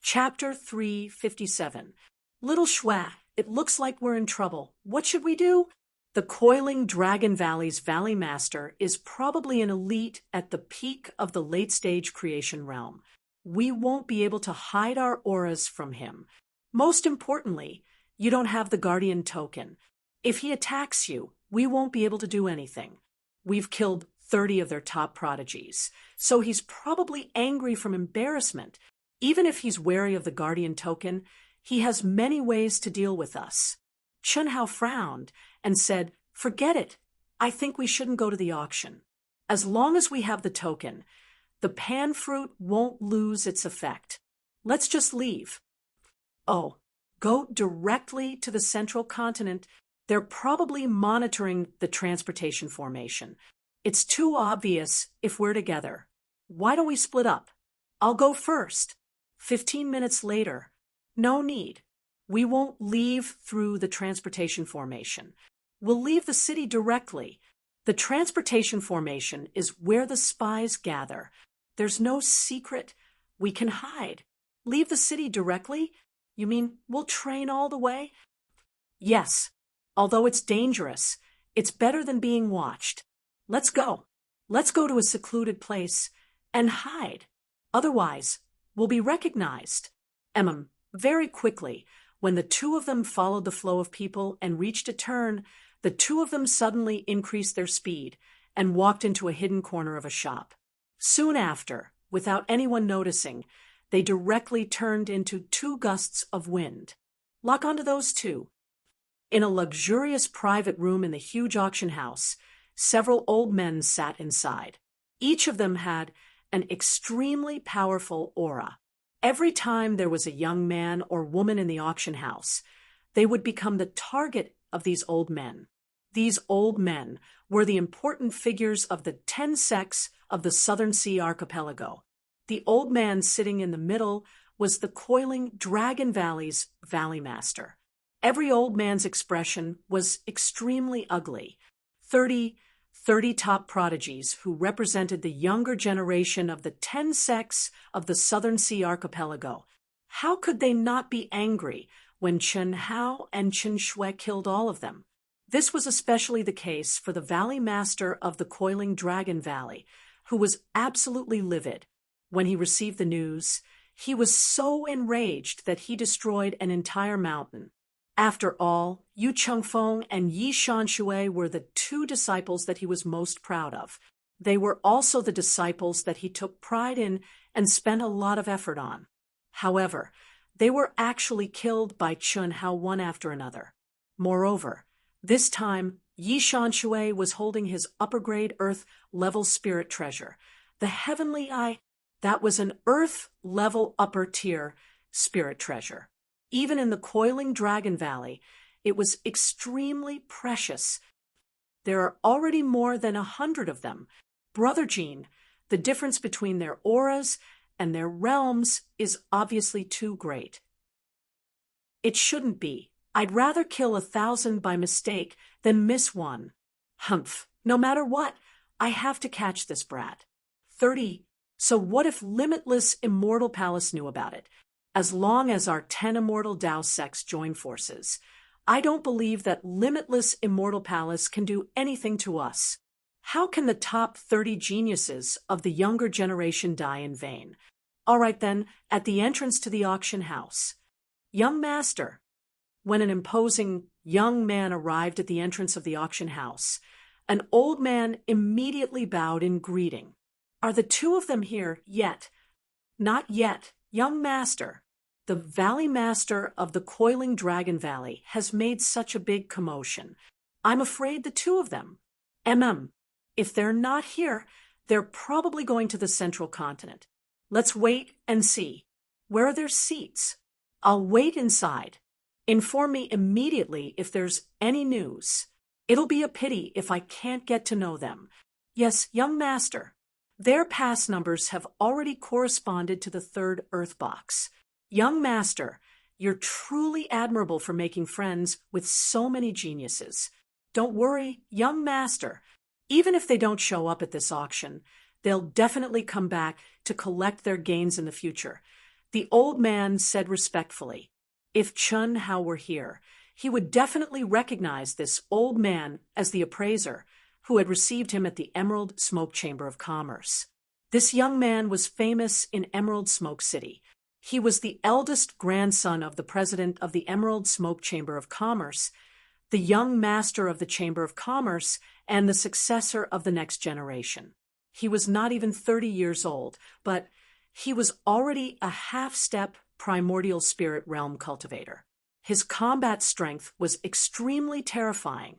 Chapter 357. Little Shwa, it looks like we're in trouble. What should we do? The coiling Dragon Valley's Valley Master is probably an elite at the peak of the late-stage creation realm. We won't be able to hide our auras from him. Most importantly, you don't have the Guardian token. If he attacks you, we won't be able to do anything. We've killed 30 of their top prodigies, so he's probably angry from embarrassment. Even if he's wary of the Guardian token, he has many ways to deal with us. Chunhao frowned and said, "Forget it. I think we shouldn't go to the auction. As long as we have the token, the pan fruit won't lose its effect. Let's just leave." "Oh, go directly to the central continent. They're probably monitoring the transportation formation. It's too obvious if we're together. Why don't we split up? I'll go first." 15 minutes later. No need. We won't leave through the transportation formation. We'll leave the city directly. The transportation formation is where the spies gather. There's no secret. We can hide. Leave the city directly? You mean we'll train all the way? Yes. Although it's dangerous, it's better than being watched. Let's go. Let's go to a secluded place and hide. Otherwise, we'll be recognized. Very quickly, when the two of them followed the flow of people and reached a turn, the two of them suddenly increased their speed and walked into a hidden corner of a shop. Soon after, without anyone noticing, they directly turned into 2 gusts of wind. Lock onto those 2. In a luxurious private room in the huge auction house, several old men sat inside. Each of them had an extremely powerful aura. Every time there was a young man or woman in the auction house, they would become the target of these old men. These old men were the important figures of the 10 sects of the Southern Sea Archipelago. The old man sitting in the middle was the coiling Dragon Valley's Valley Master. Every old man's expression was extremely ugly. 30 top prodigies who represented the younger generation of the 10 sects of the Southern Sea Archipelago. How could they not be angry when Chen Hao and Chen Shui killed all of them? This was especially the case for the Valley Master of the coiling Dragon Valley, who was absolutely livid. When he received the news, he was so enraged that he destroyed an entire mountain. After all, Yu Chengfeng and Yi Shanshui were the 2 disciples that he was most proud of. They were also the disciples that he took pride in and spent a lot of effort on. However, they were actually killed by Chun Hao one after another. Moreover, this time, Yi Shanshui was holding his upper-grade Earth-level spirit treasure. The Heavenly Eye, that was an Earth-level upper-tier spirit treasure. Even in the coiling Dragon Valley, it was extremely precious. There are already more than 100 of them. Brother Jean, the difference between their auras and their realms is obviously too great. It shouldn't be. I'd rather kill 1,000 by mistake than miss one. Humph. No matter what, I have to catch this brat. 30. So what if Limitless Immortal Palace knew about it? As long as our 10 immortal Dao sects join forces, I don't believe that Limitless Immortal Palace can do anything to us. How can the top 30 geniuses of the younger generation die in vain? All right then, at the entrance to the auction house. Young Master. When an imposing young man arrived at the entrance of the auction house, an old man immediately bowed in greeting. Are the 2 of them here yet? Not yet, young Master. The Valley Master of the coiling Dragon Valley has made such a big commotion. I'm afraid the 2 of them. If they're not here, they're probably going to the central continent. Let's wait and see. Where are their seats? I'll wait inside. Inform me immediately if there's any news. It'll be a pity if I can't get to know them. Yes, young Master. Their pass numbers have already corresponded to the 3rd Earth box. Young Master, you're truly admirable for making friends with so many geniuses. Don't worry, young Master. Even if they don't show up at this auction, they'll definitely come back to collect their gains in the future. The old man said respectfully, if Chun Hao were here, he would definitely recognize this old man as the appraiser who had received him at the Emerald Smoke Chamber of Commerce. This young man was famous in Emerald Smoke City. He was the eldest grandson of the president of the Emerald Smoke Chamber of Commerce, the young master of the Chamber of Commerce, and the successor of the next generation. He was not even 30 years old, but he was already a half-step primordial spirit realm cultivator. His combat strength was extremely terrifying,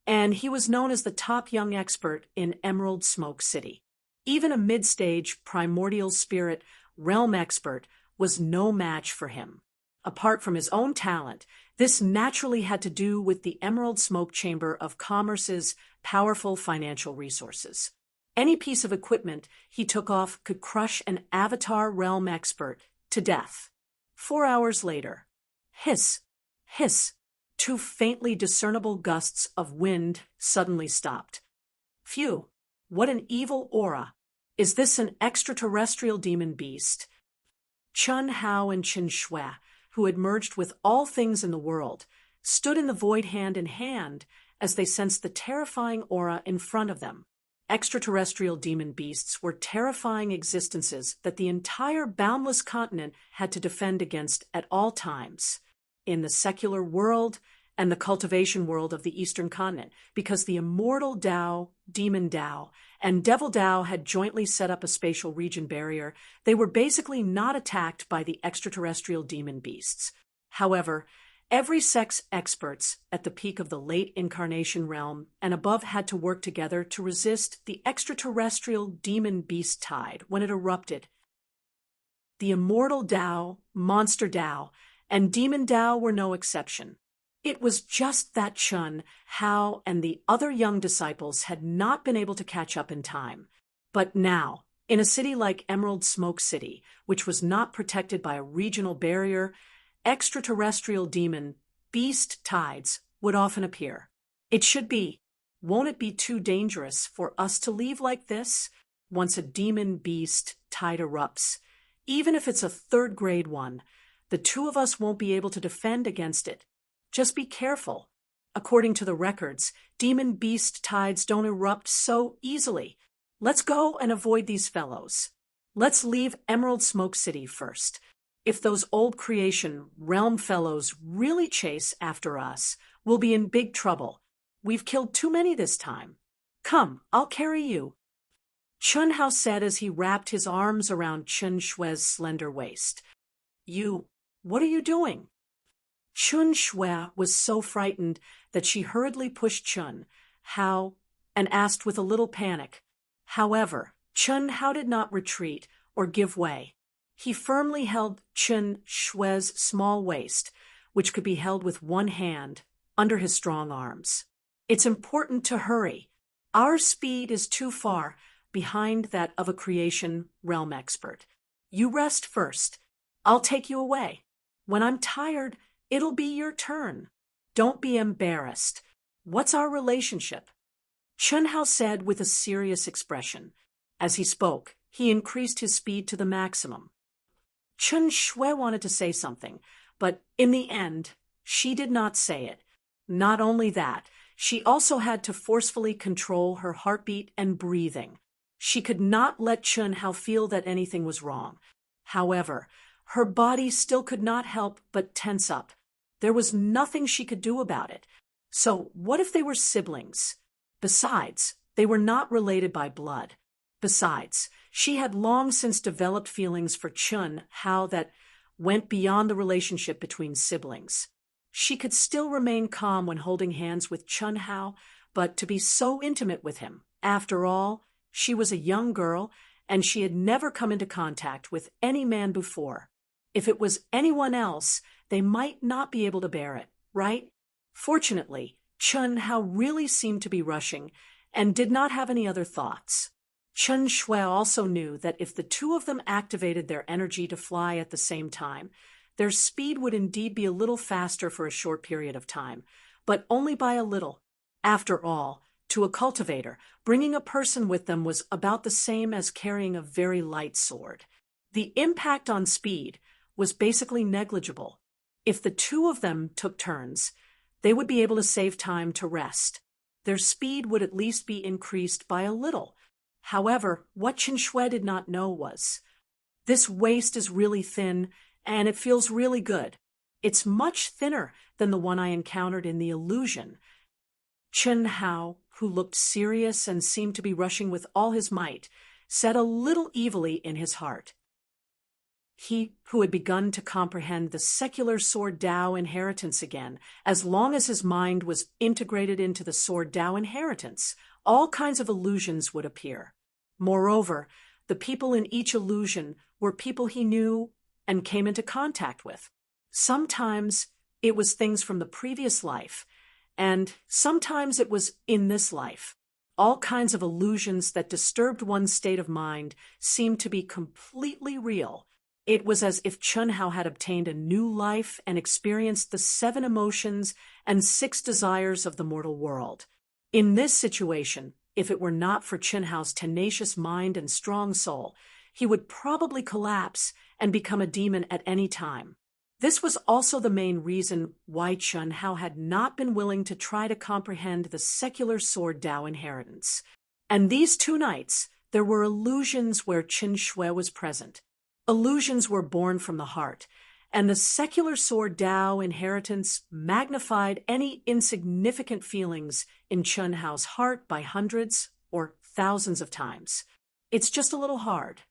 and he was known as the top young expert in Emerald Smoke City. Even a mid-stage primordial spirit realm expert was no match for him. Apart from his own talent, this naturally had to do with the Emerald Smoke Chamber of Commerce's powerful financial resources. Any piece of equipment he took off could crush an avatar realm expert to death. 4 hours later, hiss, hiss, 2 faintly discernible gusts of wind suddenly stopped. Phew, what an evil aura. Is this an extraterrestrial demon beast? Chun Hao and Qin Shui, who had merged with all things in the world, stood in the void hand in hand as they sensed the terrifying aura in front of them. Extraterrestrial demon beasts were terrifying existences that the entire boundless continent had to defend against at all times, in the secular world and the cultivation world of the Eastern continent, because the immortal Tao, demon Tao, and devil Tao had jointly set up a spatial region barrier. They were basically not attacked by the extraterrestrial demon beasts. However, every sex experts at the peak of the late incarnation realm and above had to work together to resist the extraterrestrial demon beast tide when it erupted. The immortal Tao, monster Tao, and demon Tao were no exception. It was just that Chun Hao and the other young disciples had not been able to catch up in time. But now, in a city like Emerald Smoke City, which was not protected by a regional barrier, extraterrestrial demon beast tides would often appear. It should be. Won't it be too dangerous for us to leave like this once a demon beast tide erupts? Even if it's a third-grade one, the two of us won't be able to defend against it. Just be careful. According to the records, demon beast tides don't erupt so easily. Let's go and avoid these fellows. Let's leave Emerald Smoke City first. If those old creation realm fellows really chase after us, we'll be in big trouble. We've killed too many this time. Come, I'll carry you. Chun Hao said as he wrapped his arms around Qin Shui's slender waist. What are you doing? Qin Shui was so frightened that she hurriedly pushed Chun Hao and asked with a little panic. However, Chun Hao did not retreat or give way. He firmly held Qin Shui's small waist, which could be held with one hand, under his strong arms. It's important to hurry. Our speed is too far behind that of a creation realm expert. You rest first. I'll take you away. When I'm tired, it'll be your turn. Don't be embarrassed. What's our relationship? Chun Hao said with a serious expression. As he spoke, he increased his speed to the maximum. Qin Shui wanted to say something, but in the end, she did not say it. Not only that, she also had to forcefully control her heartbeat and breathing. She could not let Chun Hao feel that anything was wrong. However, her body still could not help but tense up. There was nothing she could do about it. So what if they were siblings? Besides, they were not related by blood. Besides, she had long since developed feelings for Chun Hao that went beyond the relationship between siblings. She could still remain calm when holding hands with Chun Hao, but to be so intimate with him, after all, she was a young girl and she had never come into contact with any man before. If it was anyone else, they might not be able to bear it, right? Fortunately, Chun Hao really seemed to be rushing and did not have any other thoughts. Qin Shui also knew that if the two of them activated their energy to fly at the same time, their speed would indeed be a little faster for a short period of time, but only by a little. After all, to a cultivator, bringing a person with them was about the same as carrying a very light sword. The impact on speed was basically negligible. If the two of them took turns, they would be able to save time to rest. Their speed would at least be increased by a little. However, what Chen Shui did not know was, this waist is really thin, and it feels really good. It's much thinner than the one I encountered in the illusion. Chen Hao, who looked serious and seemed to be rushing with all his might, said a little evilly in his heart. He, who had begun to comprehend the secular Sword Dao inheritance again, as long as his mind was integrated into the Sword Dao inheritance, all kinds of illusions would appear. Moreover, the people in each illusion were people he knew and came into contact with. Sometimes it was things from the previous life, and sometimes it was in this life. All kinds of illusions that disturbed one's state of mind seemed to be completely real. It was as if Chun Hao had obtained a new life and experienced the 7 emotions and 6 desires of the mortal world. In this situation, if it were not for Chun Hao's tenacious mind and strong soul, he would probably collapse and become a demon at any time. This was also the main reason why Chun Hao had not been willing to try to comprehend the secular Sword Dao inheritance. And these 2 nights, there were illusions where Chen Shui was present. Illusions were born from the heart, and the secular Sword Dao inheritance magnified any insignificant feelings in Chun Hao's heart by hundreds or thousands of times. It's just a little hard.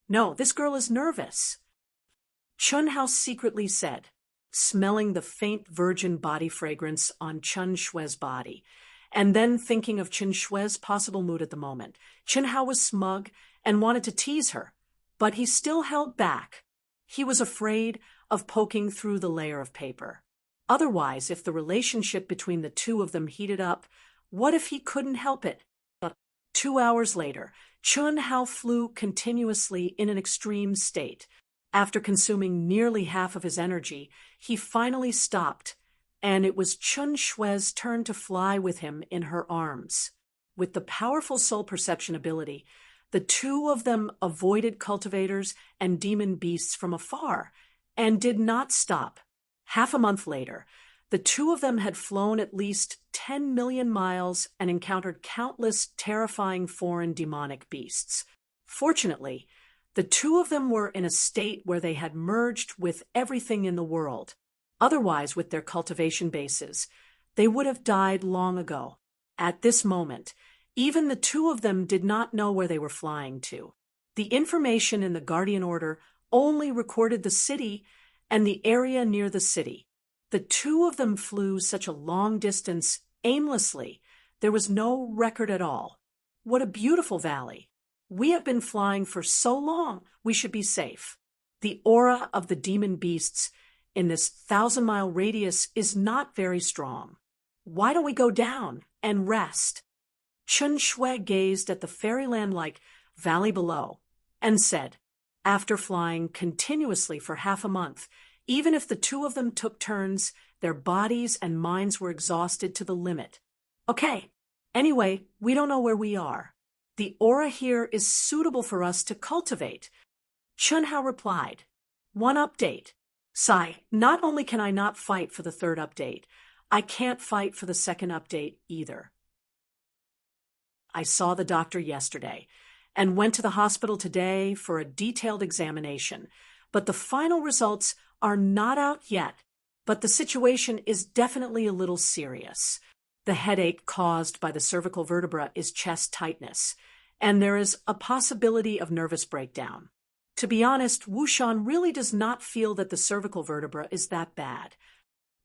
No, this girl is nervous, Chun Hao secretly said, smelling the faint virgin body fragrance on Chen Shui's body, and then thinking of Chen Shui's possible mood at the moment. Chen Hao was smug and wanted to tease her, but he still held back. He was afraid of poking through the layer of paper. Otherwise, if the relationship between the two of them heated up, what if he couldn't help it? 2 hours later, Chun Hao flew continuously in an extreme state. After consuming nearly half of his energy, he finally stopped, and it was Chen Shui's turn to fly with him in her arms. With the powerful soul perception ability, the two of them avoided cultivators and demon beasts from afar, and did not stop. Half a month later, the two of them had flown at least 10 million miles and encountered countless terrifying foreign demonic beasts. Fortunately, the two of them were in a state where they had merged with everything in the world. Otherwise, with their cultivation bases, they would have died long ago. At this moment, even the two of them did not know where they were flying to. The information in the Guardian Order only recorded the city and the area near the city. The two of them flew such a long distance aimlessly. There was no record at all. What a beautiful valley. We have been flying for so long, we should be safe. The aura of the demon beasts in this 1,000-mile radius is not very strong. Why don't we go down and rest? Chen Shui gazed at the fairyland-like valley below and said, after flying continuously for half a month, even if the two of them took turns, their bodies and minds were exhausted to the limit. Okay, anyway, we don't know where we are. The aura here is suitable for us to cultivate. Chun Hao replied, 1 update. Sigh, not only can I not fight for the 3rd update, I can't fight for the 2nd update either. I saw the doctor yesterday and went to the hospital today for a detailed examination, but the final results are not out yet. But the situation is definitely a little serious. The headache caused by the cervical vertebra is chest tightness, and there is a possibility of nervous breakdown. To be honest, Wushan really does not feel that the cervical vertebra is that bad,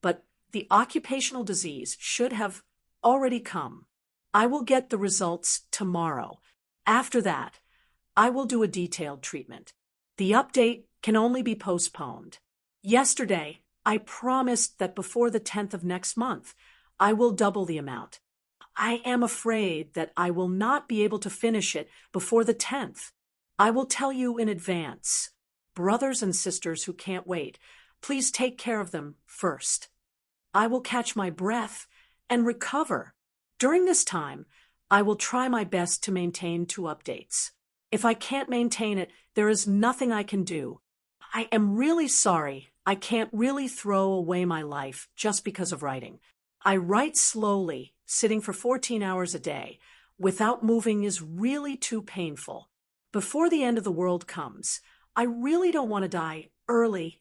but the occupational disease should have already come. I will get the results tomorrow. After that, I will do a detailed treatment. The update can only be postponed. Yesterday, I promised that before the 10th of next month, I will double the amount. I am afraid that I will not be able to finish it before the 10th. I will tell you in advance. Brothers and sisters who can't wait, please take care of them first. I will catch my breath and recover. During this time, I will try my best to maintain 2 updates. If I can't maintain it, there is nothing I can do. I am really sorry. I can't really throw away my life just because of writing. I write slowly, sitting for 14 hours a day. Without moving is really too painful. Before the end of the world comes, I really don't want to die early.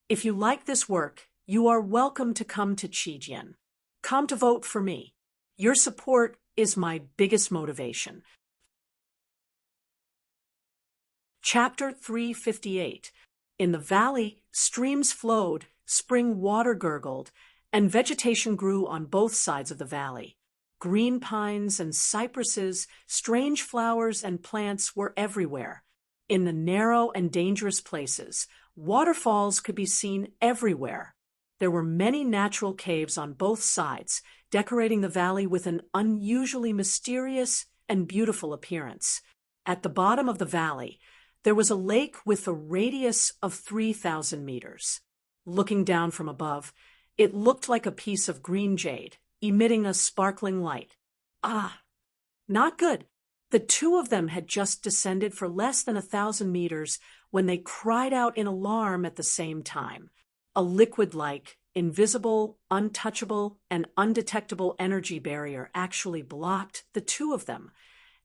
If you like this work, you are welcome to come to Chijian. Come to vote for me. Your support is my biggest motivation. Chapter 358. In the valley, streams flowed, spring water gurgled, and vegetation grew on both sides of the valley. Green pines and cypresses, strange flowers and plants were everywhere. In the narrow and dangerous places, waterfalls could be seen everywhere. There were many natural caves on both sides, decorating the valley with an unusually mysterious and beautiful appearance. At the bottom of the valley, there was a lake with a radius of 3,000 meters. Looking down from above, it looked like a piece of green jade, emitting a sparkling light. Ah, not good. The two of them had just descended for less than 1,000 meters when they cried out in alarm at the same time. A liquid-like, invisible, untouchable, and undetectable energy barrier actually blocked the two of them.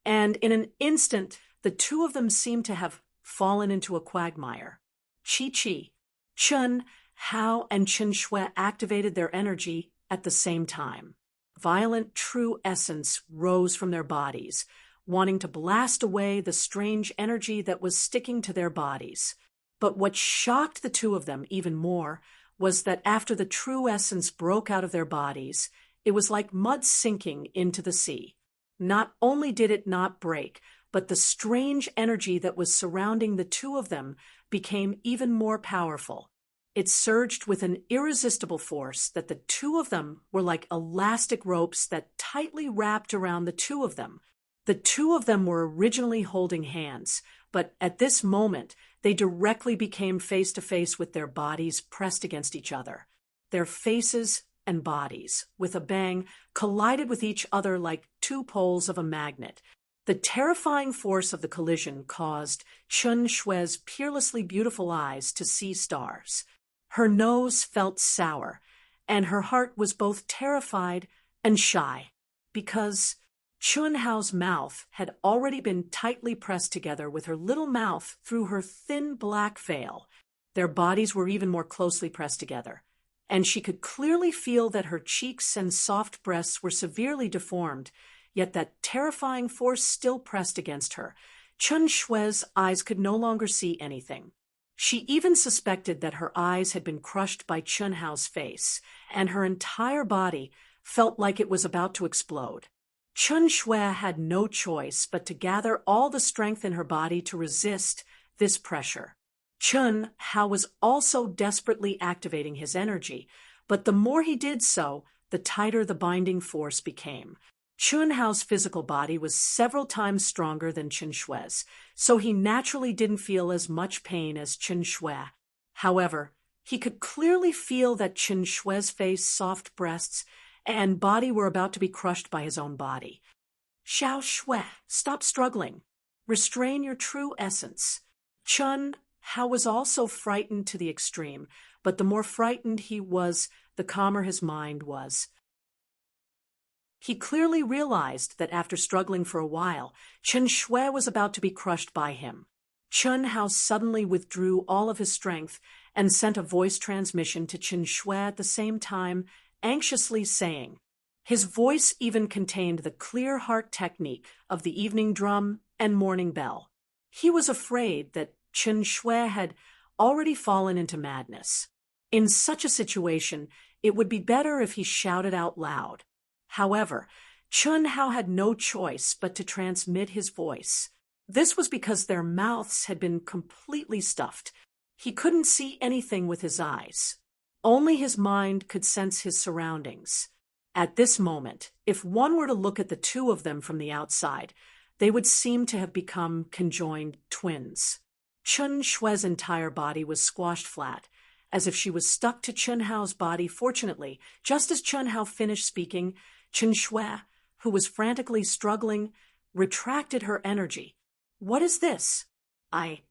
And in an instant, the two of them seemed to have fallen into a quagmire. Chi-Chi, Chun, Hao, and Chen Shui activated their energy at the same time. Violent true essence rose from their bodies, wanting to blast away the strange energy that was sticking to their bodies. But what shocked the two of them even more was that after the true essence broke out of their bodies, it was like mud sinking into the sea. Not only did it not break, but the strange energy that was surrounding the two of them became even more powerful. It surged with an irresistible force that the two of them were like elastic ropes that tightly wrapped around the two of them. The two of them were originally holding hands, but at this moment, they directly became face to face with their bodies pressed against each other. Their faces and bodies, with a bang, collided with each other like two poles of a magnet. The terrifying force of the collision caused Chen Shui's peerlessly beautiful eyes to see stars. Her nose felt sour, and her heart was both terrified and shy, because Chun Hao's mouth had already been tightly pressed together with her little mouth through her thin black veil. Their bodies were even more closely pressed together, and she could clearly feel that her cheeks and soft breasts were severely deformed, yet that terrifying force still pressed against her. Chun Shui's eyes could no longer see anything. She even suspected that her eyes had been crushed by Chun Hao's face, and her entire body felt like it was about to explode. Chun Shui had no choice but to gather all the strength in her body to resist this pressure. Chun Hao was also desperately activating his energy, but the more he did so, the tighter the binding force became. Chun Hao's physical body was several times stronger than Chen Shui's, so he naturally didn't feel as much pain as Chen Shui. However, he could clearly feel that Chen Shui's face, soft breasts, and body were about to be crushed by his own body. Xiao Shui, stop struggling. Restrain your true essence. Chun Hao was also frightened to the extreme, but the more frightened he was, the calmer his mind was. He clearly realized that after struggling for a while, Chen Shui was about to be crushed by him. Chun Hao suddenly withdrew all of his strength and sent a voice transmission to Chen Shui at the same time, anxiously saying. His voice even contained the clear heart technique of the evening drum and morning bell. He was afraid that Chen Shui had already fallen into madness. In such a situation, it would be better if he shouted out loud. However, Chun Hao had no choice but to transmit his voice. This was because their mouths had been completely stuffed. He couldn't see anything with his eyes. Only his mind could sense his surroundings. At this moment, if one were to look at the two of them from the outside, they would seem to have become conjoined twins. Chun Shui's entire body was squashed flat, as if she was stuck to Chun Hao's body. Fortunately, just as Chun Hao finished speaking, Chen Shui, who was frantically struggling, retracted her energy. What is this? I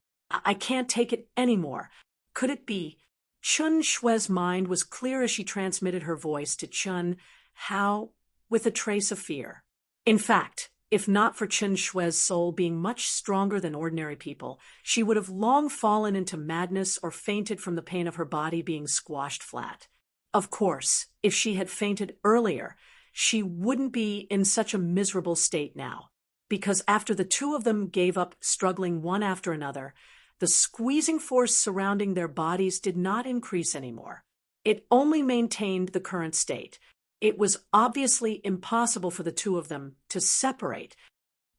can't take it anymore. Could it be? Chun Shue's mind was clear as she transmitted her voice to Chun Hao with a trace of fear. In fact, if not for Chun Shue's soul being much stronger than ordinary people, she would have long fallen into madness or fainted from the pain of her body being squashed flat. Of course, if she had fainted earlier, she wouldn't be in such a miserable state now, because after the two of them gave up struggling one after another, the squeezing force surrounding their bodies did not increase anymore. It only maintained the current state. It was obviously impossible for the two of them to separate.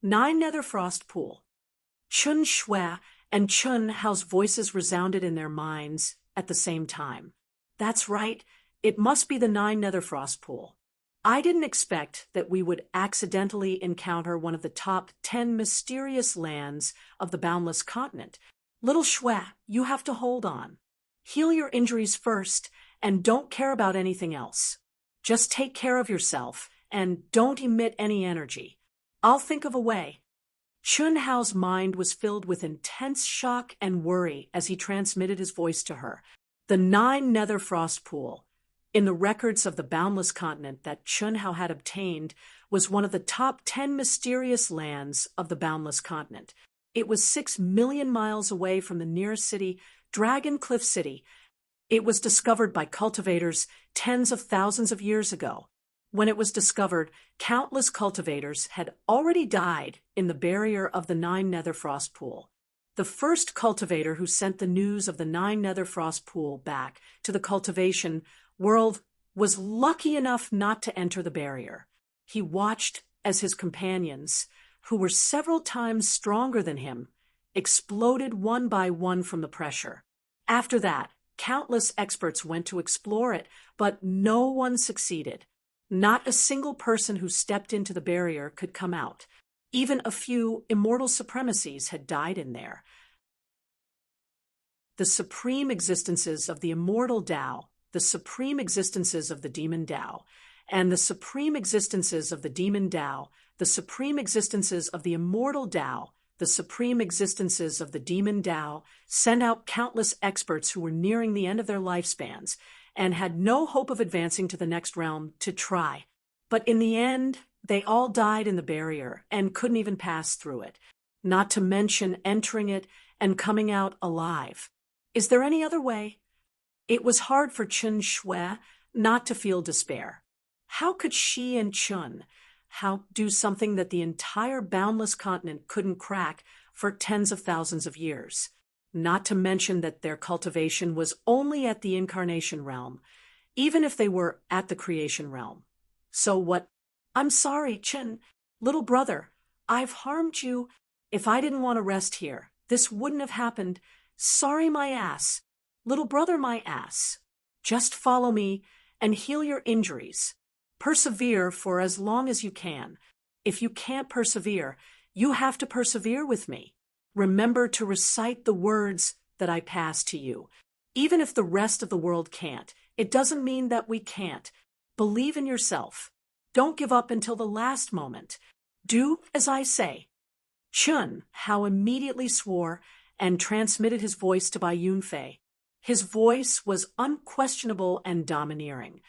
9 Netherfrost Pool. Chun Shui and Chun Hao's voices resounded in their minds at the same time. That's right, it must be the 9 Netherfrost Pool. I didn't expect that we would accidentally encounter one of the top 10 mysterious lands of the boundless continent. Little Shui, you have to hold on. Heal your injuries first, and don't care about anything else. Just take care of yourself, and don't emit any energy. I'll think of a way. Chun Hao's mind was filled with intense shock and worry as he transmitted his voice to her. The 9 Netherfrost Pool, in the records of the boundless continent that Chun Hao had obtained, was one of the top 10 mysterious lands of the boundless continent. It was 6 million miles away from the nearest city, Dragon Cliff City. It was discovered by cultivators tens of thousands of years ago. When it was discovered, countless cultivators had already died in the barrier of the 9 Netherfrost Pool. The first cultivator who sent the news of the 9 Netherfrost Pool back to the cultivation world was lucky enough not to enter the barrier. He watched as his companions, who were several times stronger than him, exploded one by one from the pressure. After that, countless experts went to explore it, but no one succeeded. Not a single person who stepped into the barrier could come out. Even a few immortal supremacies had died in there. The supreme existences of the immortal Tao, the supreme existences of the demon Tao, and the supreme existences of the demon Tao, the supreme existences of the immortal Tao, the supreme existences of the demon Tao, sent out countless experts who were nearing the end of their lifespans and had no hope of advancing to the next realm to try. But in the end, they all died in the barrier and couldn't even pass through it, not to mention entering it and coming out alive. Is there any other way? It was hard for Chun Shui not to feel despair. How could she and Chun Hao do something that the entire boundless continent couldn't crack for tens of thousands of years? Not to mention that their cultivation was only at the incarnation realm, even if they were at the creation realm. So what? I'm sorry, Chun, little brother. I've harmed you. If I didn't want to rest here, this wouldn't have happened. Sorry, my ass. Little brother, my ass. Just follow me and heal your injuries. Persevere for as long as you can. If you can't persevere, you have to persevere with me. Remember to recite the words that I pass to you. Even if the rest of the world can't, it doesn't mean that we can't. Believe in yourself. Don't give up until the last moment. Do as I say. Chun Hao immediately swore and transmitted his voice to Bai Yunfei. His voice was unquestionable and domineering.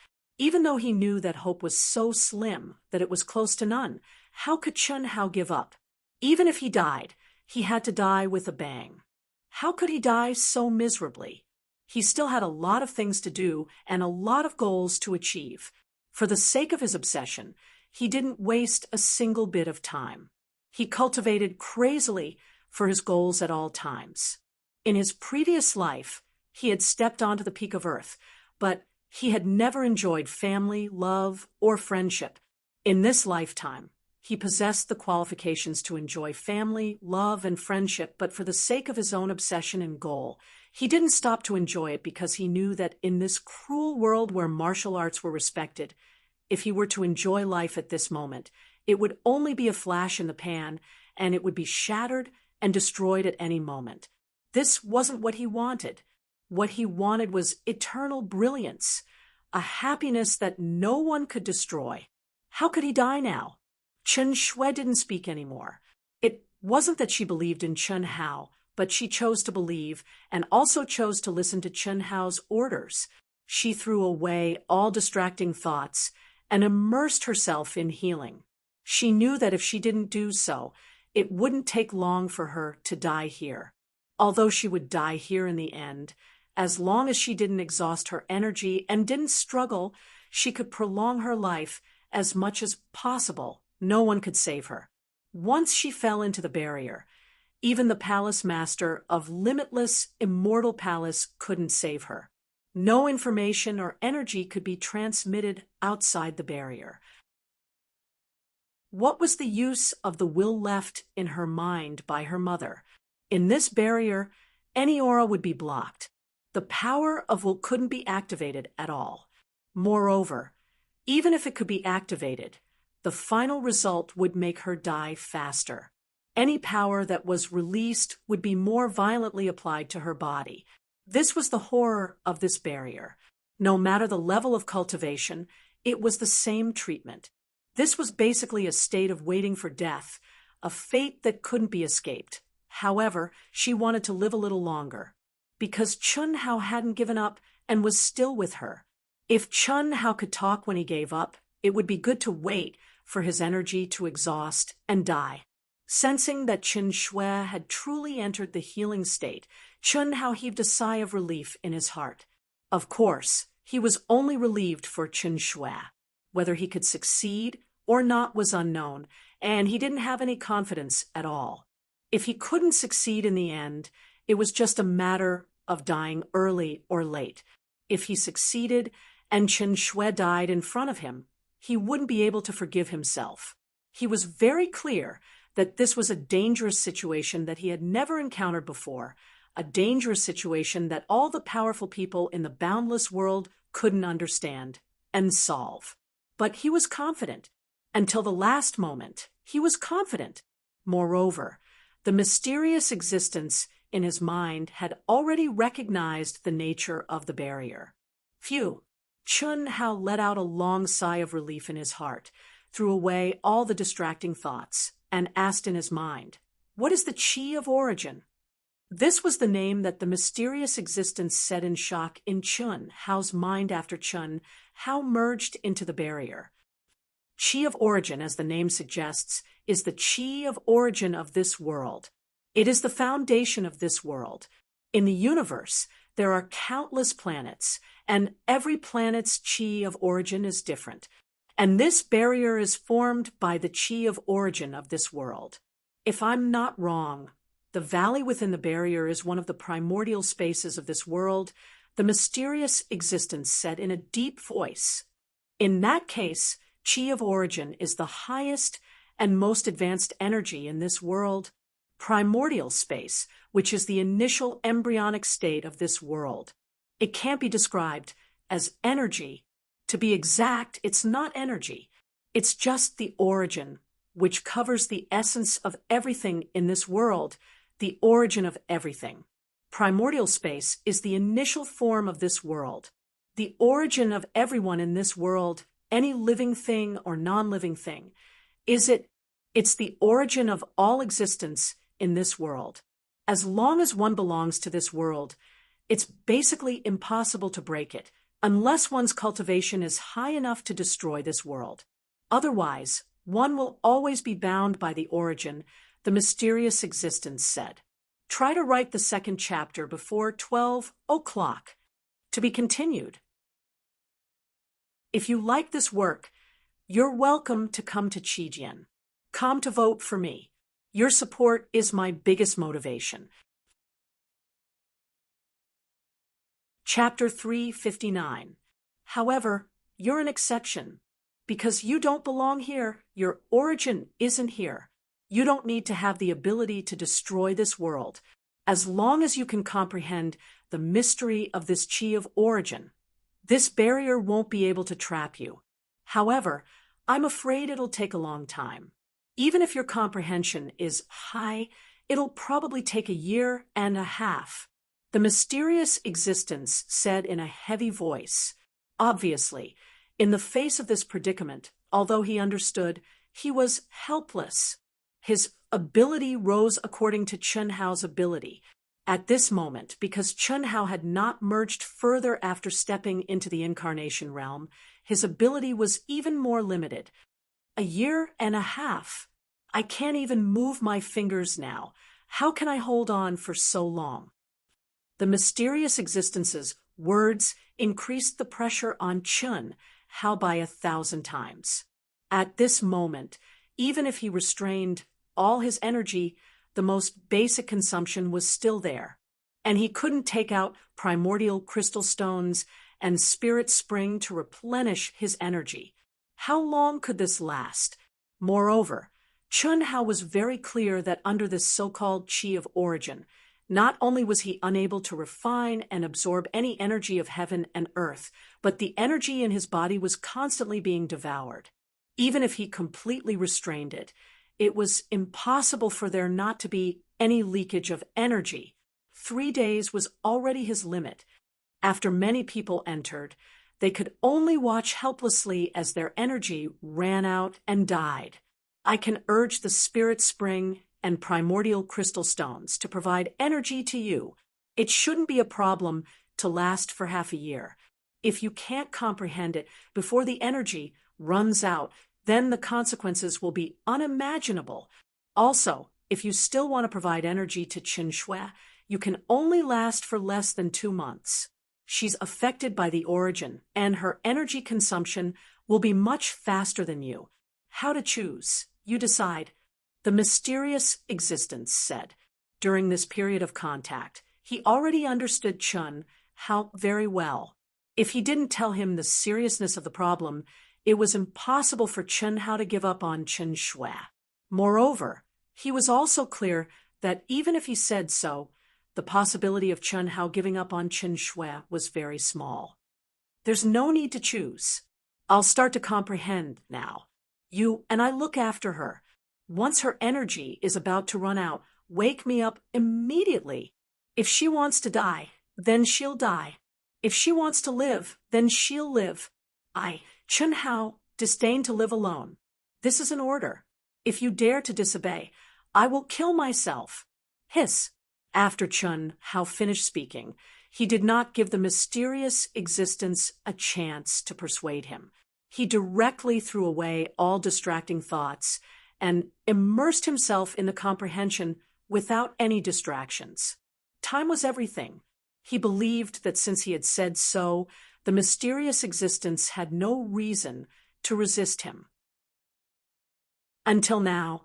Even though he knew that hope was so slim that it was close to none, how could Chun Hao give up? Even if he died, he had to die with a bang. How could he die so miserably? He still had a lot of things to do and a lot of goals to achieve. For the sake of his obsession, he didn't waste a single bit of time. He cultivated crazily for his goals at all times. In his previous life, he had stepped onto the peak of Earth, but he had never enjoyed family, love, or friendship. In this lifetime, he possessed the qualifications to enjoy family, love, and friendship, but for the sake of his own obsession and goal, he didn't stop to enjoy it because he knew that in this cruel world where martial arts were respected, if he were to enjoy life at this moment, it would only be a flash in the pan, and it would be shattered and destroyed at any moment. This wasn't what he wanted. What he wanted was eternal brilliance, a happiness that no one could destroy. How could he die now? Chun Shui didn't speak anymore. It wasn't that she believed in Chun Hao, but she chose to believe and also chose to listen to Chun Hao's orders. She threw away all distracting thoughts and immersed herself in healing. She knew that if she didn't do so, it wouldn't take long for her to die here. Although she would die here in the end, as long as she didn't exhaust her energy and didn't struggle, she could prolong her life as much as possible. No one could save her. Once she fell into the barrier, even the palace master of limitless, immortal palace couldn't save her. No information or energy could be transmitted outside the barrier. What was the use of the will left in her mind by her mother? In this barrier, any aura would be blocked. The power of will couldn't be activated at all. Moreover, even if it could be activated, the final result would make her die faster. Any power that was released would be more violently applied to her body. This was the horror of this barrier. No matter the level of cultivation, it was the same treatment. This was basically a state of waiting for death, a fate that couldn't be escaped. However, she wanted to live a little longer, because Chun Hao hadn't given up and was still with her. If Chun Hao could talk when he gave up, it would be good to wait for his energy to exhaust and die. Sensing that Qin Shui had truly entered the healing state, Chun Hao heaved a sigh of relief in his heart. Of course, he was only relieved for Qin Shui. Whether he could succeed or not was unknown, and he didn't have any confidence at all. If he couldn't succeed in the end, it was just a matter of dying early or late. If he succeeded and Qin Shui died in front of him, he wouldn't be able to forgive himself. He was very clear that this was a dangerous situation that he had never encountered before, a dangerous situation that all the powerful people in the boundless world couldn't understand and solve. But he was confident. Until the last moment, he was confident. Moreover, the mysterious existence in his mind had already recognized the nature of the barrier. Phew! Chun Hao let out a long sigh of relief in his heart, threw away all the distracting thoughts, and asked in his mind, "What is the Qi of origin?" This was the name that the mysterious existence said in shock in Chun Hao's mind after Chun Hao merged into the barrier. Qi of origin, as the name suggests, is the Qi of origin of this world. It is the foundation of this world. In the universe, there are countless planets, and every planet's Qi of origin is different. And this barrier is formed by the Qi of origin of this world. If I'm not wrong, the valley within the barrier is one of the primordial spaces of this world, the mysterious existence said in a deep voice. In that case, Qi of origin is the highest and most advanced energy in this world, primordial space, which is the initial embryonic state of this world. It can't be described as energy. To be exact, it's not energy. It's just the origin, which covers the essence of everything in this world, the origin of everything. Primordial space is the initial form of this world. The origin of everyone in this world, any living thing or non-living thing, it's the origin of all existence in this world. As long as one belongs to this world, it's basically impossible to break it, unless one's cultivation is high enough to destroy this world. Otherwise, one will always be bound by the origin, the mysterious existence said. Try to write the second chapter before 12 o'clock. To be continued. If you like this work, you're welcome to come to Qijian. Come to vote for me. Your support is my biggest motivation. Chapter 359. However, you're an exception. Because you don't belong here, your origin isn't here. You don't need to have the ability to destroy this world. As long as you can comprehend the mystery of this Qi of origin, this barrier won't be able to trap you. However, I'm afraid it'll take a long time. Even if your comprehension is high, it'll probably take a year and a half. The mysterious existence said in a heavy voice. Obviously, in the face of this predicament, although he understood, he was helpless. His ability rose according to Chun Hao's ability. At this moment, because Chun Hao had not merged further after stepping into the incarnation realm, his ability was even more limited. 1.5 years. I can't even move my fingers now. How can I hold on for so long? The mysterious existence's words increased the pressure on Chun Hao by 1,000 times. At this moment, even if he restrained all his energy, the most basic consumption was still there, and he couldn't take out primordial crystal stones and spirit spring to replenish his energy. How long could this last? Moreover, Chun Hao was very clear that under this so-called Qi of origin, not only was he unable to refine and absorb any energy of heaven and earth, but the energy in his body was constantly being devoured. Even if he completely restrained it, it was impossible for there not to be any leakage of energy. 3 days was already his limit. After many people entered, they could only watch helplessly as their energy ran out and died. I can urge the spirit spring and primordial crystal stones to provide energy to you. It shouldn't be a problem to last for half a year. If you can't comprehend it before the energy runs out, then the consequences will be unimaginable. Also, if you still want to provide energy to Qin Shui, you can only last for less than 2 months. She's affected by the origin, and her energy consumption will be much faster than you. How to choose? You decide. The mysterious existence said. During this period of contact, he already understood Chun Hao very well. If he didn't tell him the seriousness of the problem, it was impossible for Chun Hao to give up on Qin Shui. Moreover, he was also clear that even if he said so, the possibility of Chun Hao giving up on Qin Shui was very small. There's no need to choose. I'll start to comprehend now. You and I look after her. Once her energy is about to run out, wake me up immediately. If she wants to die, then she'll die. If she wants to live, then she'll live. Chun Hao, disdain to live alone. This is an order. If you dare to disobey, I will kill myself. Hiss. After Chun Hao finished speaking, he did not give the mysterious existence a chance to persuade him. He directly threw away all distracting thoughts and immersed himself in the comprehension without any distractions. Time was everything. He believed that since he had said so, the mysterious existence had no reason to resist him. Until now,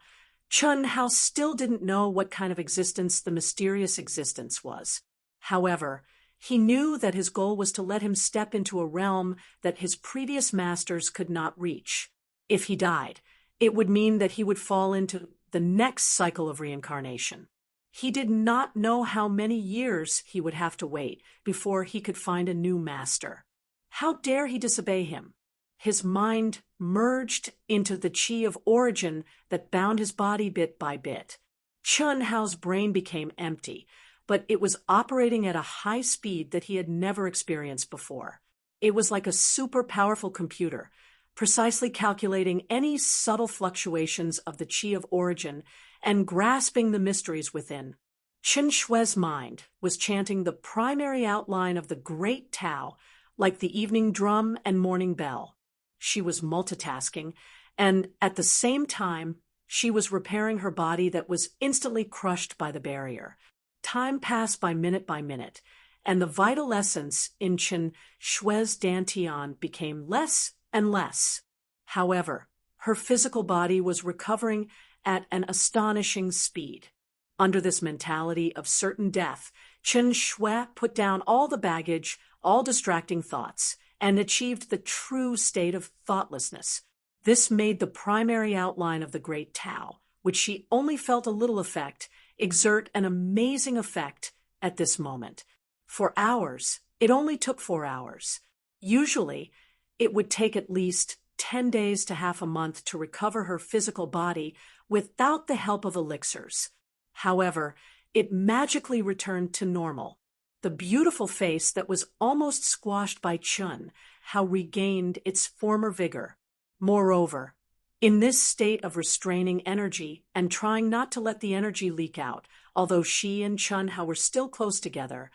Chun Hao still didn't know what kind of existence the mysterious existence was. However, he knew that his goal was to let him step into a realm that his previous masters could not reach. If he died, it would mean that he would fall into the next cycle of reincarnation. He did not know how many years he would have to wait before he could find a new master. How dare he disobey him? His mind merged into the Qi of origin that bound his body bit by bit. Chun Hao's brain became empty, but it was operating at a high speed that he had never experienced before. It was like a super powerful computer, precisely calculating any subtle fluctuations of the Qi of origin and grasping the mysteries within. Qin Shui's mind was chanting the primary outline of the great Tao like the evening drum and morning bell. She was multitasking, and at the same time, she was repairing her body that was instantly crushed by the barrier. Time passed by minute, and the vital essence in Qin Shui's dantian became less and less. However, her physical body was recovering at an astonishing speed. Under this mentality of certain death, Qin Shui put down all the baggage, all distracting thoughts, and achieved the true state of thoughtlessness. This made the primary outline of the great Tao, which she only felt a little effect, exert an amazing effect at this moment. For hours, it only took 4 hours. Usually, it would take at least 10 days to half a month to recover her physical body without the help of elixirs. However, it magically returned to normal. The beautiful face that was almost squashed by Chun Hao regained its former vigor. Moreover, In this state of restraining energy and trying not to let the energy leak out, although she and Chun Hao were still close together,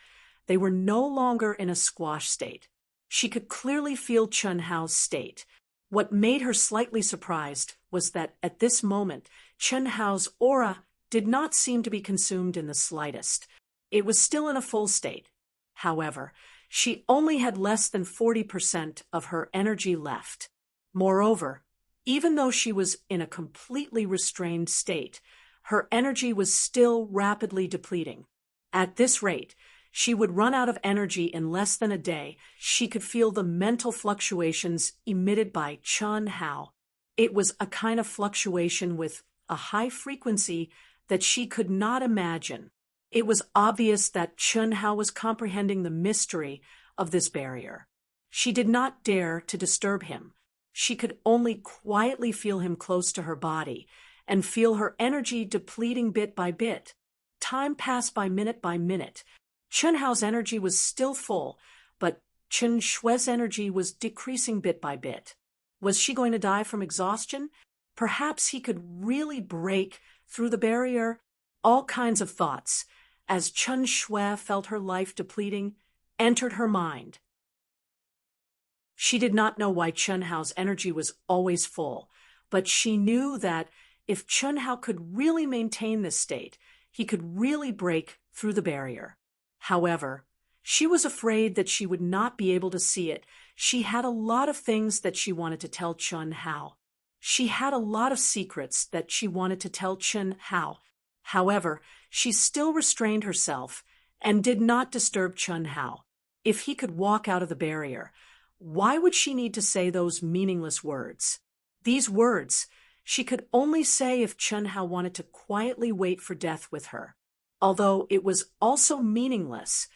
they were no longer in a squash state. She could clearly feel Chun Hao's state. What made her slightly surprised was that at this moment, Chun Hao's aura did not seem to be consumed in the slightest. It was still in a full state. However, she only had less than 40% of her energy left. Moreover, even though she was in a completely restrained state, her energy was still rapidly depleting. At this rate, she would run out of energy in less than a day. She could feel the mental fluctuations emitted by Chun Hao. It was a kind of fluctuation with a high frequency that she could not imagine. It was obvious that Chun Hao was comprehending the mystery of this barrier. She did not dare to disturb him. She could only quietly feel him close to her body and feel her energy depleting bit by bit. Time passed by minute. Chun Hao's energy was still full, but Chen Shui's energy was decreasing bit by bit. Was she going to die from exhaustion? Perhaps he could really break through the barrier. All kinds of thoughts, as Chen Shui felt her life depleting, entered her mind. She did not know why Chun Hao's energy was always full, but she knew that if Chun Hao could really maintain this state, he could really break through the barrier. However, she was afraid that she would not be able to see it. She had a lot of things that she wanted to tell Chun Hao. She had a lot of secrets that she wanted to tell Chun Hao. However, she still restrained herself and did not disturb Chun Hao. If he could walk out of the barrier, why would she need to say those meaningless words? These words she could only say if Chun Hao wanted to quietly wait for death with her. Although it was also meaningless,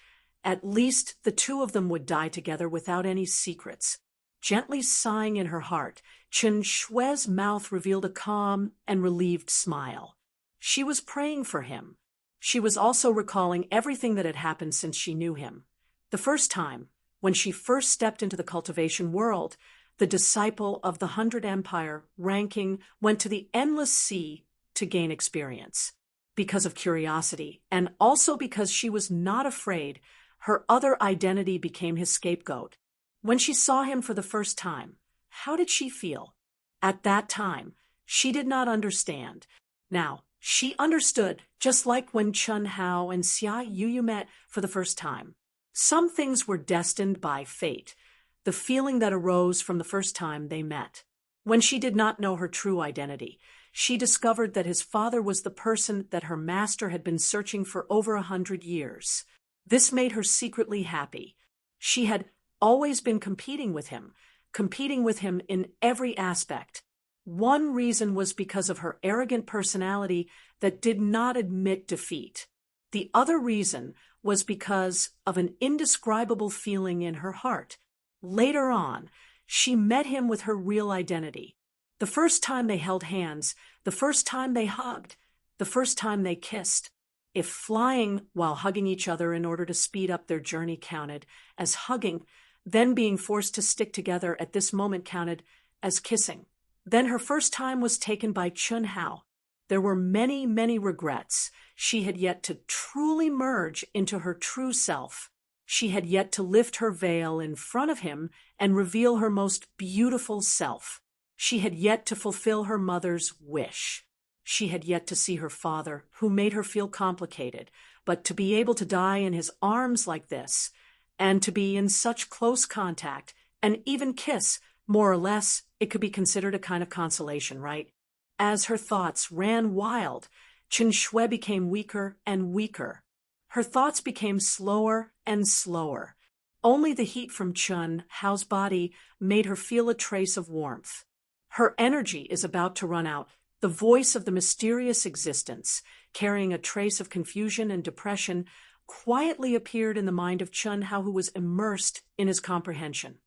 at least the two of them would die together without any secrets. Gently sighing in her heart, Chen Shui's mouth revealed a calm and relieved smile. She was praying for him. She was also recalling everything that had happened since she knew him. The first time, when she first stepped into the cultivation world, the disciple of the 100 Empire ranking went to the endless sea to gain experience. Because of curiosity, and also because she was not afraid, her other identity became his scapegoat. When she saw him for the first time, how did she feel? At that time, she did not understand. Now, she understood, just like when Chun Hao and Xia Yuyu met for the first time. Some things were destined by fate, the feeling that arose from the first time they met. When she did not know her true identity, she discovered that his father was the person that her master had been searching for over 100 years. This made her secretly happy. She had always been competing with him in every aspect. One reason was because of her arrogant personality that did not admit defeat. The other reason was because of an indescribable feeling in her heart. Later on, she met him with her real identity. The first time they held hands, the first time they hugged, the first time they kissed. If flying while hugging each other in order to speed up their journey counted as hugging, then being forced to stick together at this moment counted as kissing. Then her first time was taken by Chun Hao. There were many regrets. She had yet to truly merge into her true self. She had yet to lift her veil in front of him and reveal her most beautiful self. She had yet to fulfill her mother's wish. She had yet to see her father, who made her feel complicated, but to be able to die in his arms like this, and to be in such close contact, and even kiss, more or less, it could be considered a kind of consolation, right? As her thoughts ran wild, Chen Shui became weaker and weaker. Her thoughts became slower and slower. Only the heat from Chun Hao's body made her feel a trace of warmth. Her energy is about to run out. The voice of the mysterious existence, carrying a trace of confusion and depression, quietly appeared in the mind of Chun Hao, who was immersed in his comprehension.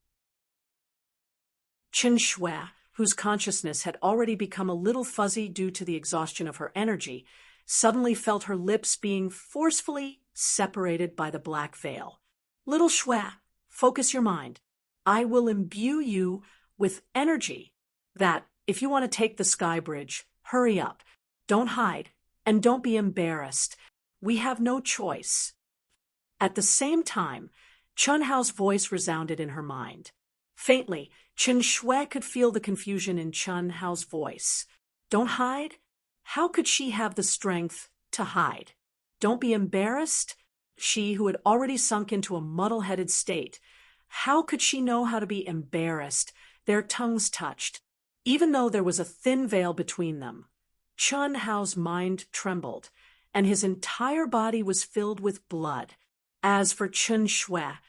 Chen Shui, whose consciousness had already become a little fuzzy due to the exhaustion of her energy, suddenly felt her lips being forcefully separated by the black veil. Little Shui, focus your mind. I will imbue you with energy that if you want to take the sky bridge, hurry up. Don't hide, and don't be embarrassed. We have no choice." At the same time, Chun Hao's voice resounded in her mind. Faintly, Chen Shui could feel the confusion in Chun Hao's voice. Don't hide? How could she have the strength to hide? Don't be embarrassed? She, who had already sunk into a muddle-headed state, how could she know how to be embarrassed? Their tongues touched, even though there was a thin veil between them. Chun Hao's mind trembled, and his entire body was filled with blood. As for Chen Shui,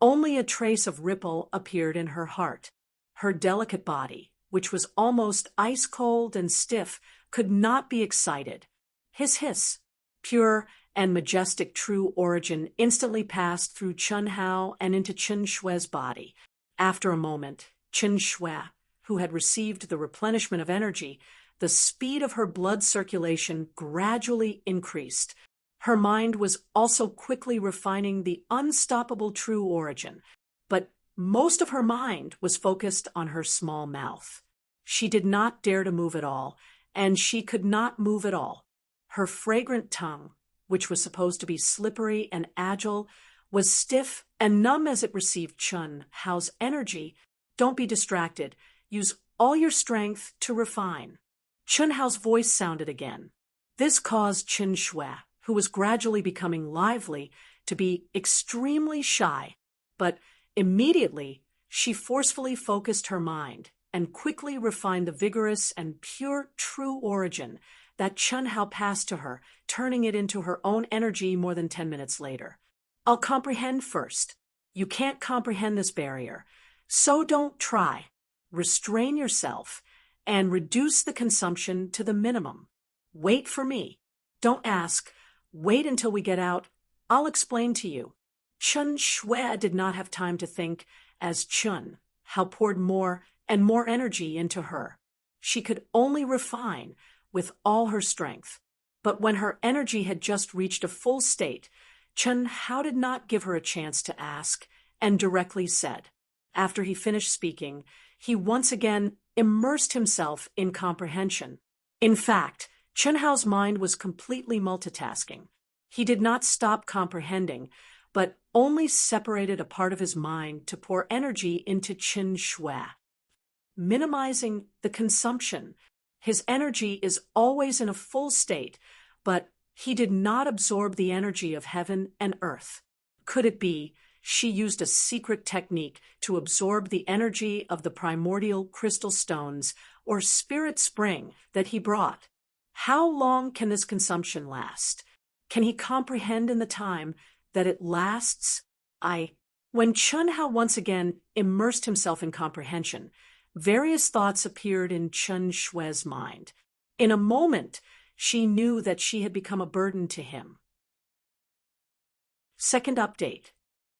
only a trace of ripple appeared in her heart. Her delicate body, which was almost ice-cold and stiff, could not be excited. His hiss, pure and majestic true origin, instantly passed through Chun Hao and into Chen Shui's body. After a moment, Chen Shui, who had received the replenishment of energy, the speed of her blood circulation gradually increased. Her mind was also quickly refining the unstoppable true origin, but most of her mind was focused on her small mouth. She did not dare to move at all, and she could not move at all. Her fragrant tongue, which was supposed to be slippery and agile, was stiff and numb as it received Chun Hao's energy. Don't be distracted. Use all your strength to refine. Chun Hao's voice sounded again. This caused Chen Shui, who was gradually becoming lively, to be extremely shy, but immediately she forcefully focused her mind and quickly refined the vigorous and pure true origin that Chun Hao passed to her, turning it into her own energy more than 10 minutes later. I'll comprehend first. You can't comprehend this barrier, so don't try. Restrain yourself and reduce the consumption to the minimum. Wait for me. Don't ask. Wait until we get out. I'll explain to you. Chen Shui did not have time to think, as Chun Hao poured more and more energy into her. She could only refine with all her strength. But when her energy had just reached a full state, Chun Hao did not give her a chance to ask, and directly said. After he finished speaking, he once again immersed himself in comprehension. In fact, Chun Hao's mind was completely multitasking. He did not stop comprehending, but only separated a part of his mind to pour energy into Chen Shui. Minimizing the consumption. His energy is always in a full state, but he did not absorb the energy of heaven and earth. Could it be she used a secret technique to absorb the energy of the primordial crystal stones or spirit spring that he brought? How long can this consumption last? Can he comprehend in the time that it lasts? When Chun Hao once again immersed himself in comprehension, various thoughts appeared in Chen Shui's mind. In a moment, she knew that she had become a burden to him. Second update.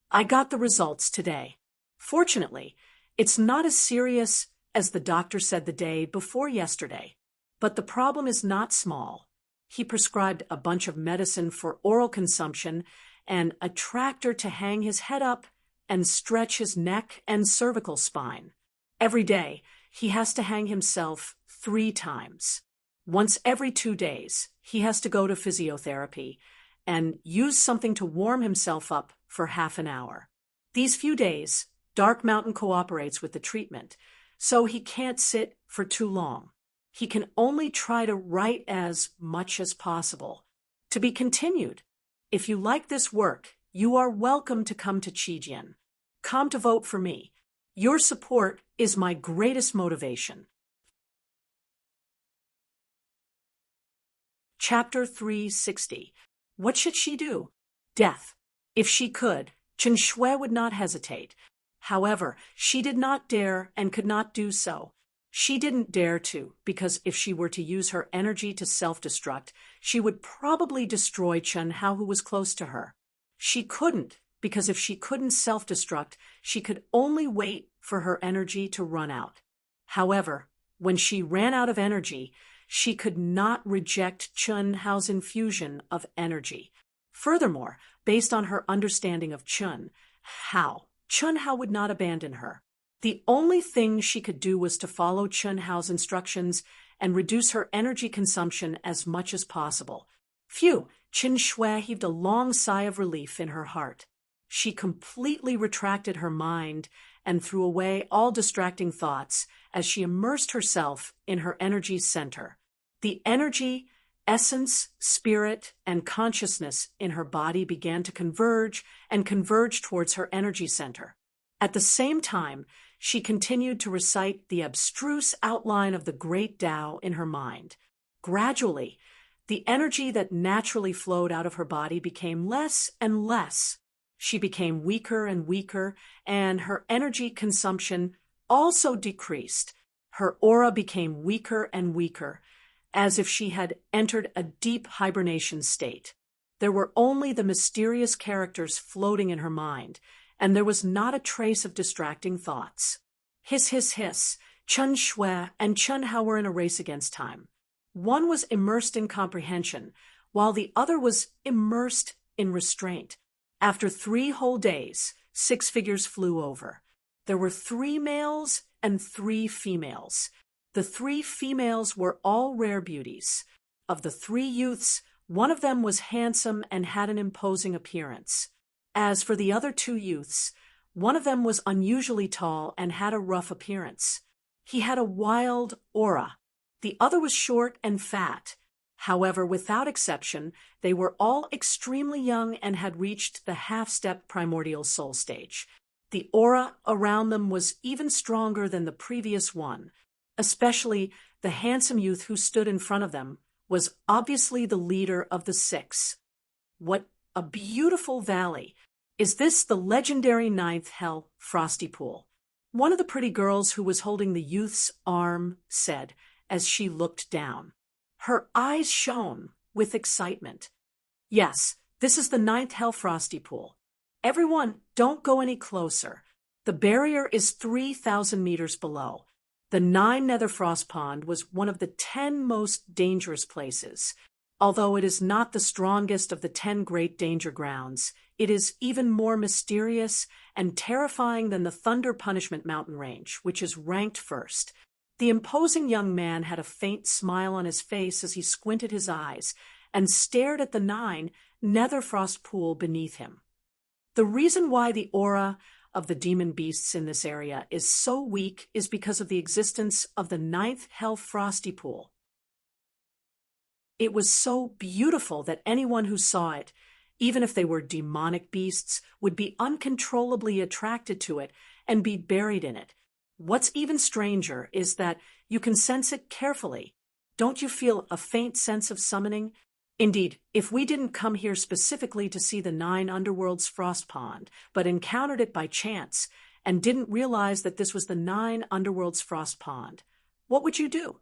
I got the results today. Fortunately, it's not as serious as the doctor said the day before yesterday. But the problem is not small. He prescribed a bunch of medicine for oral consumption and a tractor to hang his head up and stretch his neck and cervical spine. Every day, he has to hang himself 3 times. Once every 2 days, he has to go to physiotherapy and use something to warm himself up for half an hour. These few days, Dark Mountain cooperates with the treatment, so he can't sit for too long. He can only try to write as much as possible. To be continued. If you like this work, you are welcome to come to Qijian. Come to vote for me. Your support is my greatest motivation. Chapter 360. What should she do? Death. If she could, Chen Shui would not hesitate. However, she did not dare and could not do so. She didn't dare to, because if she were to use her energy to self-destruct, she would probably destroy Chun Hao, who was close to her. She couldn't, because if she couldn't self-destruct, she could only wait for her energy to run out. However, when she ran out of energy, she could not reject Chun Hao's infusion of energy. Furthermore, based on her understanding of Chun Hao would not abandon her. The only thing she could do was to follow Chun Hao's instructions and reduce her energy consumption as much as possible. Phew! Qin Shui heaved a long sigh of relief in her heart. She completely retracted her mind and threw away all distracting thoughts as she immersed herself in her energy center. The energy, essence, spirit, and consciousness in her body began to converge and converge towards her energy center. At the same time, she continued to recite the abstruse outline of the great Tao in her mind. Gradually, the energy that naturally flowed out of her body became less and less. She became weaker and weaker, and her energy consumption also decreased. Her aura became weaker and weaker, as if she had entered a deep hibernation state. There were only the mysterious characters floating in her mind, and there was not a trace of distracting thoughts. Hiss, hiss, hiss. Chun Shui and Chun Hao were in a race against time. One was immersed in comprehension, while the other was immersed in restraint. After 3 whole days, 6 figures flew over. There were 3 males and 3 females. The 3 females were all rare beauties. Of the 3 youths, one of them was handsome and had an imposing appearance. As for the other 2 youths, one of them was unusually tall and had a rough appearance. He had a wild aura. The other was short and fat. However, without exception, they were all extremely young and had reached the half-step primordial soul stage. The aura around them was even stronger than the previous one. Especially the handsome youth who stood in front of them was obviously the leader of the 6. What a beautiful valley! Is this the legendary 9th Hell Frosty Pool? One of the pretty girls who was holding the youth's arm said as she looked down. Her eyes shone with excitement. Yes, this is the 9th Hell Frosty Pool. Everyone, don't go any closer. The barrier is 3,000 meters below. The 9 Nether Frost Pond was one of the 10 most dangerous places. Although it is not the strongest of the 10 great danger grounds, it is even more mysterious and terrifying than the Thunder Punishment Mountain Range, which is ranked first. The imposing young man had a faint smile on his face as he squinted his eyes and stared at the 9 Nether Frost Pool beneath him. The reason why the aura of the demon beasts in this area is so weak is because of the existence of the 9th Hell Frosty Pool. It was so beautiful that anyone who saw it, even if they were demonic beasts, would be uncontrollably attracted to it and be buried in it. What's even stranger is that you can sense it carefully. Don't you feel a faint sense of summoning? Indeed, if we didn't come here specifically to see the 9 Underworld's Frost Pond, but encountered it by chance and didn't realize that this was the 9 Underworld's Frost Pond, what would you do?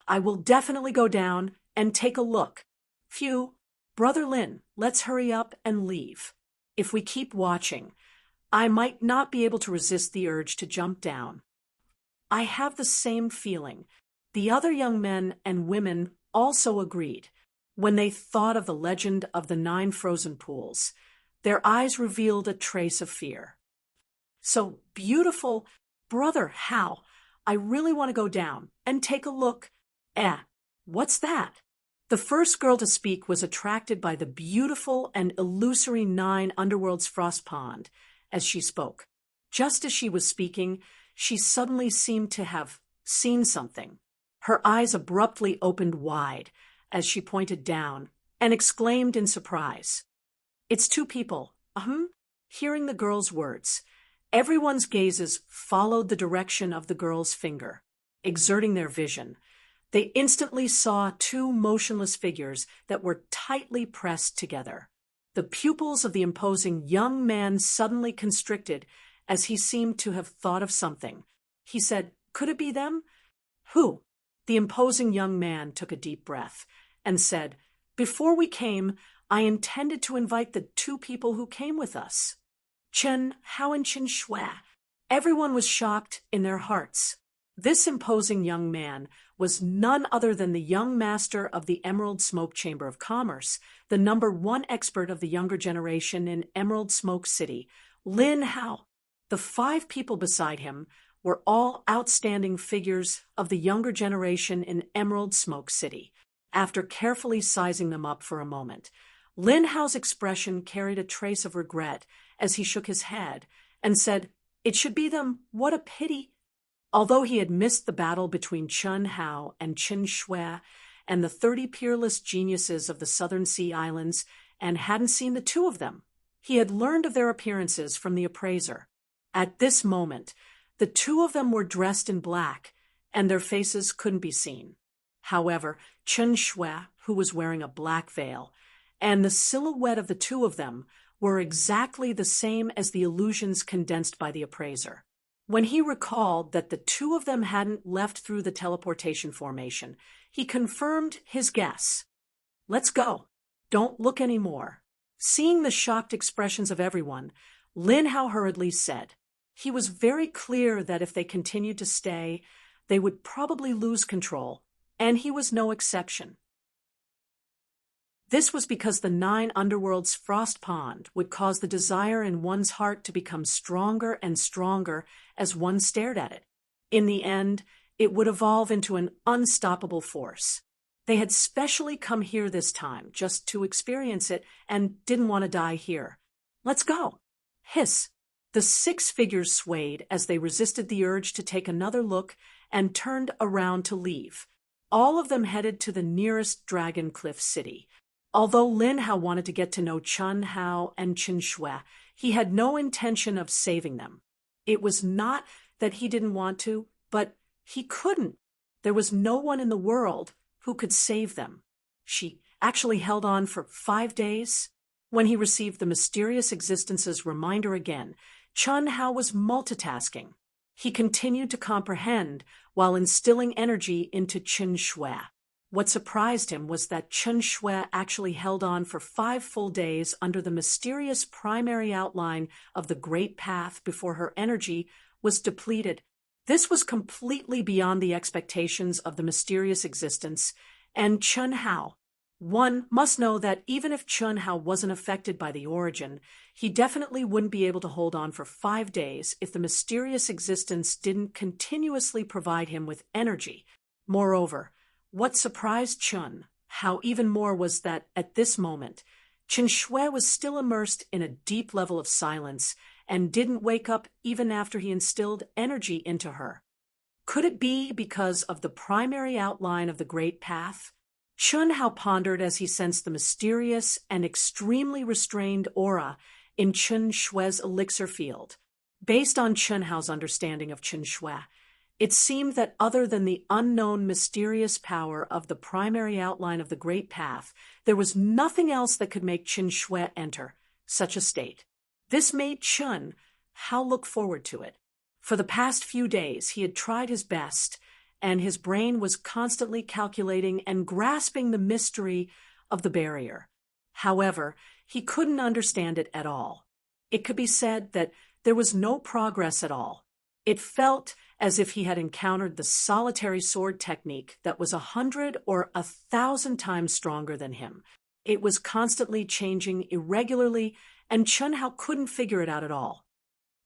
I will definitely go down and take a look. Phew, Brother Lin, let's hurry up and leave. If we keep watching, I might not be able to resist the urge to jump down. I have the same feeling. The other young men and women also agreed. When they thought of the legend of the 9 frozen pools, their eyes revealed a trace of fear. So beautiful, Brother Hao, I really want to go down and take a look. What's that? The first girl to speak was attracted by the beautiful and illusory 9 Underworld's Frost Pond as she spoke. Just as she was speaking, she suddenly seemed to have seen something. Her eyes abruptly opened wide as she pointed down and exclaimed in surprise. It's 2 people. Hearing the girl's words, everyone's gazes followed the direction of the girl's finger, exerting their vision. They instantly saw 2 motionless figures that were tightly pressed together. The pupils of the imposing young man suddenly constricted as he seemed to have thought of something. He said, "Could it be them?" "Who?" The imposing young man took a deep breath and said, "Before we came, I intended to invite the 2 people who came with us." Chen Hao and Qin Shui. Everyone was shocked in their hearts. This imposing young man was none other than the young master of the Emerald Smoke Chamber of Commerce, the #1 expert of the younger generation in Emerald Smoke City, Lin Hao. The 5 people beside him were all outstanding figures of the younger generation in Emerald Smoke City. After carefully sizing them up for a moment, Lin Hao's expression carried a trace of regret as he shook his head and said, "It should be them, what a pity." Although he had missed the battle between Chen Hao and Qin Shui and the 30 peerless geniuses of the Southern Sea Islands and hadn't seen the 2 of them, he had learned of their appearances from the appraiser. At this moment, the 2 of them were dressed in black, and their faces couldn't be seen. However, Chen Shui, who was wearing a black veil, and the silhouette of the 2 of them were exactly the same as the illusions condensed by the appraiser. When he recalled that the 2 of them hadn't left through the teleportation formation, he confirmed his guess. "Let's go. Don't look anymore." Seeing the shocked expressions of everyone, Lin Hao hurriedly said. He was very clear that if they continued to stay, they would probably lose control, and he was no exception. This was because the 9 underworld's frost pond would cause the desire in one's heart to become stronger and stronger as one stared at it. In the end, it would evolve into an unstoppable force. They had specially come here this time just to experience it and didn't want to die here. "Let's go." Hiss. The 6 figures swayed as they resisted the urge to take another look and turned around to leave. All of them headed to the nearest Dragon Cliff City. Although Lin Hao wanted to get to know Chen Hao and Qin Shui, he had no intention of saving them. It was not that he didn't want to, but he couldn't. There was no one in the world who could save them. She actually held on for 5 days. When he received the mysterious existence's reminder again, Chen Hao was multitasking. He continued to comprehend while instilling energy into Qin Shui. What surprised him was that Qin Shui actually held on for 5 full days under the mysterious primary outline of the Great Path before her energy was depleted. This was completely beyond the expectations of the mysterious existence, and Chen Hao. One must know that even if Chen Hao wasn't affected by the origin, he definitely wouldn't be able to hold on for 5 days if the mysterious existence didn't continuously provide him with energy. Moreover, what surprised Chen Hao even more was that, at this moment, Qin Shui was still immersed in a deep level of silence and didn't wake up even after he instilled energy into her. Could it be because of the primary outline of the Great Path? Chen Hao pondered as he sensed the mysterious and extremely restrained aura in Qin Shui's elixir field. Based on Chen Hao's understanding of Qin Shui, it seemed that other than the unknown mysterious power of the primary outline of the Great Path, there was nothing else that could make Qin Shui enter such a state. This made Chen Hao look forward to it. For the past few days, he had tried his best, and his brain was constantly calculating and grasping the mystery of the barrier. However, he couldn't understand it at all. It could be said that there was no progress at all. It felt as if he had encountered the solitary sword technique that was 100 or 1,000 times stronger than him. It was constantly changing irregularly, and Chen Hao couldn't figure it out at all.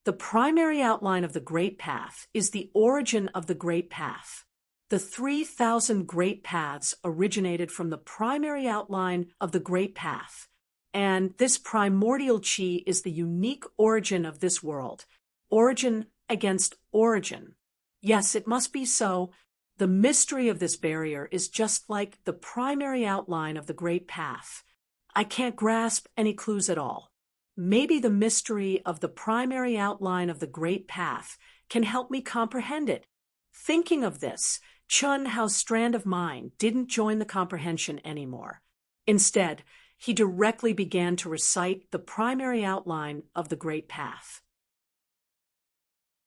The primary outline of the Great Path is the origin of the Great Path. The 3,000 Great Paths originated from the primary outline of the Great Path, and this primordial chi is the unique origin of this world. Origin against origin. Yes, it must be so. The mystery of this barrier is just like the primary outline of the Great Path. I can't grasp any clues at all. Maybe the mystery of the primary outline of the Great Path can help me comprehend it. Thinking of this, Chen Hao's strand of mind didn't join the comprehension anymore. Instead, he directly began to recite the primary outline of the Great Path.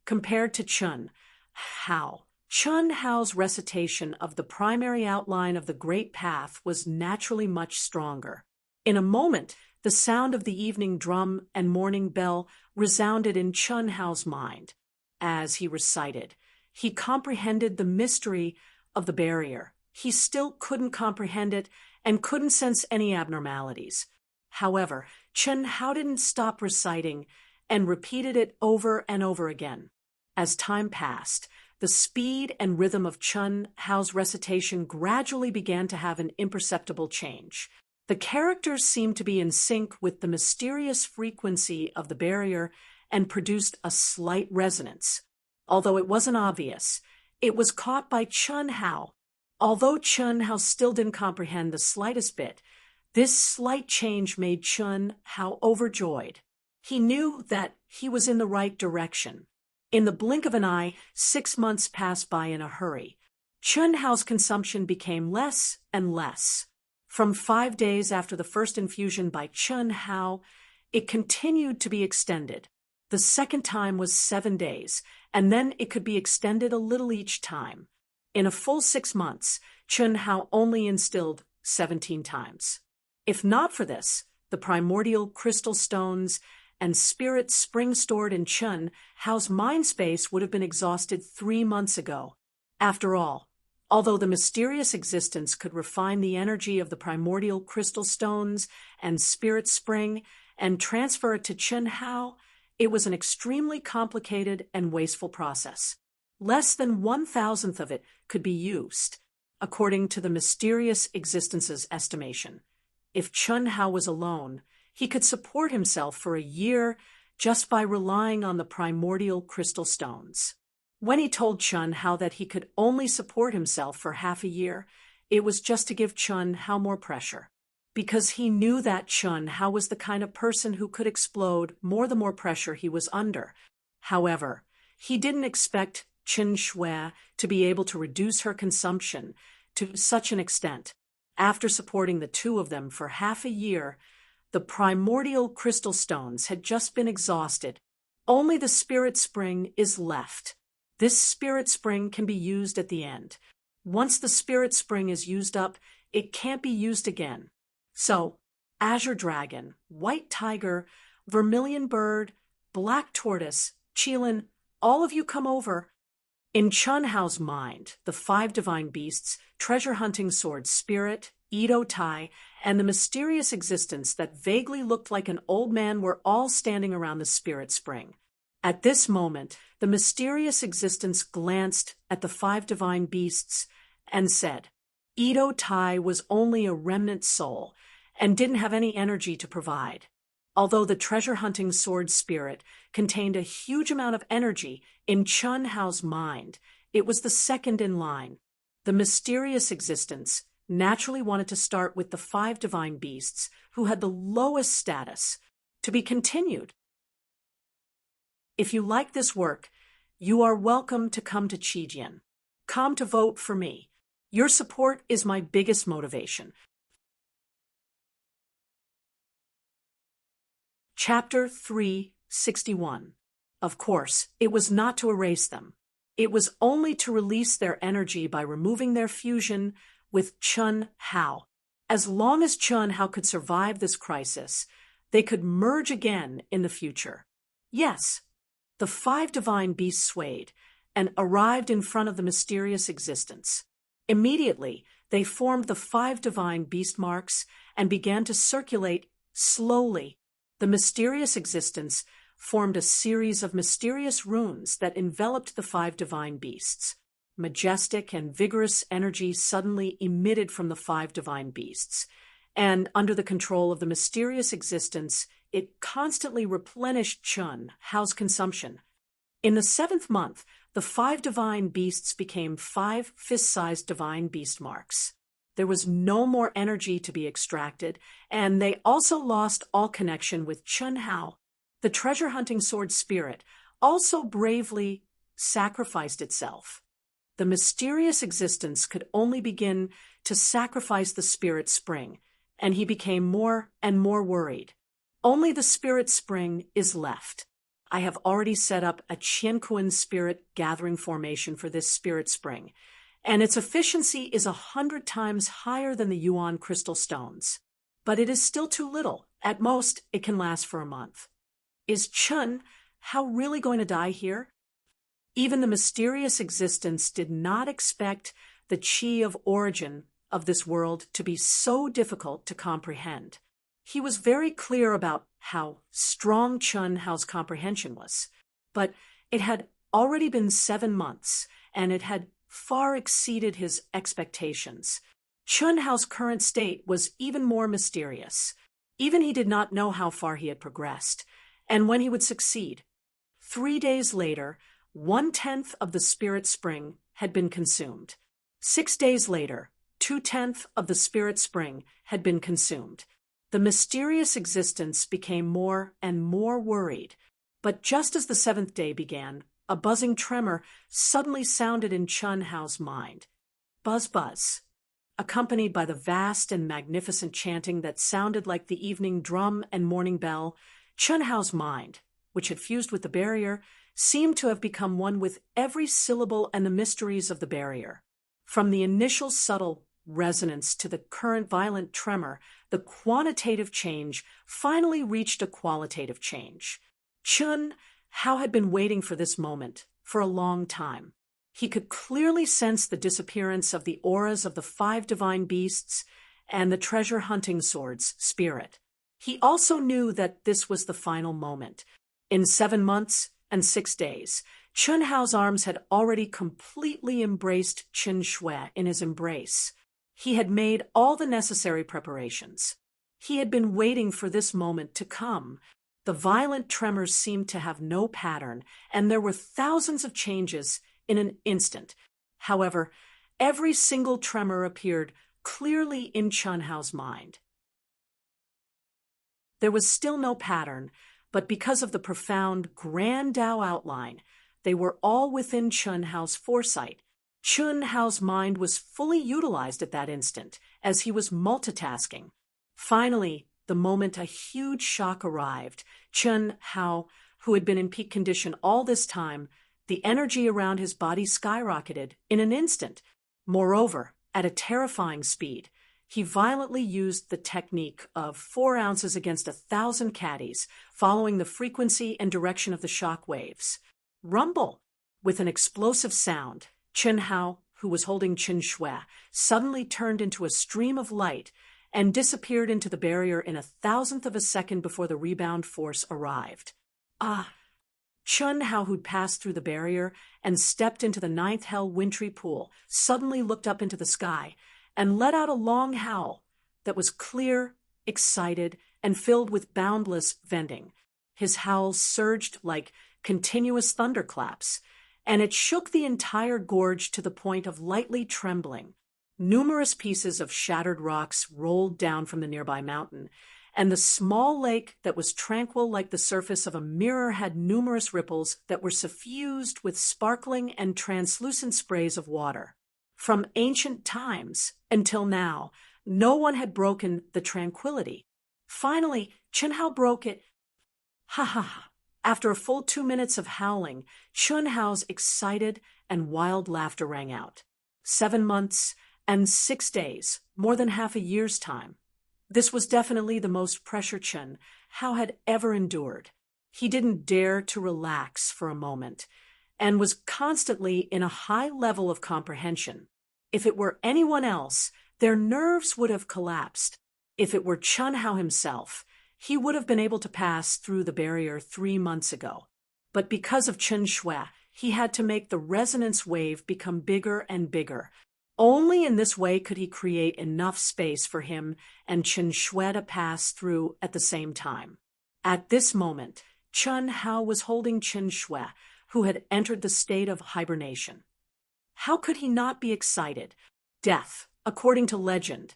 Compared to Chen Hao's recitation of the primary outline of the Great Path was naturally much stronger. In a moment, the sound of the evening drum and morning bell resounded in Chen Hao's mind. As he recited, he comprehended the mystery of the barrier. He still couldn't comprehend it and couldn't sense any abnormalities. However, Chen Hao didn't stop reciting, and repeated it over and over again. As time passed, the speed and rhythm of Chun Hao's recitation gradually began to have an imperceptible change. The characters seemed to be in sync with the mysterious frequency of the barrier and produced a slight resonance. Although it wasn't obvious, it was caught by Chun Hao. Although Chun Hao still didn't comprehend the slightest bit, this slight change made Chun Hao overjoyed. He knew that he was in the right direction. In the blink of an eye, 6 months passed by in a hurry. Chun Hao's consumption became less and less. From 5 days after the first infusion by Chun Hao, it continued to be extended. The second time was 7 days, and then it could be extended a little each time. In a full 6 months, Chun Hao only instilled 17 times. If not for this, the primordial crystal stones and spirit spring stored in Chun Hao's mind space would have been exhausted 3 months ago. After all, although the mysterious existence could refine the energy of the primordial crystal stones and spirit spring and transfer it to Chun Hao, it was an extremely complicated and wasteful process. Less than 1,000th of it could be used, according to the mysterious existence's estimation. If Chun Hao was alone, he could support himself for a year just by relying on the primordial crystal stones. When he told Chun Hao that he could only support himself for half a year, it was just to give Chun Hao more pressure. Because he knew that Chun Hao was the kind of person who could explode the more pressure he was under. However, he didn't expect Qin Shui to be able to reduce her consumption to such an extent. After supporting the two of them for half a year, the primordial crystal stones had just been exhausted. Only the spirit spring is left. This spirit spring can be used at the end. Once the spirit spring is used up, it can't be used again. So, azure dragon, white tiger, vermilion bird, black tortoise, Qilin, all of you come over. In Chun Hao's mind, the 5 divine beasts, treasure-hunting sword spirit, Edo Tai, and the mysterious existence that vaguely looked like an old man were all standing around the spirit spring. At this moment, the mysterious existence glanced at the 5 divine beasts and said, Edo Tai was only a remnant soul and didn't have any energy to provide. Although the treasure-hunting sword spirit contained a huge amount of energy in Chun Hao's mind, it was the second in line. The mysterious existence naturally wanted to start with the 5 divine beasts, who had the lowest status, to be continued. If you like this work, you are welcome to come to Qijian. Come to vote for me. Your support is my biggest motivation. Chapter 361. Of course, it was not to erase them. It was only to release their energy by removing their fusion with Chun Hao. As long as Chun Hao could survive this crisis, they could merge again in the future. Yes, the 5 divine beasts swayed and arrived in front of the mysterious existence. Immediately, they formed the 5 divine beast marks and began to circulate slowly. The mysterious existence formed a series of mysterious runes that enveloped the 5 divine beasts. Majestic and vigorous energy suddenly emitted from the 5 divine beasts, and under the control of the mysterious existence, it constantly replenished Chun Hao's consumption. In the 7th month, the 5 divine beasts became 5 fist-sized divine beast marks. There was no more energy to be extracted, and they also lost all connection with Chun Hao. The treasure-hunting sword spirit also bravely sacrificed itself. The mysterious existence could only begin to sacrifice the spirit spring, and he became more and more worried. Only the spirit spring is left. I have already set up a Qianquan spirit gathering formation for this spirit spring, and its efficiency is 100 times higher than the Yuan crystal stones. But it is still too little. At most, it can last for a month. Is Chun Hao really going to die here? Even the mysterious existence did not expect the qi of origin of this world to be so difficult to comprehend. He was very clear about how strong Chun Hao's comprehension was. But it had already been 7 months, and it had far exceeded his expectations. Chun Hao's current state was even more mysterious. Even he did not know how far he had progressed, and when he would succeed. 3 days later, 1/10 of the spirit spring had been consumed. 6 days later, 2/10 of the spirit spring had been consumed. The mysterious existence became more and more worried. But just as the 7th day began, a buzzing tremor suddenly sounded in Chun Hao's mind. Buzz, buzz, accompanied by the vast and magnificent chanting that sounded like the evening drum and morning bell. Chun Hao's mind, which had fused with the barrier, seemed to have become one with every syllable and the mysteries of the barrier. From the initial subtle resonance to the current violent tremor, the quantitative change finally reached a qualitative change. Chun Hao had been waiting for this moment for a long time. He could clearly sense the disappearance of the auras of the 5 divine beasts and the treasure-hunting sword's spirit. He also knew that this was the final moment. In 7 months and 6 days, Chun Hao's arms had already completely embraced Qin Shui in his embrace. He had made all the necessary preparations. He had been waiting for this moment to come. The violent tremors seemed to have no pattern, and there were thousands of changes in an instant. However, every single tremor appeared clearly in Chun Hao's mind. There was still no pattern, but because of the profound Grand Tao outline, they were all within Chun Hao's foresight. Chun Hao's mind was fully utilized at that instant, as he was multitasking. Finally, the moment a huge shock arrived, Chun Hao, who had been in peak condition all this time, the energy around his body skyrocketed in an instant. Moreover, at a terrifying speed, he violently used the technique of 4 ounces against 1,000 caddies, following the frequency and direction of the shock waves. Rumble! With an explosive sound, Chun Hao, who was holding Qin Shui, suddenly turned into a stream of light and disappeared into the barrier in 1,000th of a second before the rebound force arrived. Ah! Chun Hao, who'd passed through the barrier and stepped into the 9th hell wintry pool, suddenly looked up into the sky and let out a long howl that was clear, excited, and filled with boundless vending. His howl surged like continuous thunderclaps, and it shook the entire gorge to the point of lightly trembling. Numerous pieces of shattered rocks rolled down from the nearby mountain, and the small lake that was tranquil like the surface of a mirror had numerous ripples that were suffused with sparkling and translucent sprays of water. From ancient times until now, no one had broken the tranquility. Finally, Chun Hao broke it. Ha ha ha! After a full 2 minutes of howling, Chun Hao's excited and wild laughter rang out. 7 months and 6 days, more than half a year's time. This was definitely the most pressure Chun Hao had ever endured. He didn't dare to relax for a moment, and was constantly in a high level of comprehension. If it were anyone else, their nerves would have collapsed. If it were Chun Hao himself, he would have been able to pass through the barrier 3 months ago. But because of Qin Shui, he had to make the resonance wave become bigger and bigger. Only in this way could he create enough space for him and Qin Shui to pass through at the same time. At this moment, Chun Hao was holding Qin Shui, who had entered the state of hibernation. How could he not be excited? Death, according to legend.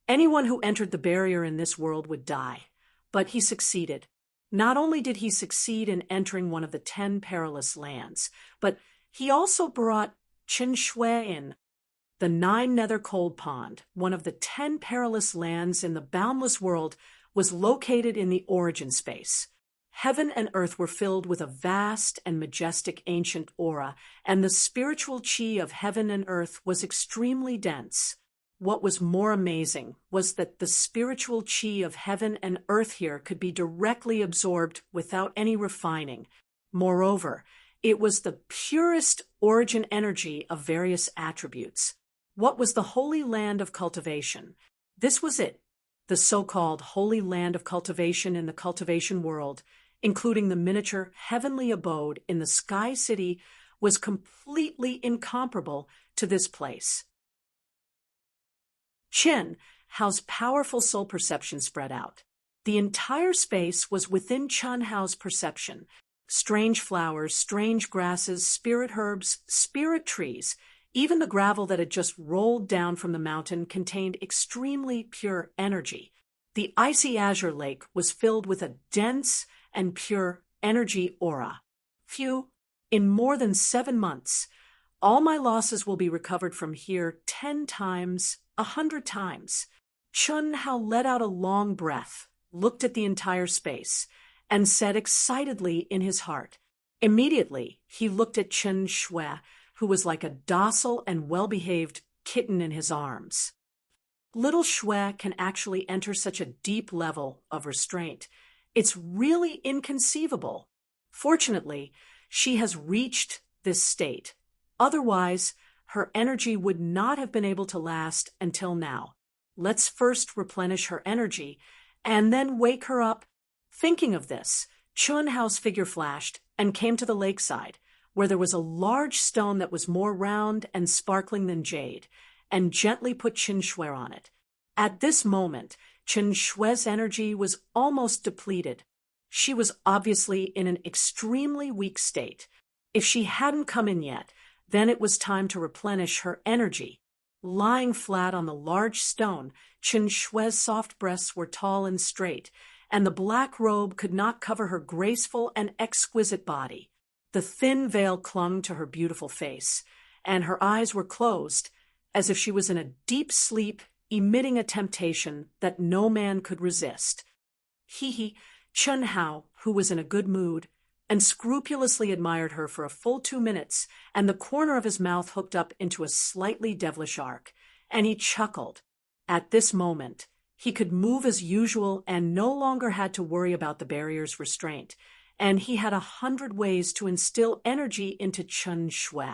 Anyone who entered the barrier in this world would die. But he succeeded. Not only did he succeed in entering one of the 10 perilous lands, but he also brought Qin Shui in. The 9 Nether Cold Pond, one of the 10 perilous lands in the boundless world, was located in the origin space. Heaven and earth were filled with a vast and majestic ancient aura, and the spiritual chi of heaven and earth was extremely dense. What was more amazing was that the spiritual chi of heaven and earth here could be directly absorbed without any refining. Moreover, it was the purest origin energy of various attributes. What was the holy land of cultivation? This was it. the so-called holy land of cultivation in the cultivation world, including the miniature heavenly abode in the Sky City, was completely incomparable to this place. Chen Hao's powerful soul perception spread out. The entire space was within Chen Hao's perception. Strange flowers, strange grasses, spirit herbs, spirit trees, even the gravel that had just rolled down from the mountain contained extremely pure energy. The icy azure lake was filled with a dense and pure energy aura. Phew, in more than 7 months, all my losses will be recovered from here 10 times, 100 times. Chen Hao let out a long breath, looked at the entire space, and said excitedly in his heart. Immediately, he looked at Chen Shui, who was like a docile and well-behaved kitten in his arms. Little Shui can actually enter such a deep level of restraint. It's really inconceivable. Fortunately, she has reached this state. Otherwise, her energy would not have been able to last until now. Let's first replenish her energy, and then wake her up. Thinking of this, Chen Hao's figure flashed and came to the lakeside, where there was a large stone that was more round and sparkling than jade, and gently put Chen Shui on it. At this moment, Chen Shui's energy was almost depleted. She was obviously in an extremely weak state. If she hadn't come in yet, then it was time to replenish her energy. Lying flat on the large stone, Chen Shui's soft breasts were tall and straight, and the black robe could not cover her graceful and exquisite body. The thin veil clung to her beautiful face, and her eyes were closed, as if she was in a deep sleep, emitting a temptation that no man could resist. Chen Hao, who was in a good mood, and scrupulously admired her for a full 2 minutes, and the corner of his mouth hooked up into a slightly devilish arc, and he chuckled. At this moment, he could move as usual and no longer had to worry about the barrier's restraint, and he had 100 ways to instill energy into Chen Shui.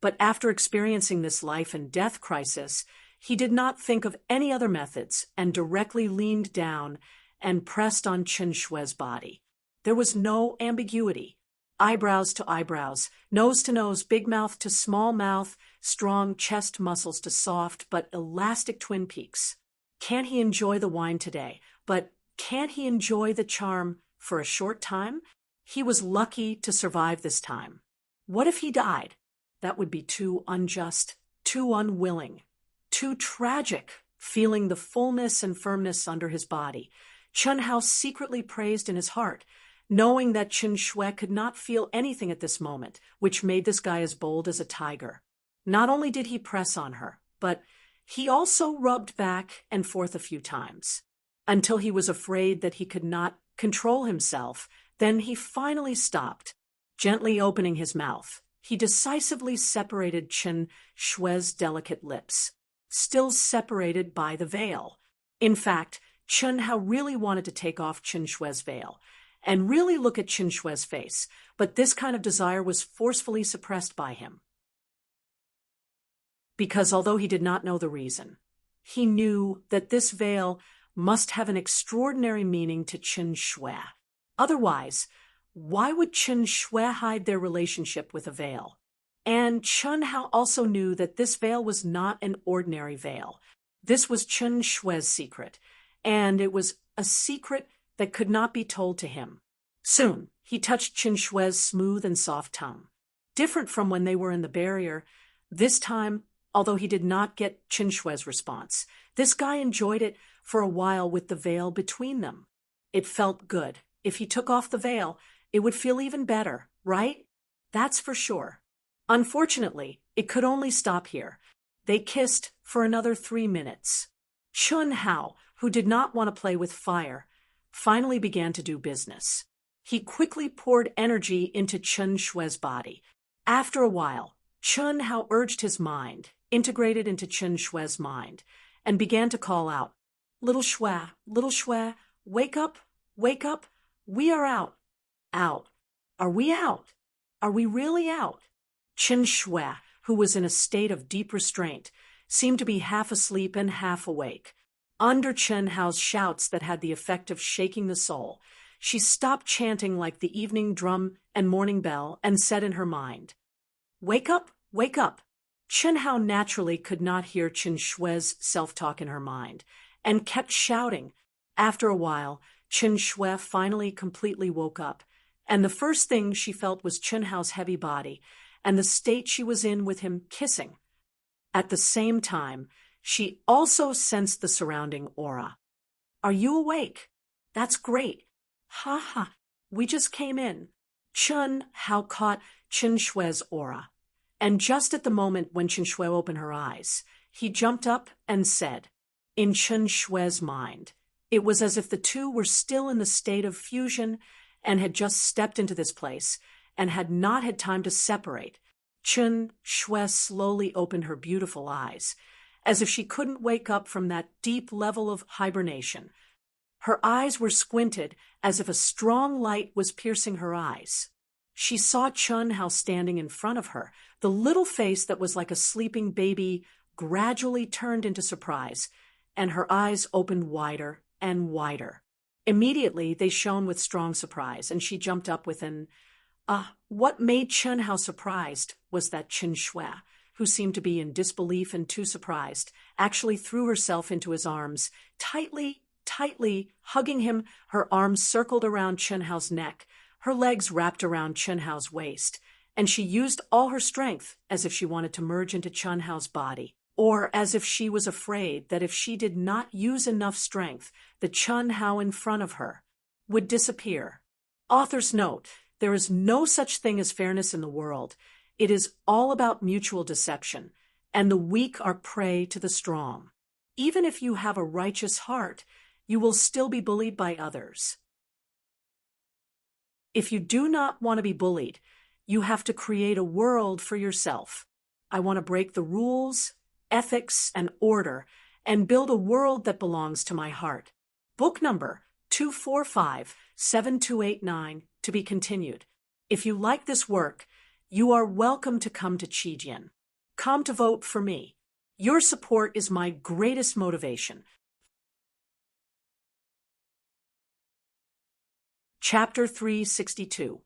But after experiencing this life and death crisis, he did not think of any other methods and directly leaned down and pressed on Chen Shui's body. There was no ambiguity. Eyebrows to eyebrows, nose to nose, big mouth to small mouth, strong chest muscles to soft but elastic twin peaks. Can't he enjoy the wine today? But can't he enjoy the charm for a short time? He was lucky to survive this time. What if he died? That would be too unjust, too unwilling, too tragic, feeling the fullness and firmness under his body. Chen Hao secretly praised in his heart, knowing that Chen Shui could not feel anything at this moment, which made this guy as bold as a tiger. Not only did he press on her, but he also rubbed back and forth a few times, until he was afraid that he could not control himself. Then he finally stopped. Gently opening his mouth, he decisively separated Chen Shui's delicate lips, still separated by the veil. In fact, Chen Hao really wanted to take off Chen Shui's veil and really look at Chen Shui's face, but this kind of desire was forcefully suppressed by him. Because although he did not know the reason, he knew that this veil must have an extraordinary meaning to Chen Shui. Otherwise, why would Chen Shui hide their relationship with a veil? And Chen Hao also knew that this veil was not an ordinary veil. This was Chen Shui's secret, and it was a secret that could not be told to him. Soon, he touched Chen Shui's smooth and soft tongue. Different from when they were in the barrier, this time, although he did not get Chen Shui's response, this guy enjoyed it for a while with the veil between them. It felt good. If he took off the veil, it would feel even better, right? That's for sure. Unfortunately, it could only stop here. They kissed for another 3 minutes. Chen Hao, who did not want to play with fire, finally began to do business. He quickly poured energy into Chen Shui's body. After a while, Chen Hao urged his mind, integrated into Chen Shui's mind, and began to call out, Little Shui, wake up, we are out. Out. Are we out? Are we really out? Chen Shui, who was in a state of deep restraint, seemed to be half asleep and half awake. Under Chen Hao's shouts that had the effect of shaking the soul, she stopped chanting like the evening drum and morning bell and said in her mind, "Wake up, wake up." Chen Hao naturally could not hear Chen Shui's self-talk in her mind, and kept shouting. After a while, Chen Shui finally completely woke up, and the first thing she felt was Chen Hao's heavy body, and the state she was in with him kissing. At the same time, she also sensed the surrounding aura. "Are you awake? That's great. Ha ha, we just came in." Chen Hao caught Chen Shui's aura, and just at the moment when Chen Shui opened her eyes, he jumped up and said, in Chen Shui's mind, it was as if the two were still in the state of fusion and had just stepped into this place and had not had time to separate. Chen Shui slowly opened her beautiful eyes, as if she couldn't wake up from that deep level of hibernation. Her eyes were squinted as if a strong light was piercing her eyes. She saw Chen Hao standing in front of her. The little face that was like a sleeping baby gradually turned into surprise, and her eyes opened wider and wider. Immediately, they shone with strong surprise, and she jumped up with an what made Chen Hao surprised was that Chen Shui, who seemed to be in disbelief and too surprised, actually threw herself into his arms, tightly, hugging him. Her arms circled around Chen Hao's neck, her legs wrapped around Chen Hao's waist, and she used all her strength as if she wanted to merge into Chen Hao's body, or as if she was afraid that if she did not use enough strength, the Chen Hao in front of her would disappear. Author's note: there is no such thing as fairness in the world. It is all about mutual deception, and the weak are prey to the strong. Even if you have a righteous heart, you will still be bullied by others. If you do not want to be bullied, you have to create a world for yourself. I want to break the rules, ethics, and order, and build a world that belongs to my heart. Book number 2457289, to be continued. If you like this work, you are welcome to come to Qijian. Come to vote for me. Your support is my greatest motivation. Chapter 362.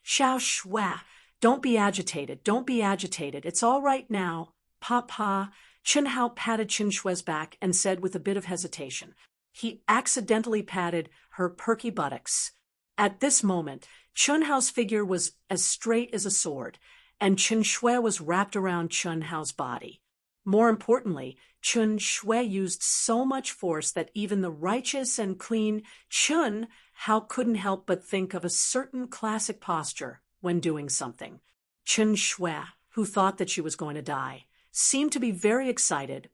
Xiao Shui, don't be agitated, don't be agitated. It's all right now. Papa. Chen Hao patted Chen Shui's back and said with a bit of hesitation. He accidentally patted her perky buttocks. At this moment, Chen Hao's figure was as straight as a sword, and Chen Shui was wrapped around Chen Hao's body. More importantly, Chen Shui used so much force that even the righteous and clean Chen Hao couldn't help but think of a certain classic posture when doing something. Chen Shui, who thought that she was going to die, seemed to be very excited,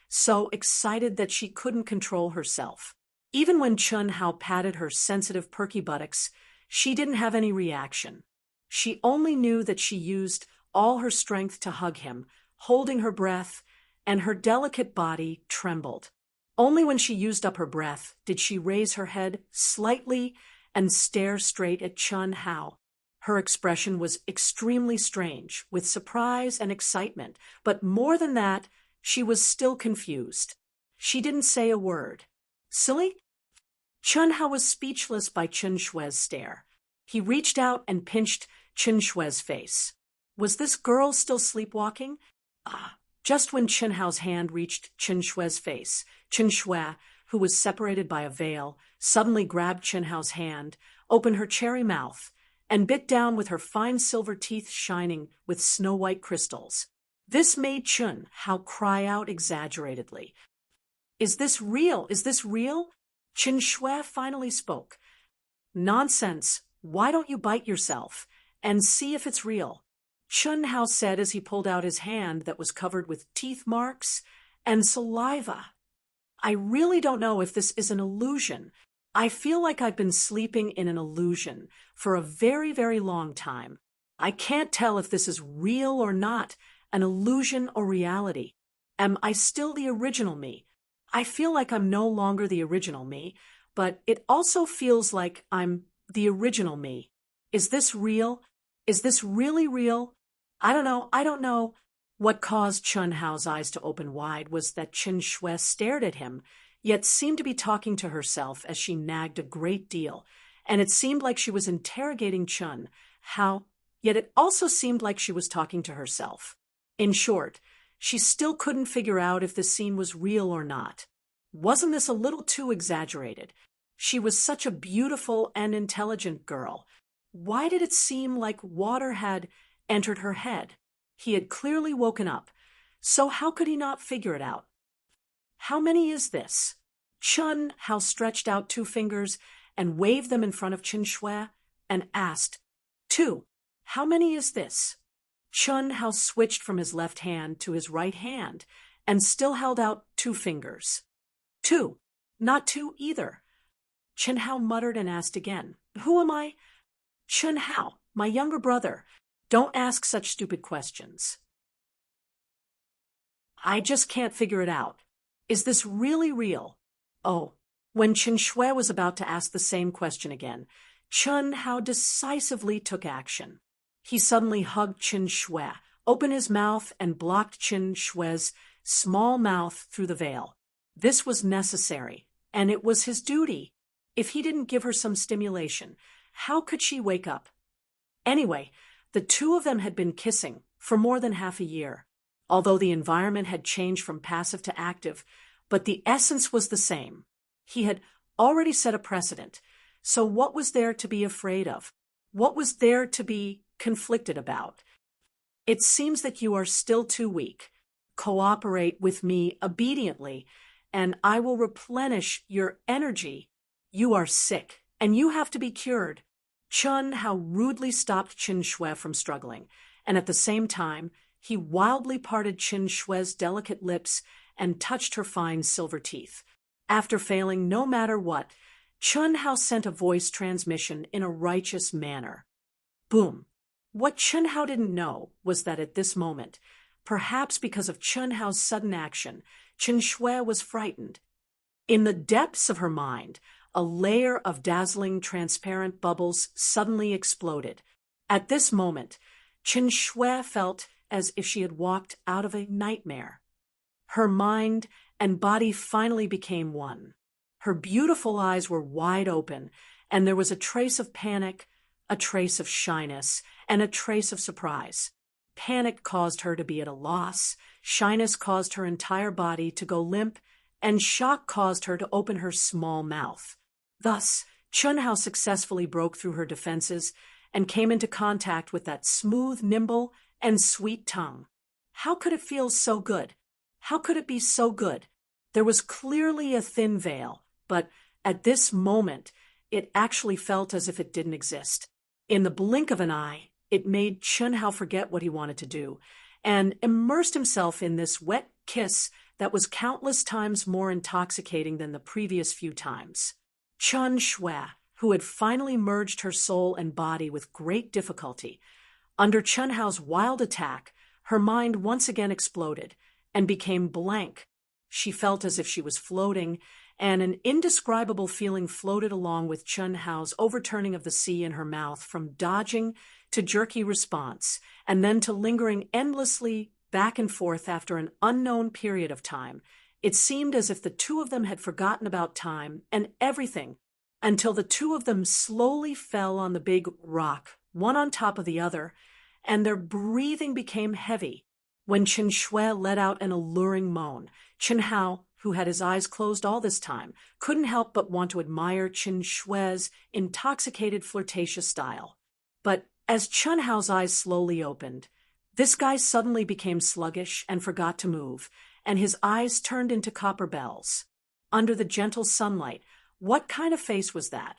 so excited that she couldn't control herself. Even when Chen Hao patted her sensitive, perky buttocks, she didn't have any reaction. She only knew that she used all her strength to hug him, holding her breath, and her delicate body trembled. Only when she used up her breath did she raise her head slightly and stare straight at Chen Hao. Her expression was extremely strange, with surprise and excitement, but more than that, she was still confused. She didn't say a word. Silly? Chen Hao was speechless by Chen Shui's stare. He reached out and pinched Chen Shui's face. Was this girl still sleepwalking? Just when Chen Hao's hand reached Chen Shui's face, Chen Shui, who was separated by a veil, suddenly grabbed Chen Hao's hand, opened her cherry mouth, and bit down with her fine silver teeth shining with snow-white crystals. This made Chen Hao cry out exaggeratedly. Is this real? Is this real? Chen Shui finally spoke. Nonsense. Why don't you bite yourself and see if it's real? Chen Hao said as he pulled out his hand that was covered with teeth marks and saliva. I really don't know if this is an illusion. I feel like I've been sleeping in an illusion for a very, very long time. I can't tell if this is real or not, an illusion or reality. Am I still the original me? I feel like I'm no longer the original me, but it also feels like I'm the original me. Is this real? Is this really real? I don't know. What caused Chun Hao's eyes to open wide was that Chen Shui stared at him, yet seemed to be talking to herself as she nagged a great deal, and it seemed like she was interrogating Chun Hao, yet it also seemed like she was talking to herself. In short, she still couldn't figure out if the scene was real or not. Wasn't this a little too exaggerated? She was such a beautiful and intelligent girl. Why did it seem like water had entered her head? He had clearly woken up, so how could he not figure it out? How many is this? Chun Hao stretched out 2 fingers and waved them in front of Chen Shui and asked, 2. How many is this? Chun Hao switched from his left hand to his right hand and still held out 2 fingers. 2. Not 2 either. Chen Hao muttered and asked again, Who am I? Chen Hao, my younger brother. Don't ask such stupid questions. I just can't figure it out. Is this really real? Oh, when Chen Shui was about to ask the same question again, Chun Hao decisively took action. He suddenly hugged Chen Shui, opened his mouth, and blocked Chen Shui's small mouth through the veil. This was necessary, and it was his duty. If he didn't give her some stimulation, how could she wake up? Anyway, the 2 of them had been kissing for more than half a year, although the environment had changed from passive to active, but the essence was the same. He had already set a precedent, so what was there to be afraid of? What was there to be conflicted about? It seems that you are still too weak. Cooperate with me obediently, and I will replenish your energy. You are sick, and you have to be cured. Chun Hao rudely stopped Chen Shui from struggling, and at the same time, he wildly parted Chen Shui's delicate lips and touched her fine silver teeth. After failing no matter what, Chun Hao sent a voice transmission in a righteous manner. Boom. What Chun Hao didn't know was that at this moment, perhaps because of Chun Hao's sudden action, Chen Shui was frightened. In the depths of her mind, a layer of dazzling, transparent bubbles suddenly exploded. At this moment, Chen Shui felt as if she had walked out of a nightmare. Her mind and body finally became one. Her beautiful eyes were wide open, and there was a trace of panic, a trace of shyness, and a trace of surprise. Panic caused her to be at a loss, shyness caused her entire body to go limp, and shock caused her to open her small mouth. Thus, Chun Hao successfully broke through her defenses and came into contact with that smooth, nimble, and sweet tongue. How could it feel so good? How could it be so good? There was clearly a thin veil, but at this moment, it actually felt as if it didn't exist. In the blink of an eye, it made Chun Hao forget what he wanted to do and immersed himself in this wet kiss that was countless times more intoxicating than the previous few times. Chen Shui, who had finally merged her soul and body with great difficulty, under Chun Hao's wild attack, her mind once again exploded and became blank. She felt as if she was floating, and an indescribable feeling floated along with Chun Hao's overturning of the sea in her mouth, from dodging to jerky response, and then to lingering endlessly back and forth after an unknown period of time. It seemed as if the 2 of them had forgotten about time and everything until the 2 of them slowly fell on the big rock, one on top of the other, and their breathing became heavy. When Chen Shui let out an alluring moan, Chen Hao, who had his eyes closed all this time, couldn't help but want to admire Chen Shui's intoxicated, flirtatious style. But as Chun Hao's eyes slowly opened, this guy suddenly became sluggish and forgot to move, and his eyes turned into copper bells. Under the gentle sunlight, what kind of face was that?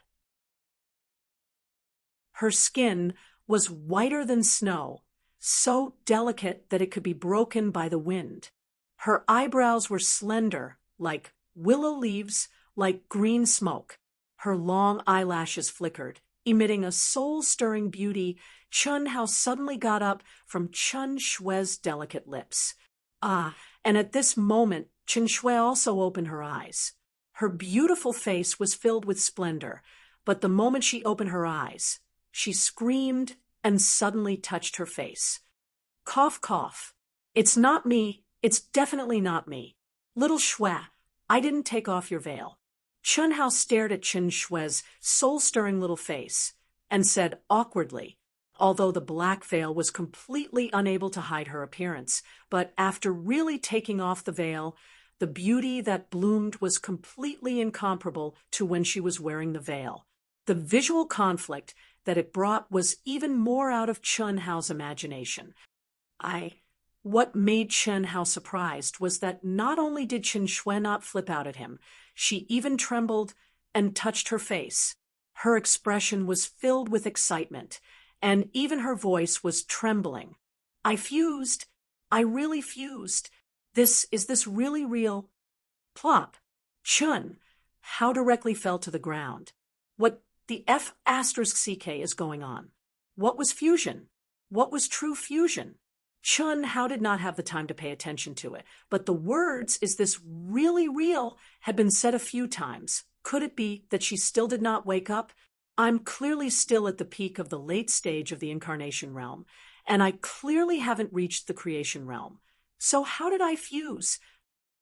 Her skin was whiter than snow, so delicate that it could be broken by the wind. Her eyebrows were slender, like willow leaves, like green smoke. Her long eyelashes flickered, emitting a soul-stirring beauty. Chun Hao suddenly got up from Chen Shui's delicate lips. And at this moment, Chen Shui also opened her eyes. Her beautiful face was filled with splendor, but the moment she opened her eyes, she screamed and suddenly touched her face. Cough, cough. It's not me. It's definitely not me. Little Shue, I didn't take off your veil. Chun Hao stared at Qin Shue's soul-stirring little face and said awkwardly, although the black veil was completely unable to hide her appearance, but after really taking off the veil, the beauty that bloomed was completely incomparable to when she was wearing the veil. The visual conflict that it brought was even more out of Chun Hao's imagination. What made Chen Hao surprised was that not only did Qin Shue not flip out at him, she even trembled and touched her face. Her expression was filled with excitement, and even her voice was trembling. I fused. I really fused. Is this really real? Plop. Chun Hao directly fell to the ground. What the F*** is going on? What was fusion? What was true fusion? Chun Hao did not have the time to pay attention to it, but the words, "Is this really real?" had been said a few times. Could it be that she still did not wake up? I'm clearly still at the peak of the late stage of the incarnation realm, and I clearly haven't reached the creation realm. So how did I fuse?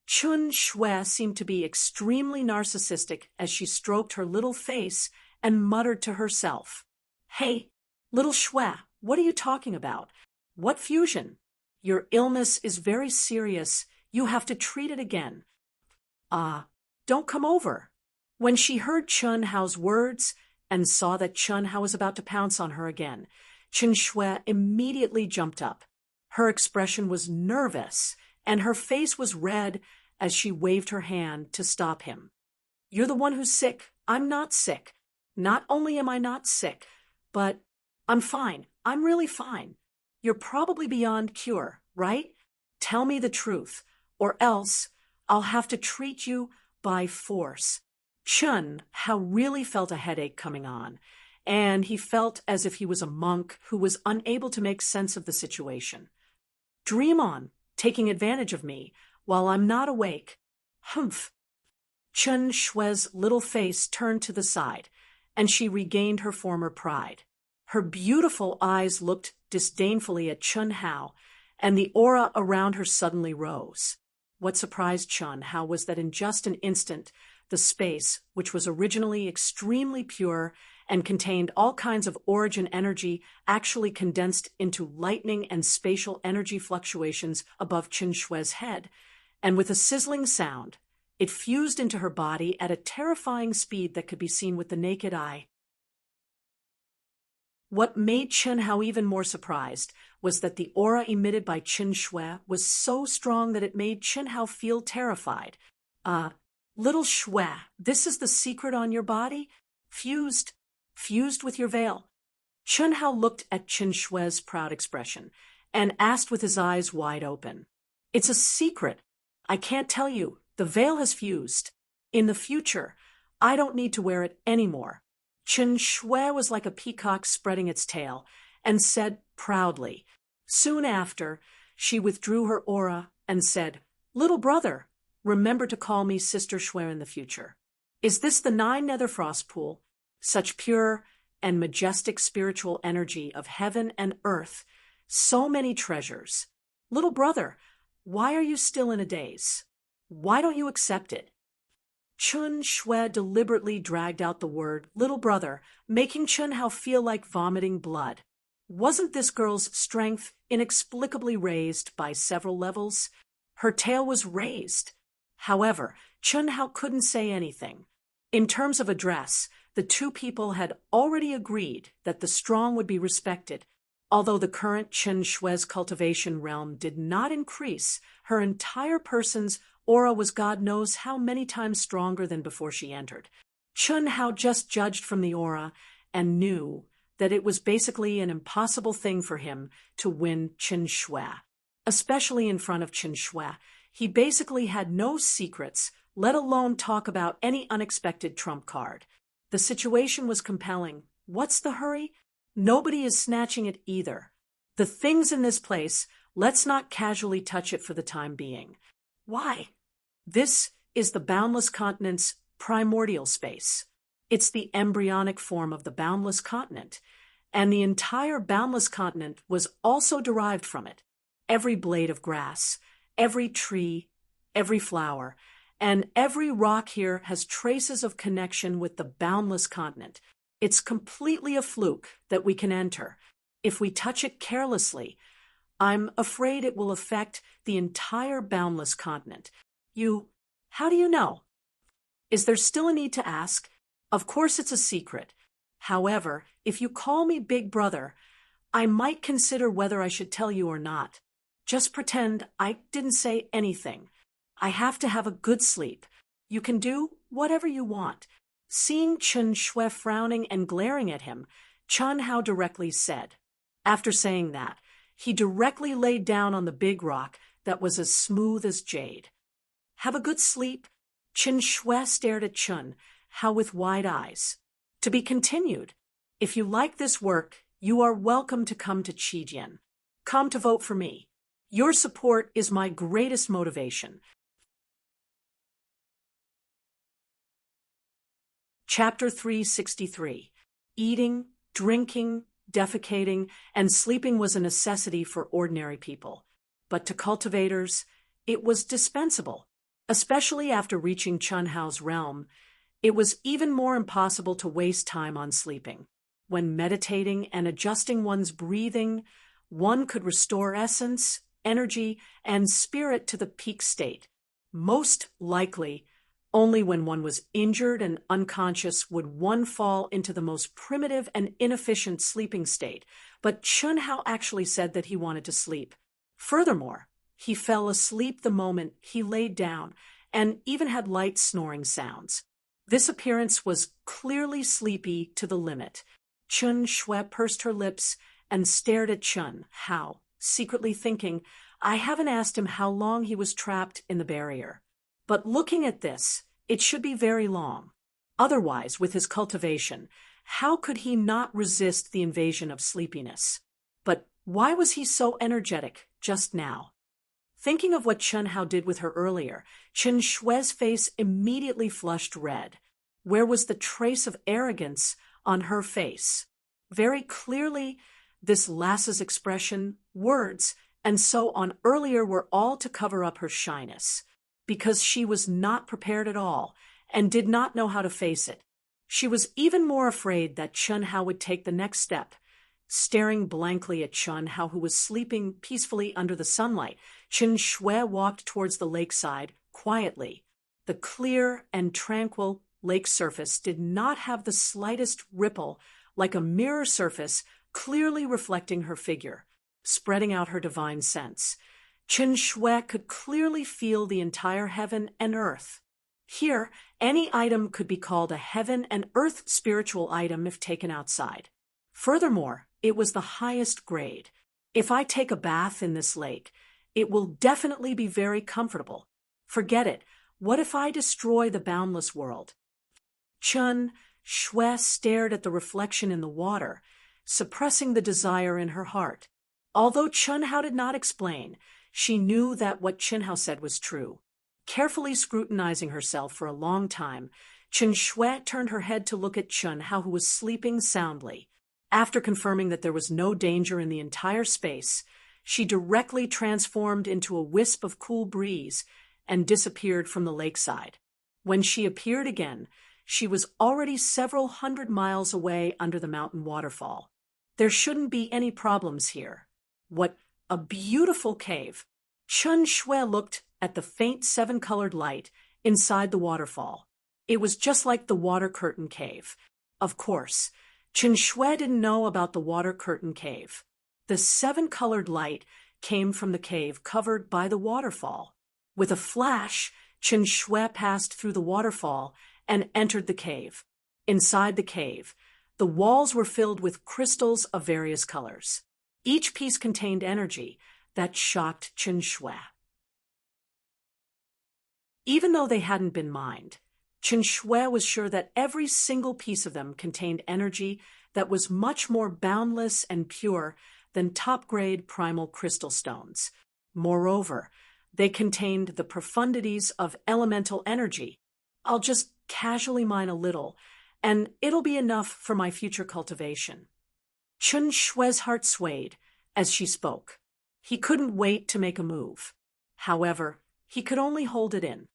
Qin Shue seemed to be extremely narcissistic as she stroked her little face and muttered to herself, "Hey, little Shue, what are you talking about? What fusion? Your illness is very serious. You have to treat it again. Don't come over." When she heard Chun Hao's words and saw that Chun Hao was about to pounce on her again, Qin Shue immediately jumped up. Her expression was nervous, and her face was red as she waved her hand to stop him. "You're the one who's sick. I'm not sick. Not only am I not sick, but I'm fine. I'm really fine. You're probably beyond cure, right? Tell me the truth, or else I'll have to treat you by force." Chun Hao really felt a headache coming on, and he felt as if he was a monk who was unable to make sense of the situation. "Dream on, taking advantage of me, while I'm not awake." Humph. Qin Shue's little face turned to the side, and she regained her former pride. Her beautiful eyes looked disdainfully at Chun Hao, and the aura around her suddenly rose. What surprised Chun Hao was that in just an instant, the space, which was originally extremely pure and contained all kinds of origin energy, actually condensed into lightning and spatial energy fluctuations above Qin Shue's head, and with a sizzling sound, it fused into her body at a terrifying speed that could be seen with the naked eye. What made Chen Hao even more surprised was that the aura emitted by Qin Shue was so strong that it made Chen Hao feel terrified. Little Shue, this is the secret on your body? Fused with your veil." Chen Hao looked at Qin Shue's proud expression and asked with his eyes wide open, "It's a secret. I can't tell you. The veil has fused. In the future, I don't need to wear it anymore." Qin Shue was like a peacock spreading its tail and said proudly. Soon after, she withdrew her aura and said, "Little brother, remember to call me Sister Shue in the future. Is this the 9 Nether Frost Pool? Such pure and majestic spiritual energy of heaven and earth. So many treasures. Little brother, why are you still in a daze? Why don't you accept it?" Qin Shue deliberately dragged out the word "little brother," making Chen Hao feel like vomiting blood. Wasn't this girl's strength inexplicably raised by several levels? Her tail was raised. However, Chen Hao couldn't say anything. In terms of address, the two people had already agreed that the strong would be respected. Although the current Qin Shue's cultivation realm did not increase, her entire person's aura was God knows how many times stronger than before she entered. Chun Hao just judged from the aura and knew that it was basically an impossible thing for him to win Qin Shue. Especially in front of Qin Shue, he basically had no secrets, let alone talk about any unexpected trump card. The situation was compelling. What's the hurry? Nobody is snatching it either. The things in this place, let's not casually touch it for the time being. Why? This is the boundless continent's primordial space. It's the embryonic form of the boundless continent, and the entire boundless continent was also derived from it. every blade of grass, every tree, every flower, and every rock here has traces of connection with the boundless continent. It's completely a fluke that we can enter. If we touch it carelessly, I'm afraid it will affect the entire boundless continent. How do you know? Is there still a need to ask? Of course it's a secret. However, if you call me Big Brother, I might consider whether I should tell you or not. Just pretend I didn't say anything. I have to have a good sleep. You can do whatever you want. Seeing Chen Shui frowning and glaring at him, Chun Hao directly said. After saying that, he directly laid down on the big rock that was as smooth as jade. Have a good sleep? Chen Shui stared at Chun Hao with wide eyes. To be continued. If you like this work, you are welcome to come to Qijian. Come to vote for me. Your support is my greatest motivation. Chapter 363. Eating, drinking, defecating, and sleeping was a necessity for ordinary people. But to cultivators, it was dispensable. Especially after reaching Chun Hao's realm, it was even more impossible to waste time on sleeping. When meditating and adjusting one's breathing, one could restore essence, energy, and spirit to the peak state. Most likely, only when one was injured and unconscious would one fall into the most primitive and inefficient sleeping state, but Chun Hao actually said that he wanted to sleep. Furthermore, he fell asleep the moment he laid down and even had light snoring sounds. This appearance was clearly sleepy to the limit. Chen Shui pursed her lips and stared at Chun Hao, secretly thinking, I haven't asked him how long he was trapped in the barrier. But looking at this, it should be very long. Otherwise, with his cultivation, how could he not resist the invasion of sleepiness? But why was he so energetic just now? Thinking of what Chun Hao did with her earlier, Chen Shui's face immediately flushed red. Where was the trace of arrogance on her face? Very clearly, this lass's expression, words, and so on earlier were all to cover up her shyness, because she was not prepared at all and did not know how to face it. She was even more afraid that Chun Hao would take the next step. Staring blankly at Chun Hao, who was sleeping peacefully under the sunlight, Chen Shui walked towards the lakeside quietly. The clear and tranquil lake surface did not have the slightest ripple, like a mirror surface clearly reflecting her figure, spreading out her divine sense. Chen Shui could clearly feel the entire heaven and earth. Here, any item could be called a heaven and earth spiritual item if taken outside. Furthermore, it was the highest grade. If I take a bath in this lake, it will definitely be very comfortable. Forget it. What if I destroy the boundless world? Chen Shui stared at the reflection in the water, suppressing the desire in her heart. Although Chun Hao did not explain, she knew that what Chen Hao said was true. Carefully scrutinizing herself for a long time, Chen Shui turned her head to look at Chun Hao, who was sleeping soundly. After confirming that there was no danger in the entire space, she directly transformed into a wisp of cool breeze and disappeared from the lakeside. When she appeared again, she was already several hundred miles away under the mountain waterfall. There shouldn't be any problems here. What a beautiful cave! Chen Shui looked at the faint seven-colored light inside the waterfall. It was just like the water curtain cave. Of course, Chen Shui didn't know about the water curtain cave. The seven-colored light came from the cave covered by the waterfall. With a flash, Chen Shui passed through the waterfall and entered the cave. Inside the cave, the walls were filled with crystals of various colors. Each piece contained energy that shocked Chen Shui. Even though they hadn't been mined, Chen Shui was sure that every single piece of them contained energy that was much more boundless and pure than top-grade primal crystal stones. Moreover, they contained the profundities of elemental energy. I'll just casually mine a little, and it'll be enough for my future cultivation. Chen Shui's heart swayed as she spoke. He couldn't wait to make a move. However, he could only hold it in.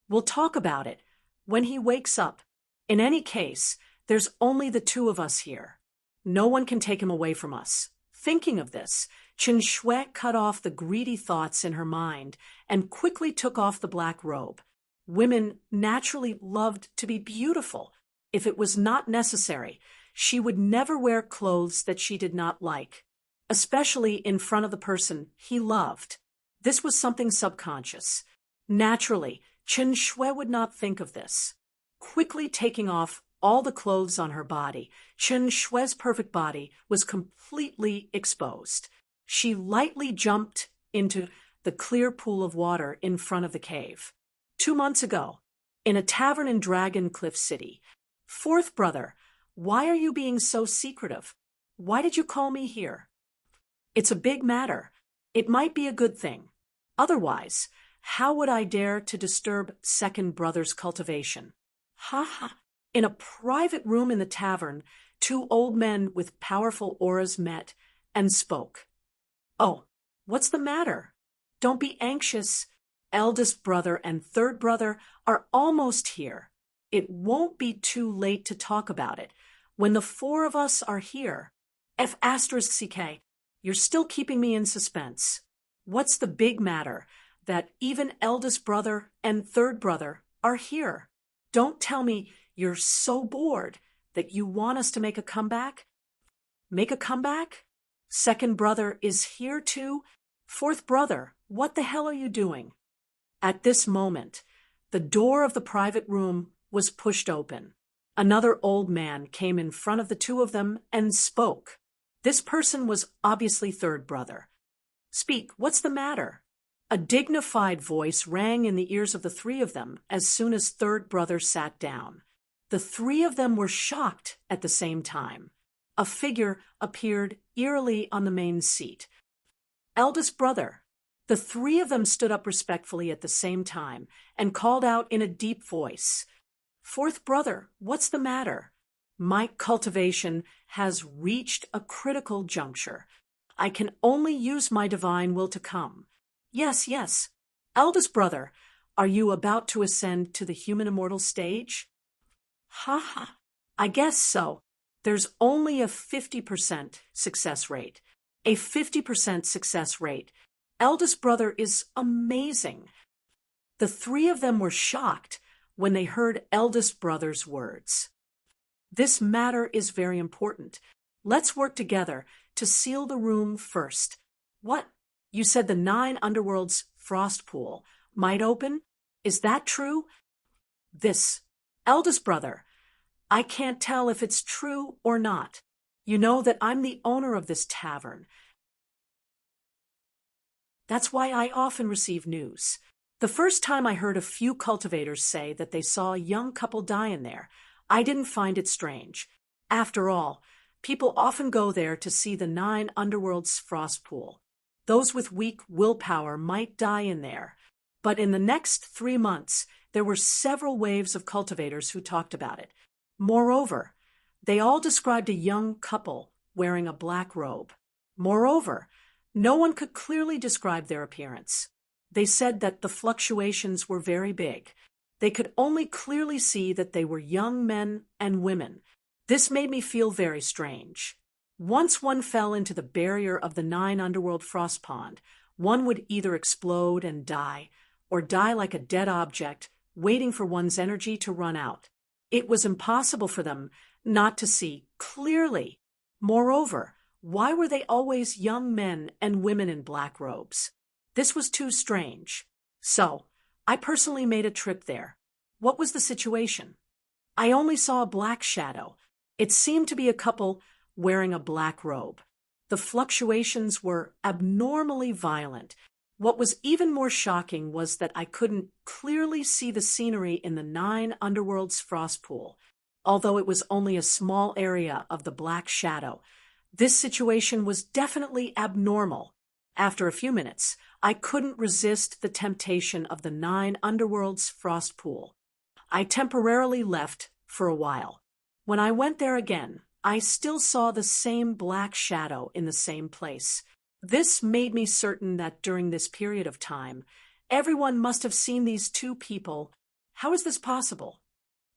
We'll talk about it when he wakes up. In any case, there's only the two of us here. No one can take him away from us. Thinking of this, Chen Shui cut off the greedy thoughts in her mind and quickly took off the black robe. Women naturally loved to be beautiful. If it was not necessary, she would never wear clothes that she did not like, especially in front of the person he loved. This was something subconscious. Naturally, Chen Shui would not think of this. Quickly taking off all the clothes on her body, Chen Shui's perfect body was completely exposed. She lightly jumped into the clear pool of water in front of the cave. 2 months ago, in a tavern in Dragon Cliff City. Fourth brother, why are you being so secretive? Why did you call me here? It's a big matter. It might be a good thing. Otherwise, how would I dare to disturb second brother's cultivation? Ha ha. In a private room in the tavern, 2 old men with powerful auras met and spoke. Oh, what's the matter? Don't be anxious. Eldest brother and third brother are almost here. It won't be too late to talk about it. When the 4 of us are here, F***CK, you're still keeping me in suspense. What's the big matter that even eldest brother and third brother are here? Don't tell me you're so bored that you want us to make a comeback? Make a comeback? Second brother is here too? Fourth brother, what the hell are you doing? At this moment, the door of the private room was pushed open. Another old man came in front of the 2 of them and spoke. This person was obviously third brother. Speak, what's the matter? A dignified voice rang in the ears of the 3 of them as soon as third brother sat down. The 3 of them were shocked at the same time. A figure appeared eerily on the main seat. Eldest brother. The 3 of them stood up respectfully at the same time and called out in a deep voice. Fourth brother, what's the matter? My cultivation has reached a critical juncture. I can only use my divine will to come. Yes, yes. Eldest brother, are you about to ascend to the human immortal stage? Ha ha. I guess so. There's only a 50% success rate. A 50% success rate. Eldest brother is amazing. The 3 of them were shocked when they heard eldest brother's words. This matter is very important. Let's work together to seal the room first. What? You said the 9 underworlds frost pool might open? Is that true? This, eldest brother, I can't tell if it's true or not. You know that I'm the owner of this tavern. That's why I often receive news. The first time I heard a few cultivators say that they saw a young couple die in there, I didn't find it strange. After all, people often go there to see the 9 underworlds frost pool. Those with weak willpower might die in there. But in the next 3 months, there were several waves of cultivators who talked about it. Moreover, they all described a young couple wearing a black robe. Moreover, no one could clearly describe their appearance. They said that the fluctuations were very big. They could only clearly see that they were young men and women. This made me feel very strange. Once one fell into the barrier of the 9 underworld frost pond, one would either explode and die, or die like a dead object, waiting for one's energy to run out. It was impossible for them not to see clearly. Moreover, why were they always young men and women in black robes? This was too strange. So, I personally made a trip there. What was the situation? I only saw a black shadow. It seemed to be a couple wearing a black robe. The fluctuations were abnormally violent. What was even more shocking was that I couldn't clearly see the scenery in the 9 underworlds frost pool, although it was only a small area of the black shadow. This situation was definitely abnormal. After a few minutes, I couldn't resist the temptation of the 9 underworlds frost pool. I temporarily left for a while. When I went there again, I still saw the same black shadow in the same place. This made me certain that during this period of time, everyone must have seen these two people. How is this possible?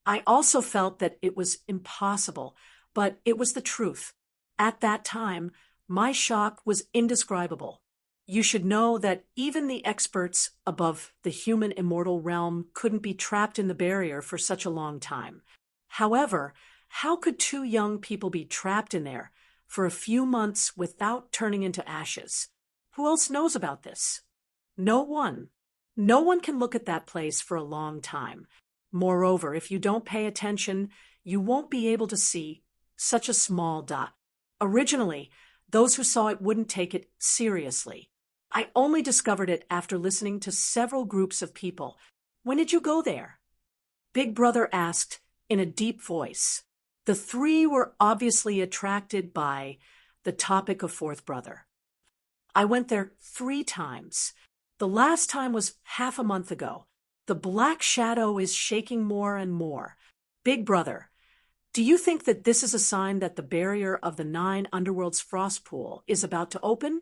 I also felt that it was impossible, but it was the truth. At that time, my shock was indescribable. You should know that even the experts above the human immortal realm couldn't be trapped in the barrier for such a long time. However, how could two young people be trapped in there for a few months without turning into ashes? Who else knows about this? No one. No one can look at that place for a long time. Moreover, if you don't pay attention, you won't be able to see such a small dot. Originally, those who saw it wouldn't take it seriously. I only discovered it after listening to several groups of people. When did you go there? Big Brother asked in a deep voice. The three were obviously attracted by the topic of fourth brother. I went there 3 times. The last time was half a month ago. The black shadow is shaking more and more. Big Brother, do you think that this is a sign that the barrier of the 9 underworlds frost pool is about to open?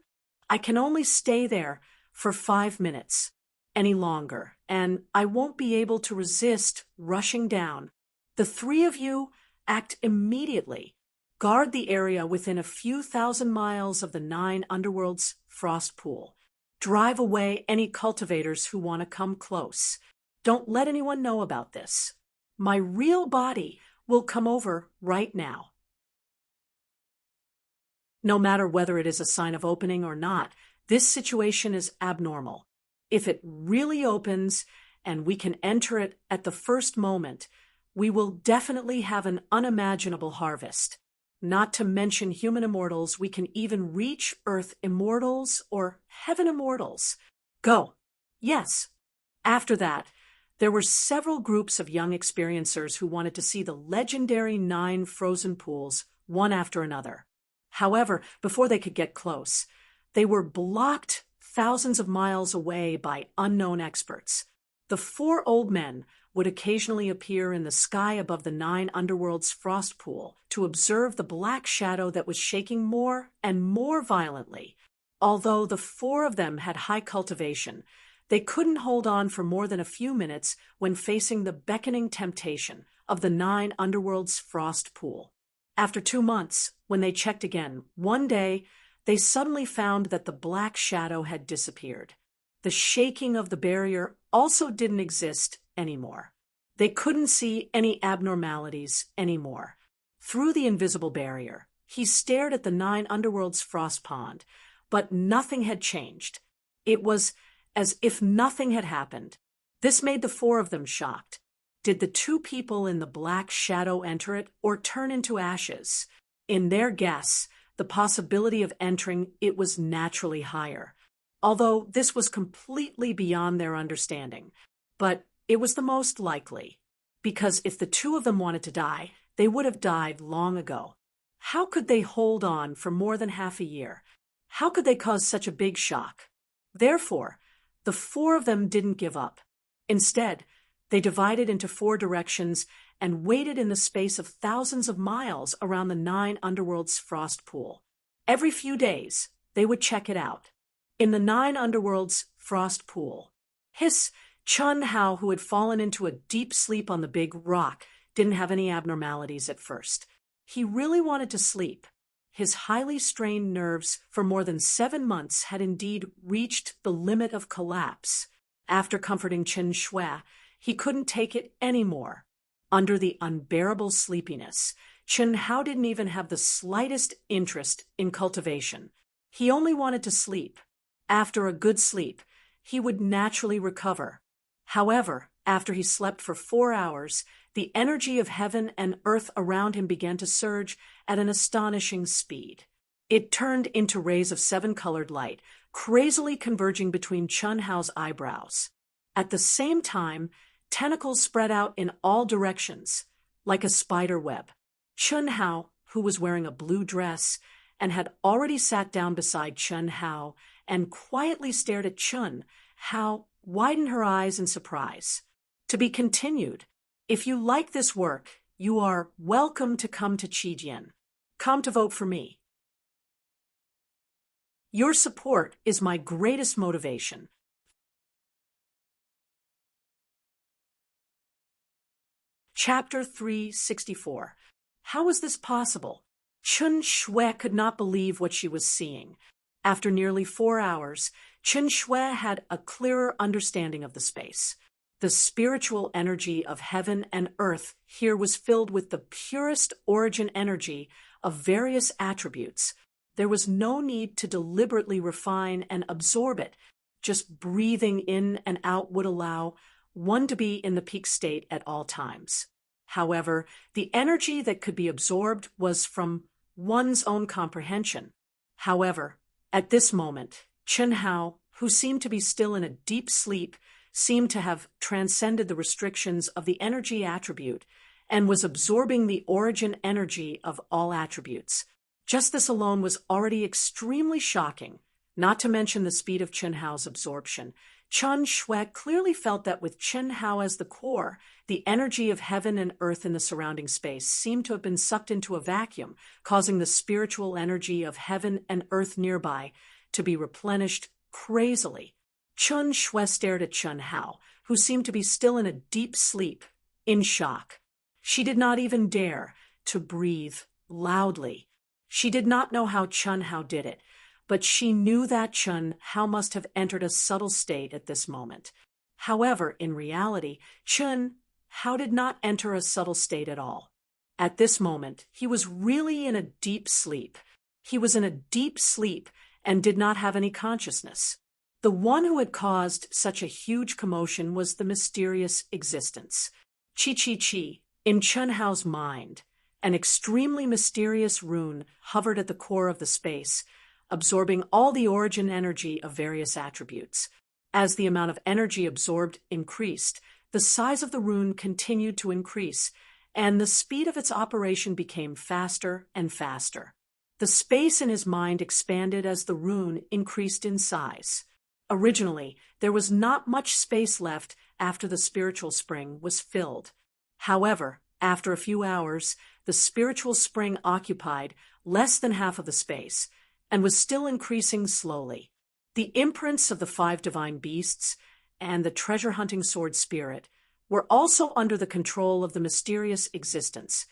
I can only stay there for 5 minutes any longer, and I won't be able to resist rushing down. The 3 of you act immediately. Guard the area within a few thousand miles of the 9 underworlds frost pool. Drive away any cultivators who want to come close. Don't let anyone know about this. My real body will come over right now. No matter whether it is a sign of opening or not, this situation is abnormal. If it really opens and we can enter it at the first moment, we will definitely have an unimaginable harvest. Not to mention human immortals, we can even reach Earth immortals or heaven immortals. Go. Yes. After that, there were several groups of young experiencers who wanted to see the legendary 9 frozen pools, one after another. However, before they could get close, they were blocked thousands of miles away by unknown experts. The 4 old men would occasionally appear in the sky above the 9 underworlds frost pool to observe the black shadow that was shaking more and more violently. Although the 4 of them had high cultivation, they couldn't hold on for more than a few minutes when facing the beckoning temptation of the 9 underworlds frost pool. After 2 months, when they checked again, one day, they suddenly found that the black shadow had disappeared. The shaking of the barrier also didn't exist anymore. They couldn't see any abnormalities anymore. Through the invisible barrier, he stared at the 9 underworlds frost pond, but nothing had changed. It was as if nothing had happened. This made the 4 of them shocked. Did the 2 people in the black shadow enter it or turn into ashes? In their guess, the possibility of entering it was naturally higher, although this was completely beyond their understanding. But it was the most likely, because if the 2 of them wanted to die, they would have died long ago. How could they hold on for more than half a year? How could they cause such a big shock? Therefore, the 4 of them didn't give up. Instead, they divided into 4 directions and waited in the space of thousands of miles around the 9 underworlds frost pool. Every few days, they would check it out. In the 9 underworlds frost pool, Chun Hao, who had fallen into a deep sleep on the big rock, didn't have any abnormalities at first. He really wanted to sleep. His highly strained nerves for more than 7 months had indeed reached the limit of collapse. After comforting Chen Shui, he couldn't take it anymore. Under the unbearable sleepiness, Chen Hao didn't even have the slightest interest in cultivation. He only wanted to sleep. After a good sleep, he would naturally recover. However, after he slept for 4 hours, the energy of heaven and earth around him began to surge at an astonishing speed. It turned into rays of 7-colored light, crazily converging between Chun Hao's eyebrows. At the same time, tentacles spread out in all directions, like a spider web. Chun Hao, who was wearing a blue dress and had already sat down beside Chun Hao and quietly stared at Chun Hao, widened her eyes in surprise. To be continued. If you like this work, you are welcome to come to Qijian. Come to vote for me. Your support is my greatest motivation. Chapter 364. How was this possible? Chun Shui could not believe what she was seeing. After nearly 4 hours, Chun Shui had a clearer understanding of the space. The spiritual energy of heaven and earth here was filled with the purest origin energy of various attributes. There was no need to deliberately refine and absorb it. Just breathing in and out would allow one to be in the peak state at all times. However, the energy that could be absorbed was from one's own comprehension. However, at this moment, Chen Hao, who seemed to be still in a deep sleep, seemed to have transcended the restrictions of the energy attribute and was absorbing the origin energy of all attributes. Just this alone was already extremely shocking, not to mention the speed of Chen Hao's absorption. Chun Shui clearly felt that with Chen Hao as the core, the energy of heaven and earth in the surrounding space seemed to have been sucked into a vacuum, causing the spiritual energy of heaven and earth nearby to be replenished crazily. Chun Shui stared at Chen Hao, who seemed to be still in a deep sleep, in shock. She did not even dare to breathe loudly. She did not know how Chen Hao did it, but she knew that Chen Hao must have entered a subtle state at this moment. However, in reality, Chen Hao did not enter a subtle state at all. At this moment, he was really in a deep sleep. He was in a deep sleep and did not have any consciousness. The one who had caused such a huge commotion was the mysterious existence. Chi. In Chen Hao's mind, an extremely mysterious rune hovered at the core of the space, absorbing all the origin energy of various attributes. As the amount of energy absorbed increased, the size of the rune continued to increase, and the speed of its operation became faster and faster. The space in his mind expanded as the rune increased in size. Originally, there was not much space left after the spiritual spring was filled. However, after a few hours, the spiritual spring occupied less than half of the space, and was still increasing slowly. The imprints of the 5 divine beasts and the treasure-hunting sword spirit were also under the control of the mysterious existence,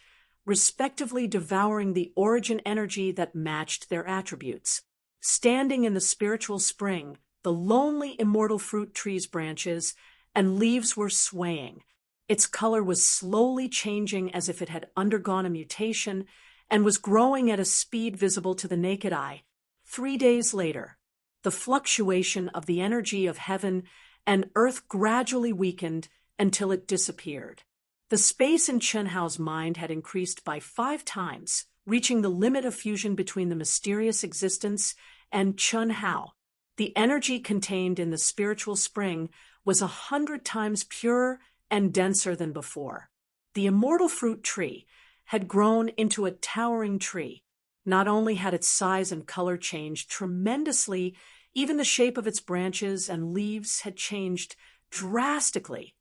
respectively devouring the origin energy that matched their attributes. Standing in the spiritual spring, the lonely immortal fruit tree's branches and leaves were swaying. Its color was slowly changing as if it had undergone a mutation and was growing at a speed visible to the naked eye. 3 days later, the fluctuation of the energy of heaven and earth gradually weakened until it disappeared. The space in Chen Hao's mind had increased by 5 times, reaching the limit of fusion between the mysterious existence and Chen Hao. The energy contained in the spiritual spring was 100 times purer and denser than before. The immortal fruit tree had grown into a towering tree. Not only had its size and color changed tremendously, even the shape of its branches and leaves had changed drastically.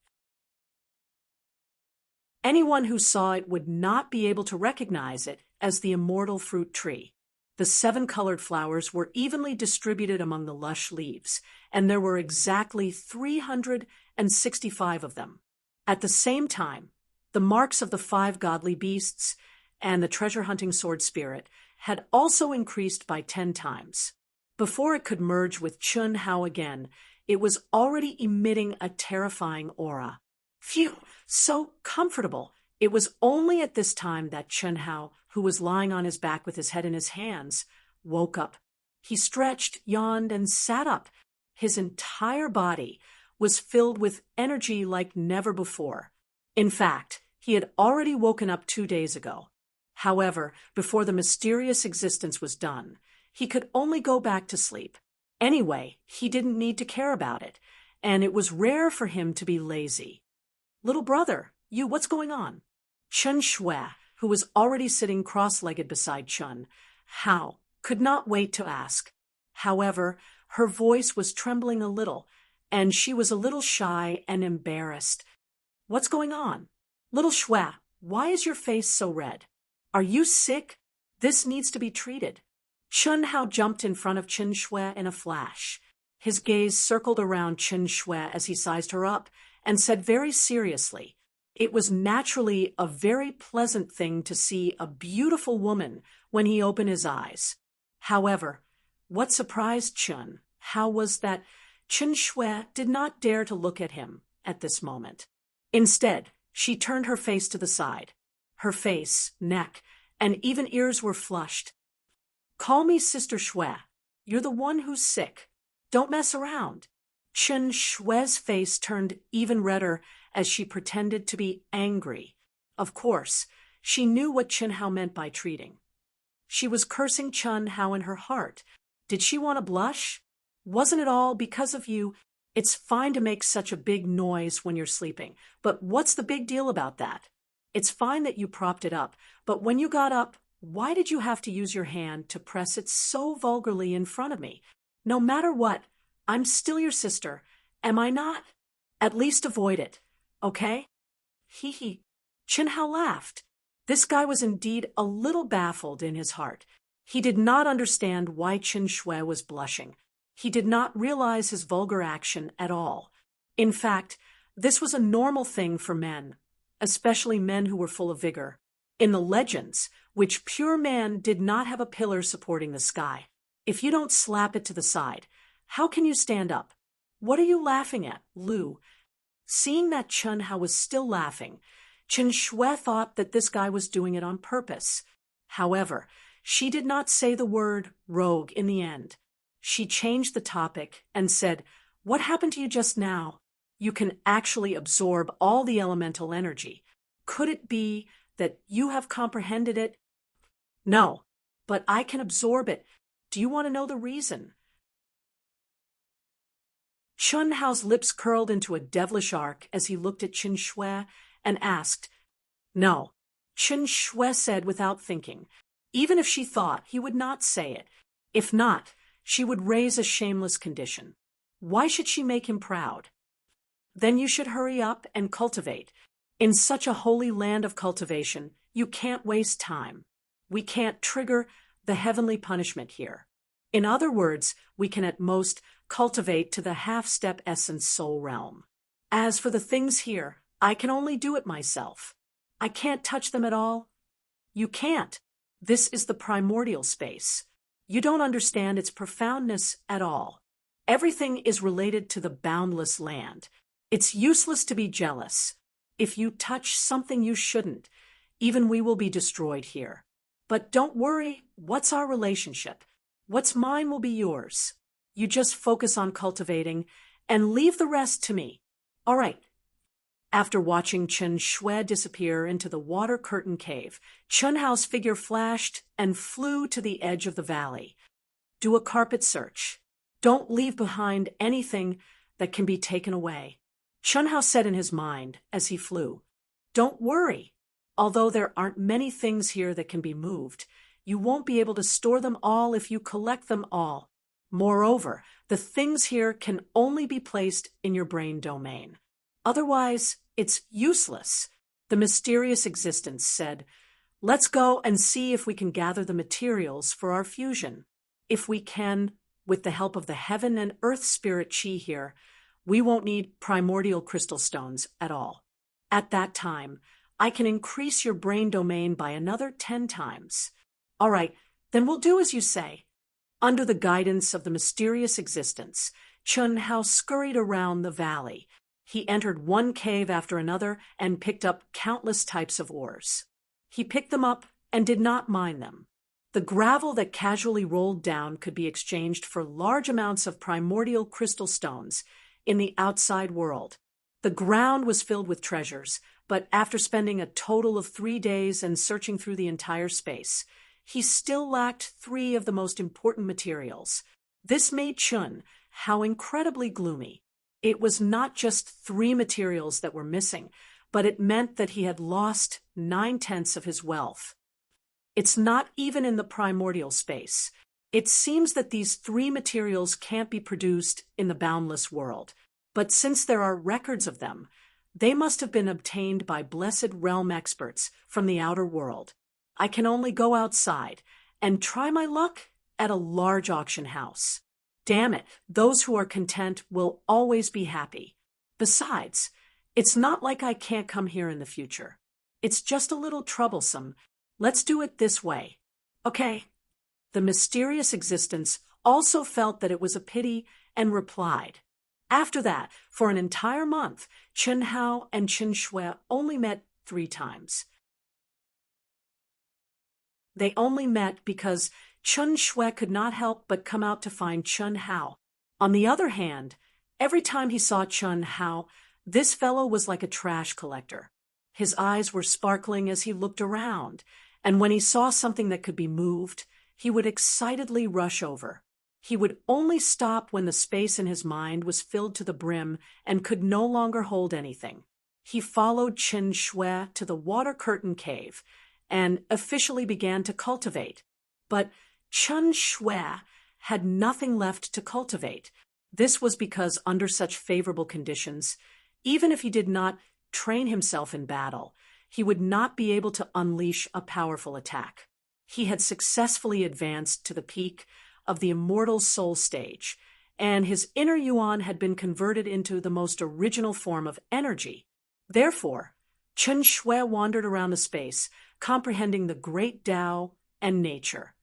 Anyone who saw it would not be able to recognize it as the immortal fruit tree. The 7 colored flowers were evenly distributed among the lush leaves, and there were exactly 365 of them. At the same time, the marks of the 5 godly beasts and the treasure-hunting sword spirit had also increased by 10 times. Before it could merge with Chen Hao again, it was already emitting a terrifying aura. Phew, so comfortable. It was only at this time that Chen Hao, who was lying on his back with his head in his hands, woke up. He stretched, yawned, and sat up. His entire body was filled with energy like never before. In fact, he had already woken up 2 days ago. However, before the mysterious existence was done, he could only go back to sleep. Anyway, he didn't need to care about it, and it was rare for him to be lazy. "Little brother, what's going on?" Chen Shui, who was already sitting cross-legged beside Chen Hao, could not wait to ask. However, her voice was trembling a little, and she was a little shy and embarrassed. "What's going on? Little Shui, why is your face so red? Are you sick? This needs to be treated." Chun Hao jumped in front of Chen Shui in a flash. His gaze circled around Chen Shui as he sized her up and said very seriously, "It was naturally a very pleasant thing to see a beautiful woman when he opened his eyes. However, what surprised Chun Hao was that Chen Shui did not dare to look at him at this moment. Instead, she turned her face to the side. Her face, neck, and even ears were flushed. "Call me Sister Shui. You're the one who's sick. Don't mess around." Chen Shui's face turned even redder as she pretended to be angry. Of course, she knew what Chen Hao meant by treating. She was cursing Chen Hao in her heart. Did she want to blush? "Wasn't it all because of you? It's fine to make such a big noise when you're sleeping, but what's the big deal about that? It's fine that you propped it up, but when you got up, why did you have to use your hand to press it so vulgarly in front of me? No matter what, I'm still your sister, am I not? At least avoid it, okay?" Hee. Chen Hao laughed. This guy was indeed a little baffled in his heart. He did not understand why Chen Shui was blushing. He did not realize his vulgar action at all. In fact, this was a normal thing for men, especially men who were full of vigor. In the legends, which pure man did not have a pillar supporting the sky. If you don't slap it to the side, how can you stand up? "What are you laughing at, Lu?" Seeing that Chen Hao was still laughing, Chen Shui thought that this guy was doing it on purpose. However, she did not say the word rogue in the end. She changed the topic and said, "What happened to you just now? You can actually absorb all the elemental energy. Could it be that you have comprehended it?" "No, but I can absorb it. Do you want to know the reason?" Chen Hao's lips curled into a devilish arc as he looked at Chen Shui and asked, "No." Chen Shui said without thinking. Even if she thought, he would not say it. If not, she would raise a shameless condition. Why should she make him proud? "Then you should hurry up and cultivate. In such a holy land of cultivation, you can't waste time. We can't trigger the heavenly punishment here. In other words, we can at most cultivate to the half-step essence soul realm. As for the things here, I can only do it myself. I can't touch them at all." "You can't. This is the primordial space. You don't understand its profoundness at all. Everything is related to the boundless land. It's useless to be jealous. If you touch something you shouldn't, even we will be destroyed here. But don't worry, what's our relationship? What's mine will be yours. You just focus on cultivating and leave the rest to me. All right." After watching Chen Shui disappear into the water curtain cave, Chen Hao's figure flashed and flew to the edge of the valley. "Do a carpet search. Don't leave behind anything that can be taken away," Chen Hao said in his mind as he flew. "Don't worry. Although there aren't many things here that can be moved, you won't be able to store them all if you collect them all. Moreover, the things here can only be placed in your brain domain. Otherwise, it's useless." The mysterious existence said, "Let's go and see if we can gather the materials for our fusion. If we can, with the help of the heaven and earth spirit chi here, we won't need primordial crystal stones at all. At that time, I can increase your brain domain by another 10 times. All right, then we'll do as you say." Under the guidance of the mysterious existence, Chen Hao scurried around the valley. He entered one cave after another and picked up countless types of ores. He picked them up and did not mind them. The gravel that casually rolled down could be exchanged for large amounts of primordial crystal stones in the outside world. The ground was filled with treasures, but after spending a total of 3 days and searching through the entire space, he still lacked 3 of the most important materials. This made Chen Hao incredibly gloomy. It was not just 3 materials that were missing, but it meant that he had lost 9/10 of his wealth. It's not even in the primordial space. It seems that these 3 materials can't be produced in the boundless world, but since there are records of them, they must have been obtained by blessed realm experts from the outer world. I can only go outside and try my luck at a large auction house. Damn it, those who are content will always be happy. Besides, it's not like I can't come here in the future. It's just a little troublesome. Let's do it this way. Okay. The mysterious existence also felt that it was a pity and replied. After that, for an entire month, Chen Hao and Chen Shui only met 3 times. They only met because Chen Shui could not help but come out to find Chen Hao. On the other hand, every time he saw Chen Hao, this fellow was like a trash collector. His eyes were sparkling as he looked around, and when he saw something that could be moved, he would excitedly rush over. He would only stop when the space in his mind was filled to the brim and could no longer hold anything. He followed Chen Shui to the water curtain cave and officially began to cultivate. But Chen Shui had nothing left to cultivate. This was because under such favorable conditions, even if he did not train himself in battle, he would not be able to unleash a powerful attack. He had successfully advanced to the peak of the immortal soul stage, and his inner yuan had been converted into the most original form of energy. Therefore, Chen Shui wandered around the space, comprehending the great Tao and nature,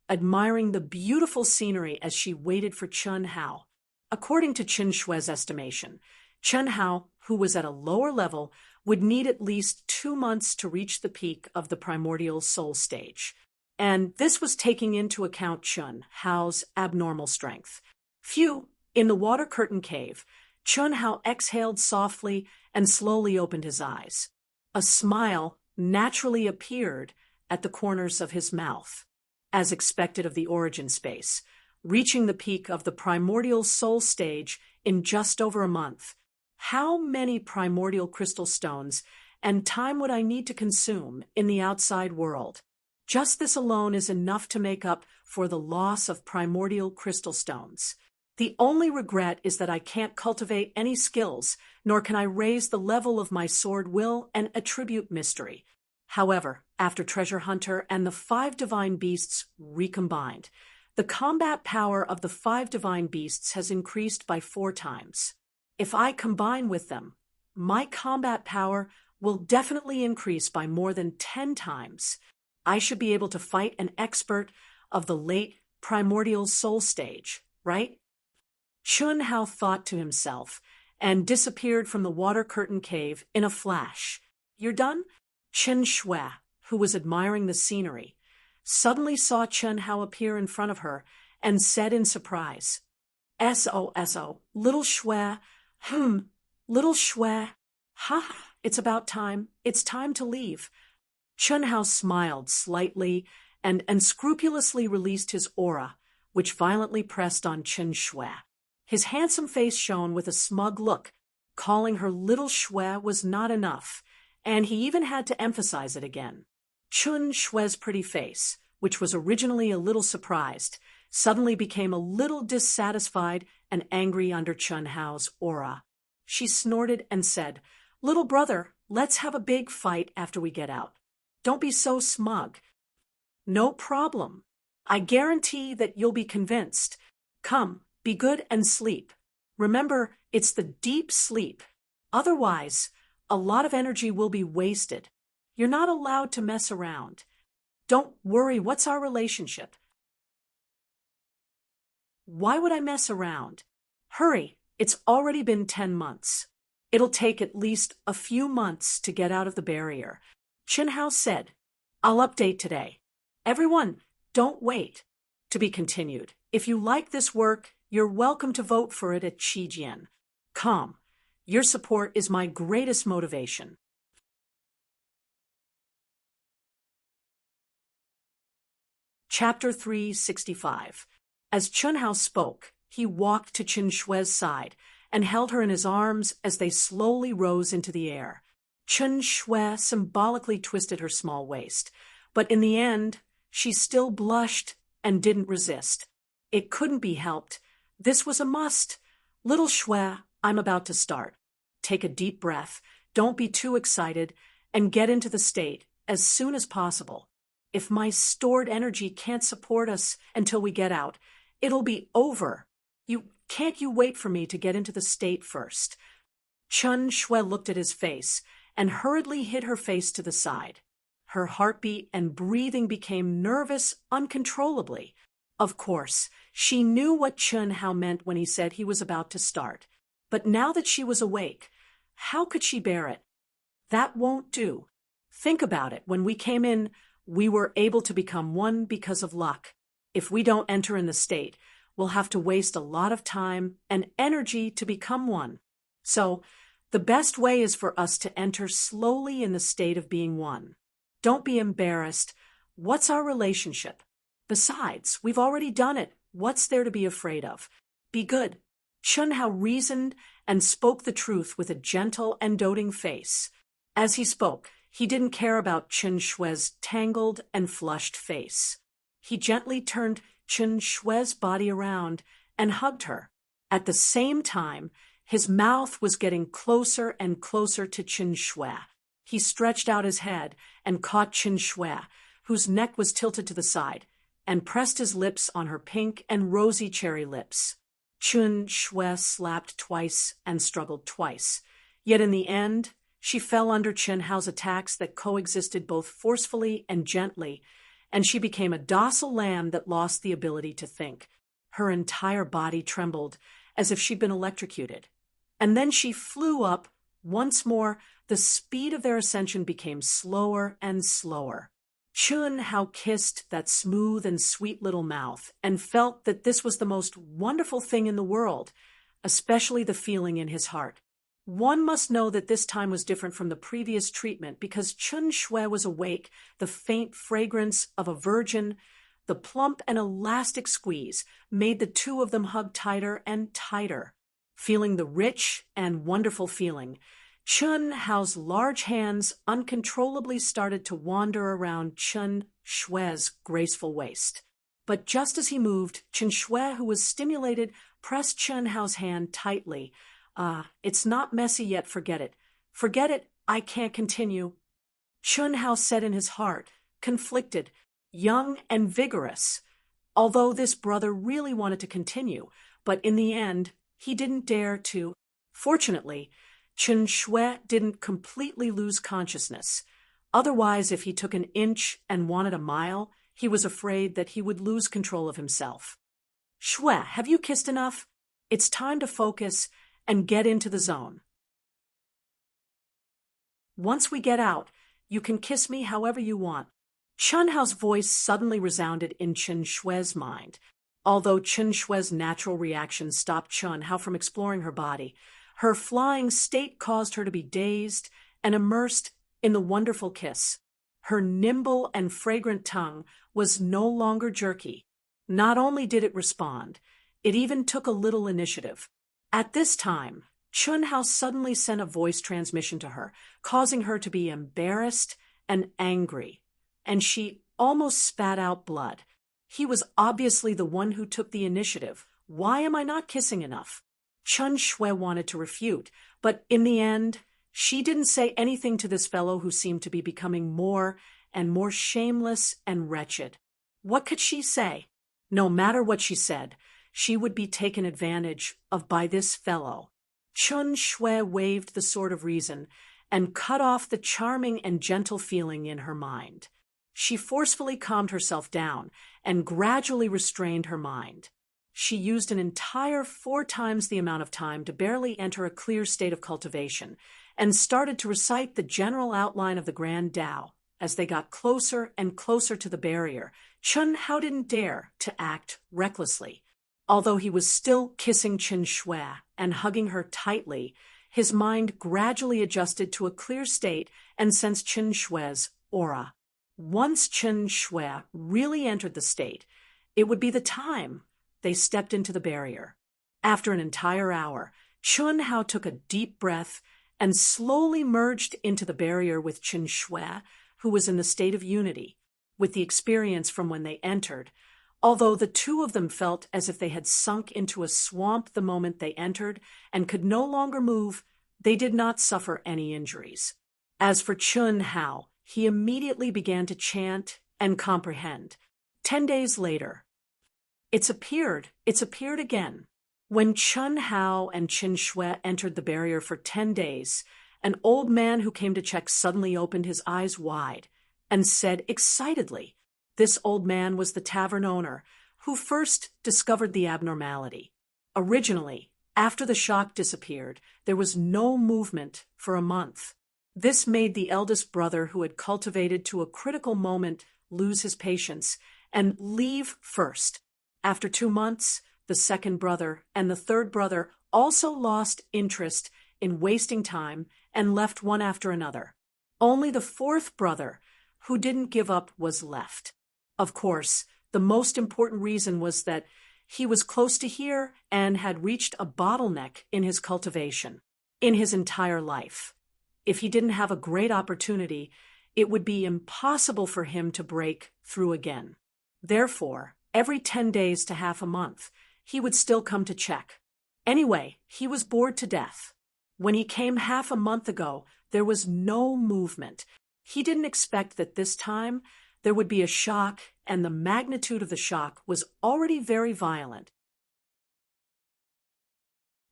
admiring the beautiful scenery as she waited for Chen Hao. According to Chen Shui's estimation, Chen Hao, who was at a lower level, would need at least 2 months to reach the peak of the primordial soul stage. And this was taking into account Chen Hao's abnormal strength. Phew! In the water curtain cave, Chen Hao exhaled softly and slowly opened his eyes. A smile naturally appeared at the corners of his mouth, as expected of the origin space, reaching the peak of the primordial soul stage in just over a month. How many primordial crystal stones and time would I need to consume in the outside world? Just this alone is enough to make up for the loss of primordial crystal stones. The only regret is that I can't cultivate any skills, nor can I raise the level of my sword will and attribute mystery. However, after Treasure Hunter and the 5 divine beasts recombined, the combat power of the 5 divine beasts has increased by 4 times. If I combine with them, my combat power will definitely increase by more than 10 times. I should be able to fight an expert of the late primordial soul stage, right? Chen Hao thought to himself and disappeared from the water curtain cave in a flash. You're done? Chen Shui, who was admiring the scenery, suddenly saw Chen Hao appear in front of her and said in surprise, S.O.S.O., little Shui, little Shui, ha, it's about time, it's time to leave. Chen Hao smiled slightly and scrupulously released his aura, which violently pressed on Chen Shui. His handsome face shone with a smug look. Calling her little Shui was not enough, and he even had to emphasize it again. Chen Shui's pretty face, which was originally a little surprised, suddenly became a little dissatisfied and angry under Chen Hao's aura. She snorted and said, "Little brother, let's have a big fight after we get out. Don't be so smug." "No problem. I guarantee that you'll be convinced. Come, be good and sleep. Remember, it's the deep sleep. Otherwise, a lot of energy will be wasted. You're not allowed to mess around. Don't worry, what's our relationship?" "Why would I mess around? Hurry, it's already been 10 months. It'll take at least a few months to get out of the barrier." Chen Hao said, "I'll update today. Everyone, don't wait." To be continued. If you like this work, you're welcome to vote for it at Qijian. Come, your support is my greatest motivation. Chapter 365. As Chen Hao spoke, he walked to Chen Shui's side and held her in his arms as they slowly rose into the air. Chen Shui symbolically twisted her small waist, but in the end, she still blushed and didn't resist. It couldn't be helped. This was a must. "Little Shui, I'm about to start. Take a deep breath, don't be too excited, and get into the state as soon as possible. If my stored energy can't support us until we get out, it'll be over. Can't you wait for me to get into the state first? Chun Shui looked at his face and hurriedly hid her face to the side. Her heartbeat and breathing became nervous uncontrollably. Of course, she knew what Chun Hao meant when he said he was about to start. But now that she was awake, how could she bear it? That won't do. Think about it. When we came in, we were able to become one because of luck. If we don't enter in the state, we'll have to waste a lot of time and energy to become one. So, the best way is for us to enter slowly in the state of being one. Don't be embarrassed. What's our relationship? Besides, we've already done it. What's there to be afraid of? Be good. Chun Hao reasoned and spoke the truth with a gentle and doting face. As he spoke, he didn't care about Chun Shui's tangled and flushed face. He gently turned Chun Shui's body around and hugged her. At the same time, his mouth was getting closer and closer to Chun Shui. He stretched out his head and caught Chun Shui, whose neck was tilted to the side, and pressed his lips on her pink and rosy cherry lips. Chun Shui slapped twice and struggled twice. Yet in the end, she fell under Chun Hao's attacks that coexisted both forcefully and gently, and she became a docile lamb that lost the ability to think. Her entire body trembled, as if she'd been electrocuted. And then she flew up. Once more, the speed of their ascension became slower and slower. Chun Hao kissed that smooth and sweet little mouth and felt that this was the most wonderful thing in the world, especially the feeling in his heart. One must know that this time was different from the previous treatment because Chun Shui was awake, the faint fragrance of a virgin, the plump and elastic squeeze made the two of them hug tighter and tighter. Feeling the rich and wonderful feeling, Chun Hao's large hands uncontrollably started to wander around Chun Shui's graceful waist. But just as he moved, Chun Shui, who was stimulated, pressed Chun Hao's hand tightly. It's not messy yet, forget it. Forget it, I can't continue. Chun Hao said in his heart, conflicted, young and vigorous, although this brother really wanted to continue, but in the end, he didn't dare to. Fortunately, Chun Shui didn't completely lose consciousness. Otherwise, if he took an inch and wanted a mile, he was afraid that he would lose control of himself. Shui, have you kissed enough? It's time to focus and get into the zone. Once we get out, you can kiss me however you want. Chun Hao's voice suddenly resounded in Chun Shui's mind. Although Chun Shui's natural reaction stopped Chun Hao from exploring her body, her flying state caused her to be dazed and immersed in the wonderful kiss. Her nimble and fragrant tongue was no longer jerky. Not only did it respond, it even took a little initiative. At this time, Chun Hao suddenly sent a voice transmission to her, causing her to be embarrassed and angry, and she almost spat out blood. He was obviously the one who took the initiative. Why am I not kissing enough? Chun Shui wanted to refute, but in the end, she didn't say anything to this fellow who seemed to be becoming more and more shameless and wretched. What could she say? No matter what she said, she would be taken advantage of by this fellow. Chun Shui waved the sword of reason and cut off the charming and gentle feeling in her mind. She forcefully calmed herself down and gradually restrained her mind. She used an entire 4 times the amount of time to barely enter a clear state of cultivation and started to recite the general outline of the Grand Tao. As they got closer and closer to the barrier, Chun Hao didn't dare to act recklessly. Although he was still kissing Chun Shui and hugging her tightly, his mind gradually adjusted to a clear state and sensed Chun Shui's aura. Once Chun Shui really entered the state, it would be the time they stepped into the barrier. After an entire hour, Chun Hao took a deep breath and slowly merged into the barrier with Chun Shui, who was in the state of unity, with the experience from when they entered. Although the two of them felt as if they had sunk into a swamp the moment they entered and could no longer move, they did not suffer any injuries. As for Chun Hao, he immediately began to chant and comprehend. 10 days later, it's appeared again. When Chun Hao and Qin Shui entered the barrier for 10 days, an old man who came to check suddenly opened his eyes wide and said excitedly, this old man was the tavern owner who first discovered the abnormality. Originally, after the shock disappeared, there was no movement for a month. This made the eldest brother, who had cultivated to a critical moment, lose his patience and leave first. After 2 months, the second brother and the third brother also lost interest in wasting time and left one after another. Only the fourth brother, who didn't give up, was left. Of course, the most important reason was that he was close to here and had reached a bottleneck in his cultivation, in his entire life. If he didn't have a great opportunity, it would be impossible for him to break through again. Therefore, every 10 days to half a month, he would still come to check. Anyway, he was bored to death. When he came half a month ago, there was no movement. He didn't expect that this time there would be a shock, and the magnitude of the shock was already very violent.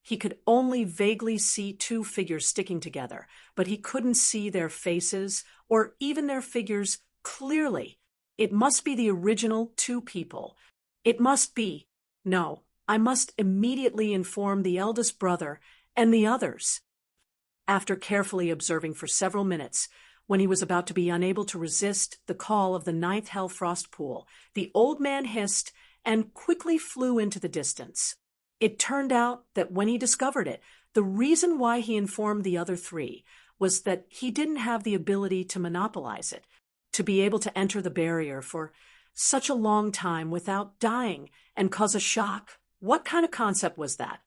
He could only vaguely see 2 figures sticking together, but he couldn't see their faces or even their figures clearly. It must be the original 2 people. It must be. No, I must immediately inform the eldest brother and the others. After carefully observing for several minutes, when he was about to be unable to resist the call of the 9th Hellfrost Pool, the old man hissed and quickly flew into the distance. It turned out that when he discovered it, the reason why he informed the other 3 was that he didn't have the ability to monopolize it, to be able to enter the barrier for such a long time without dying and cause a shock. What kind of concept was that?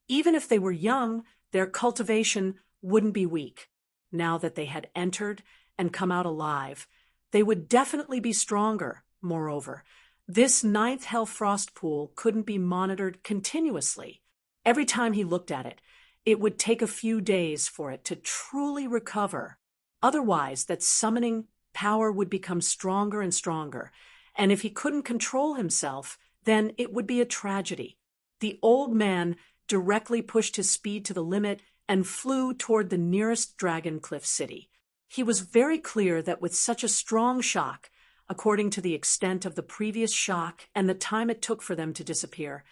Even if they were young, their cultivation wouldn't be weak. Now that they had entered and come out alive, they would definitely be stronger. Moreover, this 9th Hellfrost Pool couldn't be monitored continuously. Every time he looked at it, it would take a few days for it to truly recover. Otherwise, that summoning power would become stronger and stronger, and if he couldn't control himself, then it would be a tragedy. The old man directly pushed his speed to the limit and flew toward the nearest Dragon Cliff city. He was very clear that with such a strong shock, according to the extent of the previous shock and the time it took for them to disappear,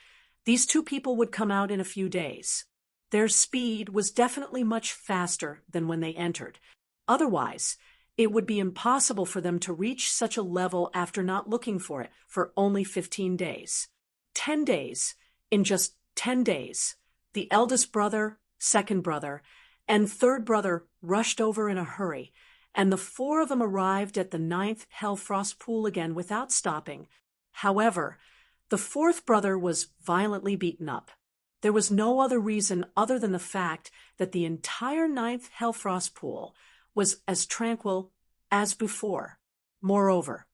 these 2 people would come out in a few days. Their speed was definitely much faster than when they entered. Otherwise, it would be impossible for them to reach such a level after not looking for it for only 15 days. 10 days. In just 10 days, the eldest brother, second brother, and third brother rushed over in a hurry, and the 4 of them arrived at the 9th Hellfrost Pool again without stopping. However, the 4th brother was violently beaten up. There was no other reason other than the fact that the entire 9th Hellfrost Pool was as tranquil as before. Moreover,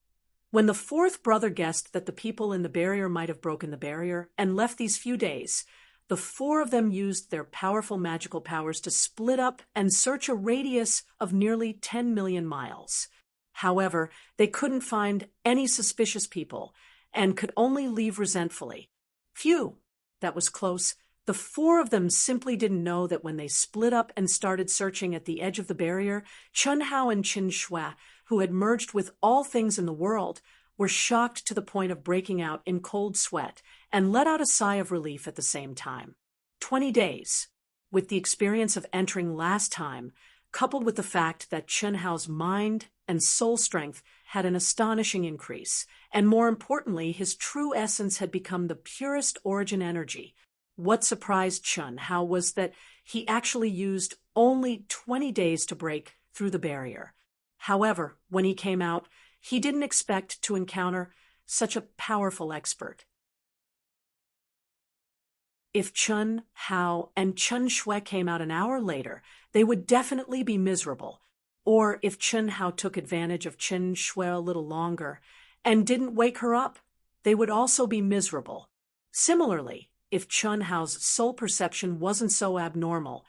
when the 4th brother guessed that the people in the barrier might have broken the barrier and left these few days, the 4 of them used their powerful magical powers to split up and search a radius of nearly 10 million miles. However, they couldn't find any suspicious people and could only leave resentfully. Phew, that was close. The 4 of them simply didn't know that when they split up and started searching at the edge of the barrier, Chun Hao and Qin Shui, who had merged with all things in the world, were shocked to the point of breaking out in cold sweat and let out a sigh of relief at the same time. 20 days. With the experience of entering last time, coupled with the fact that Chun Hao's mind and soul strength had an astonishing increase, and more importantly, his true essence had become the purest origin energy. What surprised Chun Hao was that he actually used only 20 days to break through the barrier. However, when he came out, he didn't expect to encounter such a powerful expert. If Chun Hao and Chun Shui came out an hour later, they would definitely be miserable. Or if Chun Hao took advantage of Qin Shui a little longer and didn't wake her up, they would also be miserable. Similarly, if Chun Hao's soul perception wasn't so abnormal,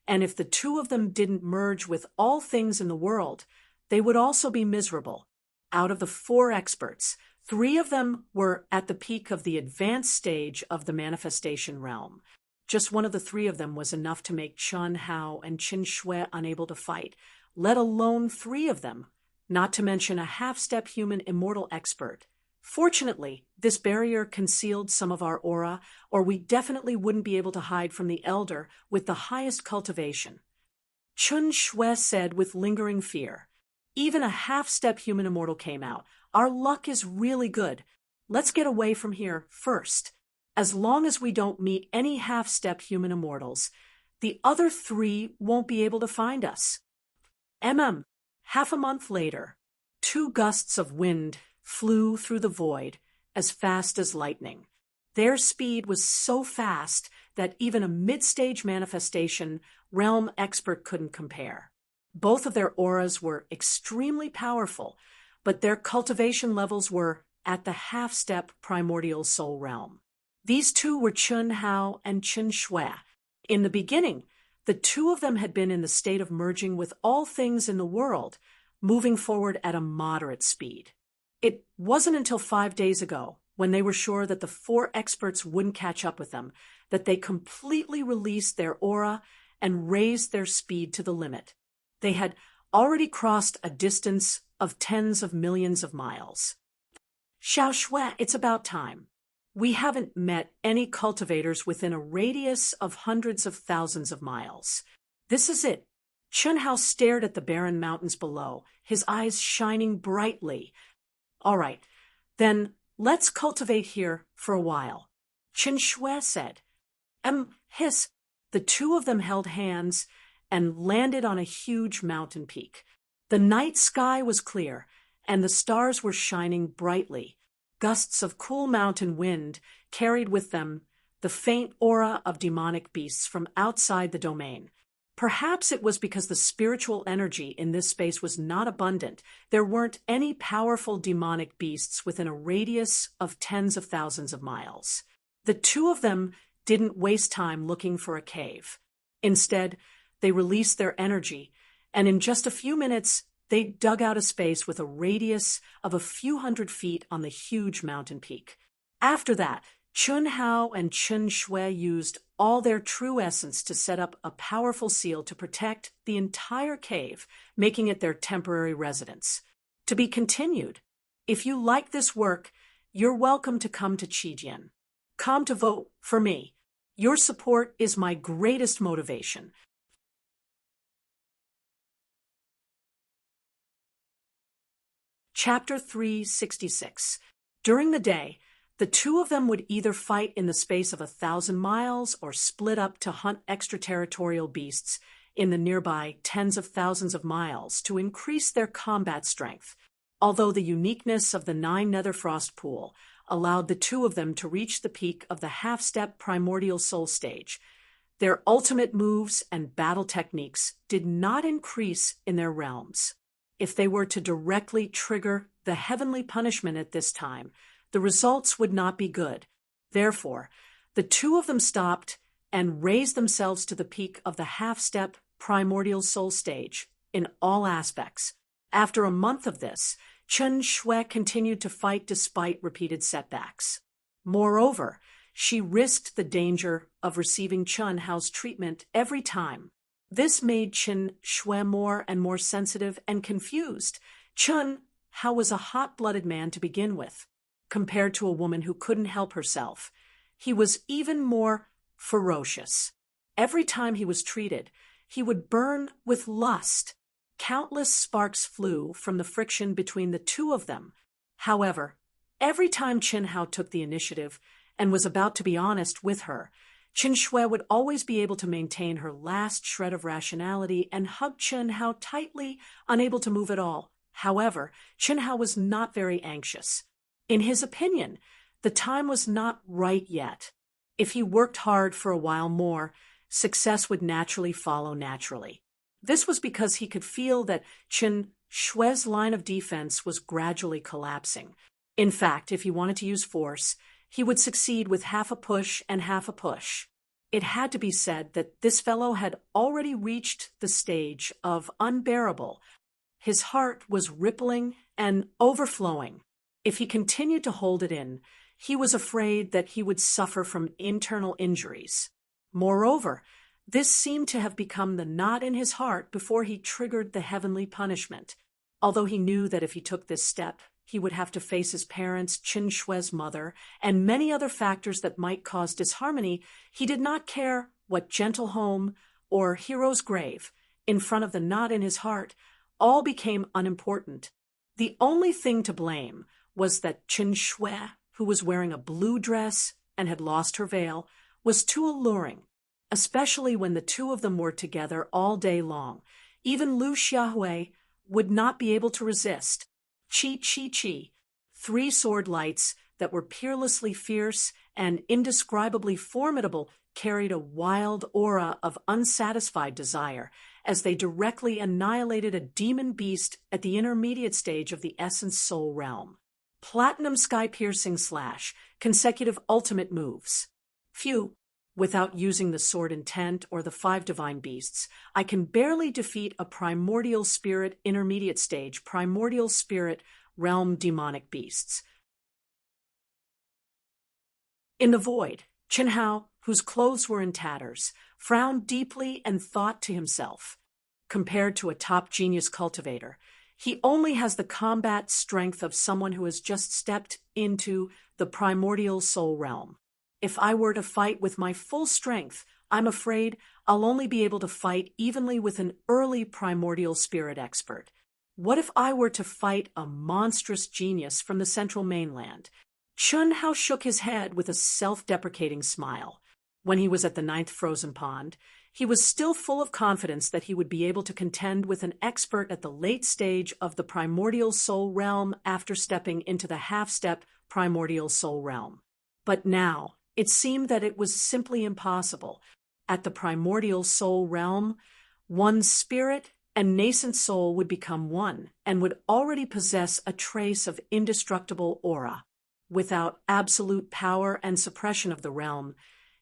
and if the 2 of them didn't merge with all things in the world, they would also be miserable. out of the 4 experts, 3 of them were at the peak of the advanced stage of the manifestation realm. Just one of the 3 of them was enough to make Chun Hao and Qin Shui unable to fight, let alone 3 of them, not to mention a half-step human immortal expert. Fortunately, this barrier concealed some of our aura, or we definitely wouldn't be able to hide from the elder with the highest cultivation. Qin Shui said with lingering fear. Even a half-step human immortal came out. Our luck is really good. Let's get away from here first. As long as we don't meet any half-step human immortals, the other 3 won't be able to find us. Half a month later, 2 gusts of wind flew through the void as fast as lightning. Their speed was so fast that even a mid-stage manifestation realm expert couldn't compare. Both of their auras were extremely powerful, but their cultivation levels were at the half-step primordial soul realm. These 2 were Chun Hao and Qin Shui. In the beginning, the 2 of them had been in the state of merging with all things in the world, moving forward at a moderate speed. It wasn't until 5 days ago, when they were sure that the 4 experts wouldn't catch up with them, that they completely released their aura and raised their speed to the limit. They had already crossed a distance of tens of millions of miles. Xiao Shui, it's about time. We haven't met any cultivators within a radius of hundreds of thousands of miles. This is it. Chun Hao stared at the barren mountains below, his eyes shining brightly. All right, then let's cultivate here for a while. Qin Shui said. Hiss. The 2 of them held hands and landed on a huge mountain peak. The night sky was clear, and the stars were shining brightly. Gusts of cool mountain wind carried with them the faint aura of demonic beasts from outside the domain. Perhaps it was because the spiritual energy in this space was not abundant. There weren't any powerful demonic beasts within a radius of tens of thousands of miles. The 2 of them didn't waste time looking for a cave. Instead, they released their energy, and in just a few minutes, they dug out a space with a radius of a few hundred feet on the huge mountain peak. After that, Chun Hao and Qin Shui used all their true essence to set up a powerful seal to protect the entire cave, making it their temporary residence. To be continued. If you like this work, you're welcome to come to Qijian. Come to vote for me. Your support is my greatest motivation. Chapter 366. During the day, the 2 of them would either fight in the space of 1,000 miles or split up to hunt extraterritorial beasts in the nearby tens of thousands of miles to increase their combat strength. Although the uniqueness of the 9 Netherfrost pool allowed the 2 of them to reach the peak of the half-step primordial soul stage, their ultimate moves and battle techniques did not increase in their realms. If they were to directly trigger the heavenly punishment at this time, the results would not be good. Therefore, the 2 of them stopped and raised themselves to the peak of the half-step primordial soul stage in all aspects. After a month of this, Qin Shui continued to fight despite repeated setbacks. Moreover, she risked the danger of receiving Chun Hao's treatment every time. This made Qin Shui more and more sensitive and confused. Chun Hao was a hot-blooded man to begin with. Compared to a woman who couldn't help herself, he was even more ferocious. Every time he was treated, he would burn with lust. Countless sparks flew from the friction between the 2 of them. However, every time Qin Hao took the initiative and was about to be honest with her, Qin Shui would always be able to maintain her last shred of rationality and hug Qin Hao tightly, unable to move at all. However, Qin Hao was not very anxious. In his opinion, the time was not right yet. If he worked hard for a while more, success would naturally follow naturally. This was because he could feel that Qin Shui's line of defense was gradually collapsing. In fact, if he wanted to use force, he would succeed with half a push and half a push. It had to be said that this fellow had already reached the stage of unbearable. His heart was rippling and overflowing. If he continued to hold it in, he was afraid that he would suffer from internal injuries. Moreover, this seemed to have become the knot in his heart before he triggered the heavenly punishment. Although he knew that if he took this step, he would have to face his parents, Qin Shui's mother, and many other factors that might cause disharmony, he did not care what gentle home or hero's grave, in front of the knot in his heart, all became unimportant. The only thing to blame was that Qin Shui, who was wearing a blue dress and had lost her veil, was too alluring, especially when the two of them were together all day long. Even Lu Xiaohui would not be able to resist. Chi Chi Chi, 3 sword lights that were peerlessly fierce and indescribably formidable, carried a wild aura of unsatisfied desire as they directly annihilated a demon beast at the intermediate stage of the essence soul realm. Platinum sky-piercing slash, consecutive ultimate moves. Phew. Without using the sword intent or the 5 divine beasts, I can barely defeat a primordial spirit intermediate stage, primordial spirit realm demonic beasts. In the void, Qin Hao, whose clothes were in tatters, frowned deeply and thought to himself, compared to a top genius cultivator, he only has the combat strength of someone who has just stepped into the primordial soul realm. If I were to fight with my full strength, I'm afraid I'll only be able to fight evenly with an early primordial spirit expert. What if I were to fight a monstrous genius from the central mainland? Qin Hao shook his head with a self-deprecating smile. When he was at the 9th frozen pond, he was still full of confidence that he would be able to contend with an expert at the late stage of the primordial soul realm after stepping into the half-step primordial soul realm. But now, it seemed that it was simply impossible. At the primordial soul realm, one's spirit and nascent soul would become one and would already possess a trace of indestructible aura. Without absolute power and suppression of the realm,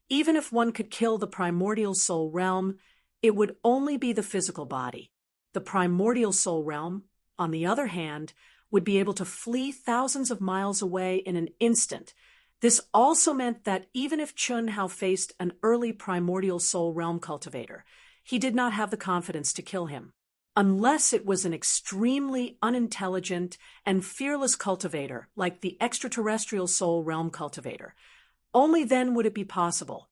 even if one could kill the primordial soul realm, it would only be the physical body. The primordial soul realm, on the other hand, would be able to flee thousands of miles away in an instant. This also meant that even if Qin Hao faced an early primordial soul realm cultivator, he did not have the confidence to kill him. Unless it was an extremely unintelligent and fearless cultivator like the extraterrestrial soul realm cultivator. Only then would it be possible.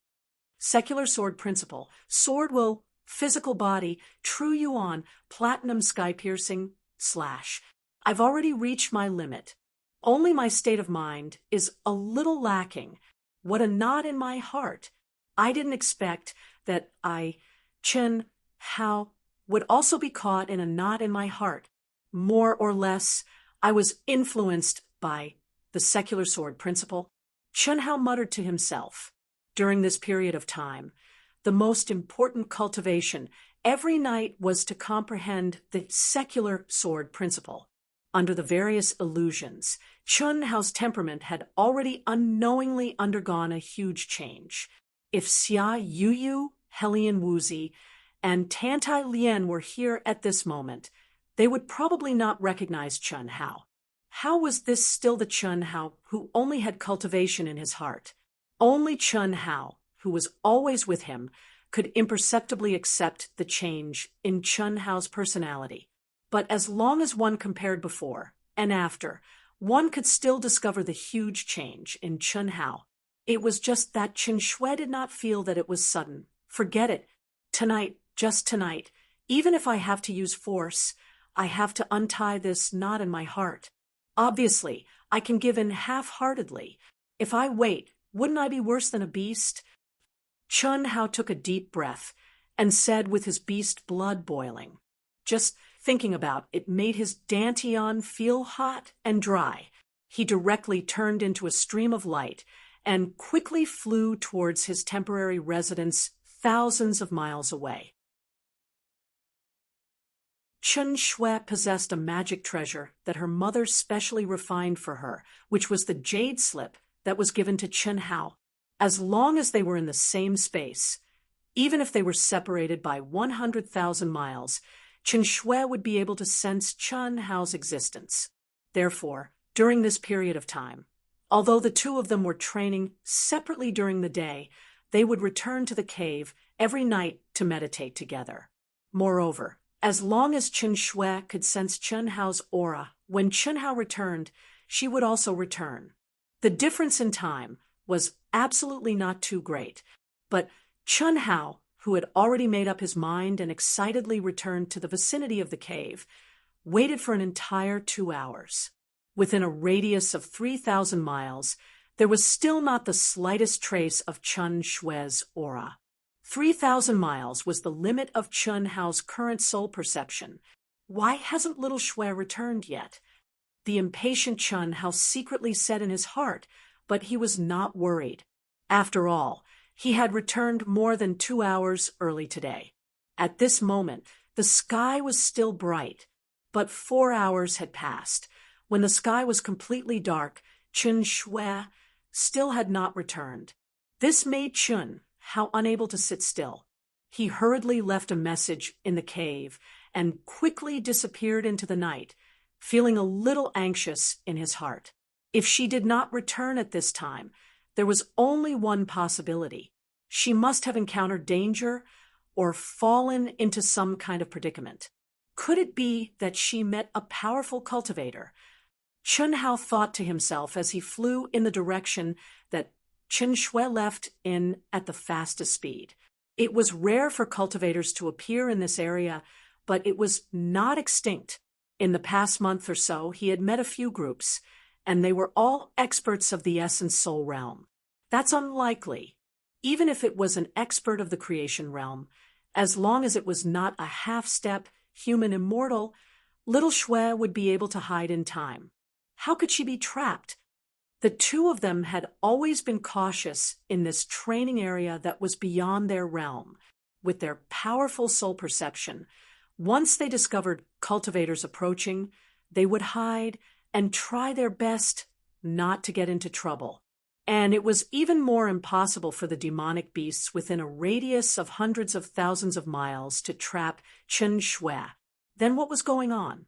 Secular sword principle. Sword will, physical body, true yuan, platinum sky-piercing, slash. I've already reached my limit. Only my state of mind is a little lacking. What a knot in my heart. I didn't expect that Qin Hao, would also be caught in a knot in my heart. More or less, I was influenced by the secular sword principle. Qin Hao muttered to himself. During this period of time, the most important cultivation every night was to comprehend the secular sword principle. Under the various illusions, Qin Hao's temperament had already unknowingly undergone a huge change. If Xia Yuyu, Helian Wuzi, and Tantai Lien were here at this moment, they would probably not recognize Qin Hao. How was this still the Qin Hao who only had cultivation in his heart? Only Qin Hao, who was always with him, could imperceptibly accept the change in Qin Hao's personality. But as long as one compared before and after, one could still discover the huge change in Qin Hao. It was just that Qin Shui did not feel that it was sudden. Forget it. Tonight, just tonight, even if I have to use force, I have to untie this knot in my heart. Obviously, I can give in half-heartedly. If I wait, wouldn't I be worse than a beast? Qin Hao took a deep breath and said with his beast blood boiling. Just thinking about it made his dantian feel hot and dry. He directly turned into a stream of light and quickly flew towards his temporary residence thousands of miles away. Qin Shui possessed a magic treasure that her mother specially refined for her, which was the jade slip that was given to Qin Hao. As long as they were in the same space, even if they were separated by 100,000 miles, Chen Shui would be able to sense Chen Hao's existence. Therefore, during this period of time, although the two of them were training separately during the day, they would return to the cave every night to meditate together. Moreover, as long as Chen Shui could sense Chen Hao's aura, when Chen Hao returned, she would also return. The difference in time was absolutely not too great, but Chen Hao, who had already made up his mind and excitedly returned to the vicinity of the cave, waited for an entire 2 hours. Within a radius of 3,000 miles, there was still not the slightest trace of Chen Shui's aura. 3,000 miles was the limit of Chen Hao's current soul perception. Why hasn't little Shui returned yet? The impatient Chen Hao secretly said in his heart, but he was not worried. After all, he had returned more than 2 hours early today. At this moment, the sky was still bright, but 4 hours had passed. When the sky was completely dark, Chen Shui still had not returned. This made Chen Hao unable to sit still. He hurriedly left a message in the cave and quickly disappeared into the night, feeling a little anxious in his heart. If she did not return at this time, there was only one possibility. She must have encountered danger or fallen into some kind of predicament. Could it be that she met a powerful cultivator? Chen Hao thought to himself as he flew in the direction that Chen Shui left in at the fastest speed. It was rare for cultivators to appear in this area, but it was not extinct. In the past month or so, he had met a few groups, and they were all experts of the essence soul realm. That's unlikely. Even if it was an expert of the creation realm, as long as it was not a half-step human immortal, little Shui would be able to hide in time. How could she be trapped? The two of them had always been cautious in this training area that was beyond their realm. With their powerful soul perception, once they discovered cultivators approaching, they would hide and try their best not to get into trouble. And it was even more impossible for the demonic beasts within a radius of hundreds of thousands of miles to trap Chen Shui. Then what was going on?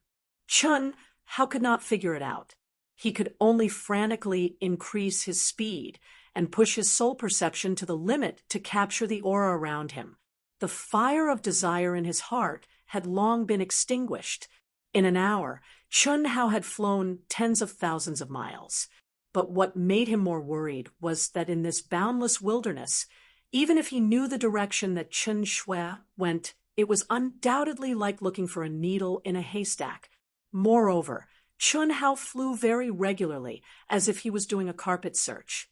Chen Hao could not figure it out. He could only frantically increase his speed and push his soul perception to the limit to capture the aura around him. The fire of desire in his heart had long been extinguished. In an hour, Chen Hao had flown tens of thousands of miles. But what made him more worried was that in this boundless wilderness, even if he knew the direction that Chen Shui went, it was undoubtedly like looking for a needle in a haystack. Moreover, Chen Hao flew very regularly, as if he was doing a carpet search.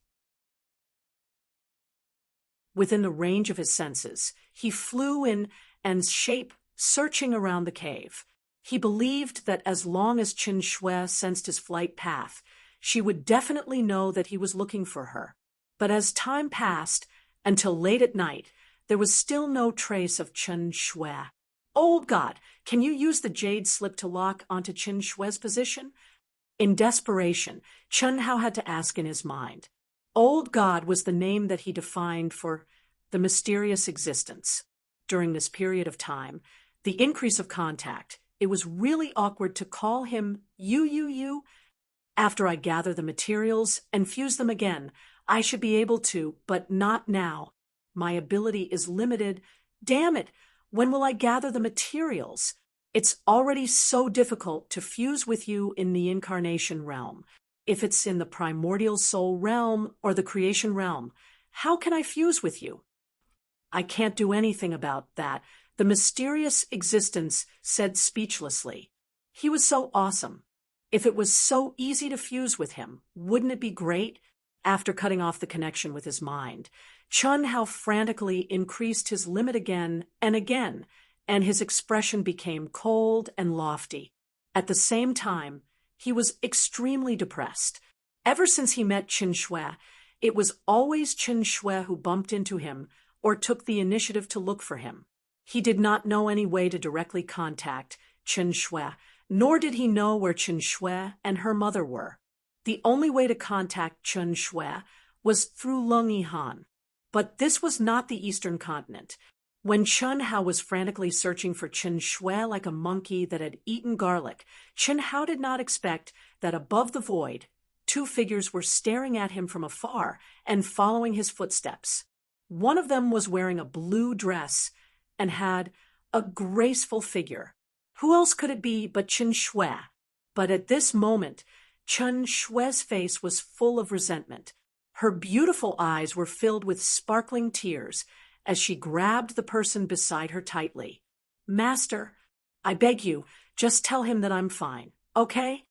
Within the range of his senses, he flew in and shape, searching around the cave. He believed that as long as Chen Shui sensed his flight path, she would definitely know that he was looking for her. But as time passed, until late at night, there was still no trace of Chen Shui. "Old God, can you use the jade slip to lock onto Chen Shui's position?" In desperation, Chen Hao had to ask in his mind. Old God was the name that he defined for the mysterious existence. During this period of time, the increase of contact, it was really awkward to call him you. After I gather the materials and fuse them again, I should be able to, but not now. My ability is limited. Damn it! When will I gather the materials? It's already so difficult to fuse with you in the incarnation realm. If it's in the primordial soul realm or the creation realm, how can I fuse with you? I can't do anything about that, the mysterious existence said speechlessly. He was so awesome. If it was so easy to fuse with him, wouldn't it be great? After cutting off the connection with his mind, Chen Hao frantically increased his limit again, and his expression became cold and lofty. At the same time, he was extremely depressed. Ever since he met Chen Shui, it was always Chen Shui who bumped into him or took the initiative to look for him. He did not know any way to directly contact Chen Shui, nor did he know where Chen Shui and her mother were. The only way to contact Chen Shui was through Lung Yihan. But this was not the Eastern continent. When Chun Hao was frantically searching for Chen Shui like a monkey that had eaten garlic, Chen Hao did not expect that above the void, two figures were staring at him from afar and following his footsteps. One of them was wearing a blue dress and had a graceful figure. Who else could it be but Chen Shui? But at this moment, Chen Shui's face was full of resentment. Her beautiful eyes were filled with sparkling tears as she grabbed the person beside her tightly. "Master, I beg you, just tell him that I'm fine, okay?"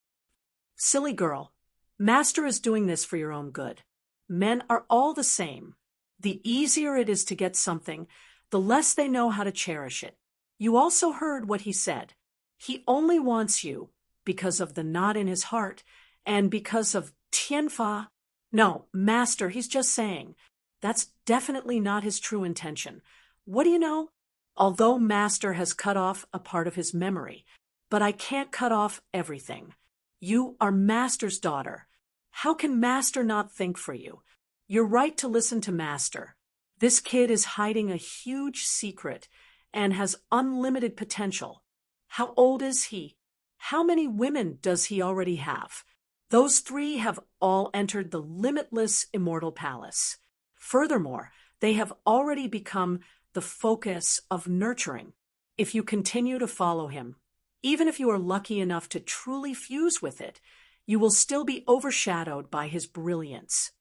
"Silly girl, Master is doing this for your own good. Men are all the same. The easier it is to get something, the less they know how to cherish it. You also heard what he said. He only wants you because of the knot in his heart and because of Tianfa. No, Master, he's just saying. That's definitely not his true intention. What do you know? Although Master has cut off a part of his memory, but I can't cut off everything. You are Master's daughter. How can Master not think for you? You're right to listen to Master. This kid is hiding a huge secret and has unlimited potential. How old is he? How many women does he already have? Those three have all entered the limitless immortal palace. Furthermore, they have already become the focus of nurturing. If you continue to follow him, even if you are lucky enough to truly fuse with it, you will still be overshadowed by his brilliance.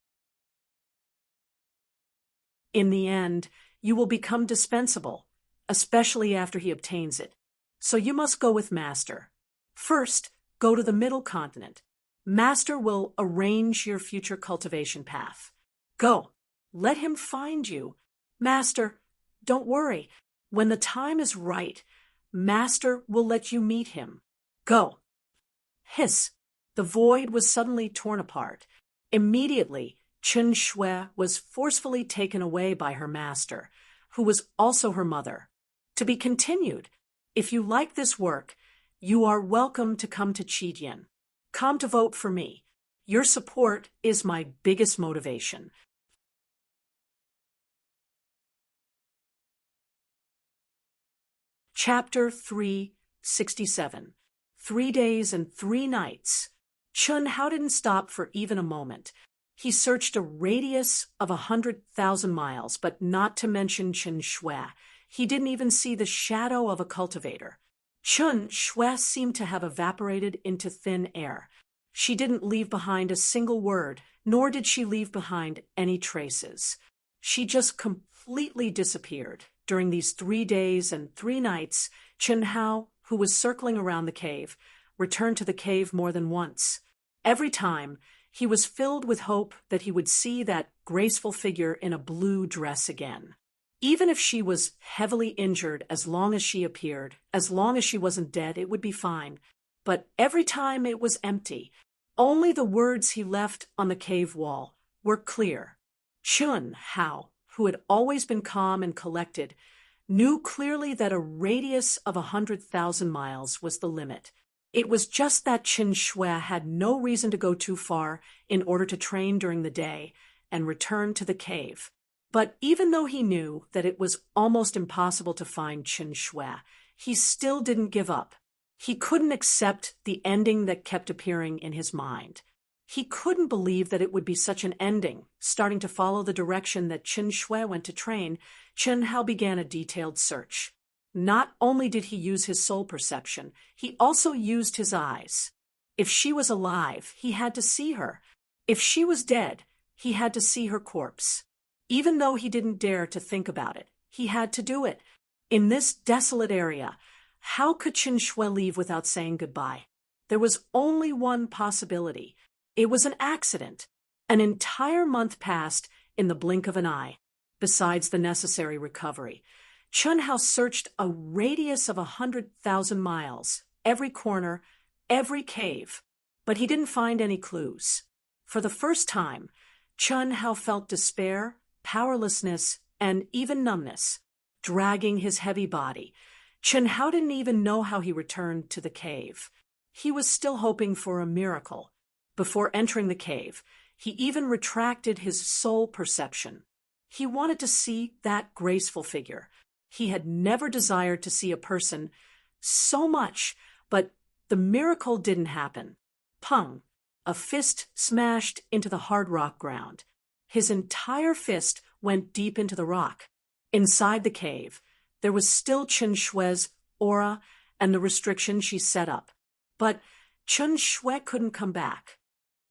In the end, you will become dispensable, especially after he obtains it. So you must go with Master. First, go to the middle continent. Master will arrange your future cultivation path. Go. Let him find you. Master, don't worry. When the time is right, Master will let you meet him. Go." Hiss. The void was suddenly torn apart. Immediately, Chen Shui was forcefully taken away by her master, who was also her mother. To be continued. If you like this work, you are welcome to come to Qidian. Come to vote for me. Your support is my biggest motivation. Chapter 367. 3 days and 3 nights. Chun Hao didn't stop for even a moment. He searched a radius of 100,000 miles, but not to mention Chen Shui. He didn't even see the shadow of a cultivator. Chen Shui seemed to have evaporated into thin air. She didn't leave behind a single word, nor did she leave behind any traces. She just completely disappeared. During these 3 days and 3 nights, Chen Hao, who was circling around the cave, returned to the cave more than once. Every time, he was filled with hope that he would see that graceful figure in a blue dress again. Even if she was heavily injured, as long as she appeared, as long as she wasn't dead, it would be fine. But every time it was empty. Only the words he left on the cave wall were clear. Chun Hao, who had always been calm and collected, knew clearly that a radius of 100,000 miles was the limit. It was just that Chen Shui had no reason to go too far in order to train during the day and return to the cave. But even though he knew that it was almost impossible to find Chen Shui, he still didn't give up. He couldn't accept the ending that kept appearing in his mind. He couldn't believe that it would be such an ending. Starting to follow the direction that Chen Shui went to train, Chen Hao began a detailed search. Not only did he use his soul perception, he also used his eyes. If she was alive, he had to see her. If she was dead, he had to see her corpse. Even though he didn't dare to think about it, he had to do it. In this desolate area, how could Chen Shui leave without saying goodbye? There was only one possibility. It was an accident. An entire month passed in the blink of an eye. Besides the necessary recovery, Chun Hao searched a radius of 100,000 miles, every corner, every cave, but he didn't find any clues. For the first time, Chun Hao felt despair, powerlessness, and even numbness, dragging his heavy body. Chun Hao didn't even know how he returned to the cave. He was still hoping for a miracle. Before entering the cave, he even retracted his soul perception. He wanted to see that graceful figure. He had never desired to see a person so much, but the miracle didn't happen. Pung! A fist smashed into the hard rock ground. His entire fist went deep into the rock. Inside the cave, there was still Chen Shui's aura and the restriction she set up. But Chen Shui couldn't come back.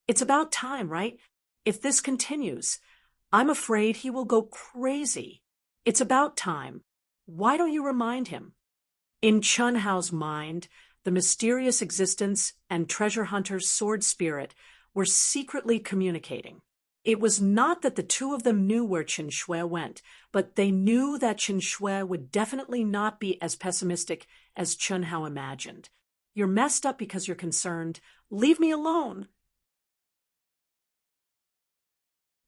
It's about time, right? If this continues, I'm afraid he will go crazy. It's about time. Why don't you remind him? In Chun Hao's mind, the mysterious existence and treasure hunter's sword spirit were secretly communicating. It was not that the two of them knew where Chen Shui went, but they knew that Chen Shui would definitely not be as pessimistic as Chun Hao imagined. You're messed up because you're concerned. Leave me alone.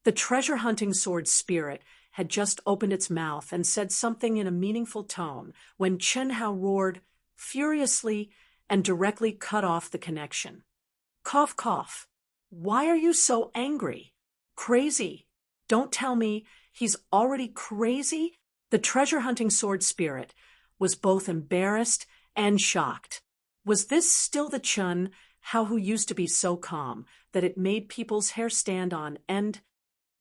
The treasure-hunting sword spirit had just opened its mouth and said something in a meaningful tone when Chen Hao roared furiously and directly cut off the connection. Cough, cough. Why are you so angry? Crazy. Don't tell me he's already crazy? The treasure-hunting sword spirit was both embarrassed and shocked. Was this still the Chun Hao who used to be so calm that it made people's hair stand on end?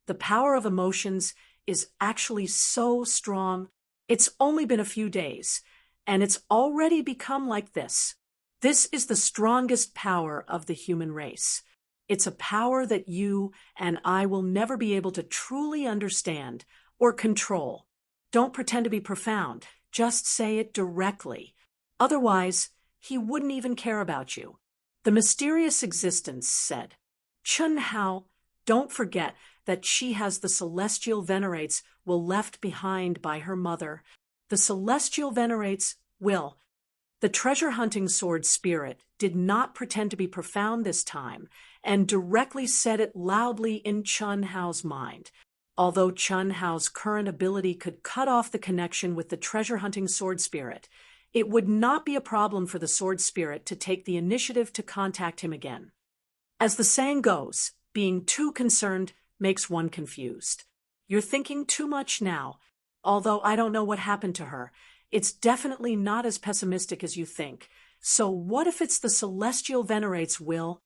The power of emotions is actually so strong. It's only been a few days, and it's already become like this. This is the strongest power of the human race. It's a power that you and I will never be able to truly understand or control. Don't pretend to be profound. Just say it directly. Otherwise, he wouldn't even care about you. The mysterious existence said, Chun Hao, don't forget that she has the celestial venerates will left behind by her mother. The celestial venerates will. The treasure-hunting sword spirit did not pretend to be profound this time and directly said it loudly in Chun Hao's mind. Although Chun Hao's current ability could cut off the connection with the treasure-hunting sword spirit, it would not be a problem for the sword spirit to take the initiative to contact him again. As the saying goes, being too concerned makes one confused. You're thinking too much now. Although I don't know what happened to her, it's definitely not as pessimistic as you think. So what if it's the celestial venerates will?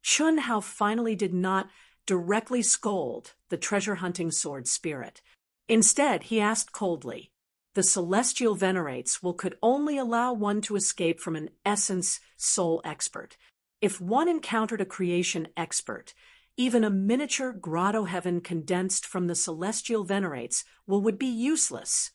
Chun Hao finally did not directly scold the treasure-hunting sword spirit. Instead, he asked coldly, the celestial venerates will could only allow one to escape from an essence soul expert. If one encountered a creation expert, even a miniature grotto heaven condensed from the celestial venerates would be useless.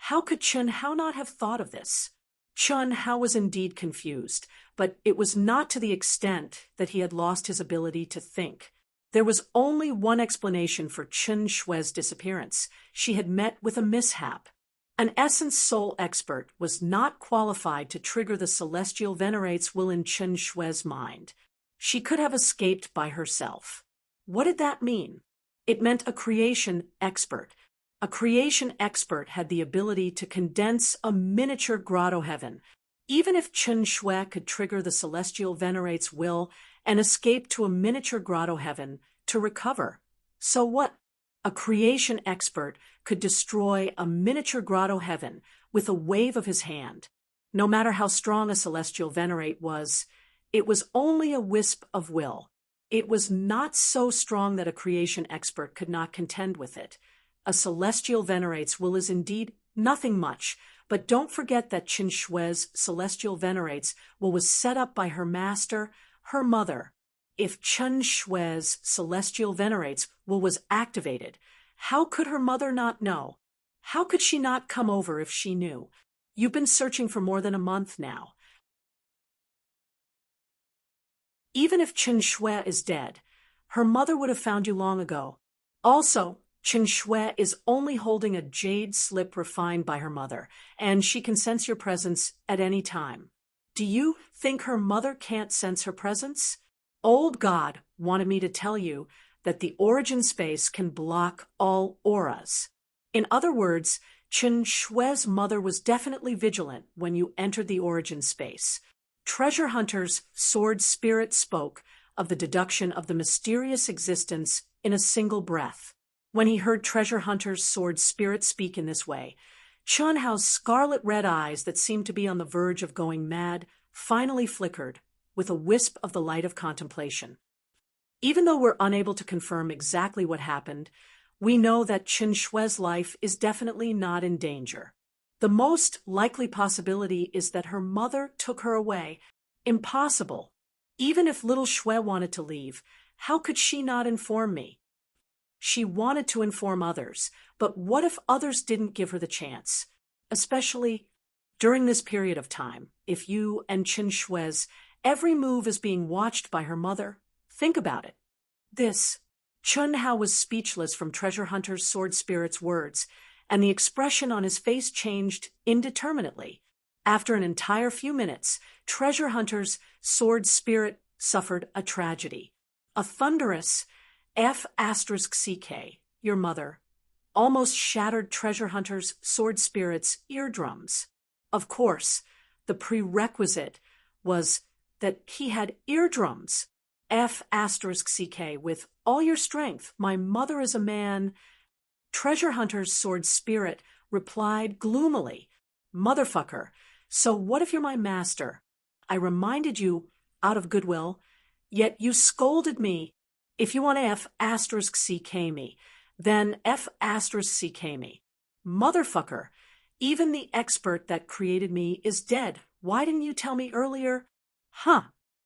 How could Chun Hao not have thought of this? Chun Hao was indeed confused, but it was not to the extent that he had lost his ability to think. There was only one explanation for Chen Shui's disappearance. She had met with a mishap. An essence soul expert was not qualified to trigger the celestial venerates will in Chen Shui's mind. She could have escaped by herself. What did that mean? It meant a creation expert. A creation expert had the ability to condense a miniature grotto heaven. Even if Chen Shui could trigger the celestial venerate's will and escape to a miniature grotto heaven to recover. So what? A creation expert could destroy a miniature grotto heaven with a wave of his hand. No matter how strong a celestial venerate was, it was only a wisp of will. It was not so strong that a creation expert could not contend with it. A celestial venerate's will is indeed nothing much, but don't forget that Chen Shui's celestial venerate's will was set up by her master, her mother. If Chen Shui's celestial venerate's will was activated, how could her mother not know? How could she not come over if she knew? You've been searching for more than a month now. Even if Chen Shui is dead, her mother would have found you long ago. Also, Chen Shui is only holding a jade slip refined by her mother, and she can sense your presence at any time. Do you think her mother can't sense her presence? Old God wanted me to tell you that the origin space can block all auras. In other words, Chen Shui's mother was definitely vigilant when you entered the origin space. Treasure Hunter's sword spirit spoke of the deduction of the mysterious existence in a single breath. When he heard Treasure Hunter's sword spirit speak in this way, Chun-Hao's scarlet red eyes that seemed to be on the verge of going mad finally flickered with a wisp of the light of contemplation. Even though we're unable to confirm exactly what happened, we know that Chen Shui's life is definitely not in danger. The most likely possibility is that her mother took her away. Impossible. Even if little Shui wanted to leave, how could she not inform me? She wanted to inform others, but what if others didn't give her the chance? Especially during this period of time, if you and Chen Shui's every move is being watched by her mother. Think about it. Chun Hao was speechless from Treasure Hunter's sword spirit's words, and the expression on his face changed indeterminately. After an entire few minutes, Treasure Hunter's sword spirit suffered a tragedy. A thunderous F*CK, your mother, almost shattered Treasure Hunter's sword spirit's eardrums. Of course, the prerequisite was that he had eardrums. F*CK, with all your strength, my mother is a man. Treasure Hunter's sword spirit replied gloomily, Motherfucker, so what if you're my master? I reminded you out of goodwill, yet you scolded me. If you want to F*CK me, then F*CK me. Motherfucker, even the expert that created me is dead. Why didn't you tell me earlier?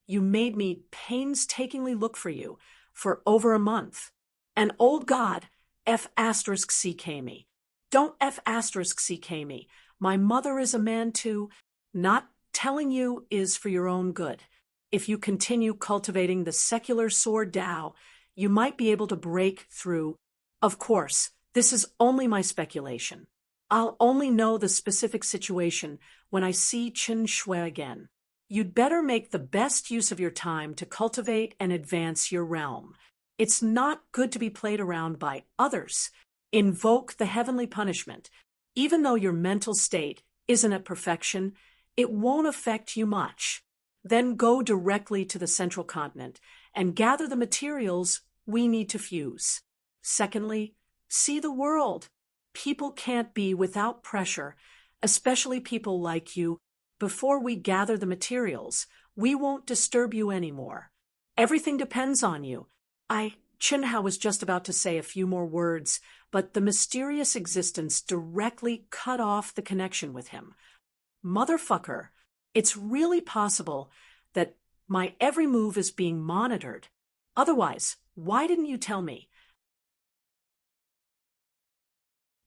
You made me painstakingly look for you for over a month. An old god, F*CK me. Don't F*CK me. My mother is a man too. Not telling you is for your own good. If you continue cultivating the secular sword Tao, you might be able to break through. Of course, this is only my speculation. I'll only know the specific situation when I see Chen Shui again. You'd better make the best use of your time to cultivate and advance your realm. It's not good to be played around by others. Invoke the heavenly punishment. Even though your mental state isn't at perfection, it won't affect you much. Then go directly to the central continent and gather the materials we need to fuse. Secondly, see the world. People can't be without pressure, especially people like you. Before we gather the materials, we won't disturb you anymore. Everything depends on you. Chen Hao was just about to say a few more words, but the mysterious existence directly cut off the connection with him. Motherfucker, it's really possible that my every move is being monitored. Otherwise, why didn't you tell me?